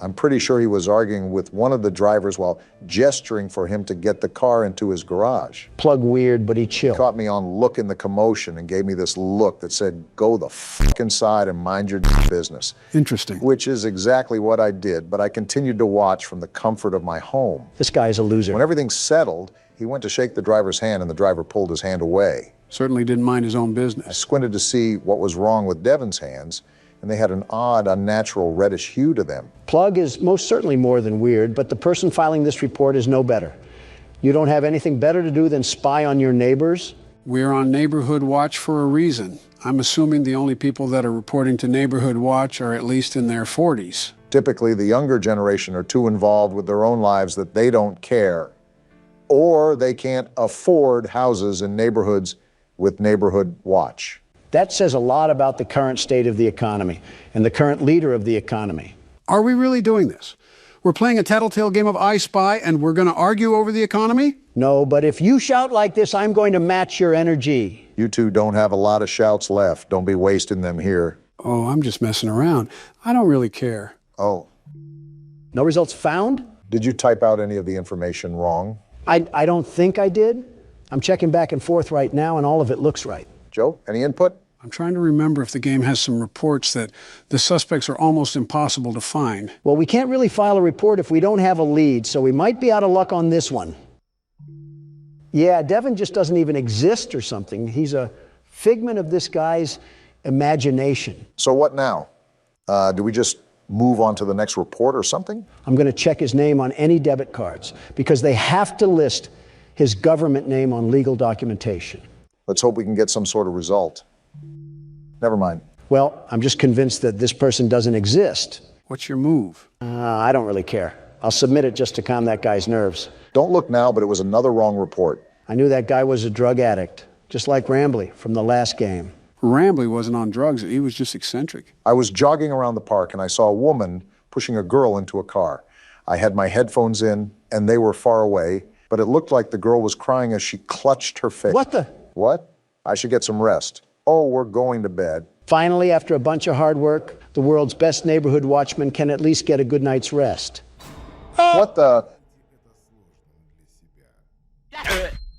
I'm pretty sure he was arguing with one of the drivers while gesturing for him to get the car into his garage. Plug weird, but he chill. Caught me on look in the commotion and gave me this look that said, go the fuck inside and mind your business. Interesting. Which is exactly what I did, but I continued to watch from the comfort of my home. This guy's a loser. When everything settled, he went to shake the driver's hand and the driver pulled his hand away. Certainly didn't mind his own I business. squinted to see what was wrong with Devon's hands, and they had an odd, unnatural reddish hue to them. Plug is most certainly more than weird, but the person filing this report is no better. You don't have anything better to do than spy on your neighbors? We're on Neighborhood Watch for a reason. I'm assuming the only people that are reporting to Neighborhood Watch are at least in their 40s. Typically, the younger generation are too involved with their own lives that they don't care, or they can't afford houses in neighborhoods with Neighborhood Watch. That says a lot about the current state of the economy and the current leader of the economy. Are we really doing this? We're playing a tattletale game of I Spy and we're going to argue over the economy? No, but if you shout like this, I'm going to match your energy. You two don't have a lot of shouts left. Don't be wasting them here. Oh, I'm just messing around. I don't really care. Oh. No results found? Did you type out any of the information wrong? I don't think I did. I'm checking back and forth right now, and all of it looks right. Joe, any input? I'm trying to remember if the game has some reports that the suspects are almost impossible to find. Well, we can't really file a report if we don't have a lead, so we might be out of luck on this one. Yeah, Devon just doesn't even exist or something. He's a figment of this guy's imagination. So what now? Do we just move on to the next report or something? I'm going to check his name on any debit cards because they have to list his government name on legal documentation. Let's hope we can get some sort of result. Never mind. Well, I'm just convinced that this person doesn't exist. What's your move? I don't really care. I'll submit it just to calm that guy's nerves. Don't look now, but it was another wrong report. I knew that guy was a drug addict, just like Rambley from the last game. Rambley wasn't on drugs. He was just eccentric. I was jogging around the park and I saw a woman pushing a girl into a car. I had my headphones in, and they were far away, but it looked like the girl was crying as she clutched her face. What the? What? I should get some rest. Oh, we're going to bed. Finally, after a bunch of hard work, the world's best neighborhood watchman can at least get a good night's rest. What the?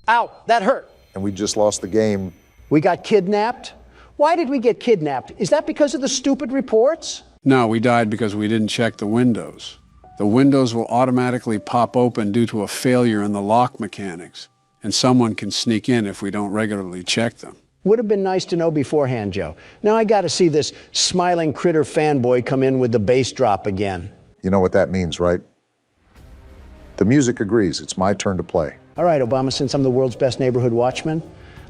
Ow, that hurt. And we just lost the game. We got kidnapped? Why did we get kidnapped? Is that because of the stupid reports? No, we died because we didn't check the windows. The windows will automatically pop open due to a failure in the lock mechanics, and someone can sneak in if we don't regularly check them. Would have been nice to know beforehand, Joe. Now I got to see this smiling critter fanboy come in with the bass drop again. You know what that means, right? The music agrees. It's my turn to play. All right, Obama, since I'm the world's best neighborhood watchman,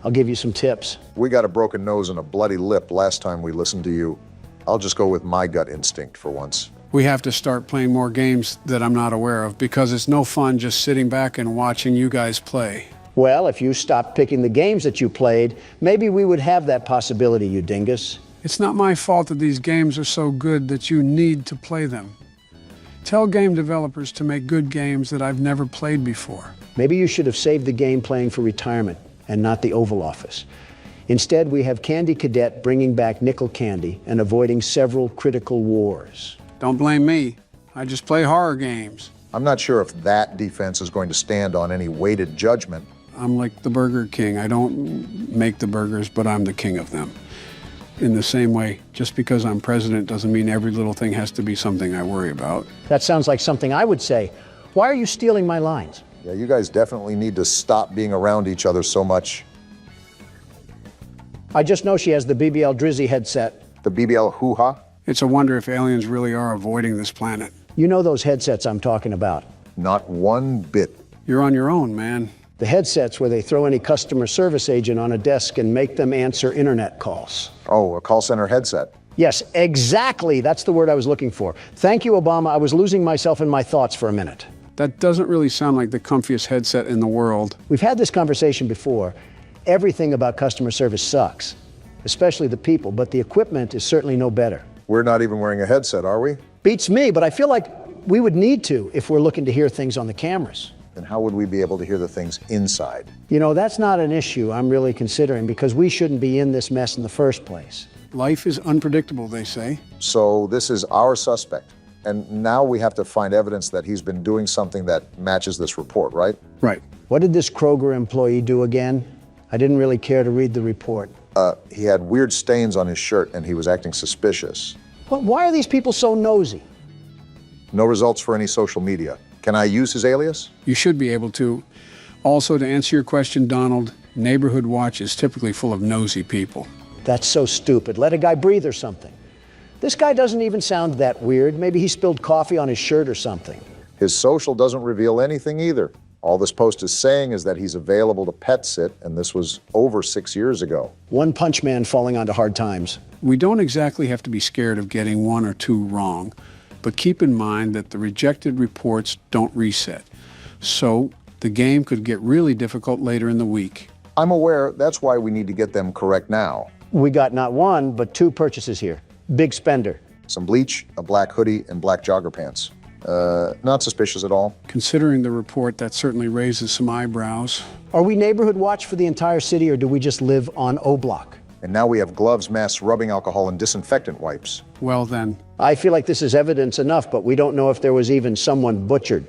I'll give you some tips. We got a broken nose and a bloody lip last time we listened to you. I'll just go with my gut instinct for once. We have to start playing more games that I'm not aware of because it's no fun just sitting back and watching you guys play. Well, if you stopped picking the games that you played, maybe we would have that possibility, you dingus. It's not my fault that these games are so good that you need to play them. Tell game developers to make good games that I've never played before. Maybe you should have saved the game playing for retirement and not the Oval Office. Instead, we have Candy Cadet bringing back nickel candy and avoiding several critical wars. Don't blame me. I just play horror games. I'm not sure if that defense is going to stand on any weighted judgment. I'm like the Burger King. I don't make the burgers, but I'm the king of them. In the same way, just because I'm president doesn't mean every little thing has to be something I worry about. That sounds like something I would say. Why are you stealing my lines? Yeah, you guys definitely need to stop being around each other so much. I just know she has the BBL Drizzy headset. The BBL hoo-ha? It's a wonder if aliens really are avoiding this planet. You know those headsets I'm talking about. Not one bit. You're on your own, man. The headsets where they throw any customer service agent on a desk and make them answer internet calls. Oh, a call center headset. Yes, exactly. That's the word I was looking for. Thank you, Obama. I was losing myself in my thoughts for a minute. That doesn't really sound like the comfiest headset in the world. We've had this conversation before. Everything about customer service sucks, especially the people, but the equipment is certainly no better. We're not even wearing a headset, are we? Beats me, but I feel like we would need to if we're looking to hear things on the cameras. Then how would we be able to hear the things inside? You know, that's not an issue I'm really considering because we shouldn't be in this mess in the first place. Life is unpredictable, they say. So this is our suspect. And now we have to find evidence that he's been doing something that matches this report, right? Right. What did this Kroger employee do again? I didn't really care to read the report. He had weird stains on his shirt and he was acting suspicious. Well, why are these people so nosy? No results for any social media. Can I use his alias? You should be able to. Also, to answer your question, Donald, Neighborhood Watch is typically full of nosy people. That's so stupid. Let a guy breathe or something. This guy doesn't even sound that weird. Maybe he spilled coffee on his shirt or something. His social doesn't reveal anything either. All this post is saying is that he's available to pet sit, and this was over 6 years ago. One punch man falling onto hard times. We don't exactly have to be scared of getting one or two wrong, but keep in mind that the rejected reports don't reset. So the game could get really difficult later in the week. I'm aware. That's why we need to get them correct now. We got not one, but two purchases here. Big spender. Some bleach, a black hoodie, and black jogger pants. Not suspicious at all. Considering the report, that certainly raises some eyebrows. Are we neighborhood watch for the entire city, or do we just live on O Block? And now we have gloves, masks, rubbing alcohol, and disinfectant wipes. Well then. I feel like this is evidence enough, but we don't know if there was even someone butchered.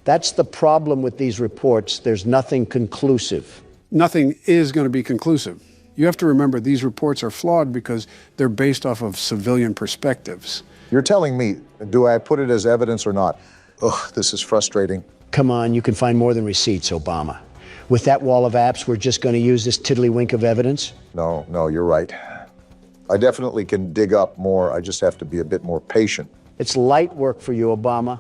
That's the problem with these reports. There's nothing conclusive. Nothing is going to be conclusive. You have to remember these reports are flawed because they're based off of civilian perspectives. You're telling me, do I put it as evidence or not? Ugh, this is frustrating. Come on, you can find more than receipts, Obama. With that wall of apps, we're just going to use this tiddlywink of evidence? No, you're right. I definitely can dig up more. I just have to be a bit more patient. It's light work for you, Obama.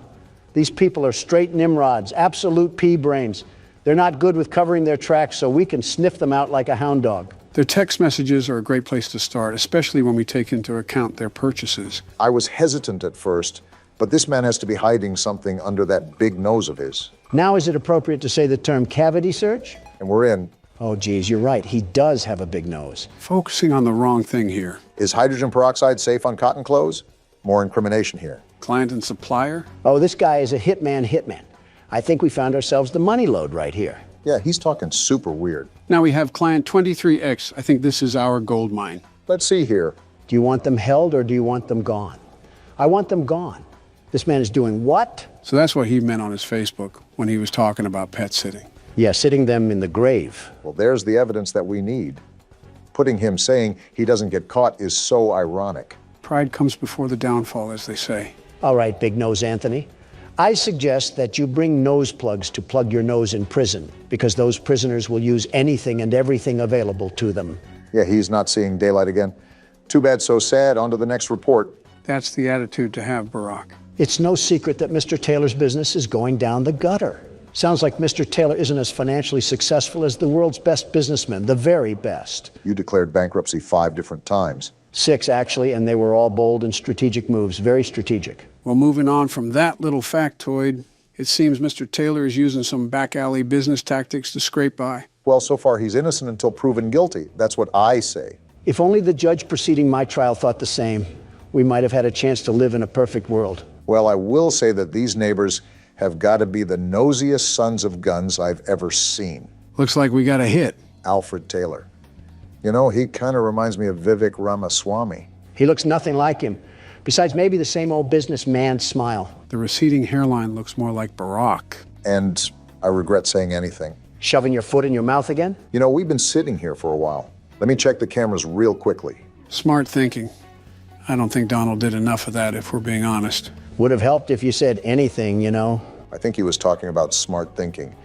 These people are straight Nimrods, absolute pea brains. They're not good with covering their tracks, so we can sniff them out like a hound dog. Their text messages are a great place to start, especially when we take into account their purchases. I was hesitant at first, but this man has to be hiding something under that big nose of his. Now is it appropriate to say the term cavity search? And we're in. Oh, geez, you're right. He does have a big nose. Focusing on the wrong thing here. Is hydrogen peroxide safe on cotton clothes? More incrimination here. Client and supplier? Oh, this guy is a hitman. I think we found ourselves the money load right here. Yeah, he's talking super weird. Now we have client 23X. I think this is our gold mine. Let's see here. Do you want them held or do you want them gone? I want them gone. This man is doing what? So that's what he meant on his Facebook when he was talking about pet sitting. Yeah, sitting them in the grave. Well, there's the evidence that we need. Putting him saying he doesn't get caught is so ironic. Pride comes before the downfall, as they say. All right, Big Nose Anthony. I suggest that you bring nose plugs to plug your nose in prison, because those prisoners will use anything and everything available to them. Yeah, he's not seeing daylight again. Too bad, so sad. On to the next report. That's the attitude to have, Barack. It's no secret that Mr. Taylor's business is going down the gutter. Sounds like Mr. Taylor isn't as financially successful as the world's best businessmen, the very best. You declared bankruptcy 5 different times. 6, actually, and they were all bold and strategic moves, very strategic. Well, moving on from that little factoid, it seems Mr. Taylor is using some back alley business tactics to scrape by. Well, so far he's innocent until proven guilty. That's what I say. If only the judge preceding my trial thought the same, we might have had a chance to live in a perfect world. Well, I will say that these neighbors have got to be the nosiest sons of guns I've ever seen. Looks like we got a hit. Alfred Taylor. You know, he kind of reminds me of Vivek Ramaswamy. He looks nothing like him. Besides, maybe the same old businessman smile. The receding hairline looks more like Barack. And I regret saying anything. Shoving your foot in your mouth again? You know, we've been sitting here for a while. Let me check the cameras real quickly. Smart thinking. I don't think Donald did enough of that, if we're being honest. Would have helped if you said anything, you know. I think he was talking about smart thinking.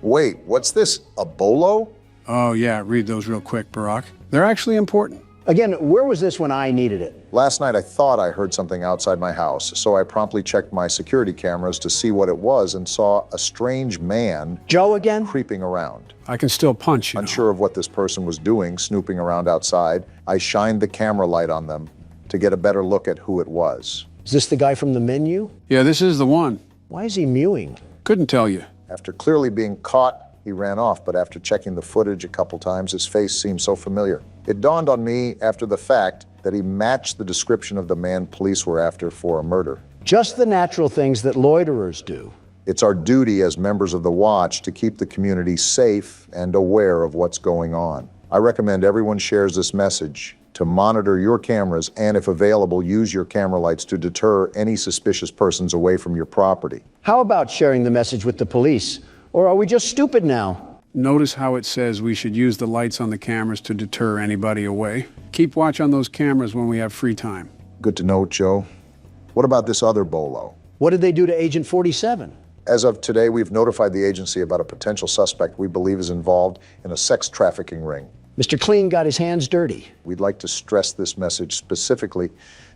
Wait, what's this? A bolo? Oh, yeah, read those real quick, Barack. They're actually important. Again, where was this when I needed it? Last night I thought I heard something outside my house, so I promptly checked my security cameras to see what it was and saw a strange man... Joe again? ...creeping around. I can still punch, you know. Unsure of what this person was doing, snooping around outside, I shined the camera light on them to get a better look at who it was. Is this the guy from the menu? Yeah, this is the one. Why is he mewing? Couldn't tell you. After clearly being caught, he ran off, but after checking the footage a couple times, his face seemed so familiar. It dawned on me after the fact that he matched the description of the man police were after for a murder. Just the natural things that loiterers do. It's our duty as members of the Watch to keep the community safe and aware of what's going on. I recommend everyone shares this message to monitor your cameras and, if available, use your camera lights to deter any suspicious persons away from your property. How about sharing the message with the police? Or are we just stupid now? Notice how it says we should use the lights on the cameras to deter anybody away. Keep watch on those cameras when we have free time. Good to know, Joe. What about this other bolo? What did they do to Agent 47? As of today, we've notified the agency about a potential suspect we believe is involved in a sex trafficking ring. Mr. Clean got his hands dirty. We'd like to stress this message specifically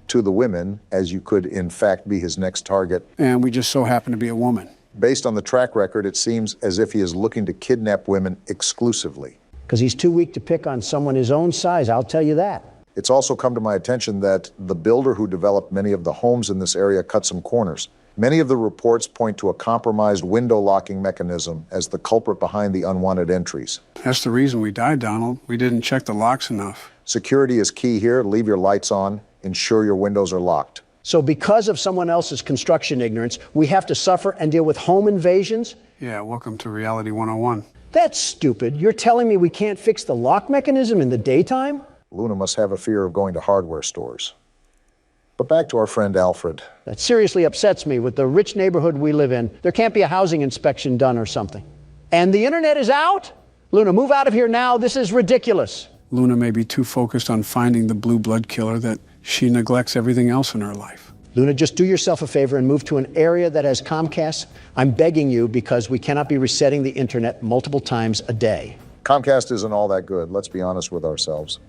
to the women, as you could in fact be his next target. And we just so happen to be a woman. Based on the track record, it seems as if he is looking to kidnap women exclusively. Because he's too weak to pick on someone his own size, I'll tell you that. It's also come to my attention that the builder who developed many of the homes in this area cut some corners. Many of the reports point to a compromised window locking mechanism as the culprit behind the unwanted entries. That's the reason we died, Donald. We didn't check the locks enough. Security is key here. Leave your lights on. Ensure your windows are locked. So because of someone else's construction ignorance, we have to suffer and deal with home invasions? Yeah, welcome to Reality 101. That's stupid. You're telling me we can't fix the lock mechanism in the daytime? Luna must have a fear of going to hardware stores. But back to our friend Alfred. That seriously upsets me. With the rich neighborhood we live in, there can't be a housing inspection done or something. And the internet is out? Luna, move out of here now. This is ridiculous. Luna may be too focused on finding the blue blood killer that she neglects everything else in her life. Luna, just do yourself a favor and move to an area that has Comcast. I'm begging you, because we cannot be resetting the internet multiple times a day. Comcast isn't all that good. Let's be honest with ourselves.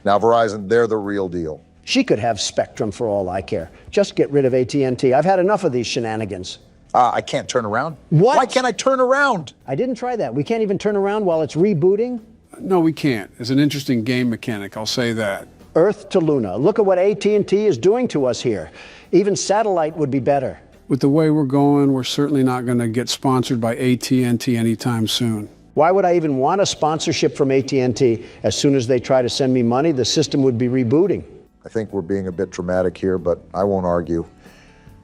Now, Verizon, they're the real deal. She could have Spectrum for all I care. Just get rid of AT&T. I've had enough of these shenanigans. I can't turn around. What? Why can't I turn around? I didn't try that. We can't even turn around while it's rebooting? No, we can't. It's an interesting game mechanic, I'll say that. Earth to Luna. Look at what AT&T is doing to us here. Even satellite would be better. With the way we're going, we're certainly not going to get sponsored by AT&T anytime soon. Why would I even want a sponsorship from AT&T? As soon as they try to send me money, the system would be rebooting. I think we're being a bit dramatic here, but I won't argue.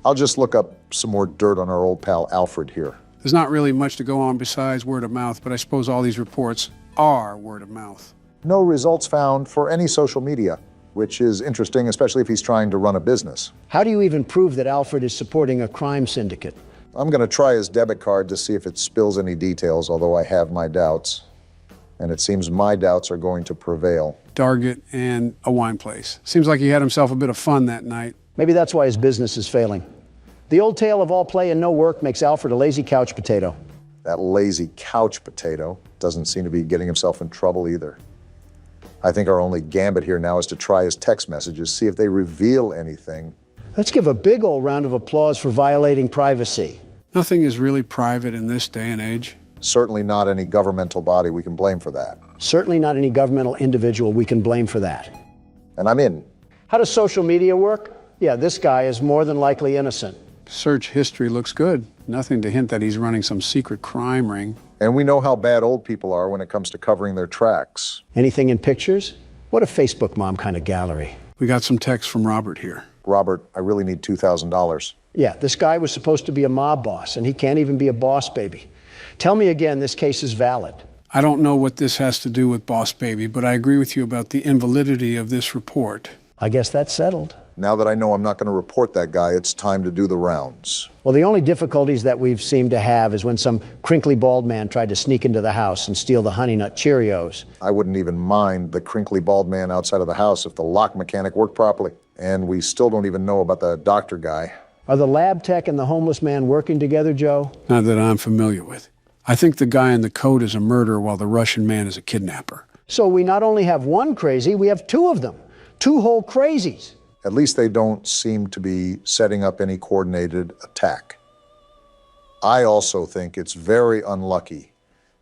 I'll just look up some more dirt on our old pal Alfred here. There's not really much to go on besides word of mouth, but I suppose all these reports are word of mouth. No results found for any social media, which is interesting, especially if he's trying to run a business. How do you even prove that Alfred is supporting a crime syndicate? I'm going to try his debit card to see if it spills any details, although I have my doubts. And it seems my doubts are going to prevail. Target and a wine place. Seems like he had himself a bit of fun that night. Maybe that's why his business is failing. The old tale of all play and no work makes Alfred a lazy couch potato. That lazy couch potato doesn't seem to be getting himself in trouble either. I think our only gambit here now is to try his text messages, see if they reveal anything. Let's give a big old round of applause for violating privacy. Nothing is really private in this day and age. Certainly not any governmental body we can blame for that. Certainly not any governmental individual we can blame for that. And I'm in. How does social media work? Yeah, this guy is more than likely innocent. Search history looks good. Nothing to hint that he's running some secret crime ring. And we know how bad old people are when it comes to covering their tracks. Anything in pictures? What a Facebook mom kind of gallery. We got some text from Robert here. Robert, I really need $2,000. Yeah, this guy was supposed to be a mob boss, and he can't even be a boss baby. Tell me again, this case is valid. I don't know what this has to do with Boss Baby, but I agree with you about the invalidity of this report. I guess that's settled. Now that I know I'm not going to report that guy, it's time to do the rounds. Well, the only difficulties that we've seemed to have is when some crinkly bald man tried to sneak into the house and steal the Honey Nut Cheerios. I wouldn't even mind the crinkly bald man outside of the house if the lock mechanic worked properly. And we still don't even know about the doctor guy. Are the lab tech and the homeless man working together, Joe? Not that I'm familiar with. I think the guy in the coat is a murderer while the Russian man is a kidnapper. So we not only have one crazy, we have two of them. Two whole crazies. At least they don't seem to be setting up any coordinated attack. I also think it's very unlucky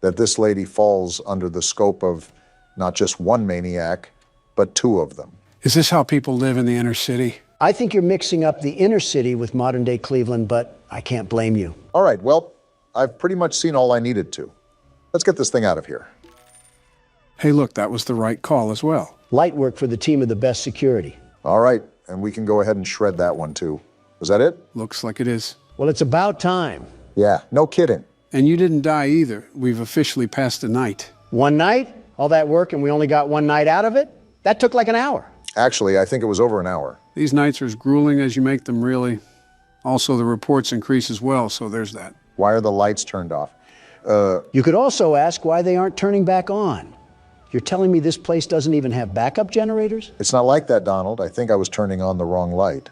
that this lady falls under the scope of not just one maniac, but two of them. Is this how people live in the inner city? I think you're mixing up the inner city with modern-day Cleveland, but I can't blame you. All right, well, I've pretty much seen all I needed to. Let's get this thing out of here. Hey, look, that was the right call as well. Light work for the team of the best security. All right, and we can go ahead and shred that one too. Was that it? Looks like it is. Well, it's about time. Yeah, no kidding. And you didn't die either. We've officially passed the night. One night? All that work and we only got one night out of it? That took like an hour. Actually, I think it was over an hour. These nights are as grueling as you make them, really. Also, the reports increase as well, so there's that. Why are the lights turned off? You could also ask why they aren't turning back on. You're telling me this place doesn't even have backup generators? It's not like that, Donald. I think I was turning on the wrong light.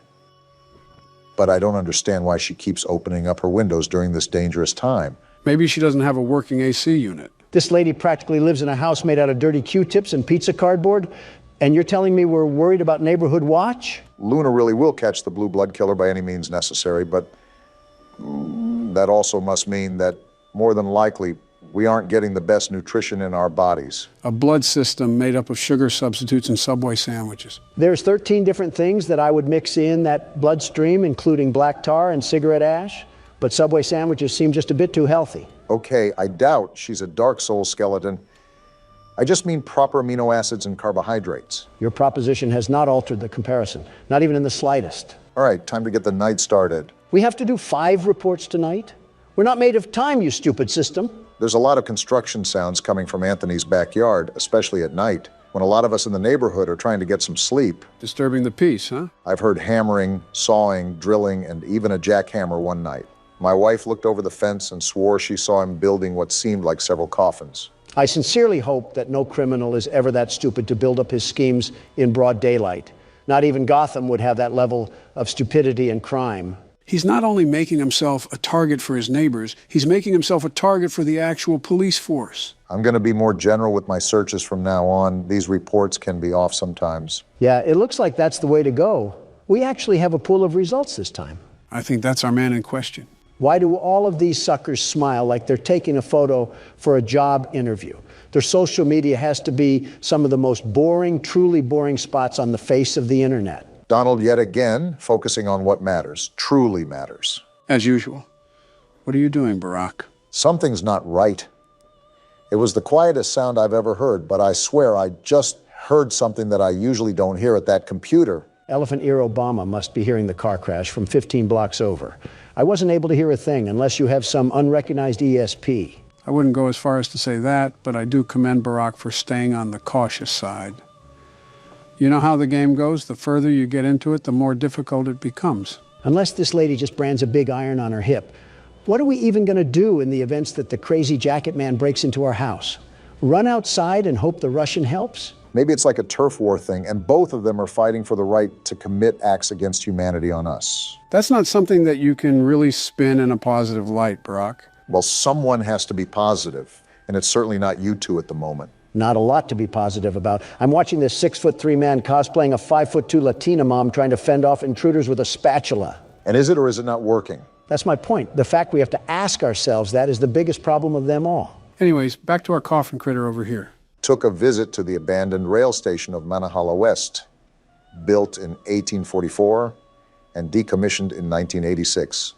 But I don't understand why she keeps opening up her windows during this dangerous time. Maybe she doesn't have a working AC unit. This lady practically lives in a house made out of dirty Q-tips and pizza cardboard, and you're telling me we're worried about Neighborhood Watch? Luna really will catch the blue blood killer by any means necessary, but that also must mean that more than likely we aren't getting the best nutrition in our bodies. A blood system made up of sugar substitutes and Subway sandwiches. There's 13 different things that I would mix in that bloodstream, including black tar and cigarette ash, but Subway sandwiches seem just a bit too healthy. Okay, I doubt she's a Dark Soul skeleton. I just mean proper amino acids and carbohydrates. Your proposition has not altered the comparison, not even in the slightest. All right, time to get the night started. We have to do 5 reports tonight? We're not made of time, you stupid system. There's a lot of construction sounds coming from Anthony's backyard, especially at night, when a lot of us in the neighborhood are trying to get some sleep. Disturbing the peace, huh? I've heard hammering, sawing, drilling, and even a jackhammer one night. My wife looked over the fence and swore she saw him building what seemed like several coffins. I sincerely hope that no criminal is ever that stupid to build up his schemes in broad daylight. Not even Gotham would have that level of stupidity and crime. He's not only making himself a target for his neighbors, he's making himself a target for the actual police force. I'm going to be more general with my searches from now on. These reports can be off sometimes. Yeah, it looks like that's the way to go. We actually have a pool of results this time. I think that's our man in question. Why do all of these suckers smile like they're taking a photo for a job interview? Their social media has to be some of the most boring, truly boring spots on the face of the internet. Donald, yet again, focusing on what matters, truly matters. As usual. What are you doing, Barack? Something's not right. It was the quietest sound I've ever heard, but I swear I just heard something that I usually don't hear at that computer. Elephant Ear Obama must be hearing the car crash from 15 blocks over. I wasn't able to hear a thing unless you have some unrecognized ESP. I wouldn't go as far as to say that, but I do commend Barack for staying on the cautious side. You know how the game goes? The further you get into it, the more difficult it becomes. Unless this lady just brands a big iron on her hip, what are we even going to do in the events that the crazy jacket man breaks into our house? Run outside and hope the Russian helps? Maybe it's like a turf war thing, and both of them are fighting for the right to commit acts against humanity on us. That's not something that you can really spin in a positive light, Barack. Well, someone has to be positive, and it's certainly not you two at the moment. Not a lot to be positive about. I'm watching this 6'3" man cosplaying a 5'2" Latina mom trying to fend off intruders with a spatula. And is it or is it not working? That's my point. The fact we have to ask ourselves that is the biggest problem of them all. Anyways, back to our coffin critter over here. Took a visit to the abandoned rail station of Manahala West, built in 1844 and decommissioned in 1986.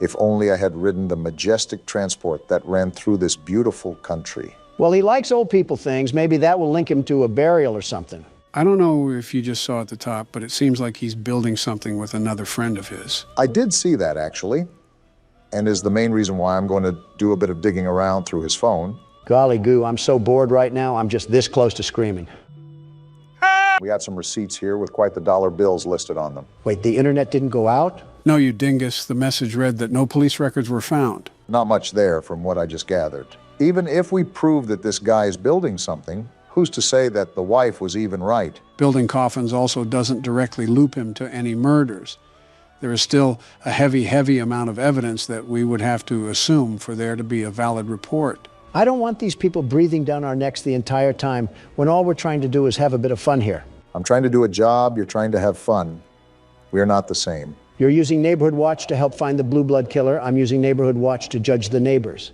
If only I had ridden the majestic transport that ran through this beautiful country. Well, he likes old people things. Maybe that will link him to a burial or something. I don't know if you just saw at the top, but it seems like he's building something with another friend of his. I did see that, actually, and is the main reason why I'm going to do a bit of digging around through his phone. Golly goo, I'm so bored right now, I'm just this close to screaming. We got some receipts here with quite the dollar bills listed on them. Wait, the internet didn't go out? No, you dingus. The message read that no police records were found. Not much there from what I just gathered. Even if we prove that this guy is building something, who's to say that the wife was even right? Building coffins also doesn't directly loop him to any murders. There is still a heavy amount of evidence that we would have to assume for there to be a valid report. I don't want these people breathing down our necks the entire time when all we're trying to do is have a bit of fun here. I'm trying to do a job, you're trying to have fun. We are not the same. You're using Neighborhood Watch to help find the Blue Blood killer. I'm using Neighborhood Watch to judge the neighbors.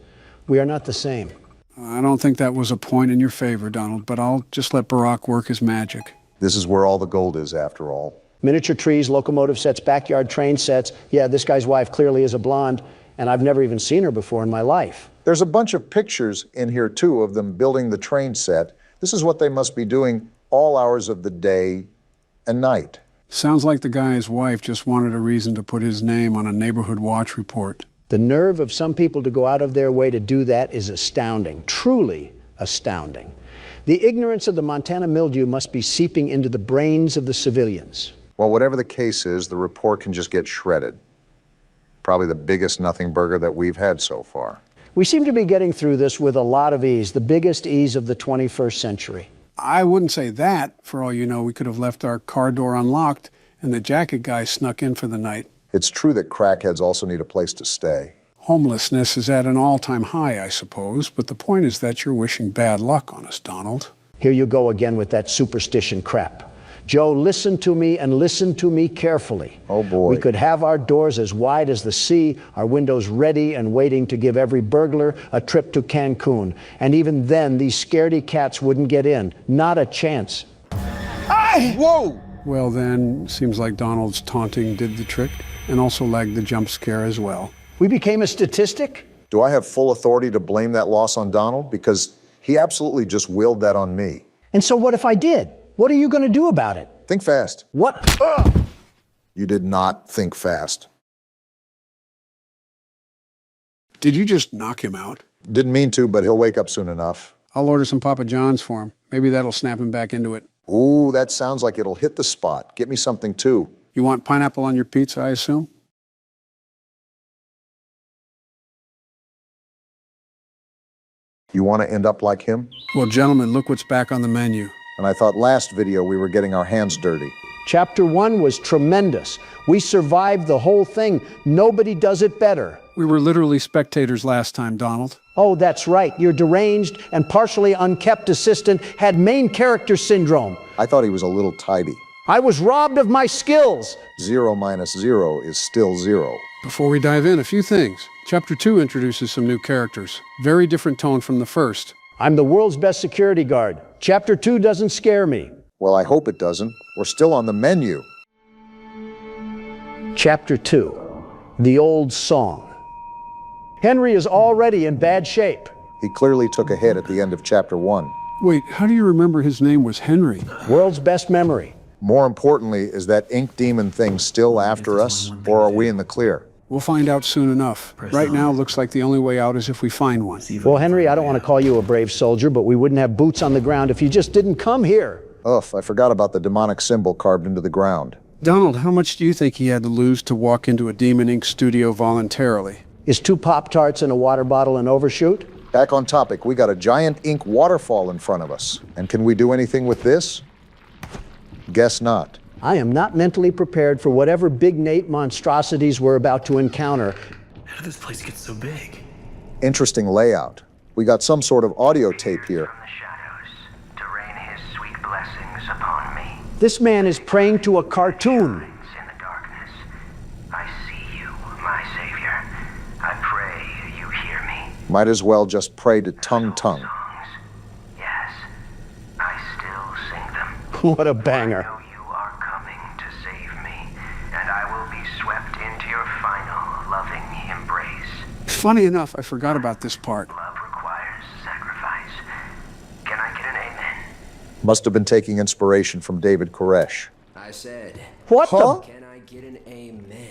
We are not the same. I don't think that was a point in your favor, Donald, but I'll just let Barack work his magic. This is where all the gold is, after all. Miniature trees, locomotive sets, backyard train sets. Yeah, this guy's wife clearly is a blonde, and I've never even seen her before in my life. There's a bunch of pictures in here, too, of them building the train set. This is what they must be doing all hours of the day and night. Sounds like the guy's wife just wanted a reason to put his name on a Neighborhood Watch report. The nerve of some people to go out of their way to do that is astounding, truly astounding. The ignorance of the Montana mildew must be seeping into the brains of the civilians. Well, whatever the case is, the report can just get shredded. Probably the biggest nothing burger that we've had so far. We seem to be getting through this with a lot of ease, the biggest ease of the 21st century. I wouldn't say that. For all you know, we could have left our car door unlocked and the jacket guy snuck in for the night. It's true that crackheads also need a place to stay. Homelessness is at an all-time high, I suppose, but the point is that you're wishing bad luck on us, Donald. Here you go again with that superstition crap. Joe, listen to me and listen to me carefully. Oh, boy. We could have our doors as wide as the sea, our windows ready and waiting to give every burglar a trip to Cancun. And even then, these scaredy cats wouldn't get in. Not a chance. Whoa! Well then, seems like Donald's taunting did the trick, and also lagged the jump scare as well. We became a statistic? Do I have full authority to blame that loss on Donald? Because he absolutely just willed that on me. And so what if I did? What are you going to do about it? Think fast. What? You did not think fast. Did you just knock him out? Didn't mean to, but he'll wake up soon enough. I'll order some Papa John's for him. Maybe that'll snap him back into it. Ooh, that sounds like it'll hit the spot. Get me something, too. You want pineapple on your pizza, I assume? You want to end up like him? Well, gentlemen, look what's back on the menu. And I thought last video we were getting our hands dirty. Chapter 1 was tremendous. We survived the whole thing. Nobody does it better. We were literally spectators last time, Donald. Oh, that's right. Your deranged and partially unkept assistant had main character syndrome. I thought he was a little tidy. I was robbed of my skills. 0 minus 0 is still 0. Before we dive in, a few things. Chapter 2 introduces some new characters. Very different tone from the first. I'm the world's best security guard. Chapter 2 doesn't scare me. Well, I hope it doesn't. We're still on the menu. Chapter 2, the old song. Henry is already in bad shape. He clearly took a hit at the end of Chapter 1. Wait, how do you remember his name was Henry? World's best memory. More importantly, is that ink demon thing still after us, or are we in the clear? We'll find out soon enough. Right now, looks like the only way out is if we find one. Well, Henry, I don't want to call you a brave soldier, but we wouldn't have boots on the ground if you just didn't come here. Ugh, I forgot about the demonic symbol carved into the ground. Donald, how much do you think he had to lose to walk into a Demon Ink studio voluntarily? Is 2 Pop-Tarts and a water bottle an overshoot? Back on topic, we got a giant ink waterfall in front of us. And can we do anything with this? Guess not. I am not mentally prepared for whatever Big Nate monstrosities we're about to encounter. How did this place get so big? Interesting layout. We got some sort of audio tape here. This man is praying to a cartoon. Might as well just pray to Tung Tung. What a banger. Funny enough, I forgot about this part. Must have been taking inspiration from David Koresh. I said, What the? can I get an amen?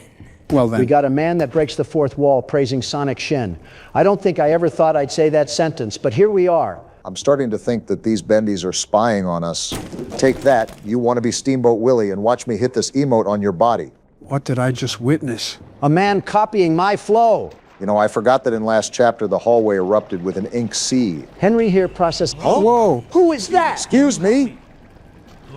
Well then. We got a man that breaks the fourth wall praising Sonic Shin. I don't think I ever thought I'd say that sentence, but here we are. I'm starting to think that these bendies are spying on us. Take that, you want to be Steamboat Willie, and watch me hit this emote on your body. What did I just witness? A man copying my flow. You know, I forgot that in last chapter the hallway erupted with an ink sea. Henry here processed. Huh? Whoa! Who is that? Excuse me?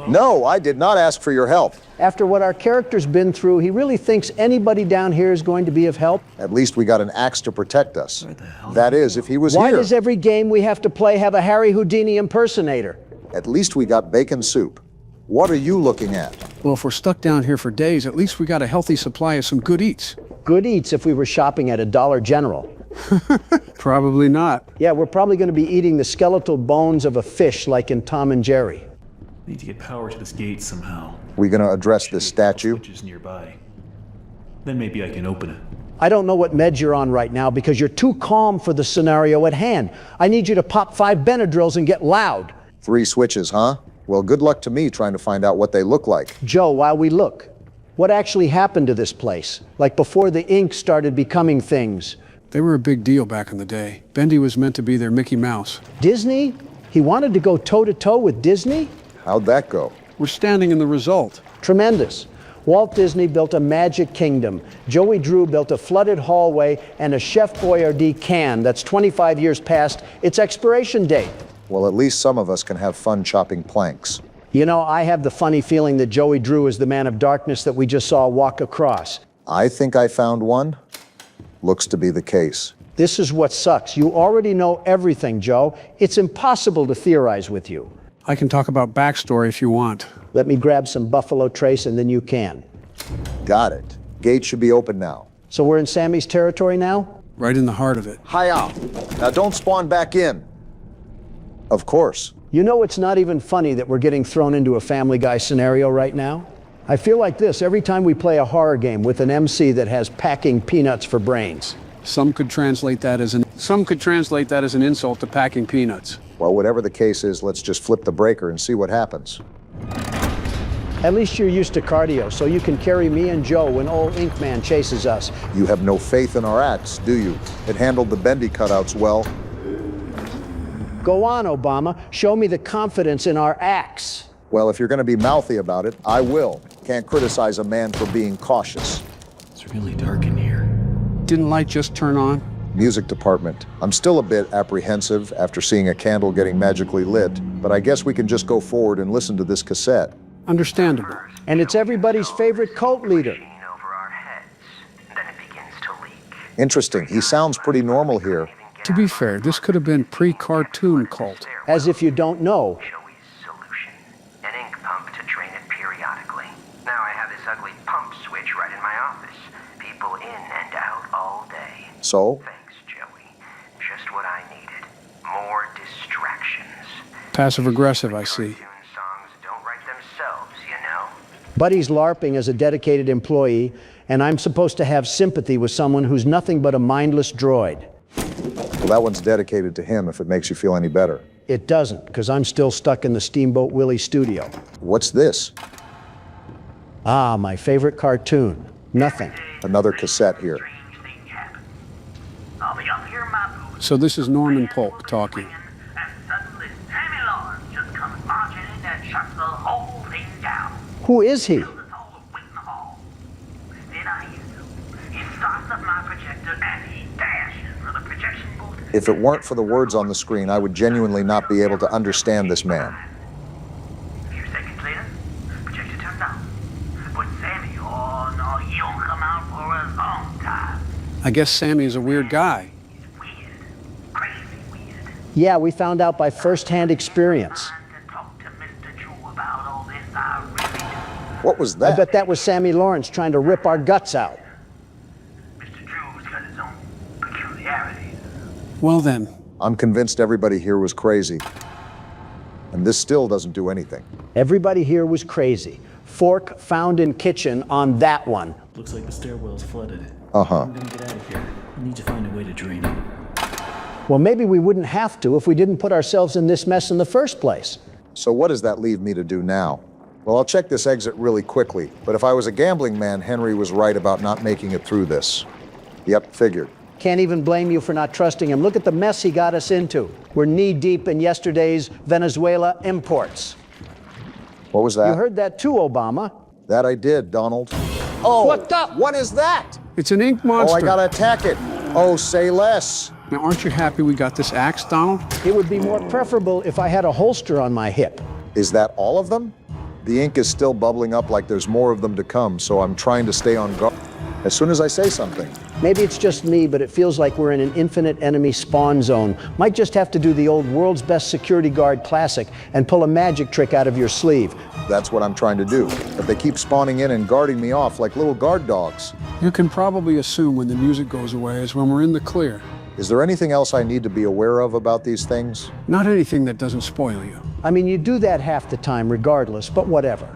No, I did not ask for your help. After what our character's been through, he really thinks anybody down here is going to be of help? At least we got an axe to protect us. That is, if he was Why here. does every game we have to play have a Harry Houdini impersonator? At least we got bacon soup. What are you looking at? Well, if we're stuck down here for days, at least we got a healthy supply of some good eats. Good eats if we were shopping at a Dollar General. Probably not. Yeah, we're probably going to be eating the skeletal bones of a fish like in Tom and Jerry. Need to get power to this gate somehow. We gonna address this statue? Switches nearby. Then maybe I can open it. I don't know what meds you're on right now because you're too calm for the scenario at hand. I need you to pop 5 Benadryls and get loud. 3 switches, huh? Well, good luck to me trying to find out what they look like. Joe, while we look, what actually happened to this place? Like before the ink started becoming things. They were a big deal back in the day. Bendy was meant to be their Mickey Mouse. Disney? He wanted to go toe-to-toe with Disney? How'd that go? We're standing in the result. Tremendous. Walt Disney built a magic kingdom. Joey Drew built a flooded hallway and a Chef Boyardee can that's 25 years past its expiration date. Well, at least some of us can have fun chopping planks. You know, I have the funny feeling that Joey Drew is the man of darkness that we just saw walk across. I think I found one. Looks to be the case. This is what sucks. You already know everything, Joe. It's impossible to theorize with you. I can talk about backstory if you want. Let me grab some Buffalo Trace and then you can. Got it. Gate should be open now. So we're in Sammy's territory now? Right in the heart of it. Hi-ya. Now don't spawn back in. Of course. You know, it's not even funny that we're getting thrown into a Family Guy scenario right now. I feel like this every time we play a horror game with an MC that has packing peanuts for brains. Some could translate that as an insult to packing peanuts. Well, whatever the case is, let's just flip the breaker and see what happens. At least you're used to cardio, so you can carry me and Joe when old Ink Man chases us. You have no faith in our axe, do you? It handled the bendy cutouts well. Go on, Obama. Show me the confidence in our axe. Well, if you're going to be mouthy about it, I will. Can't criticize a man for being cautious. It's really dark in here. Didn't light just turn on? Music department. I'm still a bit apprehensive after seeing a candle getting magically lit, but I guess we can just go forward and listen to this cassette. Understandable. And it's everybody's favorite cult leader. Interesting. He sounds pretty normal here. To be fair, this could have been pre-cartoon cult. As if you don't know. An ink pump to drain it periodically. Now I have this ugly pump switch right in my office. People in and out all day. So? Thanks, Joey. Just what I needed. More distractions. Passive-aggressive, I see. Songs don't write themselves, you know. Buddy's LARPing as a dedicated employee, and I'm supposed to have sympathy with someone who's nothing but a mindless droid. Well, that one's dedicated to him if it makes you feel any better. It doesn't, because I'm still stuck in the Steamboat Willie studio. What's this? Ah, my favorite cartoon. Nothing. Another cassette here. I'll be up here in my booth. So this is Norman Polk talking. And suddenly Sammy Lawrence just comes marching in and shuts the whole thing down. Who is he? Then I used to. He starts up my projector and he dashes for the projection booth. If it weren't for the words on the screen, I would genuinely not be able to understand this man. A few seconds later, projector turns on. But Sammy, oh no, he don't come out for a long time. I guess Sammy is a weird guy. Yeah, we found out by first-hand experience. What was that? I bet that was Sammy Lawrence trying to rip our guts out. Well then. I'm convinced everybody here was crazy. And this still doesn't do anything. Everybody here was crazy. Fork found in kitchen on that one. Looks like the stairwell's flooded. Uh-huh. I'm gonna get out of here. I need to find a way to drain it. Well, maybe we wouldn't have to if we didn't put ourselves in this mess in the first place. So what does that leave me to do now? Well, I'll check this exit really quickly, but if I was a gambling man, Henry was right about not making it through this. Yep, figured. Can't even blame you for not trusting him. Look at the mess he got us into. We're knee-deep in yesterday's Venezuela imports. What was that? You heard that too, Obama. That I did, Donald. Oh, what the? What is that? It's an ink monster. Oh, I gotta attack it. Oh, say less. Now, aren't you happy we got this axe, Donald? It would be more preferable if I had a holster on my hip. Is that all of them? The ink is still bubbling up like there's more of them to come, so I'm trying to stay on guard as soon as I say something. Maybe it's just me, but it feels like we're in an infinite enemy spawn zone. Might just have to do the old world's best security guard classic and pull a magic trick out of your sleeve. That's what I'm trying to do, but they keep spawning in and guarding me off like little guard dogs. You can probably assume when the music goes away is when we're in the clear. Is there anything else I need to be aware of about these things? Not anything that doesn't spoil you. I mean, you do that half the time regardless, but whatever.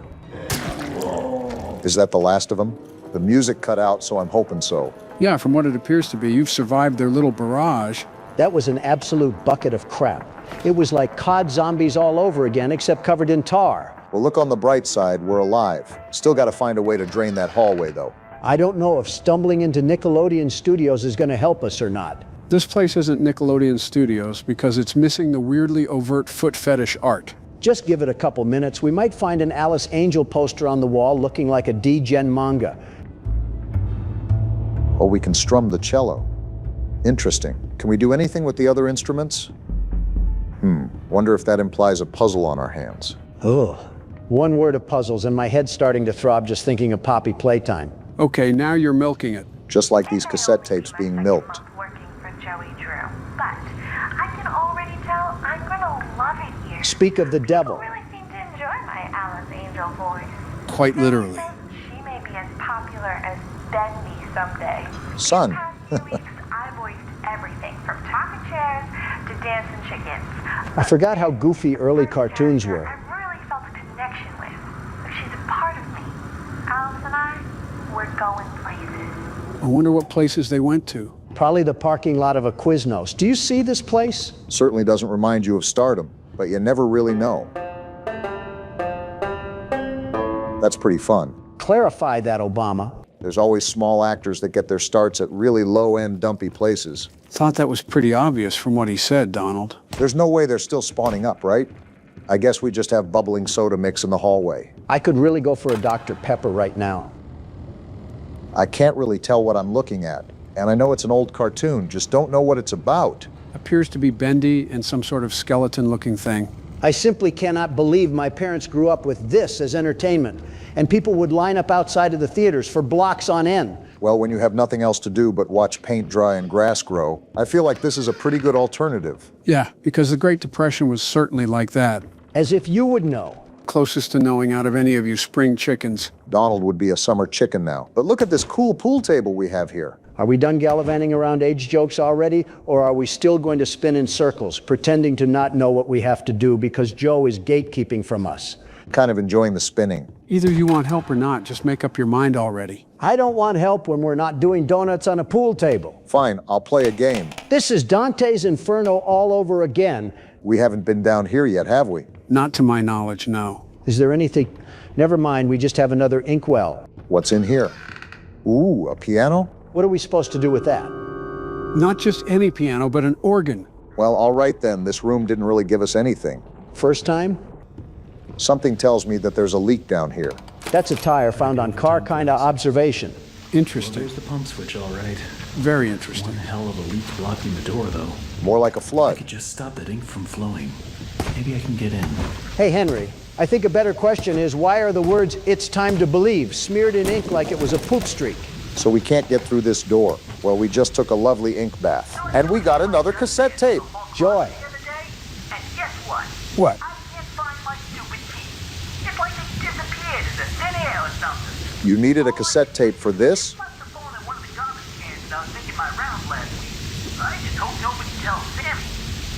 Is that the last of them? The music cut out, so I'm hoping so. Yeah, from what it appears to be, you've survived their little barrage. That was an absolute bucket of crap. It was like COD zombies all over again, except covered in tar. Well, look on the bright side, we're alive. Still got to find a way to drain that hallway, though. I don't know if stumbling into Nickelodeon Studios is going to help us or not. This place isn't Nickelodeon Studios because it's missing the weirdly overt foot fetish art. Just give it a couple minutes. We might find an Alice Angel poster on the wall looking like a D-Gen manga. Oh, we can strum the cello. Interesting. Can we do anything with the other instruments? Wonder if that implies a puzzle on our hands. Ugh. One word of puzzles and my head's starting to throb just thinking of Poppy Playtime. Okay, now you're milking it. Just like these cassette tapes being milked. Speak of the devil. Really seem to enjoy my Alice Angel voice. Quite literally. She may be as popular as Bendy someday. Son. I voiced everything from talking chairs to dancing chickens. I forgot how goofy early cartoons were. I really felt a connection with. She's a part of me. Alice and I, we're going places. I wonder what places they went to. Probably the parking lot of a Quiznos. Do you see this place? Certainly doesn't remind you of Stardom, but you never really know. That's pretty fun. Clarify that, Obama. There's always small actors that get their starts at really low-end, dumpy places. Thought that was pretty obvious from what he said, Donald. There's no way they're still spawning up, right? I guess we just have bubbling soda mix in the hallway. I could really go for a Dr. Pepper right now. I can't really tell what I'm looking at. And I know it's an old cartoon, just don't know what it's about. Appears to be bendy and some sort of skeleton-looking thing. I simply cannot believe my parents grew up with this as entertainment, and people would line up outside of the theaters for blocks on end. Well, when you have nothing else to do but watch paint dry and grass grow, I feel like this is a pretty good alternative. Yeah, because the Great Depression was certainly like that. As if you would know. Closest to knowing out of any of you spring chickens. Donald would be a summer chicken now. But look at this cool pool table we have here. Are we done gallivanting around age jokes already, or are we still going to spin in circles, pretending to not know what we have to do because Joe is gatekeeping from us? Kind of enjoying the spinning. Either you want help or not, just make up your mind already. I don't want help when we're not doing donuts on a pool table. Fine, I'll play a game. This is Dante's Inferno all over again. We haven't been down here yet, have we? Not to my knowledge, no. Is there anything Never mind, we just have another inkwell. What's in here? Ooh, a piano? What are we supposed to do with that? Not just any piano, but an organ. Well, all right then. This room didn't really give us anything. First time? Something tells me that there's a leak down here. That's a tire found on car kinda observation. Interesting. Well, there's the pump switch, all right. Very interesting. One hell of a leak blocking the door, though. More like a I flood. could just stop that ink from flowing. Maybe I can get in. Hey, Henry, I think a better question is why are the words "It's time to believe" smeared in ink like it was a poop streak? So we can't get through this door. Well, we just took a lovely ink bath. And we got another cassette tape. Joy. And guess what? What? I can't find my stupid key. It's like they disappeared into thin air or something. You needed a cassette tape for this? I left the phone in one of the garbage cans when I was making my rounds last week. I just hope nobody tells Sammy.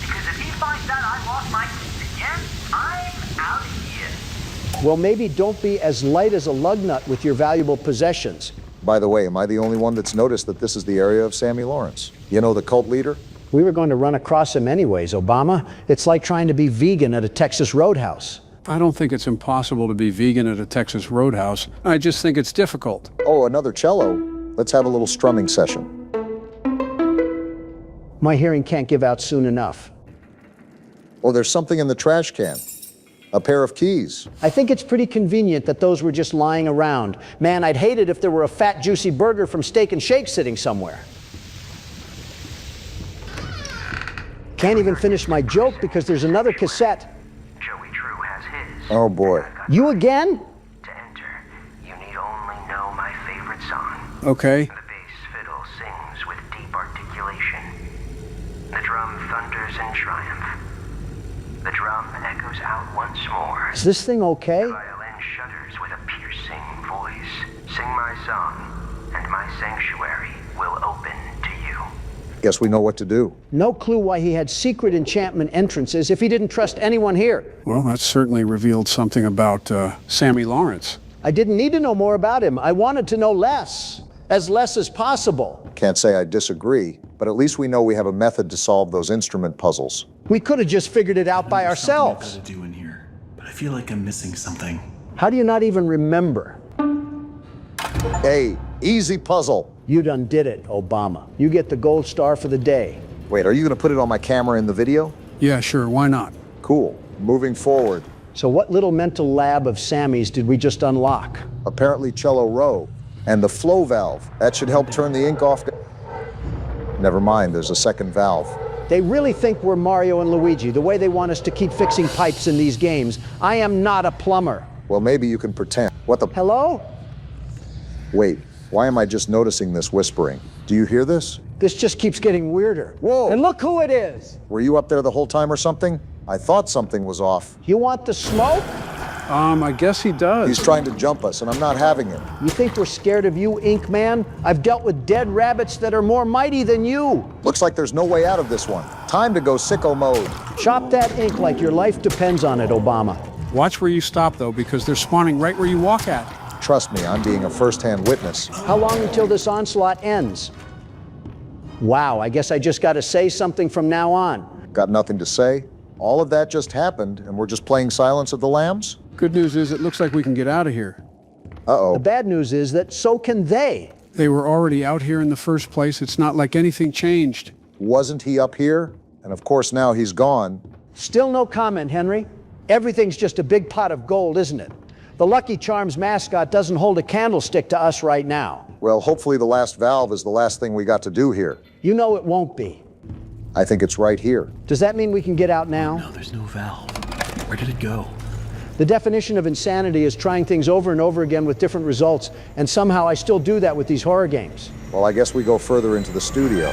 Because if he finds out I lost my keys again, I'm out of here. Well, maybe don't be as light as a lug nut with your valuable possessions. By the way, am I the only one that's noticed that this is the area of Sammy Lawrence? You know, the cult leader? We were going to run across him anyways, Obama. It's like trying to be vegan at a Texas roadhouse. I don't think it's impossible to be vegan at a Texas roadhouse. I just think it's difficult. Oh, another cello. Let's have a little strumming session. My hearing can't give out soon enough. Oh, there's something in the trash can. A pair of keys. I think it's pretty convenient that those were just lying around. Man, I'd hate it if there were a fat, juicy burger from Steak and Shake sitting somewhere. Can't even finish my joke because there's another cassette. Joey Drew has his. Oh, boy. You again? To enter, you need only know my favorite song. Okay. The bass fiddle sings with deep articulation. The drum thunders in triumph. The drum echoes out once more. Is this thing okay? The violin shudders with a piercing voice. Sing my song, and my sanctuary will open to you. Guess we know what to do. No clue why he had secret enchantment entrances if he didn't trust anyone here. Well, that certainly revealed something about Sammy Lawrence. I didn't need to know more about him. I wanted to know less as possible. Can't say I disagree, but at least we know we have a method to solve those instrument puzzles. We could have just figured it out by ourselves. Something I've got to do in here, but I feel like I'm missing something. How do you not even remember? Hey, easy puzzle. You done did it, Obama. You get the gold star for the day. Wait, are you going to put it on my camera in the video? Yeah, sure, why not? Cool. Moving forward. So what little mental lab of Sammy's did we just unlock? Apparently cello row. And the flow valve. That should help turn the ink off. Never mind, there's a second valve. They really think we're Mario and Luigi, the way they want us to keep fixing pipes in these games. I am not a plumber. Well, maybe you can pretend. What the? Hello? Wait, why am I just noticing this whispering? Do you hear this? This just keeps getting weirder. Whoa! And look who it is. Were you up there the whole time or something? I thought something was off. You want the smoke? I guess he does. He's trying to jump us, and I'm not having it. You think we're scared of you, Ink Man? I've dealt with dead rabbits that are more mighty than you. Looks like there's no way out of this one. Time to go sicko mode. Chop that ink like your life depends on it, Obama. Watch where you stop, though, because they're spawning right where you walk at. Trust me, I'm being a first-hand witness. How long until this onslaught ends? Wow, I guess I just got to say something from now on. Got nothing to say? All of that just happened, and we're just playing Silence of the Lambs? Good news is it looks like we can get out of here. Uh-oh. The bad news is that so can they. They were already out here in the first place. It's not like anything changed. Wasn't he up here? And of course now he's gone. Still no comment, Henry. Everything's just a big pot of gold, isn't it? The Lucky Charms mascot doesn't hold a candlestick to us right now. Well, hopefully the last valve is the last thing we got to do here. You know it won't be. I think it's right here. Does that mean we can get out now? No, there's no valve. Where did it go? The definition of insanity is trying things over and over again with different results, and somehow I still do that with these horror games. Well, I guess we go further into the studio.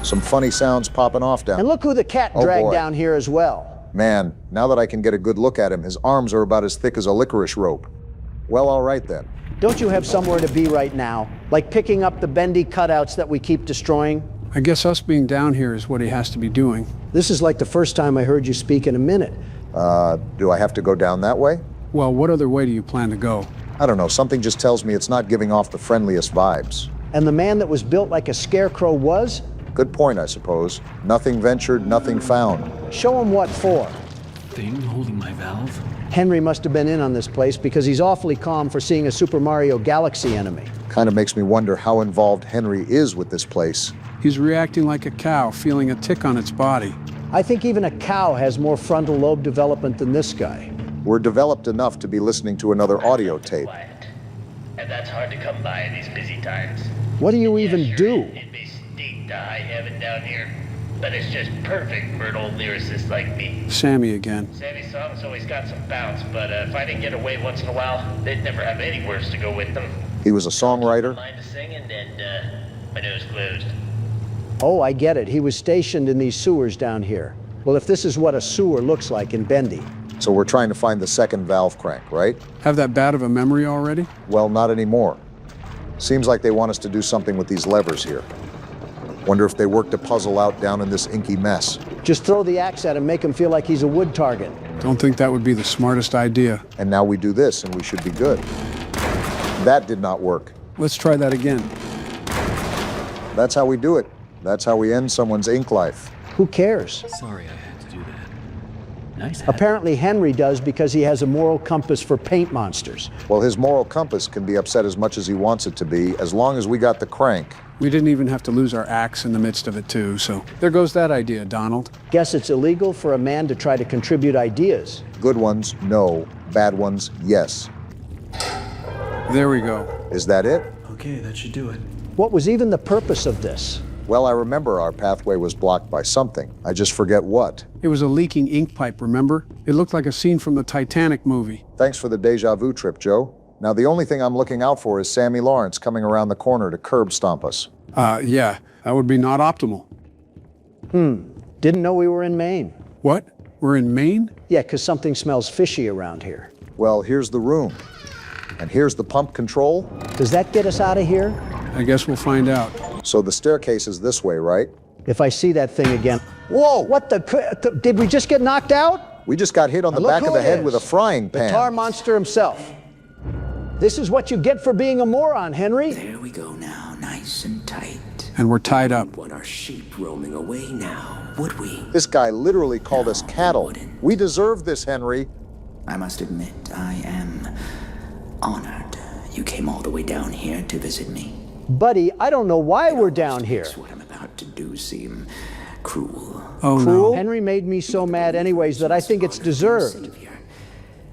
Some funny sounds popping off down. And look who the cat dragged down here as well. Man, now that I can get a good look at him, his arms are about as thick as a licorice rope. Well, all right then. Don't you have somewhere to be right now? Like picking up the bendy cutouts that we keep destroying? I guess us being down here is what he has to be doing. This is like the first time I heard you speak in a minute. Do I have to go down that way? Well, what other way do you plan to go? I don't know, something just tells me it's not giving off the friendliest vibes. And the man that was built like a scarecrow was? Good point, I suppose. Nothing ventured, nothing found. Show him what for. thing holding my valve? Henry must have been in on this place because he's awfully calm for seeing a Super Mario Galaxy enemy. Kind of makes me wonder how involved Henry is with this place. He's reacting like a cow, feeling a tick on its body. I think even a cow has more frontal lobe development than this guy. We're developed enough to be listening to another audio tape. And that's hard to come by in these busy times. What do you even do? It may stink to high heaven down here, but it's just perfect for an old lyricist like me. Sammy again. Sammy's songs always got some bounce, but if I didn't get away once in a while, they'd never have any words to go with them. He was a songwriter. Mind to singing, and my nose closed. Oh, I get it. He was stationed in these sewers down here. Well, if this is what a sewer looks like in Bendy. So we're trying to find the second valve crank, right? Have that bad of a memory already? Well, not anymore. Seems like they want us to do something with these levers here. Wonder if they worked a puzzle out down in this inky mess. Just throw the axe at him, make him feel like he's a wood target. Don't think that would be the smartest idea. And now we do this, and we should be good. That did not work. Let's try that again. That's how we do it. That's how we end someone's ink life. Who cares? Sorry I had to do that. Nice hat. Apparently Henry does because he has a moral compass for paint monsters. Well, his moral compass can be upset as much as he wants it to be, as long as we got the crank. We didn't even have to lose our axe in the midst of it, too, so there goes that idea, Donald. Guess it's illegal for a man to try to contribute ideas. Good ones, no. Bad ones, yes. There we go. Is that it? Okay, that should do it. What was even the purpose of this? Well, I remember our pathway was blocked by something. I just forget what. It was a leaking ink pipe, remember? It looked like a scene from the Titanic movie. Thanks for the deja vu trip, Joe. Now, the only thing I'm looking out for is Sammy Lawrence coming around the corner to curb stomp us. Yeah, that would be not optimal. Didn't know we were in Maine. What? We're in Maine? Yeah, because something smells fishy around here. Well, here's the room. And here's the pump control. Does that get us out of here? I guess we'll find out. So the staircase is this way, right? If I see that thing again. Whoa! What the did we just get knocked out? We just got hit on the back of the head with a frying pan. The tar monster himself. This is what you get for being a moron, Henry. There we go now, nice and tight. And we're tied up. We want our sheep roaming away now, would we? This guy literally called us cattle. We deserve this, Henry. I must admit, I am honored. You came all the way down here to visit me. Buddy, I don't know why we're down here. What I'm about to do seem cruel. Oh, Cruel? no. Henry made me so mad anyways that I think it's deserved.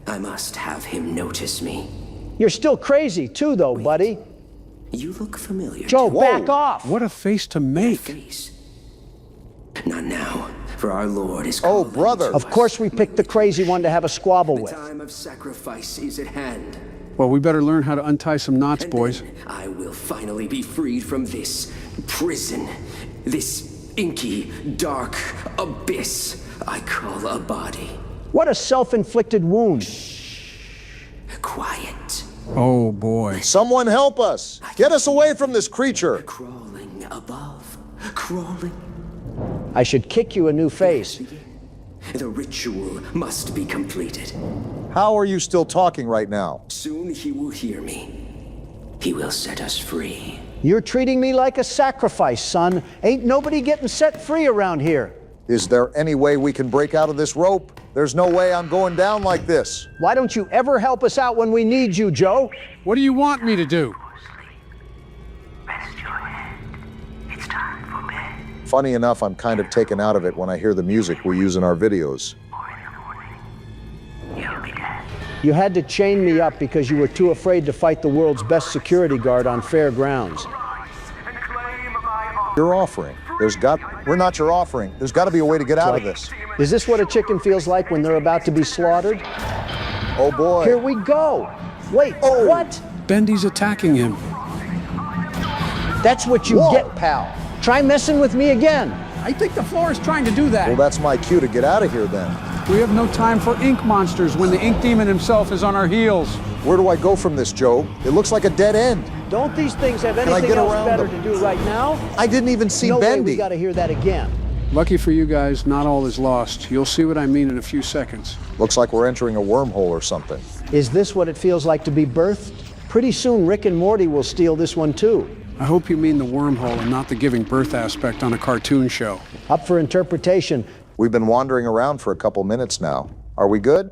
I must have him notice me. You're still crazy too, though, buddy. You look familiar. Joe, back off! What a face to make. Face. Not now, for our Lord is Oh, calling. brother. Of course we picked the crazy one to have a squabble The with. time of sacrifice is at hand. Well, we better learn how to untie some knots, And boys. then I will finally be freed from this prison, this inky, dark abyss I call a body. What a self-inflicted wound. Quiet. Oh, boy. Someone help us! Get us away from this creature! Crawling above. Crawling. I should kick you a new face. The ritual must be completed. How are you still talking right now? Soon he will hear me. He will set us free. You're treating me like a sacrifice, son. Ain't nobody getting set free around here. Is there any way we can break out of this rope? There's no way I'm going down like this. Why don't you ever help us out when we need you, Joe? What do you want me to do? Rest your head. It's time for bed. Funny enough, I'm kind of taken out of it when I hear the music we use in our videos. You'll be dead. You had to chain me up because you were too afraid to fight the world's best security guard on fair grounds. And claim my honor. Your offering. We're not your offering. There's got to be a way to get out of this. Is this what a chicken feels like when they're about to be slaughtered? Oh boy. Here we go. Wait, what? Bendy's attacking him. That's what you get, pal. Try messing with me again. I think the floor is trying to do that. Well, that's my cue to get out of here then. We have no time for ink monsters when the ink demon himself is on our heels. Where do I go from this, Joe? It looks like a dead end. Don't these things have I anything get else around better them? to do right now? I didn't even see No way Bendy. we gotta hear that again. Lucky for you guys, not all is lost. You'll see what I mean in a few seconds. Looks like we're entering a wormhole or something. Is this what it feels like to be birthed? Pretty soon Rick and Morty will steal this one too. I hope you mean the wormhole and not the giving birth aspect on a cartoon show. Up for interpretation. We've been wandering around for a couple minutes now. Are we good?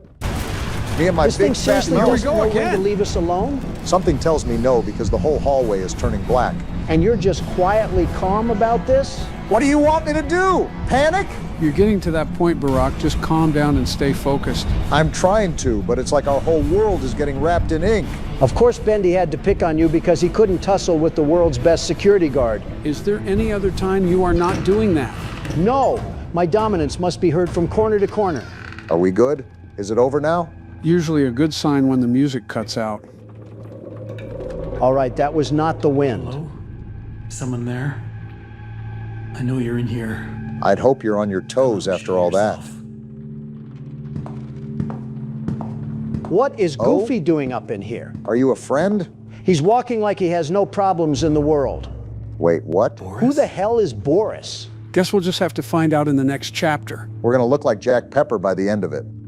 Me and my This thing big fat seriously mouth. doesn't know when to leave us alone? Something tells me no because the whole hallway is turning black. And you're just quietly calm about this? What do you want me to do? Panic? You're getting to that point, Barack. Just calm down and stay focused. I'm trying to, but it's like our whole world is getting wrapped in ink. Of course Bendy had to pick on you because he couldn't tussle with the world's best security guard. Is there any other time you are not doing that? No! My dominance must be heard from corner to corner. Are we good? Is it over now? Usually a good sign when the music cuts out. All right, that was not the wind. Hello? Someone there? I know you're in here. I'd hope you're on your toes after all that. What is Goofy doing up in here? Are you a friend? He's walking like he has no problems in the world. Wait, what? Who the hell is Boris? Guess we'll just have to find out in the next chapter. We're gonna look like Jack Pepper by the end of it.